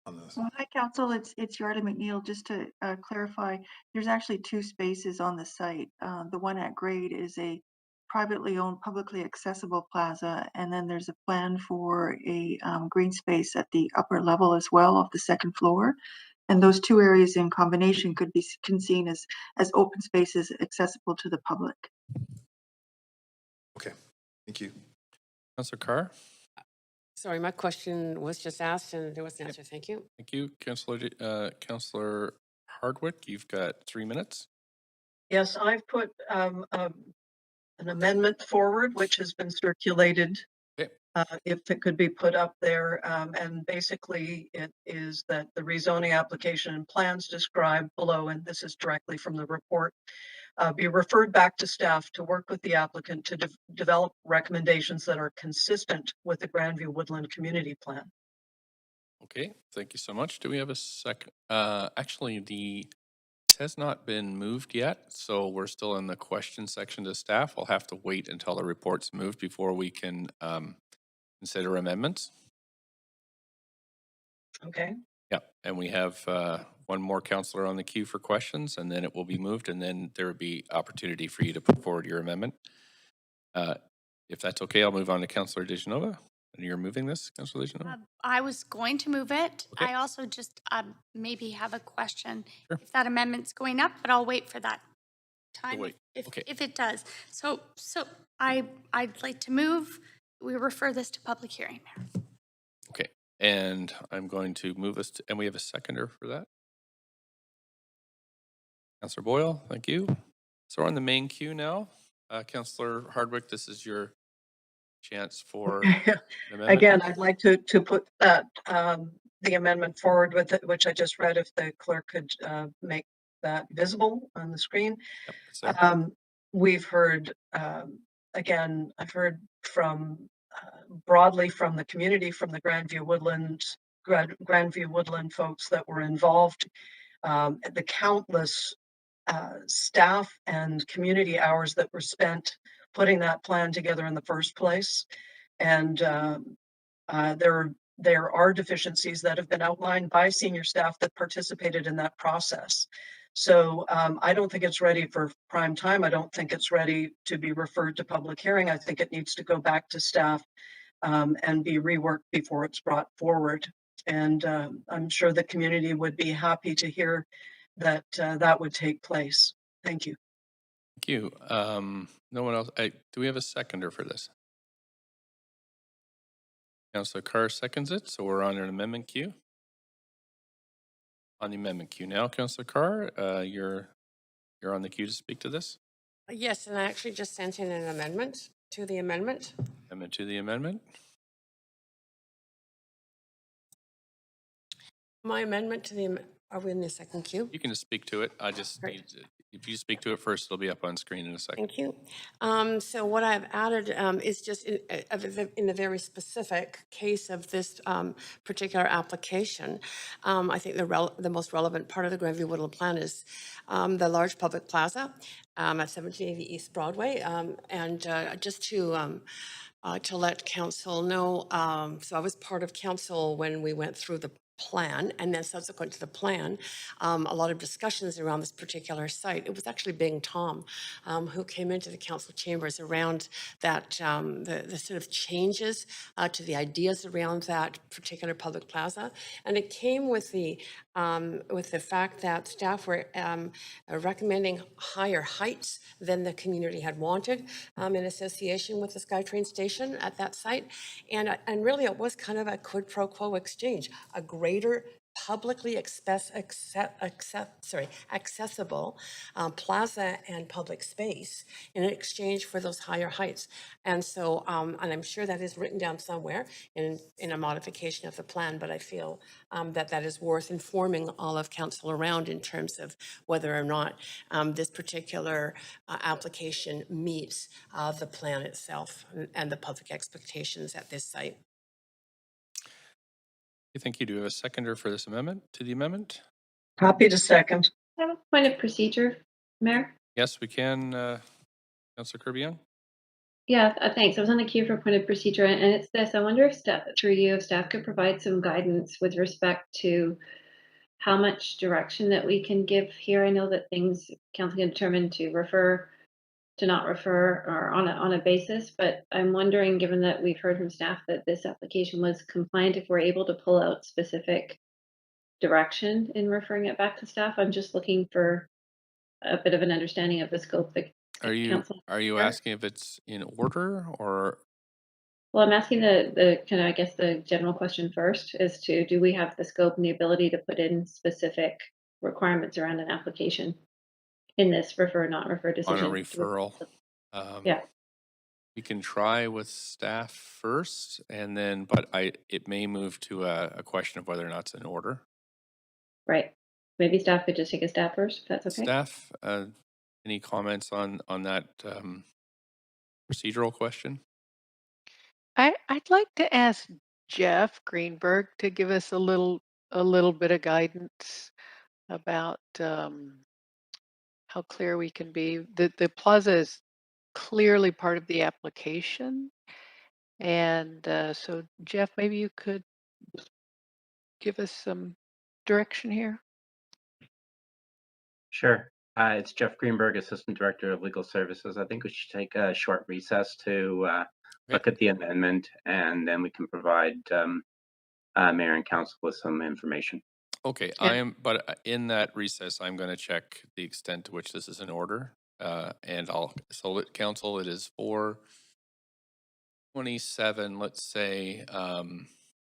on this. Well, hi, Council. It's Yarda McNeil. Just to clarify, there's actually 2 spaces on the site. The one at grade is a privately owned, publicly accessible plaza, and then there's a plan for a green space at the upper level as well of the 2nd floor. And those 2 areas in combination could be seen as open spaces accessible to the public. Okay, thank you. Councillor Carr? Sorry, my question was just asked and there was an answer. Thank you. Thank you. Councillor Hardwick, you've got 3 minutes. Yes, I've put an amendment forward, which has been circulated. Okay. If it could be put up there, and basically it is that the rezoning application and plans described below, and this is directly from the report, be referred back to staff to work with the applicant to develop recommendations that are consistent with the Grandview Woodland Community Plan. Okay, thank you so much. Do we have a second? Actually, this has not been moved yet, so we're still in the question section to staff. We'll have to wait until the report's moved before we can consider amendments. Okay. Yeah, and we have one more counselor on the queue for questions, and then it will be moved, and then there would be opportunity for you to put forward your amendment. If that's okay, I'll move on to Councillor DeGenova. And you're moving this, Councillor DeGenova? I was going to move it. Okay. I also just maybe have a question Sure. if that amendment's going up, but I'll wait for that time wait. if, Okay. if it does. So I'd like to move. We refer this to public hearing, Mayor. Okay, and I'm going to move us, and we have a seconder for that. Councillor Boyle, thank you. So we're on the main queue now. Councillor Hardwick, this is your chance for an amendment. Again, I'd like to put that, the amendment forward with it, which I just read, if the clerk could make that visible on the screen. Yep, it's there. We've heard, again, I've heard from broadly from the community, from the Grandview Woodland folks that were involved, the countless staff and community hours that were spent putting that plan together in the first place. And there are deficiencies that have been outlined by senior staff that participated in that process. So I don't think it's ready for prime time. I don't think it's ready to be referred to public hearing. I think it needs to go back to staff and be reworked before it's brought forward. And I'm sure the community would be happy to hear that that would take place. Thank you. Thank you. No one else, do we have a seconder for this? Councillor Carr seconds it, so we're on an amendment queue. On the amendment queue now, Councillor Carr, you're on the queue to speak to this. Yes, and I actually just sent in an amendment to the amendment. Amendment to the amendment. My amendment to the, are we in the second queue? You can just speak to it. I just Great. need to, if you speak to it first, it'll be up on screen in a second. Thank you. So what I've added is just in a very specific case of this particular application. I think the most relevant part of the Grandview Woodland Plan is the large public plaza at 1780 East Broadway. Just to let council know, so I was part of council when we went through the plan, and then subsequent to the plan, a lot of discussions around this particular site. It was actually Bing Tom who came into the council chambers around that, the sort of changes to the ideas around that particular public plaza. And it came with the fact that staff were recommending higher heights than the community had wanted in association with the SkyTrain station at that site. And really it was kind of a quid pro quo exchange, a greater publicly accessible plaza and public space in exchange for those higher heights. And so, and I'm sure that is written down somewhere in a modification of the plan, but I feel that is worth informing all of council around in terms of whether or not this particular application meets the plan itself and the public expectations at this site. Thank you. Do we have a seconder for this amendment to the amendment? Happy to second. I have a point of procedure, Mayor. Yes, we can. Councillor Kirby-Young? Yeah, thanks. I was on the queue for point of procedure, and it's this. I wonder if staff, through you, if staff could provide some guidance with respect to how much direction that we can give here. I know that things council can determine to refer, to not refer, or on a basis, but I'm wondering, given that we've heard from staff that this application was compliant, if we're able to pull out specific direction in referring it back to staff. I'm just looking for a bit of an understanding of the scope that Are you asking if it's in order, or? Well, I'm asking the kind of, I guess, the general question first as to, do we have the scope and the ability to put in specific requirements around an application in this refer, not refer decision? On a referral. Yeah. We can try with staff first, and then, but it may move to a question of whether or not it's in order. Right. Maybe staff could just take a stab first, if that's okay. Staff, any comments on that procedural question? I'd like to ask Jeff Greenberg to give us a little bit of guidance about how clear we can be. The plaza is clearly part of the application, And so, Jeff, maybe you could give us some direction here. Sure. It's Jeff Greenberg, Assistant Director of Legal Services. I think we should take a short recess to look at the amendment, and then we can provide Mayor and Council with some information. Okay, but in that recess, I'm going to check the extent to which this is in order. And so council, it is 4:27, let's say,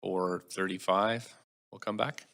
4:35. We'll come back.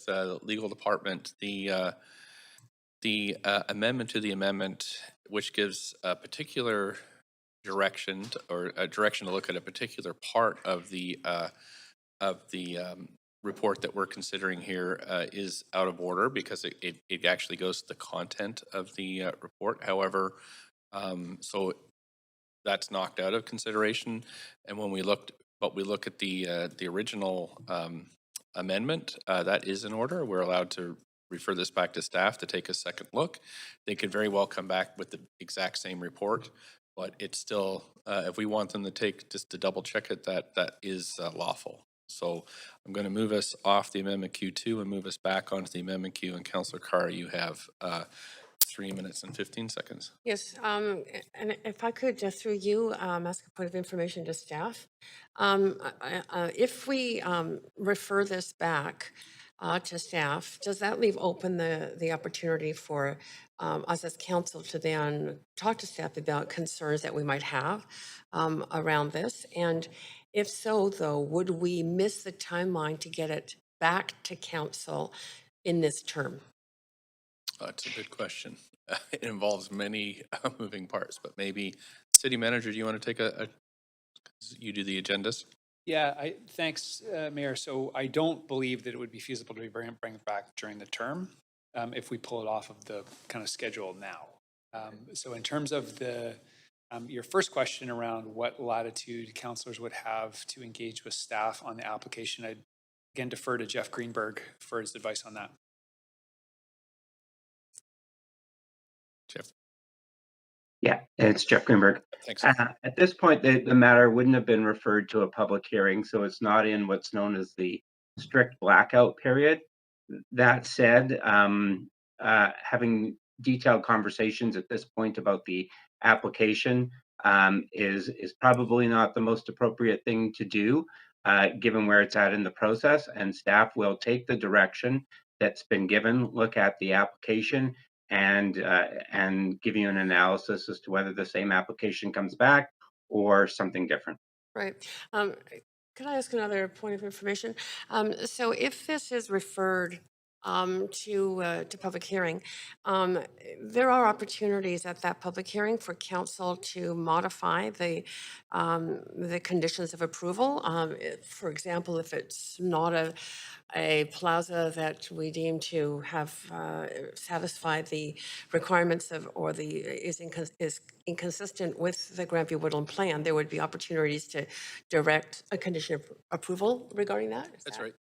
with legal department, the amendment to the amendment, which gives a particular direction or a direction to look at a particular part of the report that we're considering here is out of order because it actually goes to the content of the report. However, so that's knocked out of consideration. And when we look at the original amendment, that is in order. We're allowed to refer this back to staff to take a second look. They could very well come back with the exact same report, but it's still, if we want them to take, just to double check it, that is lawful. So I'm going to move us off the amendment Q2 and move us back onto the amendment Q. And Councillor Carr, you have 3 minutes and 15 seconds. Yes, and if I could, through you, ask a point of information to staff. If we refer this back to staff, does that leave open the opportunity for us as council to then talk to staff about concerns that we might have around this? And if so, though, would we miss the timeline to get it back to council in this term? It's a good question. It involves many moving parts, but maybe City Manager, do you want to take you do the agendas? Yeah, thanks, Mayor. So I don't believe that it would be feasible to bring it back during the term if we pull it off of the kind of schedule now. So in terms of your first question around what latitude councillors would have to engage with staff on the application, I'd again defer to Jeff Greenberg for his advice on that. Jeff. Yeah, it's Jeff Greenberg. Thanks. At this point, the matter wouldn't have been referred to a public hearing, so it's not in what's known as the strict blackout period. That said, having detailed conversations at this point about the application is probably not the most appropriate thing to do, given where it's at in the process, and staff will take the direction that's been given, look at the application, and give you an analysis as to whether the same application comes back or something different. Right. Could I ask another point of information? So if this is referred to public hearing, there are opportunities at that public hearing for council to modify the conditions of approval. For example, if it's not a plaza that we deem to have satisfied the requirements of, or is inconsistent with the Grandview Woodland Plan, there would be opportunities to direct a condition of approval regarding that. That's right.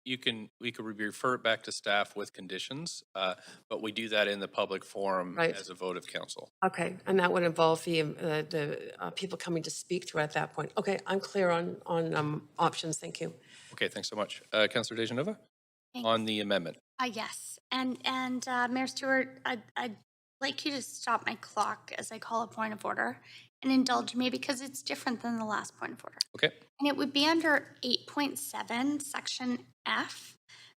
We could refer it back to staff with conditions, but we do that in the public forum as a vote of council. Okay, and that would involve the people coming to speak to it at that point. Okay, I'm clear on options. Thank you. Okay, thanks so much. Councillor Dejanova? Thanks. On the amendment. Yes, and Mayor Stewart, I'd like you to stop my clock as I call a point of order and indulge me because it's different than the last point of order. Okay. And it would be under 8.7, section F,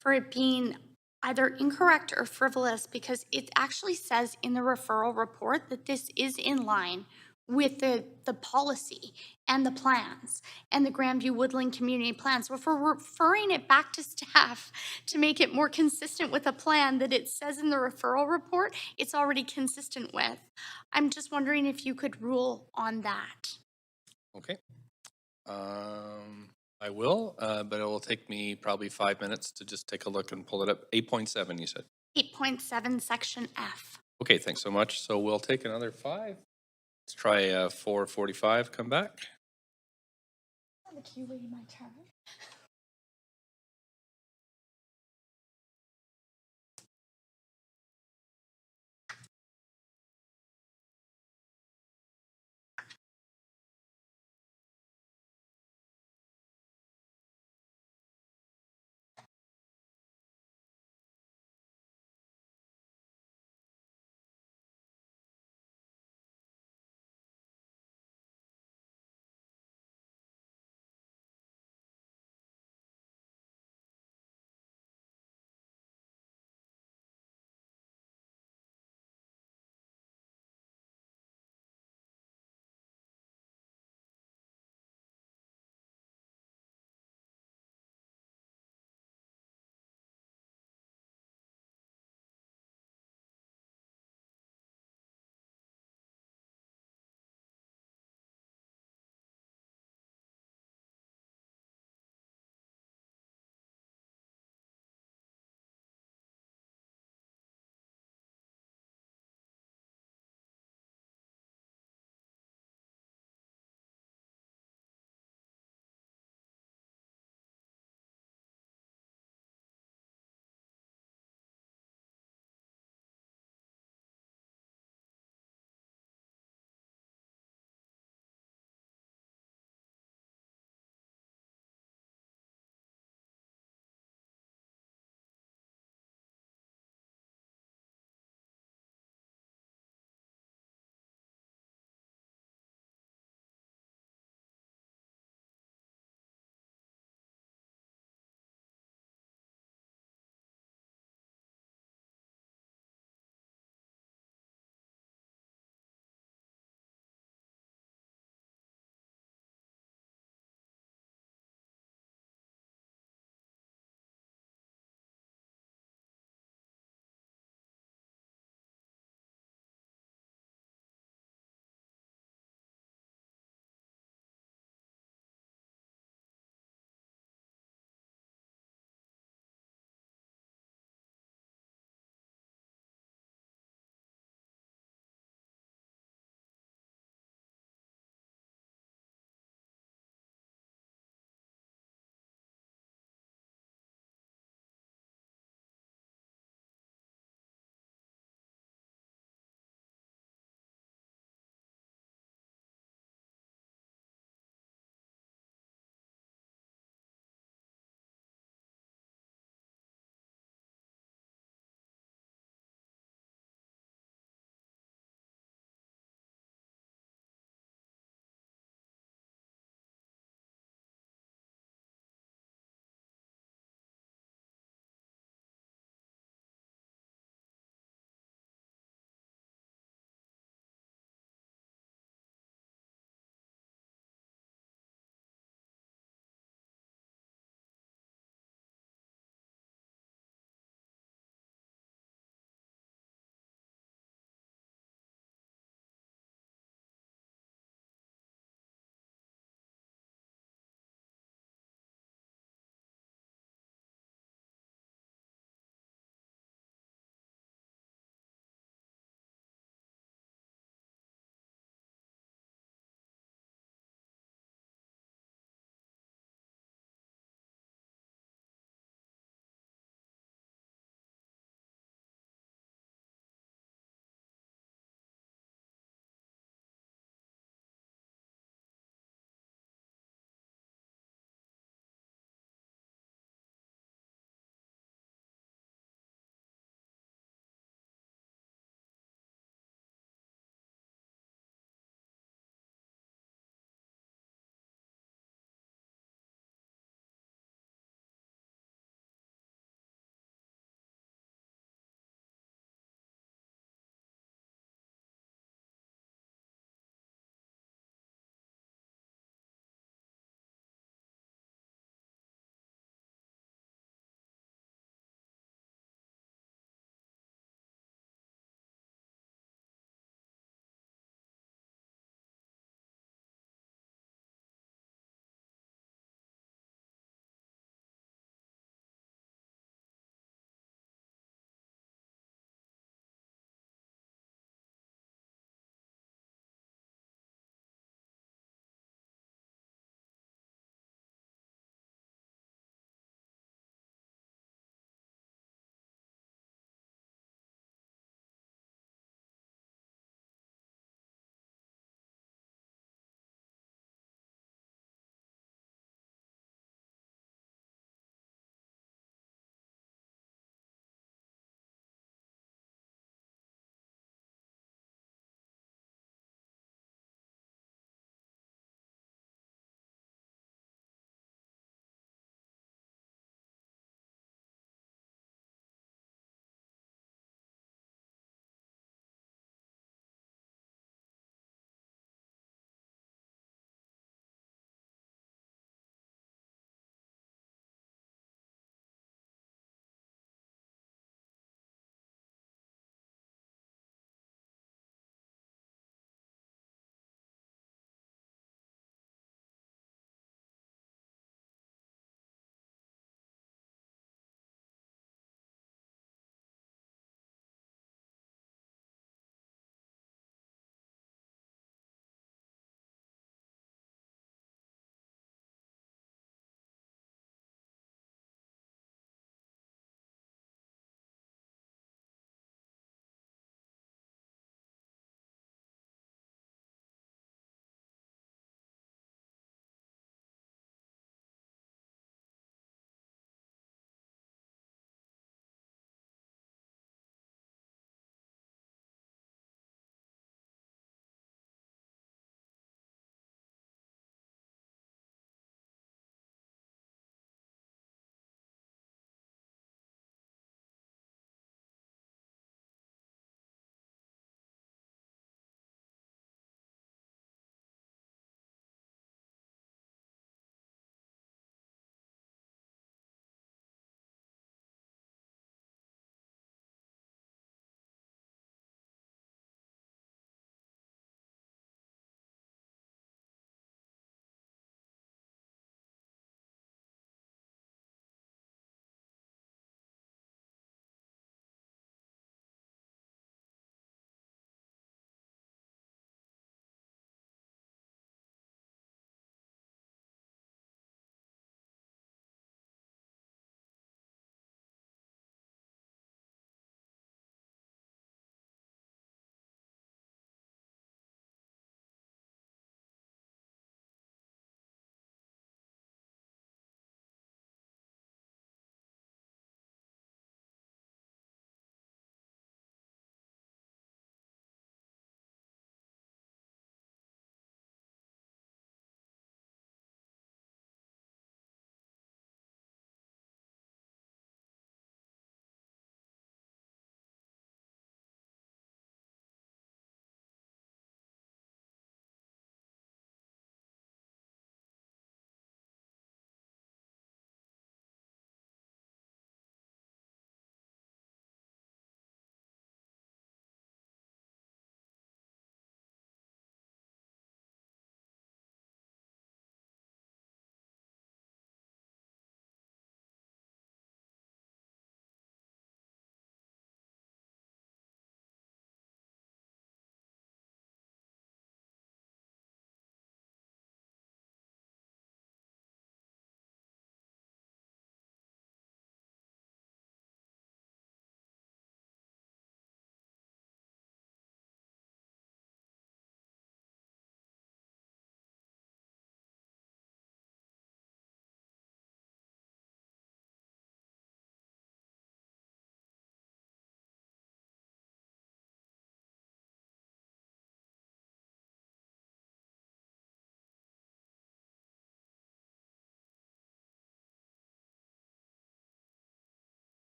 for it being either incorrect or frivolous because it actually says in the referral report that this is in line with the policy and the plans and the Grandview Woodland Community Plan. So if we're referring it back to staff to make it more consistent with a plan that it says in the referral report, it's already consistent with. I'm just wondering if you could rule on that. Okay. I will, but it will take me probably 5 minutes to just take a look and pull it up. 8.7, you said? 8.7, section F. Okay, thanks so much. So we'll take another 5. Let's try 4:45, come back. I'm waiting my turn.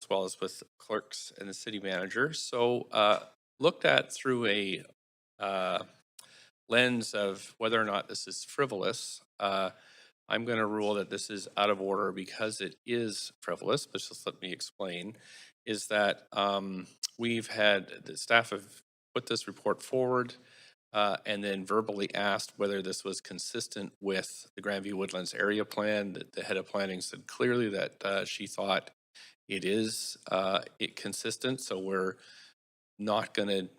as well as with clerks and the city manager. So looked at through a lens of whether or not this is frivolous, I'm going to rule that this is out of order because it is frivolous, but just let me explain, is that we've had, the staff have put this report forward and then verbally asked whether this was consistent with the Grandview Woodlands Area Plan. The head of planning said clearly that she thought it is consistent, so we're not going to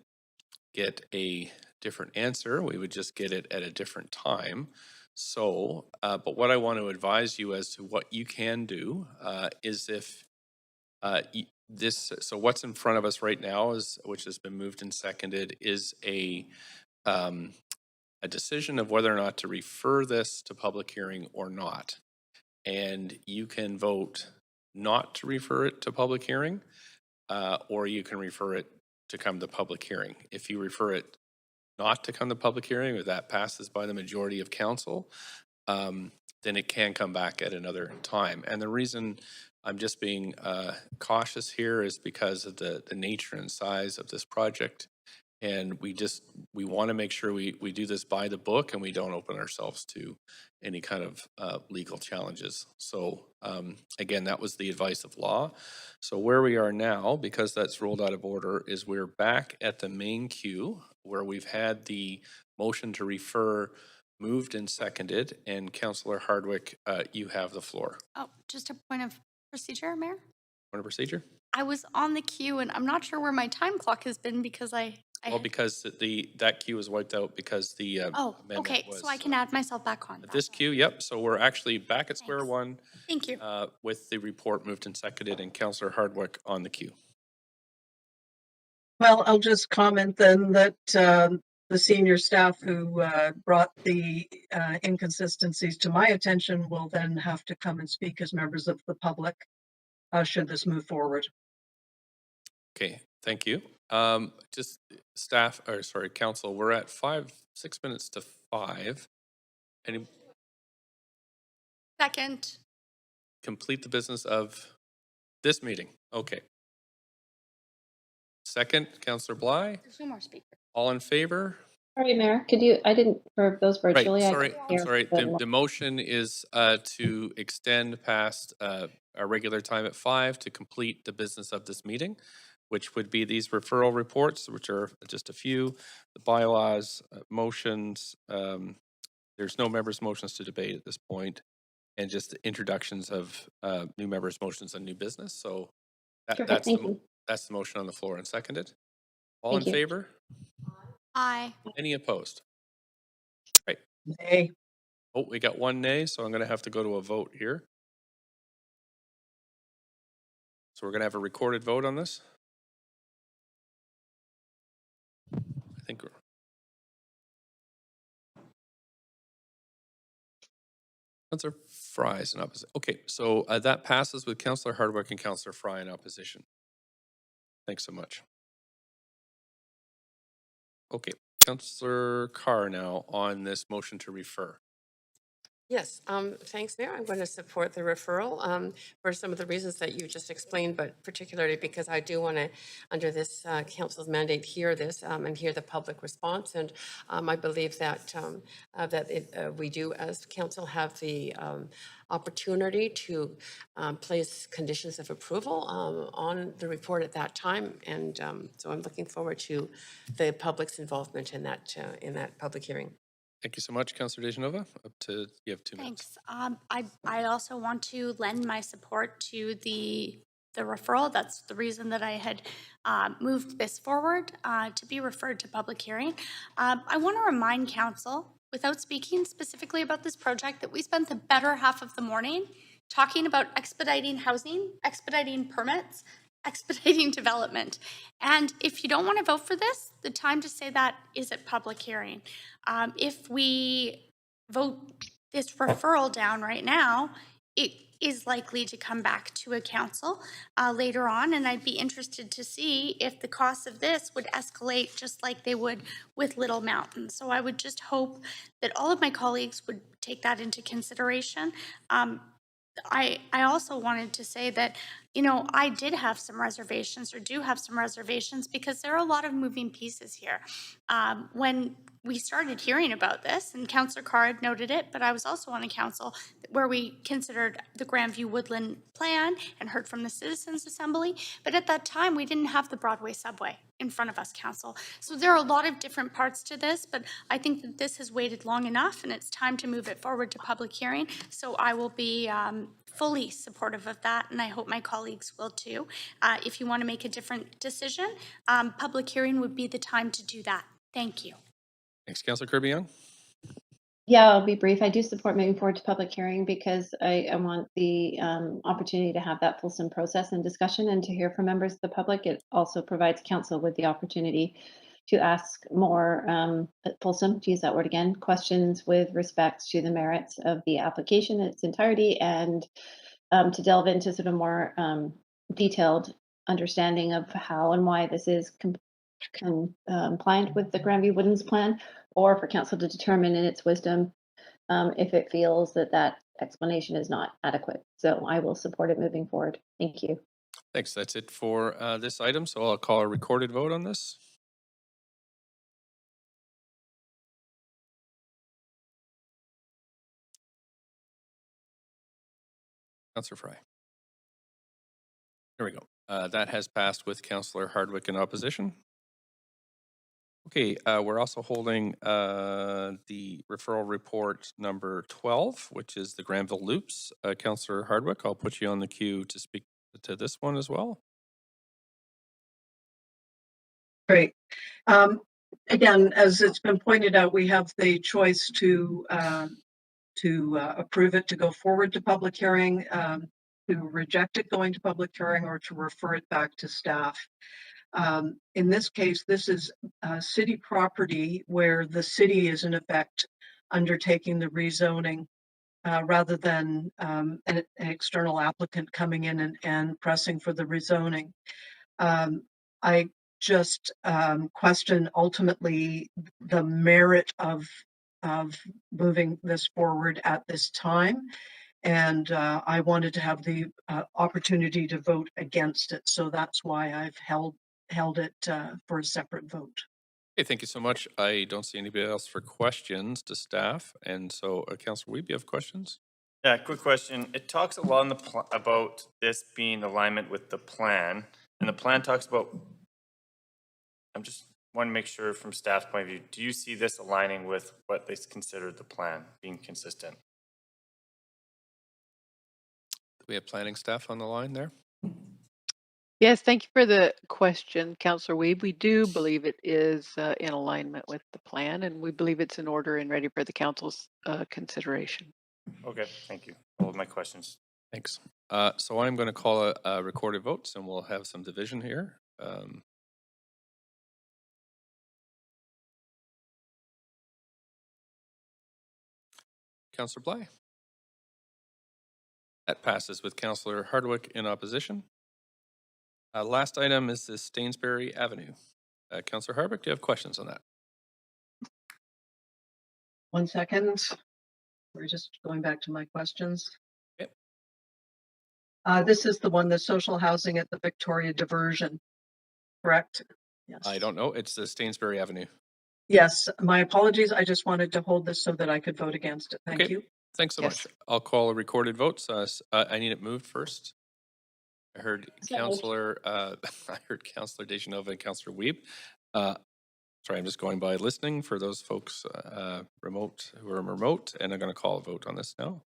get a different answer. We would just get it at a different time. So, but what I want to advise you as to what you can do is if so what's in front of us right now is, which has been moved and seconded, is a decision of whether or not to refer this to public hearing or not. And you can vote not to refer it to public hearing, or you can refer it to come to public hearing. If you refer it not to come to public hearing, or that passes by the majority of council, then it can come back at another time. And the reason I'm just being cautious here is because of the nature and size of this project. And we want to make sure we do this by the book and we don't open ourselves to any kind of legal challenges. So again, that was the advice of law. So where we are now, because that's ruled out of order, is we're back at the main queue where we've had the motion to refer moved and seconded. And Councillor Hardwick, you have the floor. Oh, just a point of procedure, Mayor. Point of procedure? I was on the queue and I'm not sure where my time clock has been because Well, because that queue was wiped out because the oh, amendment okay, was. so I can add myself back on. This queue, yep. So we're actually back at square one. Thank you. With the report moved and seconded and Councillor Hardwick on the queue. Well, I'll just comment then that the senior staff who brought the inconsistencies to my attention will then have to come and speak as members of the public should this move forward. Okay, thank you. Just staff, or sorry, council, we're at 6 minutes to 5. Any Second. complete the business of this meeting? Okay. Second, Councillor Bly. There's no more speakers. All in favor? Sorry, Mayor, I didn't, for those virtually. Right, I sorry. The motion is to extend past our regular time at 5 to complete the business of this meeting, which would be these referral reports, which are just a few, the bylaws, motions. There's no members' motions to debate at this point, and just the introductions of new members' motions and new business. So that's the motion on the floor and seconded. All in favor? Aye. Any opposed? Right. Nay. Oh, we got one nay, so I'm going to have to go to a vote here. So we're going to have a recorded vote on this. I think we're... Councillor Fry is in opposition. Okay, so that passes with Councillor Hardwick and Councillor Fry in opposition. Thanks so much. Okay, Councillor Carr now on this motion to refer. Yes, thanks, Mayor. I'm going to support the referral for some of the reasons that you just explained, but particularly because I do want to, under this council's mandate, hear this and hear the public response. And I believe that we do, as council, have the opportunity to place conditions of approval on the report at that time. And so I'm looking forward to the public's involvement in that public hearing. Thank you so much, Councillor Dejanova. You have 2 minutes. Thanks. I also want to lend my support to the referral. That's the reason that I had moved this forward to be referred to public hearing. I want to remind council, without speaking specifically about this project, that we spent the better half of the morning talking about expediting housing, expediting permits, expediting development. And if you don't want to vote for this, the time to say that is at public hearing. If we vote this referral down right now, it is likely to come back to a council later on, and I'd be interested to see if the costs of this would escalate just like they would with Little Mountain. So I would just hope that all of my colleagues would take that into consideration. I also wanted to say that you know, I did have some reservations or do have some reservations because there are a lot of moving pieces here. When we started hearing about this, and Councillor Carr had noted it, but I was also on a council where we considered the Grandview Woodland Plan and heard from the Citizens Assembly. But at that time, we didn't have the Broadway subway in front of us, council. So there are a lot of different parts to this, but I think that this has waited long enough and it's time to move it forward to public hearing. So I will be fully supportive of that, and I hope my colleagues will too. If you want to make a different decision, public hearing would be the time to do that. Thank you. Thanks, Councillor Kirby-Young. Yeah, I'll be brief. I do support moving forward to public hearing because I want the opportunity to have that fulsome process and discussion and to hear from members of the public. It also provides council with the opportunity to ask more fulsome, to use that word again, questions with respect to the merits of the application in its entirety, and to delve into sort of more detailed understanding of how and why this is compliant with the Grandview Woodlands Plan, or for council to determine in its wisdom if it feels that that explanation is not adequate. So I will support it moving forward. Thank you. Thanks. That's it for this item. So I'll call a recorded vote on this. Councillor Fry. There we go. That has passed with Councillor Hardwick in opposition. Okay, we're also holding the referral report number 12, which is the Granville Loops. Councillor Hardwick, I'll put you on the queue to speak to this one as well. Great. Again, as it's been pointed out, we have the choice to approve it to go forward to public hearing, to reject it going to public hearing, or to refer it back to staff. In this case, this is city property where the city is in effect undertaking the rezoning rather than an external applicant coming in and pressing for the rezoning. I just question ultimately the merit of moving this forward at this time. And I wanted to have the opportunity to vote against it. So that's why I've held it for a separate vote. Okay, thank you so much. I don't see anybody else for questions to staff. And so, Councillor Wiebe, you have questions? Yeah, quick question. It talks a lot in the about this being alignment with the plan, and the plan talks about. I'm just want to make sure from staff's point of view, do you see this aligning with what they consider the plan, being consistent? Do we have planning staff on the line there? Yes, thank you for the question, Councillor Wiebe. We do believe it is in alignment with the plan, and we believe it's in order and ready for the council's consideration. Okay, thank you. All of my questions. Thanks. So I'm going to call a recorded vote, and we'll have some division here. Councillor Bly. That passes with Councillor Hardwick in opposition. Last item is the Stainsbury Avenue. Councillor Hardwick, do you have questions on that? 1 second. We're just going back to my questions. Yep. This is the one, the social housing at the Victoria diversion, correct? Yes. I don't know. It's the Stainsbury Avenue. Yes, my apologies. I just wanted to hold this so that I could vote against it. Thank you. Thanks so much. I'll call a recorded vote. So I need it moved first. I heard Councillor Deschanova and Councillor Wiebe. Sorry, I'm just going by listening for those folks who are remote, and I'm going to call a vote on this now.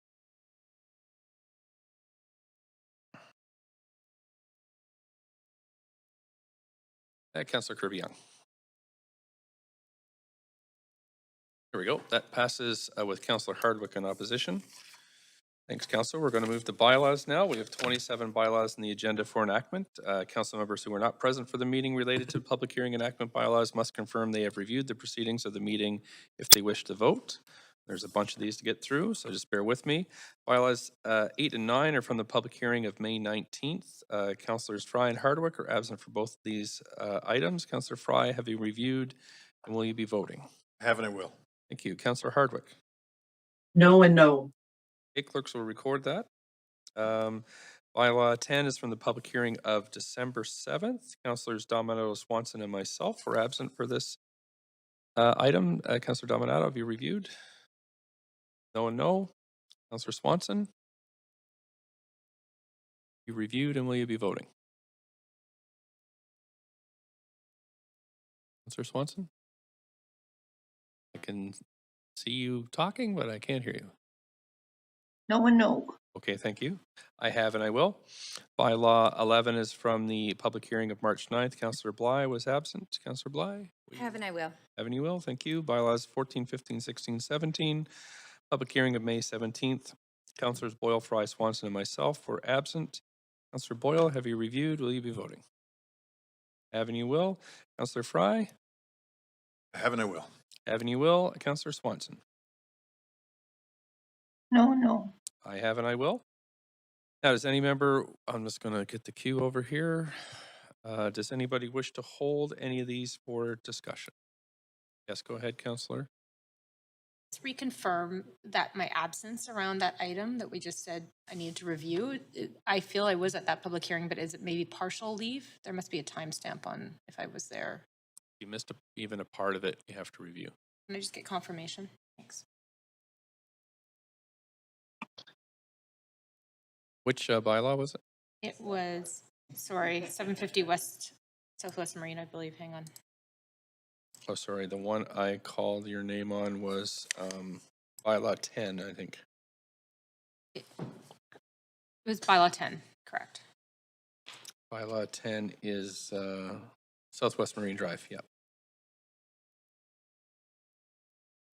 Councillor Kirby-Young. Here we go. That passes with Councillor Hardwick in opposition. Thanks, Councillor. We're going to move to bylaws now. We have 27 bylaws in the agenda for enactment. Council members who were not present for the meeting related to public hearing enactment bylaws must confirm they have reviewed the proceedings of the meeting if they wish to vote. There's a bunch of these to get through, so just bear with me. Bylaws 8 and 9 are from the public hearing of May 19th. Councillors Fry and Hardwick are absent for both of these items. Councillor Fry, have you reviewed and will you be voting? I have and I will. Thank you. Councillor Hardwick? No and no. Okay, clerks will record that. Bylaw 10 is from the public hearing of December 7th. Councilors Dominato, Swanson, and myself were absent for this item. Councilor Dominato, have you reviewed? No and no. Councilor Swanson? You reviewed, and will you be voting? Councilor Swanson? I can see you talking, but I can't hear you. No and no. Okay, thank you. I have and I will. Bylaw 11 is from the public hearing of March 9th. Councillor Bly was absent. Councillor Bly? Have and I will. Have and you will, thank you. Bylaws 14, 15, 16, 17. Public hearing of May 17th. Councillors Boyle, Fry, Swanson, and myself were absent. Councillor Boyle, have you reviewed? Will you be voting? Have and you will. Councillor Fry? Have and I will. Have and you will. Councillor Swanson? No and no. I have and I will. Now, does any member, I'm just going to get the queue over here. Does anybody wish to hold any of these for discussion? Yes, go ahead, Councillor. Let's reconfirm that my absence around that item that we just said I needed to review. I feel I was at that public hearing, but is it maybe partial leave? There must be a timestamp on if I was there. If you missed even a part of it, you have to review. Can I just get confirmation? Thanks. Which bylaw was it? It was, sorry, 750 West, Southwest Marine, I believe. Hang on. Oh, sorry. The one I called your name on was bylaw 10, I think. It was bylaw 10, correct. Bylaw 10 is Southwest Marine Drive, yep.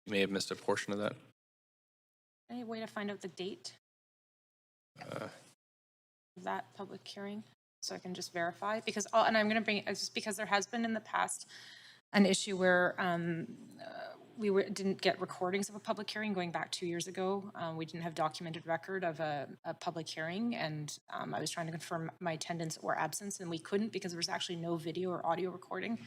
You may have missed a portion of that. Any way to find out the date of that public hearing so I can just verify? Because, and I'm going to bring it just because there has been in the past an issue where we didn't get recordings of a public hearing going back 2 years ago. We didn't have documented record of a public hearing, and I was trying to confirm my attendance or absence, and we couldn't because there was actually no video or audio recording.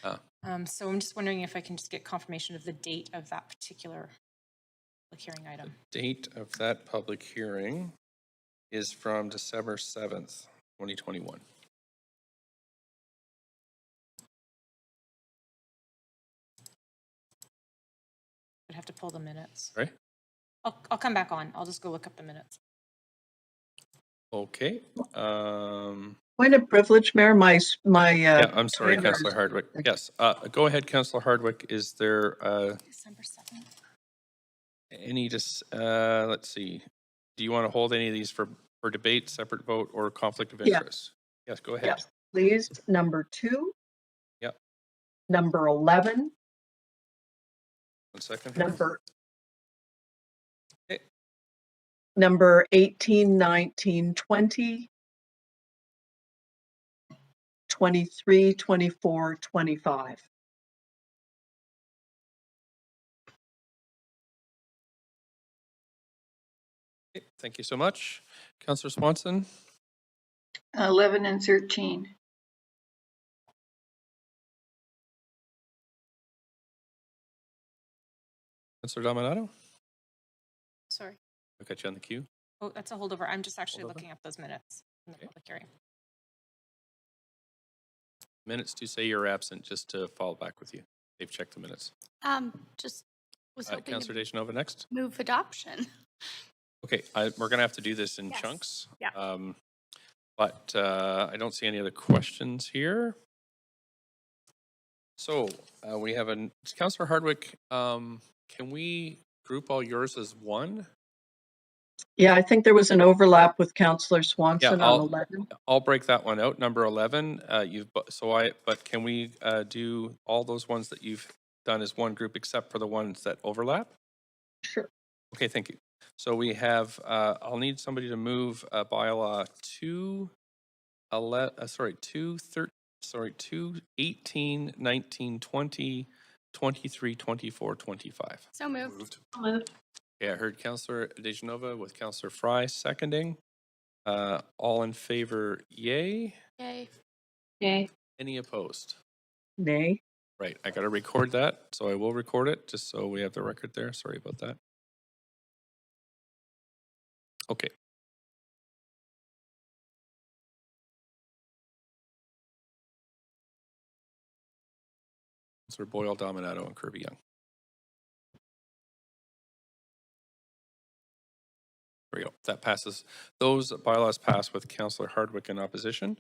So I'm just wondering if I can just get confirmation of the date of that particular public hearing item. The date of that public hearing is from December 7th, 2021. I'd have to pull the minutes. Right. I'll come back on. I'll just go look up the minutes. Okay. Point of privilege, Mayor, Yeah, I'm sorry, Councillor Hardwick. Yes, go ahead, Councillor Hardwick. Is there December 7th? any, let's see, do you want to hold any of these for debate, separate vote, or conflict of interest? Yes, go ahead. Yes, please. Number 2. Yep. Number 11. 1 second. Number 18, 19, 20. 23, 24, 25. Okay, thank you so much. Councillor Swanson? 11 and 13. Councillor Dominato? Sorry. I'll get you on the queue. Oh, that's a holdover. I'm just actually Holdover? looking up those minutes from the public hearing. Minutes to say you're absent, just to follow back with you. They've checked the minutes. Just was hoping Councillor to Deschanova next. move adoption. Okay, we're going to have to do this in Yes. chunks. Yeah. But I don't see any other questions here. So we have Councillor Hardwick. Can we group all yours as one? Yeah, I think there was an overlap with Councillor Swanson on 11. I'll break that one out. Number 11. But can we do all those ones that you've done as one group except for the ones that overlap? Sure. Okay, thank you. So we have, I'll need somebody to move bylaw 2, 18, 19, 20, 23, 24, 25. So moved. Yeah, I heard Councillor Dejanova with Councillor Fry seconding. All in favor, yay? Yay. Yay. Any opposed? Nay. Right, I got to record that, so I will record it, just so we have the record there. Sorry about that. Okay. Councillor Boyle, Dominato, and Kirby Young. There we go. That passes. Those bylaws pass with Councillor Hardwick in opposition.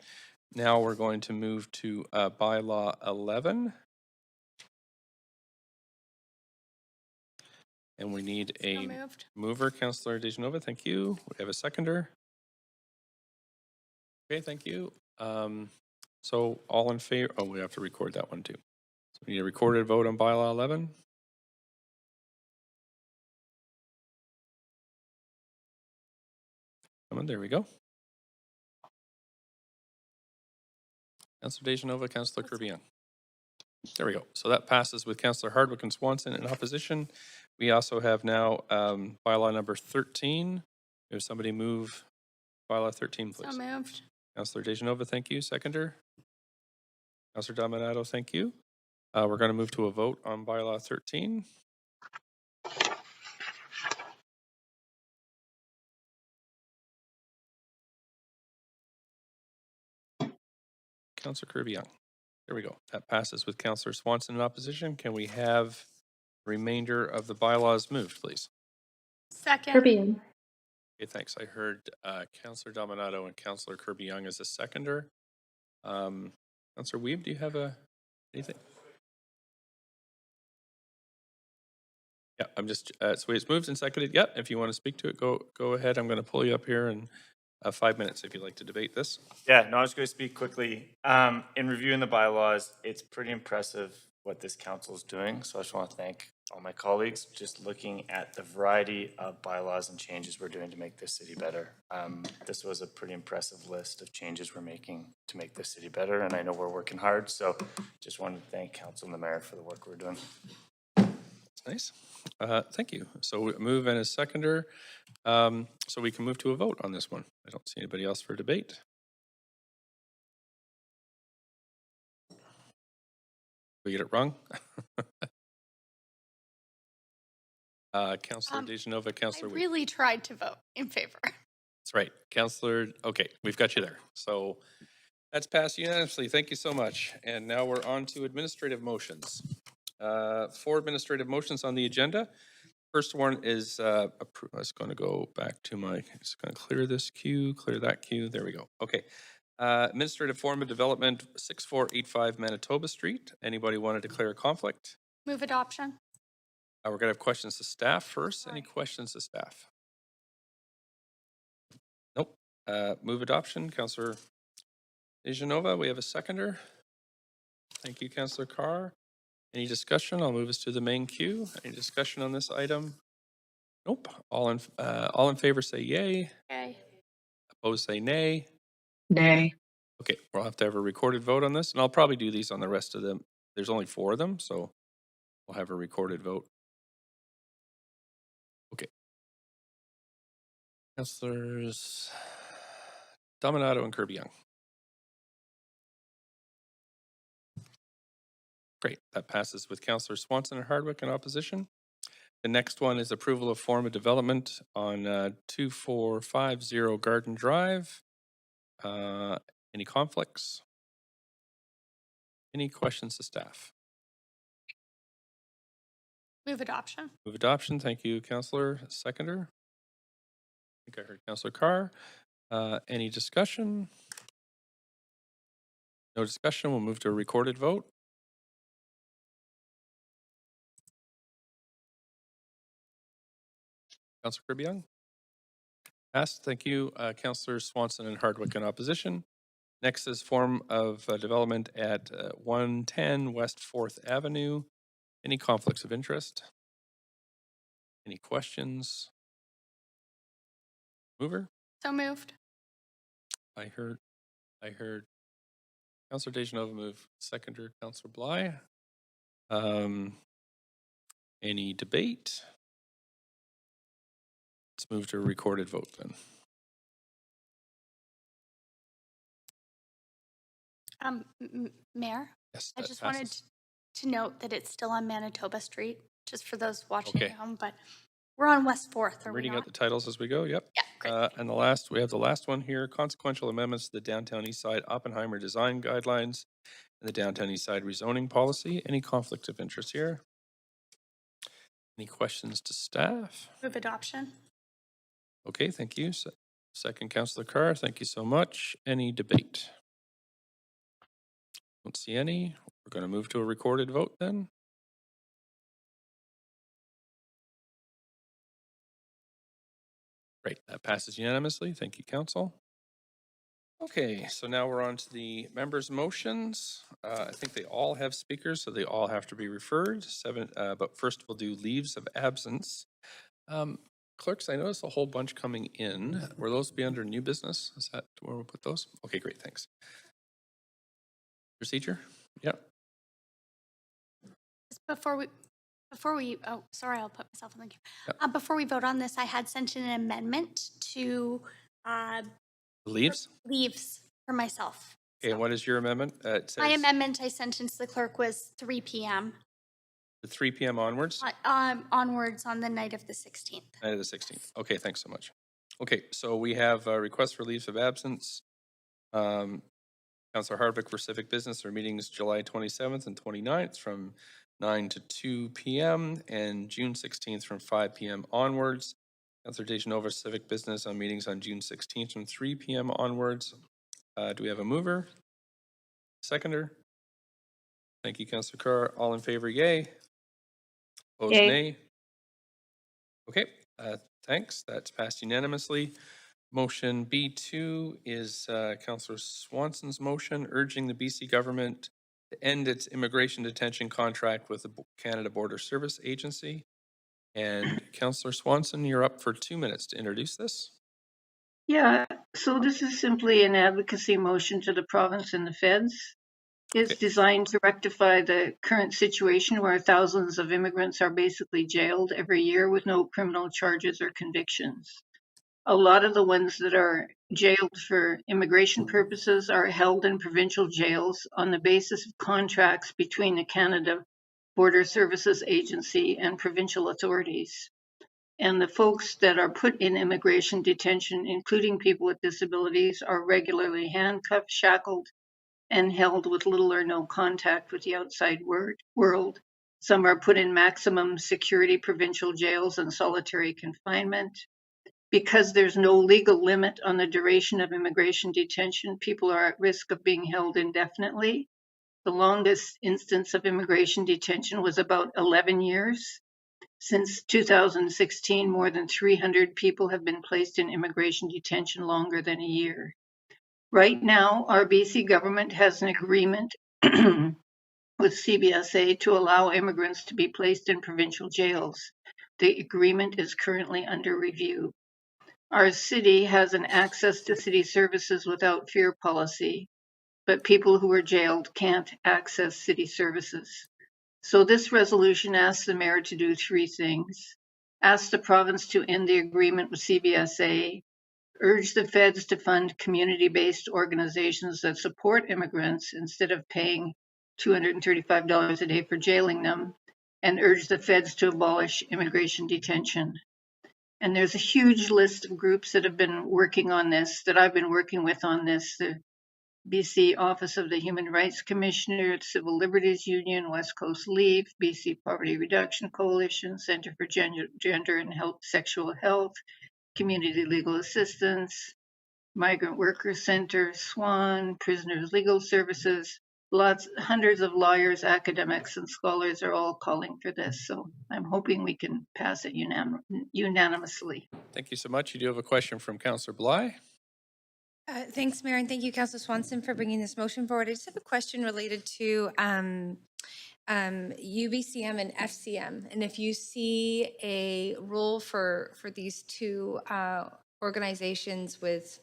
Now we're going to move to bylaw 11. And we need a mover, Councillor Dejanova. Thank you. We have a seconder. Okay, thank you. So all in favor, oh, we have to record that one too. So we need a recorded vote on bylaw 11. Come on, there we go. Councillor Dejanova, Councillor Kirby Young. There we go. So that passes with Councillor Hardwick and Swanson in opposition. We also have now bylaw number 13. If somebody move bylaw 13, please. So moved. Councillor Dejanova, thank you. Seconder. Councillor Dominato, thank you. We're going to move to a vote on bylaw 13. Councillor Kirby Young. There we go. That passes with Councillor Swanson in opposition. Can we have the remainder of the bylaws moved, please? Second. Kirby Young. Okay, thanks. I heard Councillor Dominato and Councillor Kirby Young as a seconder. Councillor Weeb, do you have anything? Yeah, I'm just, so it's moved and seconded. Yeah, if you want to speak to it, go ahead. I'm going to pull you up here in 5 minutes if you'd like to debate this. Yeah, no, I was going to speak quickly. In reviewing the bylaws, it's pretty impressive what this council is doing. So I just want to thank all my colleagues, just looking at the variety of bylaws and changes we're doing to make this city better. This was a pretty impressive list of changes we're making to make this city better, and I know we're working hard. So just wanted to thank council and the mayor for the work we're doing. That's nice. Thank you. So we move and a seconder. So we can move to a vote on this one. I don't see anybody else for debate. We get it wrong? Councillor Dejanova, Councillor I really tried to vote in favor. That's right. Councillor, okay, we've got you there. So that's passed unanimously. Thank you so much. And now we're on to administrative motions. 4 administrative motions on the agenda. First one is, I was going to go back to my, just going to clear this queue, clear that queue. There we go. Okay. Administrative form of development, 6485 Manitoba Street. Anybody want to declare a conflict? Move adoption. We're going to have questions to staff first. Any questions to staff? Nope. Move adoption. Councillor Dejanova, we have a seconder. Thank you, Councillor Carr. Any discussion? I'll move us to the main queue. Any discussion on this item? Nope. All in favor say yay. Yay. Opposed say nay. Nay. Okay, we'll have to have a recorded vote on this, and I'll probably do these on the rest of them. There's only 4 of them, so we'll have a recorded vote. Okay. Councillors Dominato and Kirby Young. Great, that passes with Councillor Swanson and Hardwick in opposition. The next one is approval of form of development on 2450 Garden Drive. Any conflicts? Any questions to staff? Move adoption. Move adoption. Thank you, Councillor. Seconder. I think I heard Councillor Carr. Any discussion? No discussion. We'll move to a recorded vote. Councillor Kirby Young. Passed. Thank you. Councillors Swanson and Hardwick in opposition. Next is form of development at 110 West 4th Avenue. Any conflicts of interest? Any questions? Mover? So moved. I heard Councillor Dejanova move. Seconder, Councillor Bly. Any debate? Let's move to a recorded vote then. Mayor? Yes, I just wanted to note that it's still on Manitoba Street, just for those watching at home, but we're on West 4th, I'm reading out the titles as we go, yep. Yeah, great. And we have the last one here, consequential amendments to the downtown east side Oppenheimer design guidelines. and the Downtown East Side rezoning policy. Any conflict of interest here? Any questions to staff? Move adoption. Okay, thank you. Second, Councillor Carr, thank you so much. Any debate? Don't see any. We're going to move to a recorded vote then. Great, that passes unanimously. Thank you, Council. Okay, so now we're on to the members' motions. I think they all have speakers, so they all have to be referred. But first we'll do leaves of absence. Clerks, I noticed a whole bunch coming in. Will those be under new business? Is that where we'll put those? Okay, great, thanks. Procedure? Yep. Before we, oh, sorry, I'll put myself on the queue. Before we vote on this, I had sent in an amendment to Leaves? leaves for myself. Okay, and what is your amendment? It says My amendment I sent into the clerk was 3 p.m. 3 p.m. onwards? Onwards on the night of the 16th. Night of the 16th. Okay, thanks so much. Okay, so we have a request for leaves of absence. Councillor Hardwick for civic business. Our meetings July 27th and 29th from 9 to 2 p.m. and June 16th from 5 p.m. onwards. Councillor Dejanova civic business on meetings on June 16th from 3 p.m. onwards. Do we have a mover? Seconder? Thank you, Councillor Carr. All in favor, yay. Opposed, Yay. nay. Okay, thanks. That's passed unanimously. Motion B2 is Councillor Swanson's motion urging the BC government to end its immigration detention contract with the Canada Border Service Agency. And Councillor Swanson, you're up for 2 minutes to introduce this. Yeah, so this is simply an advocacy motion to the province and the feds. It's designed to rectify the current situation where thousands of immigrants are basically jailed every year with no criminal charges or convictions. A lot of the ones that are jailed for immigration purposes are held in provincial jails on the basis of contracts between the Canada Border Services Agency and provincial authorities. And the folks that are put in immigration detention, including people with disabilities, are regularly handcuffed, shackled, and held with little or no contact with the outside world. Some are put in maximum security provincial jails and solitary confinement. Because there's no legal limit on the duration of immigration detention, people are at risk of being held indefinitely. The longest instance of immigration detention was about 11 years. Since 2016, more than 300 people have been placed in immigration detention longer than a year. Right now, our BC government has an agreement with CBSA to allow immigrants to be placed in provincial jails. The agreement is currently under review. Our city has an access to city services without fear policy, but people who are jailed can't access city services. So this resolution asks the mayor to do 3 things. Ask the province to end the agreement with CBSA, urge the feds to fund community-based organizations that support immigrants instead of paying $235 a day for jailing them, and urge the feds to abolish immigration detention. And there's a huge list of groups that have been working on this, that I've been working with on this. The BC Office of the Human Rights Commissioner, Civil Liberties Union, West Coast Leave, BC Poverty Reduction Coalition, Center for Gender and Sexual Health, Community Legal Assistance, Migrant Workers Center, SWAN, Prisoners Legal Services. Hundreds of lawyers, academics, and scholars are all calling for this. So I'm hoping we can pass it unanimously. Thank you so much. You do have a question from Councillor Bly. Thanks, Mayor, and thank you, Councillor Swanson, for bringing this motion forward. I just have a question related to UBCM and FCM, and if you see a role for these two organizations with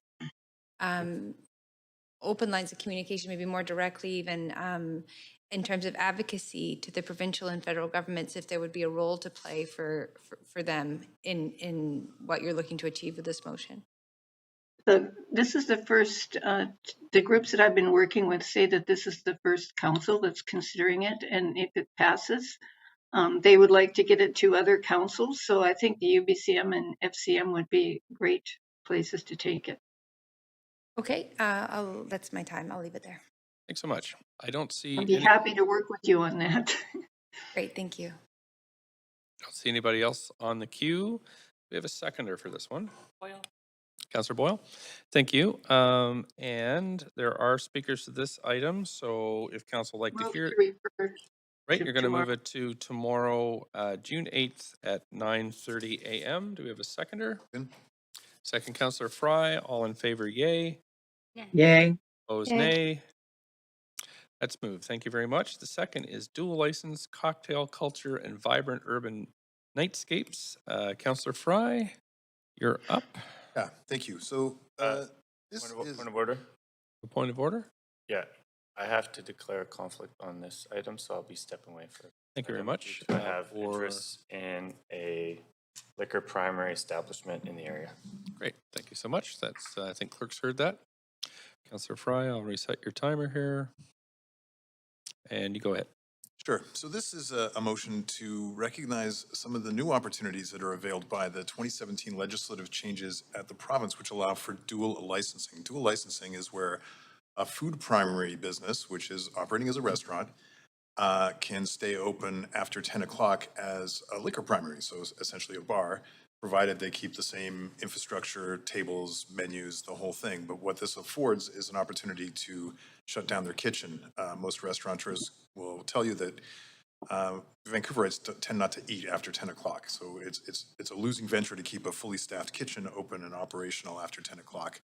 open lines of communication, maybe more directly even in terms of advocacy to the provincial and federal governments, if there would be a role to play for them in what you're looking to achieve with this motion. This is the first, the groups that I've been working with say that this is the first council that's considering it, and if it passes, they would like to get it to other councils. So I think the UBCM and FCM would be great places to take it. Okay, that's my time. I'll leave it there. Thanks so much. I don't see I'll be happy to work with you on that. Great, thank you. don't see anybody else on the queue. We have a seconder for this one. Boyle. Councillor Boyle. Thank you. And there are speakers to this item, so if council would like to Move hear to it, refer right, to you're going to move tomorrow. it to tomorrow, June 8th at 9:30 a.m. Do we have a seconder? Second, Councillor Fry. All in favor, yay. Yay. Opposed, Yay. nay. That's moved. Thank you very much. The second is dual license cocktail culture and vibrant urban nightscapes. Councillor Fry, you're up. Yeah, thank you. So this is Point of order. A point of order. Yeah, I have to declare a conflict on this item, so I'll be stepping away for. Thank you very much. I have interests in a liquor primary establishment in the area. Great. Thank you so much. That's, I think clerk's heard that. Councillor Fry, I'll reset your timer here. And you go ahead. Sure. So this is a motion to recognize some of the new opportunities that are availed by the 2017 legislative changes at the province, which allow for dual licensing. Dual licensing is where a food primary business, which is operating as a restaurant, can stay open after 10 o'clock as a liquor primary, so essentially a bar, provided they keep the same infrastructure, tables, menus, the whole thing. But what this affords is an opportunity to shut down their kitchen. Most restaurateurs will tell you that Vancouverites tend not to eat after 10 o'clock. So it's a losing venture to keep a fully staffed kitchen open and operational after 10 o'clock.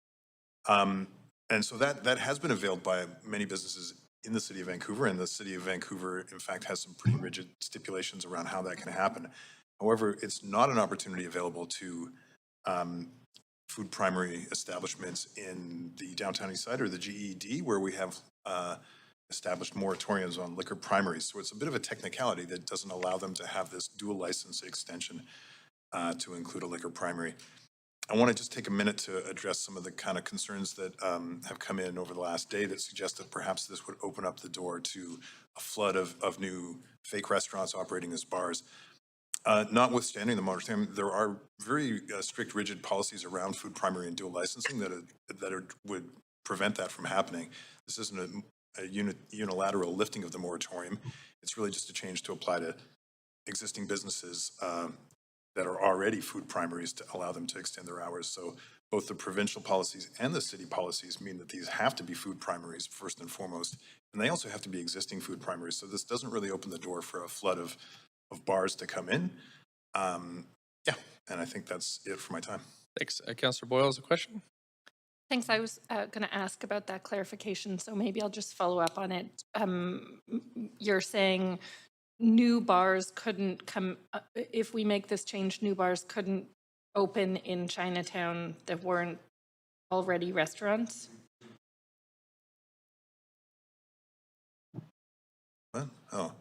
And so that has been availed by many businesses in the city of Vancouver, and the city of Vancouver, in fact, has some pretty rigid stipulations around how that can happen. However, it's not an opportunity available to food primary establishments in the downtown east side or the GED, where we have established moratoriums on liquor primaries. So it's a bit of a technicality that doesn't allow them to have this dual license extension to include a liquor primary. I want to just take a minute to address some of the kind of concerns that have come in over the last day that suggest that perhaps this would open up the door to a flood of new fake restaurants operating as bars. Notwithstanding the moratorium, there are very strict, rigid policies around food primary and dual licensing that would prevent that from happening. This isn't a unilateral lifting of the moratorium. It's really just a change to apply to existing businesses that are already food primaries to allow them to extend their hours. So both the provincial policies and the city policies mean that these have to be food primaries first and foremost, and they also have to be existing food primaries. So this doesn't really open the door for a flood of bars to come in. Yeah, and I think that's it for my time. Thanks. Councillor Boyle has a question. Thanks. I was going to ask about that clarification, so maybe I'll just follow up on it. You're saying new bars couldn't come, if we make this change, new bars couldn't open in Chinatown that weren't already restaurants? What? Oh,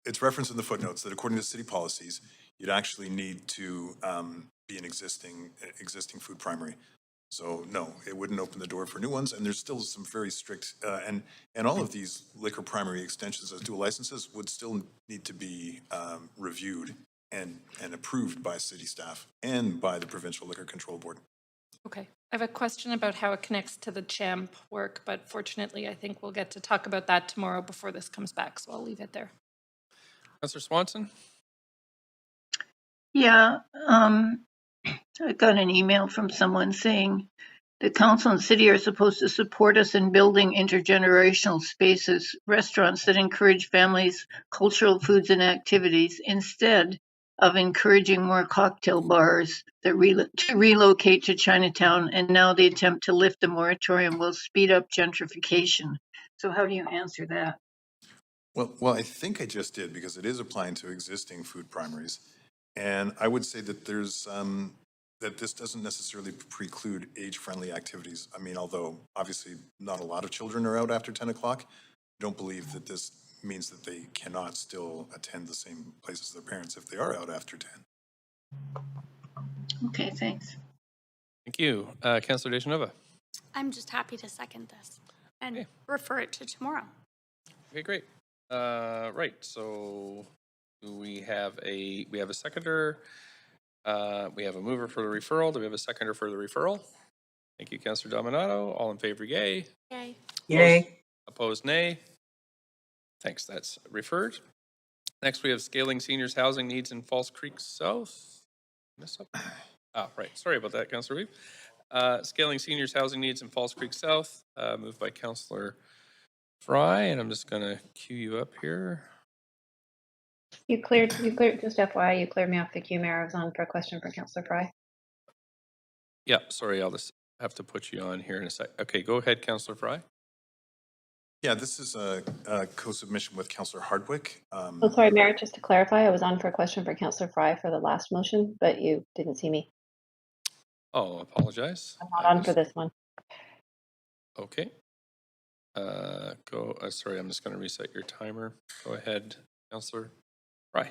it's referenced in the footnotes that according to city policies, you'd actually need to be an existing food primary. So no, it wouldn't open the door for new ones, and there's still some very strict, and all of these liquor primary extensions as dual licenses would still need to be reviewed and approved by city staff and by the Provincial Liquor Control Board. Okay. I have a question about how it connects to the CHAMP work, but fortunately I think we'll get to talk about that tomorrow before this comes back, so I'll leave it there. Councillor Swanson? Yeah, I got an email from someone saying the council and city are supposed to support us in building intergenerational spaces, restaurants that encourage families, cultural foods and activities, instead of encouraging more cocktail bars that relocate to Chinatown, and now the attempt to lift the moratorium will speed up gentrification. So how do you answer that? Well, I think I just did, because it is applying to existing food primaries. And I would say that there's, that this doesn't necessarily preclude age-friendly activities. I mean, although obviously not a lot of children are out after 10 o'clock, I don't believe that this means that they cannot still attend the same places as their parents if they are out after 10. Okay, thanks. Thank you. Councillor Deschanova. I'm just happy to second this and refer it to tomorrow. Okay, great. Right, so we have a seconder. We have a mover for the referral. Do we have a seconder for the referral? Thank you, Councillor Dominato. All in favor, yay. Yay. Yay. Opposed, nay. Thanks, that's referred. Next, we have scaling seniors housing needs in Falls Creek South. Mess up. Ah, right, sorry about that, Councillor Weave. Scaling seniors housing needs in Falls Creek South, moved by Councillor Fry, and I'm just gonna queue you up here. You cleared, just FYI, you cleared me off the queue, Mayor. I was on for a question for Councillor Fry. Yeah, sorry, I'll just have to put you on here in a sec. Okay, go ahead, Councillor Fry. Yeah, this is a co-submission with Councillor Hardwick. Oh, sorry, Mayor, just to clarify, I was on for a question for Councillor Fry for the last motion, but you didn't see me. Oh, apologize. I'm not on for this one. Okay. Sorry, I'm just gonna reset your timer. Go ahead, Councillor Fry.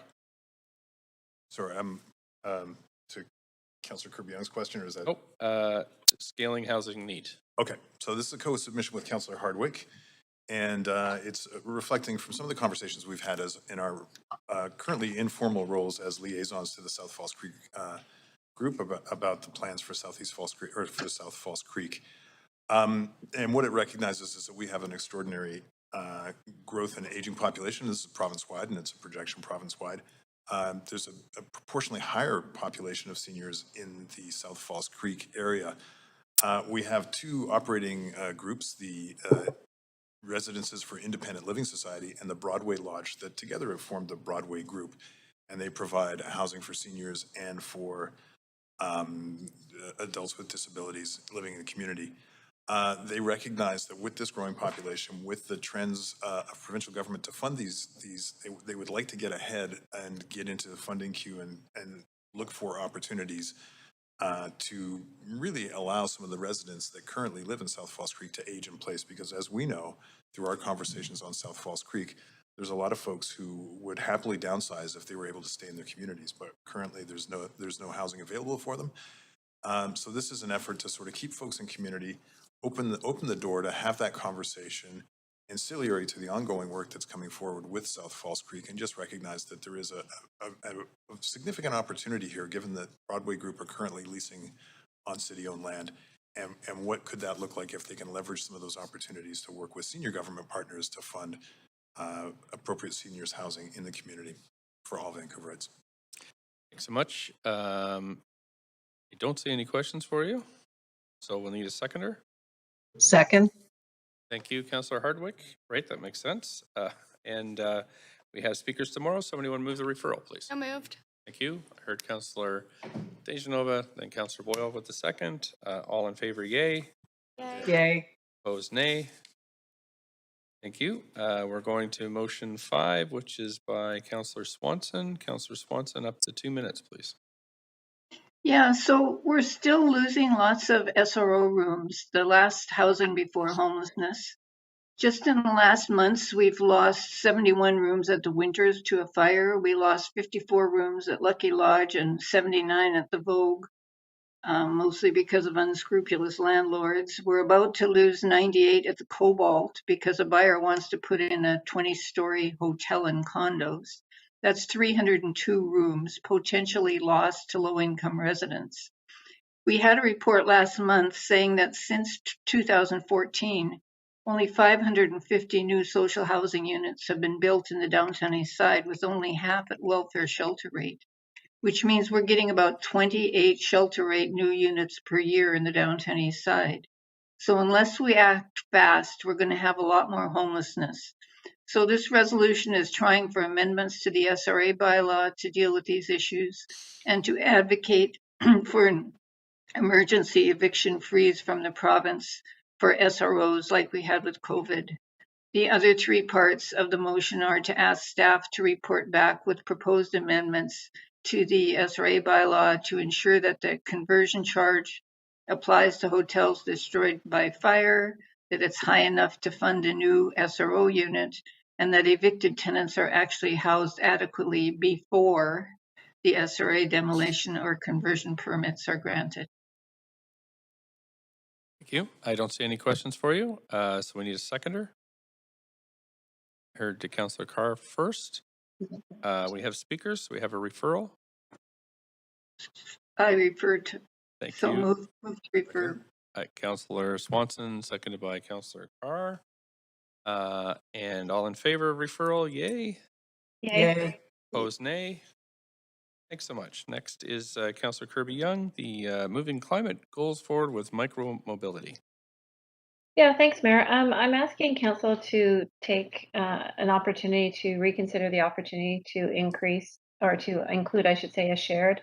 Sorry, I'm to Councillor Kirby-Young's question, or is that? Scaling housing need. Okay, so this is a co-submission with Councillor Hardwick, and it's reflecting from some of the conversations we've had as in our currently informal roles as liaisons to the South Falls Creek group about the plans for Southeast Falls Creek, or for South Falls Creek. And what it recognizes is that we have an extraordinary growth in aging population. This is province-wide, and it's a projection province-wide. There's a proportionally higher population of seniors in the South Falls Creek area. We have two operating groups, the Residences for Independent Living Society and the Broadway Lodge, that together have formed the Broadway Group, and they provide housing for seniors and for adults with disabilities living in the community. They recognize that with this growing population, with the trends of provincial government to fund they would like to get ahead and get into the funding queue and look for opportunities to really allow some of the residents that currently live in South Falls Creek to age in place. Because as we know, through our conversations on South Falls Creek, there's a lot of folks who would happily downsize if they were able to stay in their communities, but currently there's no housing available for them. So this is an effort to sort of keep folks in community, open the door to have that conversation, ancillary to the ongoing work that's coming forward with South Falls Creek, and just recognize that there is a significant opportunity here, given that Broadway Group are currently leasing on city-owned land, and what could that look like if they can leverage some of those opportunities to work with senior government partners to fund appropriate seniors housing in the community for all Vancouverites. Thanks so much. I don't see any questions for you, so we'll need a seconder. Second. Thank you, Councillor Hardwick. Great, that makes sense. And we have speakers tomorrow. Somebody want to move the referral, please? So moved. Thank you. I heard Councillor Dejanova, then Councillor Boyle with the second. All in favor, yay. Yay. Yay. Opposed, nay. Thank you. We're going to motion 5, which is by Councillor Swanson. Councillor Swanson, up to 2 minutes, please. Yeah, so we're still losing lots of SRO rooms, the last housing before homelessness. Just in the last months, we've lost 71 rooms at the Winters to a fire. We lost 54 rooms at Lucky Lodge and 79 at the Vogue, mostly because of unscrupulous landlords. We're about to lose 98 at the Cobalt because a buyer wants to put in a 20-story hotel and condos. That's 302 rooms potentially lost to low-income residents. We had a report last month saying that since 2014, only 550 new social housing units have been built in the downtown east side, with only half at welfare shelter rate, which means we're getting about 28 shelter rate new units per year in the downtown east side. So unless we act fast, we're going to have a lot more homelessness. So this resolution is trying for amendments to the SRA bylaw to deal with these issues and to advocate for an emergency eviction freeze from the province for SROs like we had with COVID. The other 3 parts of the motion are to ask staff to report back with proposed amendments to the SRA bylaw to ensure that the conversion charge applies to hotels destroyed by fire, that it's high enough to fund a new SRO unit, and that evicted tenants are actually housed adequately before the SRA demolition or conversion permits are granted. Thank you. I don't see any questions for you, so we need a seconder. Heard to Councillor Carr first. We have speakers. We have a referral. I refer to. Thank so you. Move to refer. Councillor Swanson, seconded by Councillor Carr. And all in favor of referral, yay. Yay. Opposed, nay. Thanks so much. Next is Councillor Kirby Young, the moving climate goals forward with micro mobility. Yeah, thanks, Mayor. I'm asking council to take an opportunity to reconsider the opportunity to increase or to include, I should say, a shared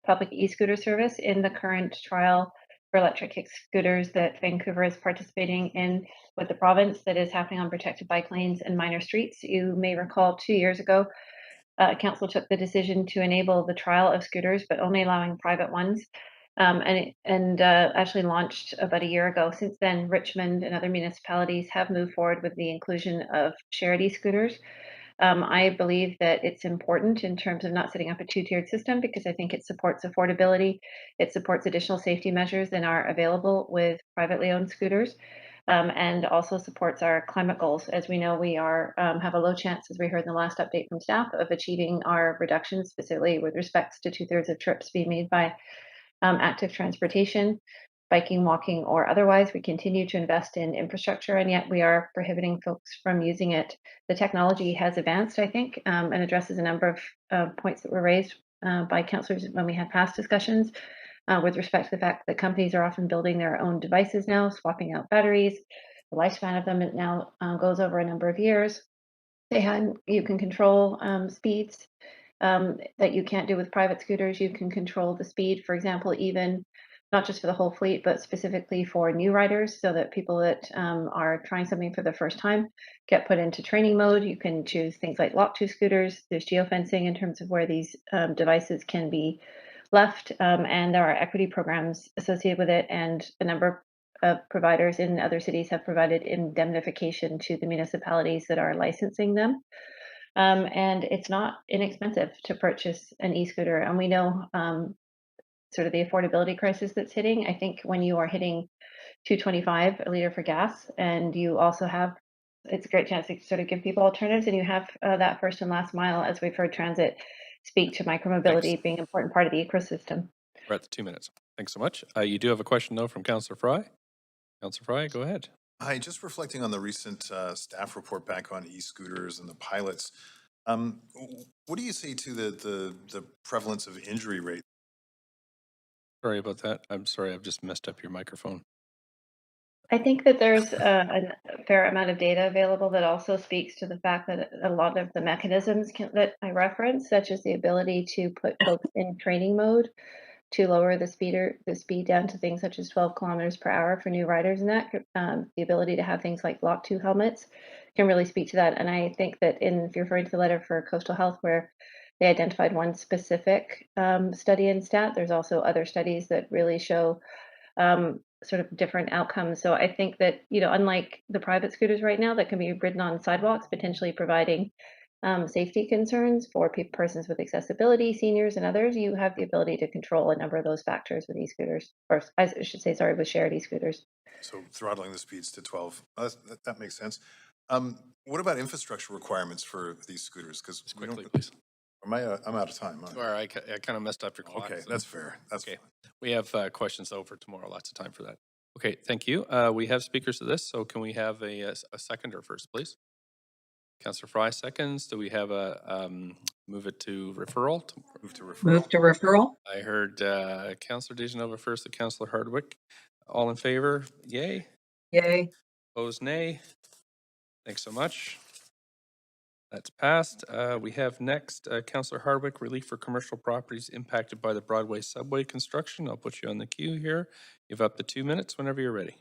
public e-scooter service in the current trial for electric scooters that Vancouver is participating in with the province that is happening on protected bike lanes and minor streets. You may recall 2 years ago, council took the decision to enable the trial of scooters, but only allowing private ones. And actually launched about a year ago. Since then, Richmond and other municipalities have moved forward with the inclusion of shared e-scooters. I believe that it's important in terms of not setting up a two-tiered system because I think it supports affordability. It supports additional safety measures than are available with privately owned scooters. And also supports our climate goals. As we know, we are have a low chance, as we heard in the last update from staff, of achieving our reductions, specifically with respect to 2/3 of trips being made by active transportation, biking, walking, or otherwise. We continue to invest in infrastructure, and yet we are prohibiting folks from using it. The technology has advanced, I think, and addresses a number of points that were raised by councillors when we had past discussions with respect to the fact that companies are often building their own devices now, swapping out batteries. The lifespan of them now goes over a number of years. You can control speeds that you can't do with private scooters. You can control the speed, for example, even not just for the whole fleet, but specifically for new riders, so that people that are trying something for the first time get put into training mode. You can choose things like lock-to scooters. There's geofencing in terms of where these devices can be left, and there are equity programs associated with it, and a number of providers in other cities have provided indemnification to the municipalities that are licensing them. And it's not inexpensive to purchase an e-scooter. And we know sort of the affordability crisis that's hitting. I think when you are hitting $2.25 a liter for gas, and you also have, it's a great chance to sort of give people alternatives, and you have that first and last mile, as we've heard transit speak to micromobility being an important part of the ecosystem. We're at the 2 minutes. Thanks so much. You do have a question, though, from Councillor Fry. Councillor Fry, go ahead. Hi, just reflecting on the recent staff report back on e-scooters and the pilots. What do you say to the prevalence of injury rate? Sorry about that. I'm sorry, I've just messed up your microphone. I think that there's a fair amount of data available that also speaks to the fact that a lot of the mechanisms that I referenced, such as the ability to put folks in training mode, to lower the speed down to things such as 12 kilometers per hour for new riders, and that the ability to have things like lock-to helmets can really speak to that. And I think that if you're referring to the letter for Coastal Health, where they identified one specific study and stat, there's also other studies that really show sort of different outcomes. So I think that, unlike the private scooters right now that can be ridden on sidewalks, potentially providing safety concerns for persons with accessibility, seniors, and others, you have the ability to control a number of those factors with e-scooters, or I should say, sorry, with shared e-scooters. So throttling the speeds to 12, that makes sense. What about infrastructure requirements for these scooters? Because quickly, please. I'm out of time. Sorry, I kind of messed up your clock. Okay, that's fair. That's okay. We have questions over tomorrow. Lots of time for that. Okay, thank you. We have speakers to this, so can we have a seconder first, please? Councillor Fry seconds. Do we have a move it to referral? Move to referral. Move to referral. I heard Councillor Dejanova first, and Councillor Hardwick. All in favor? Yay. Yay. Opposed? Nay. Thanks so much. That's passed. We have next Councillor Hardwick, relief for commercial properties impacted by the Broadway subway construction. I'll put you on the queue here. You have up to 2 minutes whenever you're ready.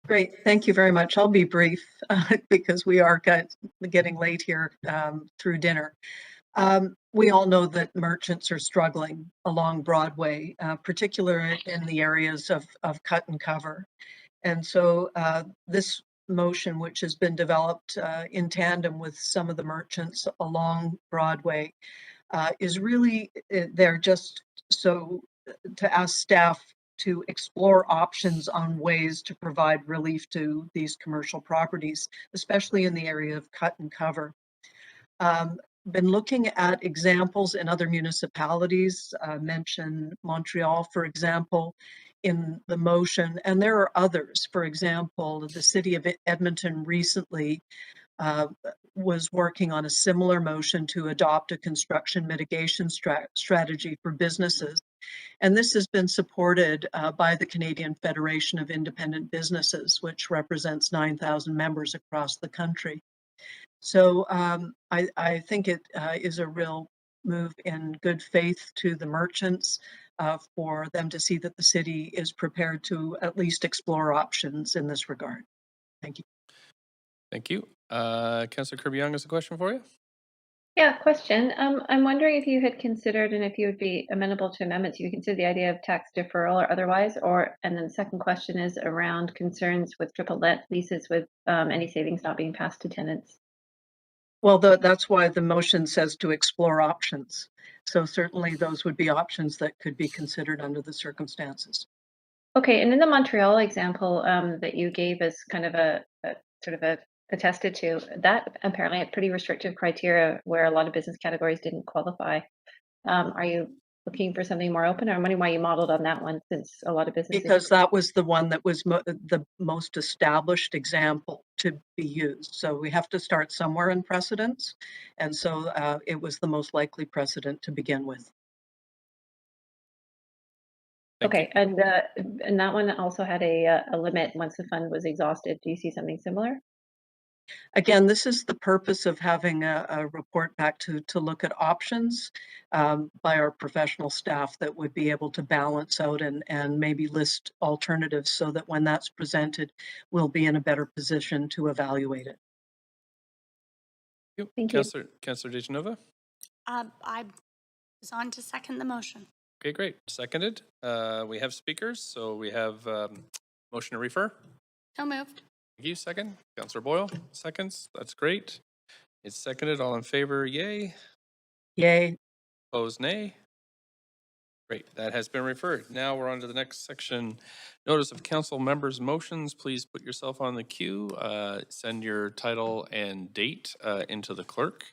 Great. Thank you very much. I'll be brief because we are getting late here through dinner. We all know that merchants are struggling along Broadway, particularly in the areas of cut and cover. And so this motion, which has been developed in tandem with some of the merchants along Broadway, is really there just so to ask staff to explore options on ways to provide relief to these commercial properties, especially in the area of cut and cover. Been looking at examples in other municipalities, mention Montreal, for example, in the motion, and there are others. For example, the city of Edmonton recently was working on a similar motion to adopt a construction mitigation strategy for businesses. And this has been supported by the Canadian Federation of Independent Businesses, which represents 9,000 members across the country. So I think it is a real move in good faith to the merchants for them to see that the city is prepared to at least explore options in this regard. Thank you. Thank you. Councillor Kirby-Young has a question for you. Yeah, question. I'm wondering if you had considered and if you would be amenable to amendments, you would consider the idea of tax deferral or otherwise, and then the second question is around concerns with triple let leases with any savings not being passed to tenants. Well, that's why the motion says to explore options. So certainly those would be options that could be considered under the circumstances. Okay, and in the Montreal example that you gave as kind of a sort of a attested to, that apparently had pretty restrictive criteria where a lot of business categories didn't qualify. Are you looking for something more open, or I'm wondering why you modeled on that one since a lot of businesses? Because that was the one that was the most established example to be used. So we have to start somewhere in precedence. And so it was the most likely precedent to begin with. Okay, and that one also had a limit once the fund was exhausted. Do you see something similar? Again, this is the purpose of having a report back to look at options by our professional staff that would be able to balance out and maybe list alternatives so that when that's presented, we'll be in a better position to evaluate it. Thank you. Councillor Dejanova? I was on to second the motion. Okay, great. Seconded. We have speakers, so we have motion to refer. So moved. Thank you. Second. Councillor Boyle, seconds. That's great. It's seconded. All in favor, yay. Yay. Opposed, nay. Great. That has been referred. Now we're on to the next section. Notice of council members' motions. Please put yourself on the queue. Send your title and date into the clerk,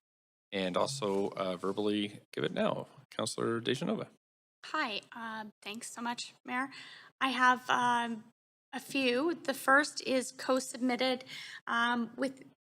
and also verbally give it now. Councillor Dejanova. Hi, thanks so much, Mayor. I have a few. The first is co-submitted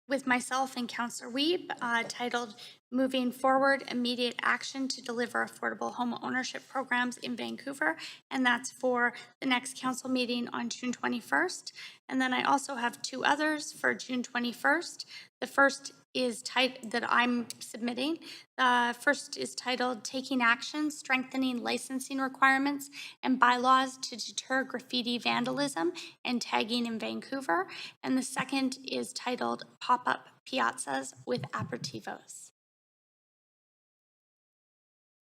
with myself and Councillor Wiebe, titled Moving Forward Immediate Action to Deliver Affordable Home Ownership Programs in Vancouver. And that's for the next council meeting on June 21st. And then I also have two others for June 21st. The first is that I'm submitting. The first is titled Taking Action, Strengthening Licensing Requirements and Bylaws to Deter Graffiti Vandalism and Tagging in Vancouver. And the second is titled Pop-Up Piazzas with Aperitivos.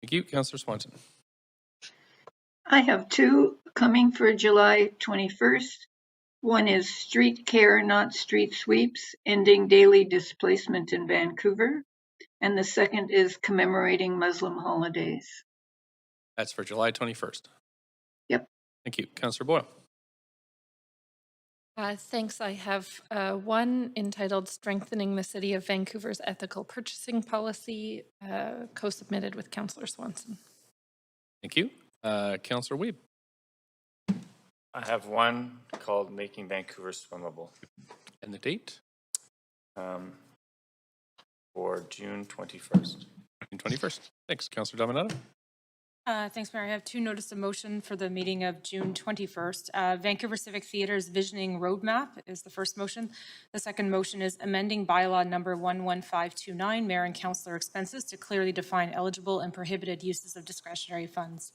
Thank you. Councillor Swanson. I have two coming for July 21st. One is Street Care, Not Street Sweeps, Ending Daily Displacement in Vancouver. And the second is Commemorating Muslim Holidays. That's for July 21st. Yep. Thank you. Councillor Boyle. Thanks. I have one entitled Strengthening the City of Vancouver's Ethical Purchasing Policy, co-submitted with Councillor Swanson. Thank you. Councillor Wiebe. I have one called Making Vancouver Swimmable. And the date? For June 21st. June 21st. Thanks. Councillor Dominato. Thanks, Mayor. I have two notice of motion for the meeting of June 21st. Vancouver Civic Theatre's Visioning Roadmap is the first motion. The second motion is amending bylaw number 11529, Mayor and Councillor expenses, to clearly define eligible and prohibited uses of discretionary funds.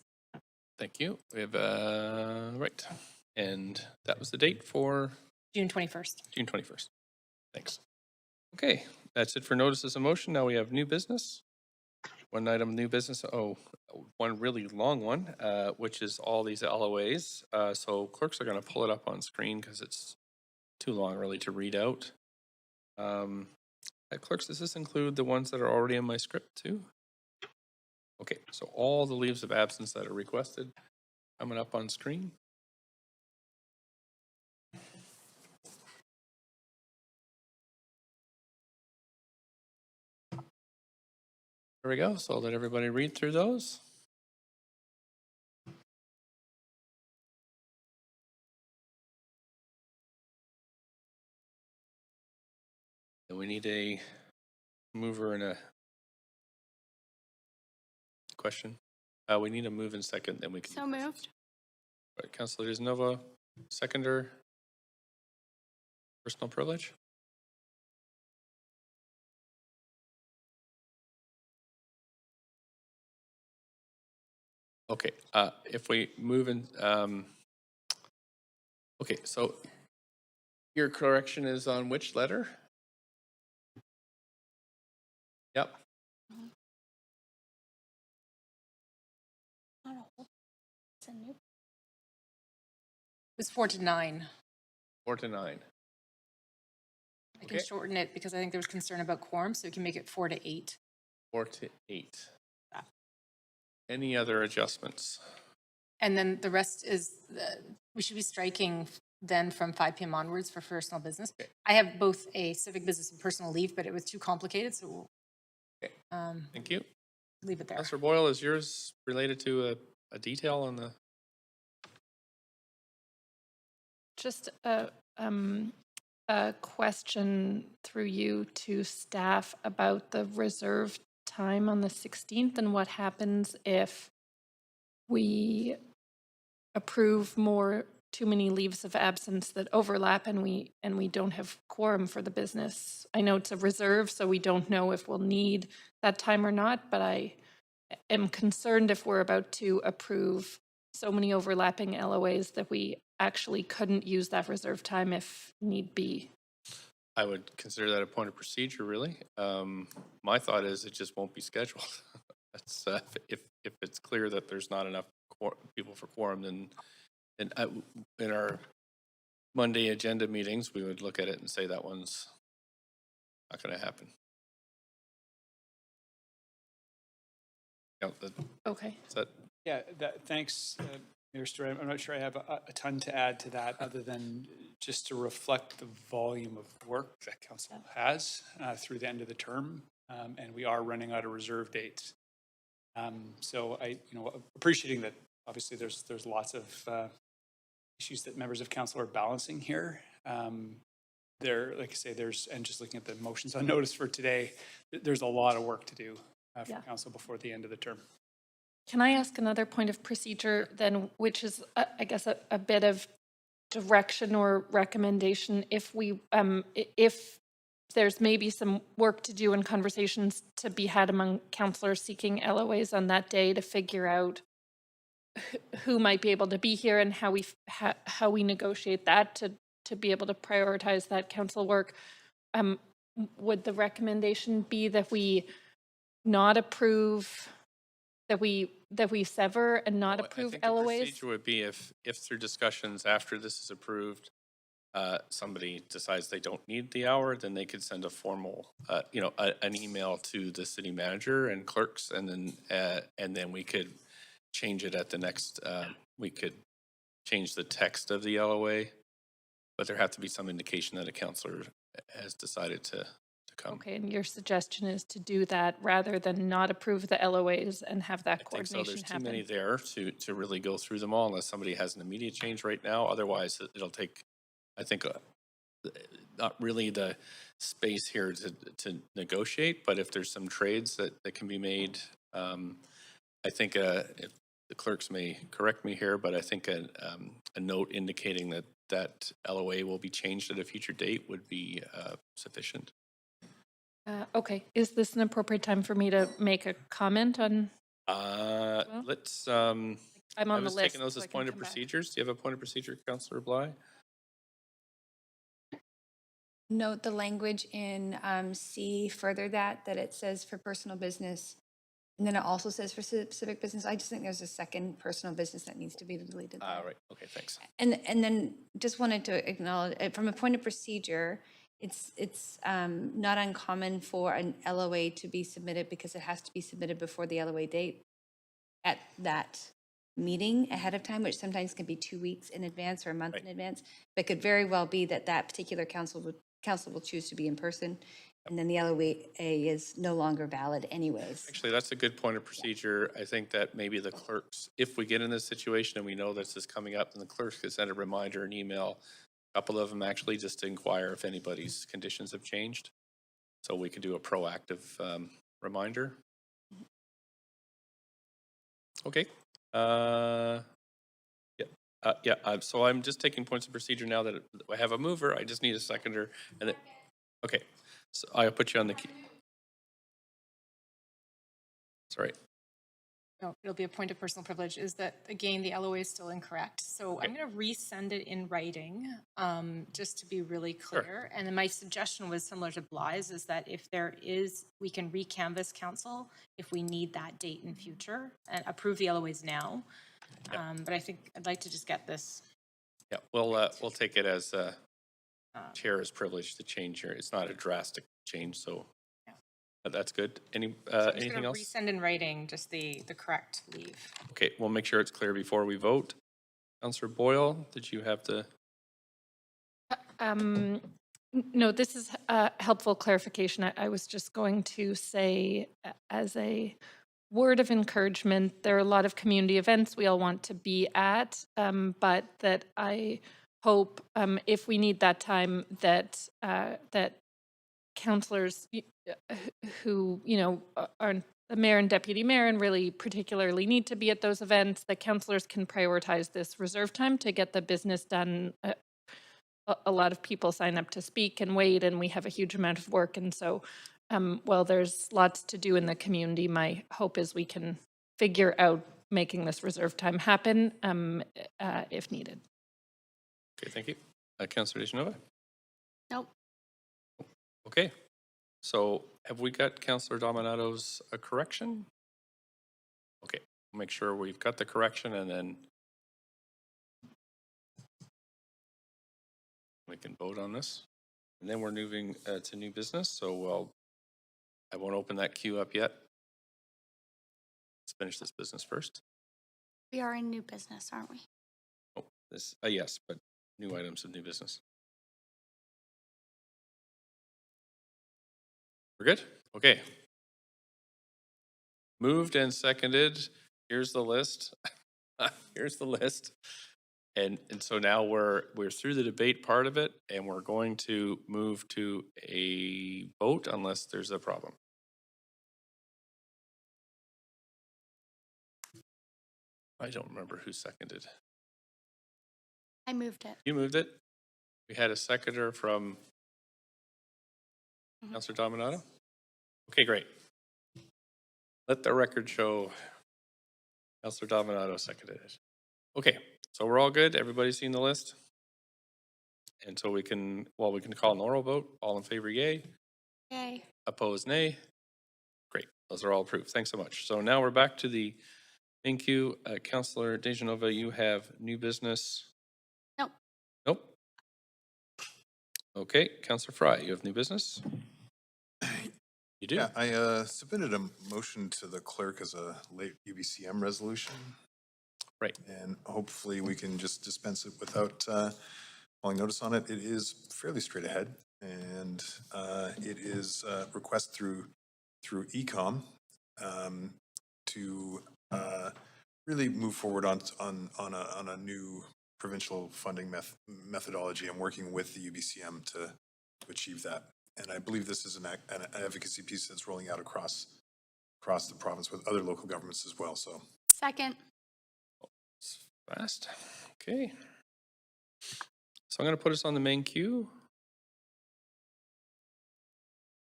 Thank you. We have, right. And that was the date for? June 21st. June 21st. Thanks. Okay, that's it for notices of motion. Now we have new business. One item, new business. Oh, one really long one, which is all these LOAs. So clerks are going to pull it up on screen because it's too long really to read out. Clerks, does this include the ones that are already in my script too? Okay, so all the leaves of absence that are requested coming up on screen. There we go. So I'll let everybody read through those. And we need a mover and a question. We need a move in second, then we can. So moved. Right, Councilor Isnova, seconder. Personal privilege? Okay, if we move in, okay, so your correction is on which letter? Yep. It was 4 to 9. 4 to 9. I can Okay. shorten it because I think there was concern about quorum, so we can make it 4 to 8. 4 to 8. Any other adjustments? And then the rest is, we should be striking then from 5 p.m. onwards for personal business. Okay. I have both a civic business and personal leave, but it was too complicated, so we'll Thank you. leave it there. Councilor Boyle, is yours related to a detail on the? Just a question through you to staff about the reserved time on the 16th and what happens if we approve too many leaves of absence that overlap and we don't have quorum for the business. I know it's a reserve, so we don't know if we'll need that time or not, but I am concerned if we're about to approve so many overlapping LOAs that we actually couldn't use that reserve time if need be. I would consider that a point of procedure, really. My thought is it just won't be scheduled. That's if it's clear that there's not enough people for quorum, then in our Monday agenda meetings, we would look at it and say that one's not going to happen. Okay. Is that? Yeah, thanks, Mayor Stewart. I'm not sure I have a ton to add to that other than just to reflect the volume of work that council has through the end of the term. And we are running out of reserve dates. So appreciating that obviously there's lots of issues that members of council are balancing here. Like I say, and just looking at the motions on notice for today, there's a lot of work to do for council before the end of the term. Can I ask another point of procedure then, which is, I guess, a bit of direction or recommendation if we, if there's maybe some work to do and conversations to be had among councillors seeking LOAs on that day to figure out who might be able to be here and how we negotiate that to be able to prioritize that council work. Would the recommendation be that we not approve, that we sever and not approve I think LOAs? the procedure would be if through discussions after this is approved, somebody decides they don't need the hour, then they could send a formal, an email to the city manager and clerks, and then we could change it at the next. We could change the text of the LOA, but there have to be some indication that a councillor has decided to come. Okay, and your suggestion is to do that rather than not approve the LOAs and have that I think coordination so. There's too happen? many there to really go through them all unless somebody has an immediate change right now. Otherwise, it'll take, I think, not really the space here to negotiate, but if there's some trades that can be made, I think if the clerks may correct me here, but I think a note indicating that LOA will be changed at a future date would be sufficient. Okay, is this an appropriate time for me to make a comment on? Let's. I'm on I the was list, taking those so as I can point of come back. procedures. Do you have a point of procedure, Councillor Bly? Note the language in C further that it says for personal business, and then it also says for civic business. I just think there's a second personal business that needs to be deleted. Right. Okay. Thanks. And then just wanted to acknowledge from a point of procedure, it's not uncommon for an LOA to be submitted because it has to be submitted before the LOA date at that meeting ahead of time, which sometimes can be 2 weeks in advance or a month in advance. But it could very well be that particular council will choose to be in person, and then the LOA is no longer valid anyways. Actually, that's a good point of procedure. I think that maybe the clerks, if we get in this situation and we know this is coming up, then the clerks could send a reminder, an email, a couple of them actually, just to inquire if anybody's conditions have changed. So we could do a proactive reminder. Okay. So I'm just taking points of procedure now that I have a mover. I just need a seconder. And then, okay. So I'll put you on the key. Sorry. No, it'll be a point of personal privilege, is that, again, the LOA is still incorrect. So I'm going to resend it in writing, just to be really clear. Sure. And then my suggestion was similar to Bly's, is that if there is, we can recanvass council if we need that date in future and approve the LOAs now. But I think I'd like to just get this. Yeah, we'll take it as chair is privileged to change here. It's not a drastic change, so that's good. Anything else? Resend in writing just the correct leave. Okay, we'll make sure it's clear before we vote. Councillor Boyle, did you have the? No, this is a helpful clarification. I was just going to say, as a word of encouragement, there are a lot of community events we all want to be at, but that I hope if we need that time that that councillors who are the mayor and deputy mayor and really particularly need to be at those events, that councillors can prioritize this reserve time to get the business done. A lot of people sign up to speak and wait, and we have a huge amount of work. And so while there's lots to do in the community, my hope is we can figure out making this reserve time happen if needed. Okay, thank you. Councillor Dejanova? Nope. Okay, so have we got Councillor Dominato's correction? Okay, we'll make sure we've got the correction and then we can vote on this. And then we're moving to new business, so I won't open that queue up yet. Let's finish this business first. We are in new business, aren't we? Oh, yes, but new items of new business. We're good? Okay. Moved and seconded. Here's the list. Here's the list. And so now we're through the debate part of it, and we're going to move to a vote unless there's a problem. I don't remember who seconded. I moved it. You moved it? We had a seconder from Councillor Dominato? Okay, great. Let the record show Councillor Dominato seconded it. Okay, so we're all good? Everybody's seen the list? And so we can call an oral vote. All in favor, yay. Yay. Opposed, nay. Great, those are all approved. Thanks so much. So now we're back to the thank you. Councillor Dejanova, you have new business? Nope. Nope. Okay, Councillor Fry, you have new business? You do? Yeah, I submitted a motion to the clerk as a late UBCM resolution. Right. And hopefully we can just dispense it without calling notice on it. It is fairly straight ahead, and it is a request through ECOM to really move forward on a new provincial funding methodology. I'm working with the UBCM to achieve that. And I believe this is an advocacy piece that's rolling out across the province with other local governments as well. So Second. It's fast. Okay. So I'm going to put us on the main queue.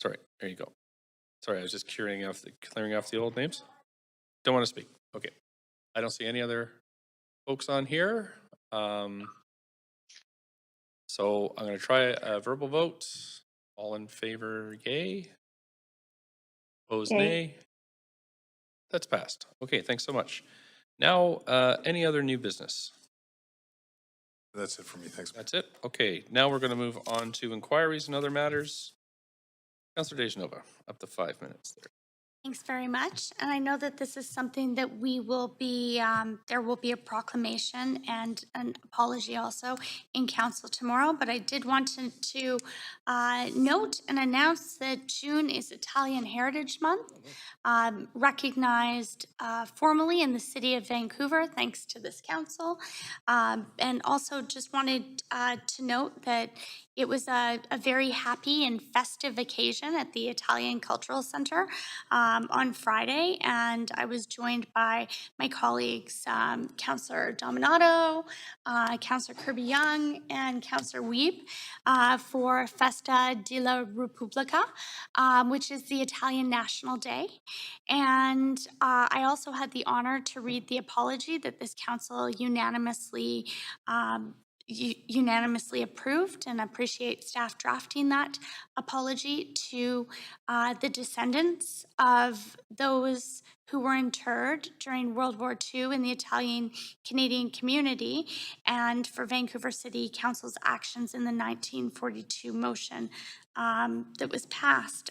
Sorry, there you go. Sorry, I was just clearing off the old names. Don't want to speak. Okay. I don't see any other folks on here. So I'm going to try a verbal vote. All in favor, yay. Opposed, nay. That's passed. Okay, thanks so much. Now, any other new business? that's it for me. Thanks. That's it? Okay, now we're going to move on to inquiries and other matters. Councillor Dejanova, up to 5 minutes there. Thanks very much. And I know that this is something that we will be, there will be a proclamation and an apology also in council tomorrow. But I did want to note and announce that June is Italian Heritage Month, recognized formally in the city of Vancouver, thanks to this council. And also just wanted to note that It was a very happy and festive occasion at the Italian Cultural Center on Friday, and I was joined by my colleagues, Councillor Dominato, Councillor Kirby Young, and Councillor Wiebe for Festa della Repubblica, which is the Italian National Day. And I also had the honor to read the apology that this council unanimously approved, and appreciate staff drafting that apology to the descendants of those who were interred during World War II in the Italian Canadian community, and for Vancouver City Council's actions in the 1942 motion that was passed,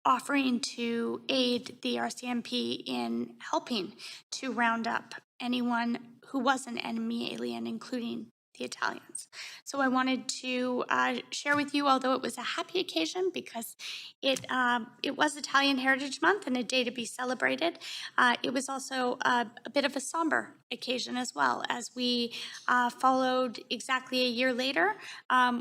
offering to aid the RCMP in helping to round up anyone who was an enemy alien, including the Italians. So I wanted to share with you, although it was a happy occasion because it was Italian Heritage Month and a day to be celebrated, it was also a bit of a somber occasion as well, as we followed exactly a year later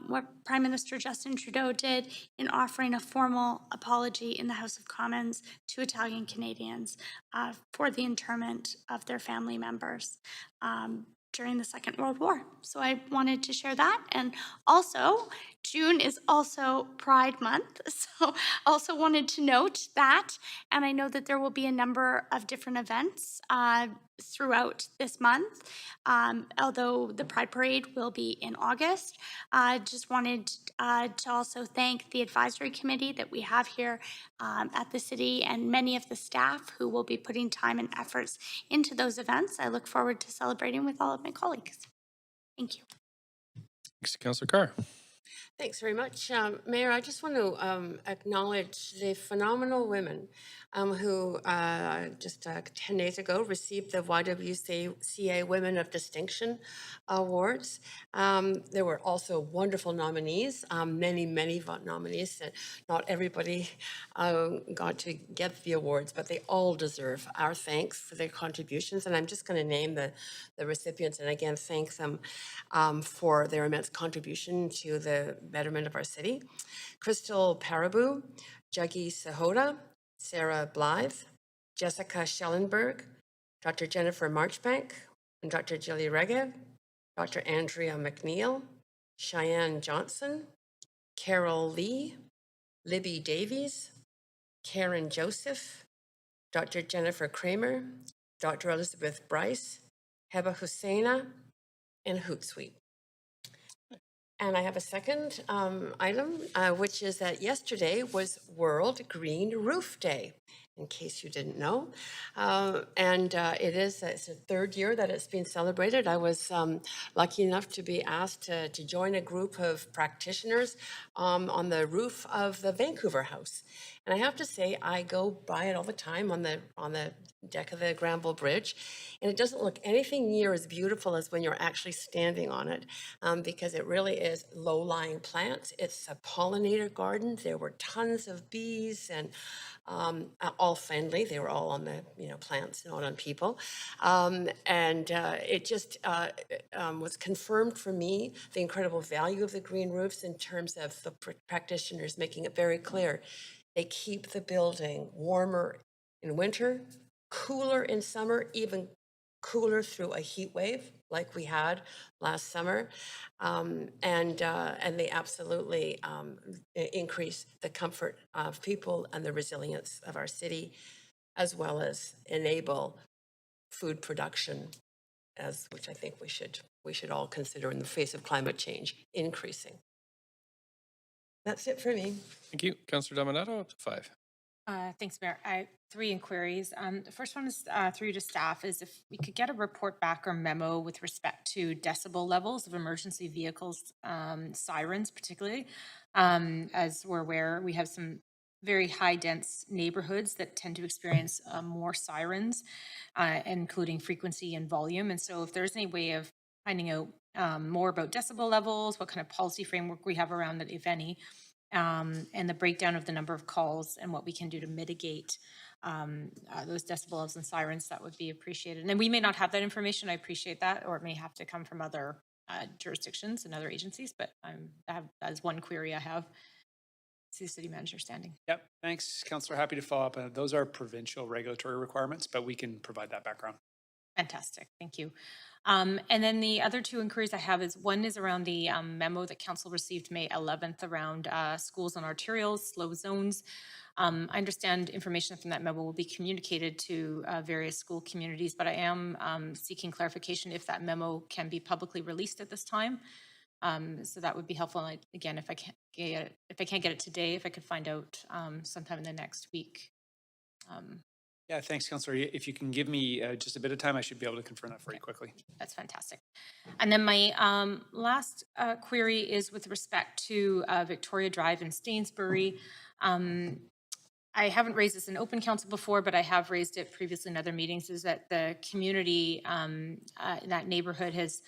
what Prime Minister Justin Trudeau did in offering a formal apology in the House of Commons to Italian Canadians for the interment of their family members during the Second World War. So I wanted to share that. And also, June is also Pride Month. So also wanted to note that. And I know that there will be a number of different events throughout this month, although the Pride Parade will be in August. Just wanted to also thank the advisory committee that we have here at the city and many of the staff who will be putting time and efforts into those events. I look forward to celebrating with all of my colleagues. Thank you. Thanks, Councillor Carr. Thanks very much. Mayor, I just want to acknowledge the phenomenal women who just 10 days ago received the YWCA Women of Distinction Awards. There were also wonderful nominees, many nominees. Not everybody got to get the awards, but they all deserve our thanks for their contributions. And I'm just going to name the recipients and again thank them for their immense contribution to the betterment of our city. Crystal Paraboo, Juggy Sahota, Sarah Blythe, Jessica Schellenberg, Dr. Jennifer Marchbank, and Dr. Jilly Regev, Dr. Andrea McNeil, Cheyenne Johnson, Carol Lee, Libby Davies, Karen Joseph, Dr. Jennifer Kramer, Dr. Elizabeth Bryce, Heba Husseina, and Hootsuite. And I have a second item, which is that yesterday was World Green Roof Day, in case you didn't know. It's the third year that it's been celebrated. I was lucky enough to be asked to join a group of practitioners on the roof of the Vancouver House. And I have to say, I go by it all the time on the deck of the Granville Bridge, and it doesn't look anything near as beautiful as when you're actually standing on it, because it really is low-lying plants. It's a pollinator garden. There were tons of bees and all friendly. They were all on the plants, not on people. It just was confirmed for me the incredible value of the green roofs in terms of the practitioners making it very clear. They keep the building warmer in winter, cooler in summer, even cooler through a heat wave like we had last summer, and they absolutely increase the comfort of people and the resilience of our city, as well as enable food production, which I think we should all consider in the face of climate change increasing. That's it for me. Thank you. Councillor Dominato, up to 5. Thanks, Mayor. I have 3 inquiries. The first one is through to staff, is if we could get a report back or memo with respect to decibel levels of emergency vehicles, sirens particularly. As we're aware, we have some very high dense neighborhoods that tend to experience more sirens, including frequency and volume. And so if there's any way of finding out more about decibel levels, what kind of policy framework we have around it, if any, and the breakdown of the number of calls and what we can do to mitigate those decibels and sirens, that would be appreciated. And we may not have that information, I appreciate that, or it may have to come from other jurisdictions and other agencies, but that is one query I have. See the city manager standing. Yep, thanks, Councillor. Happy to follow up. Those are provincial regulatory requirements, but we can provide that background. Fantastic, thank you. And then the other two inquiries I have is one is around the memo that council received May 11th around schools on arterials, slow zones. I understand information from that memo will be communicated to various school communities, but I am seeking clarification if that memo can be publicly released at this time. So that would be helpful. And again, if I can't get it today, if I could find out sometime in the next week. Yeah, thanks, Councillor. If you can give me just a bit of time, I should be able to confirm that for you quickly. That's fantastic. And then my last query is with respect to Victoria Drive in Stainsbury. I haven't raised this in open council before, but I have raised it previously in other meetings, is that the community in that neighborhood has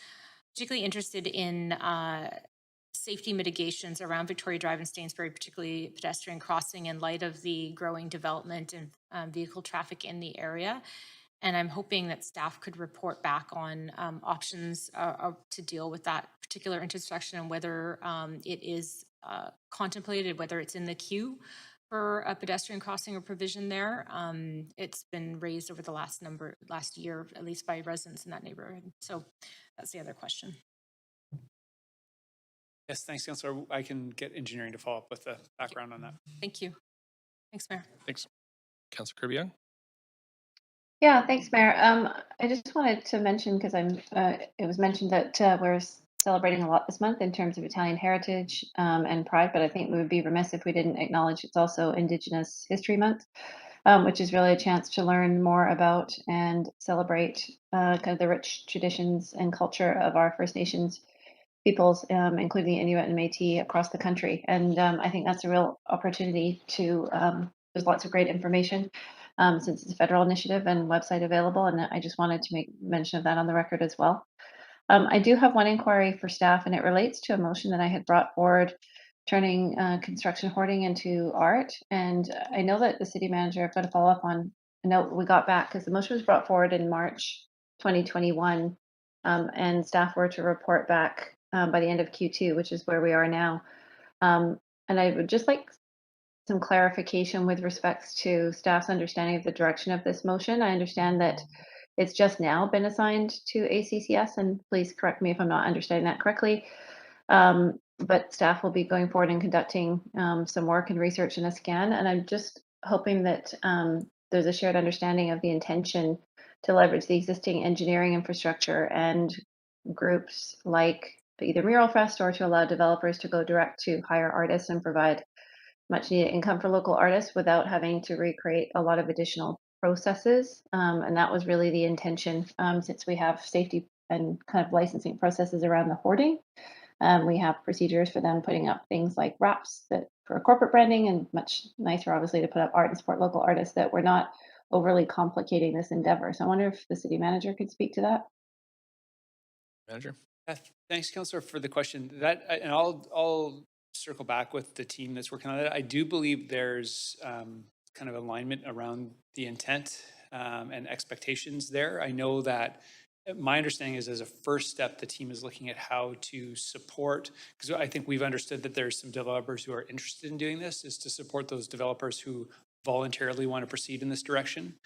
particularly interested in safety mitigations around Victoria Drive and Stainsbury, particularly pedestrian crossing, in light of the growing development and vehicle traffic in the area. And I'm hoping that staff could report back on options to deal with that particular intersection and whether it is contemplated, whether it's in the queue for a pedestrian crossing or provision there. It's been raised over the last year, at least by residents in that neighborhood. So that's the other question. Yes, thanks, Councillor. I can get engineering to follow up with the background on that. Thank you. Thanks, Mayor. Thanks. Councillor Kirby-Young. Yeah, thanks, Mayor. I just wanted to mention, because it was mentioned that we're celebrating a lot this month in terms of Italian heritage and pride, but I think we would be remiss if we didn't acknowledge it's also Indigenous History Month, which is really a chance to learn more about and celebrate kind of the rich traditions and culture of our First Nations peoples, including the Inuit and Métis across the country. And I think that's a real opportunity to, there's lots of great information since it's a federal initiative and website available. And I just wanted to make mention of that on the record as well. I do have one inquiry for staff, and it relates to a motion that I had brought forward turning construction hoarding into art. And I know that the city manager, I've got to follow up on a note we got back, because the motion was brought forward in March 2021, and staff were to report back by the end of Q2, which is where we are now. And I would just like some clarification with respects to staff's understanding of the direction of this motion. I understand that it's just now been assigned to ACCS, and please correct me if I'm not understanding that correctly. But staff will be going forward and conducting some work and research in a scan, and I'm just hoping that there's a shared understanding of the intention to leverage the existing engineering infrastructure and groups like either Mural Fest, or to allow developers to go direct to hire artists and provide much needed income for local artists without having to recreate a lot of additional processes. And that was really the intention, since we have safety and kind of licensing processes around the hoarding. We have procedures for them putting up things like wraps that for corporate branding, and much nicer, obviously, to put up art and support local artists, that we're not overly complicating this endeavor. So I wonder if the city manager could speak to that. Manager. Thanks, Councillor, for the question. And I'll circle back with the team that's working on it. I do believe there's kind of alignment around the intent and expectations there. I know that my understanding is, as a first step, the team is looking at how to support, because I think we've understood that there's some developers who are interested in doing this, is to support those developers who voluntarily want to proceed in this direction.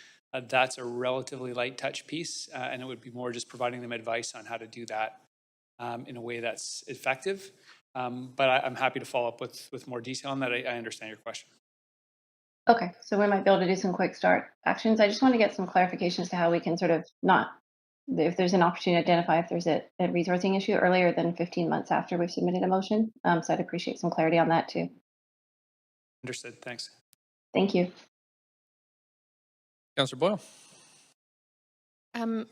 That's a relatively light touch piece, and it would be more just providing them advice on how to do that in a way that's effective. But I'm happy to follow up with more detail on that. I understand your question. Okay, so we might be able to do some quick start actions. I just want to get some clarification as to how we can sort of if there's an opportunity to identify if there's a resourcing issue earlier than 15 months after we've submitted a motion. So I'd appreciate some clarity on that too. Understood, thanks. Thank you. Councillor Boyle.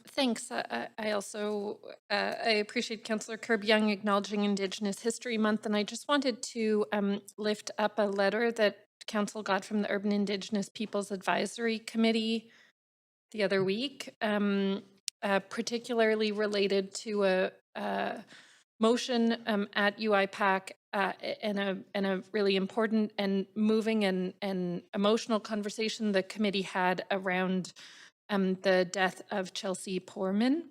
Thanks. I also I appreciate Councillor Kirby-Young acknowledging Indigenous History Month, and I just wanted to lift up a letter that Council got from the Urban Indigenous Peoples Advisory Committee the other week, particularly related to a motion at UIPAC and a really important and moving and emotional conversation the committee had around the death of Chelsea Poorman.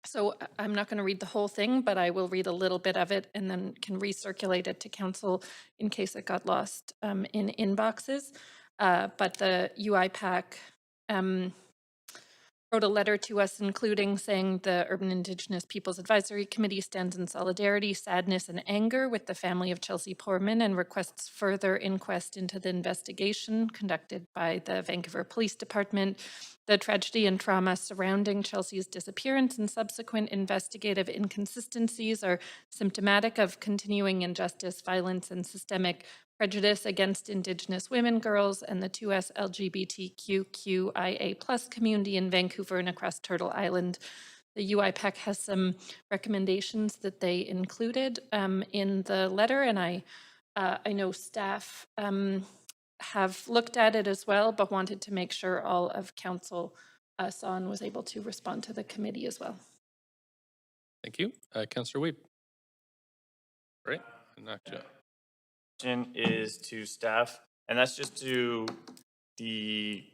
So I'm not going to read the whole thing, but I will read a little bit of it and then can recirculate it to council in case it got lost in inboxes. But the UIPAC wrote a letter to us, including saying the Urban Indigenous Peoples Advisory Committee stands in solidarity, sadness, and anger with the family of Chelsea Poorman and requests further inquest into the investigation conducted by the Vancouver Police Department, the tragedy and trauma surrounding Chelsea's disappearance and subsequent investigative inconsistencies are symptomatic of continuing injustice, violence, and systemic prejudice against Indigenous women, girls, and the 2S LGBTQIA+ community in Vancouver and across Turtle Island. The UIPAC has some recommendations that they included in the letter, and I know staff have looked at it as well, but wanted to make sure all of council saw and was able to respond to the committee as well. Thank you. Councillor Weeb. Right, knocked you out. Is to staff, and that's just to the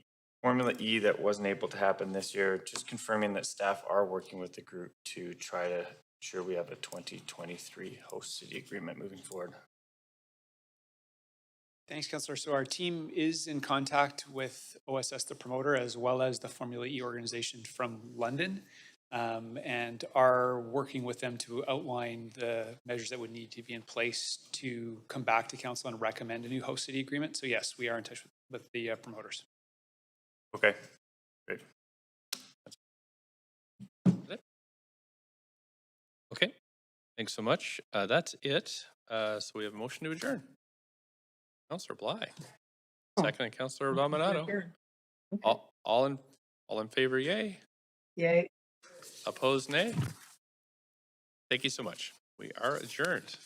Formula E that wasn't able to happen this year, just confirming that staff are working with the group to try to ensure we have a 2023 host city agreement moving forward. Thanks, Councillor. So our team is in contact with OSS, the promoter, as well as the Formula E organization from London, and are working with them to outline the measures that would need to be in place to come back to council and recommend a new host city agreement. So yes, we are in touch with the promoters. Okay, great. Okay, thanks so much. That's it. So we have a motion to adjourn. Councillor Bly. Second, Councillor Dominato. All in favor, yay. Yay. Opposed, nay. Thank you so much. We are adjourned.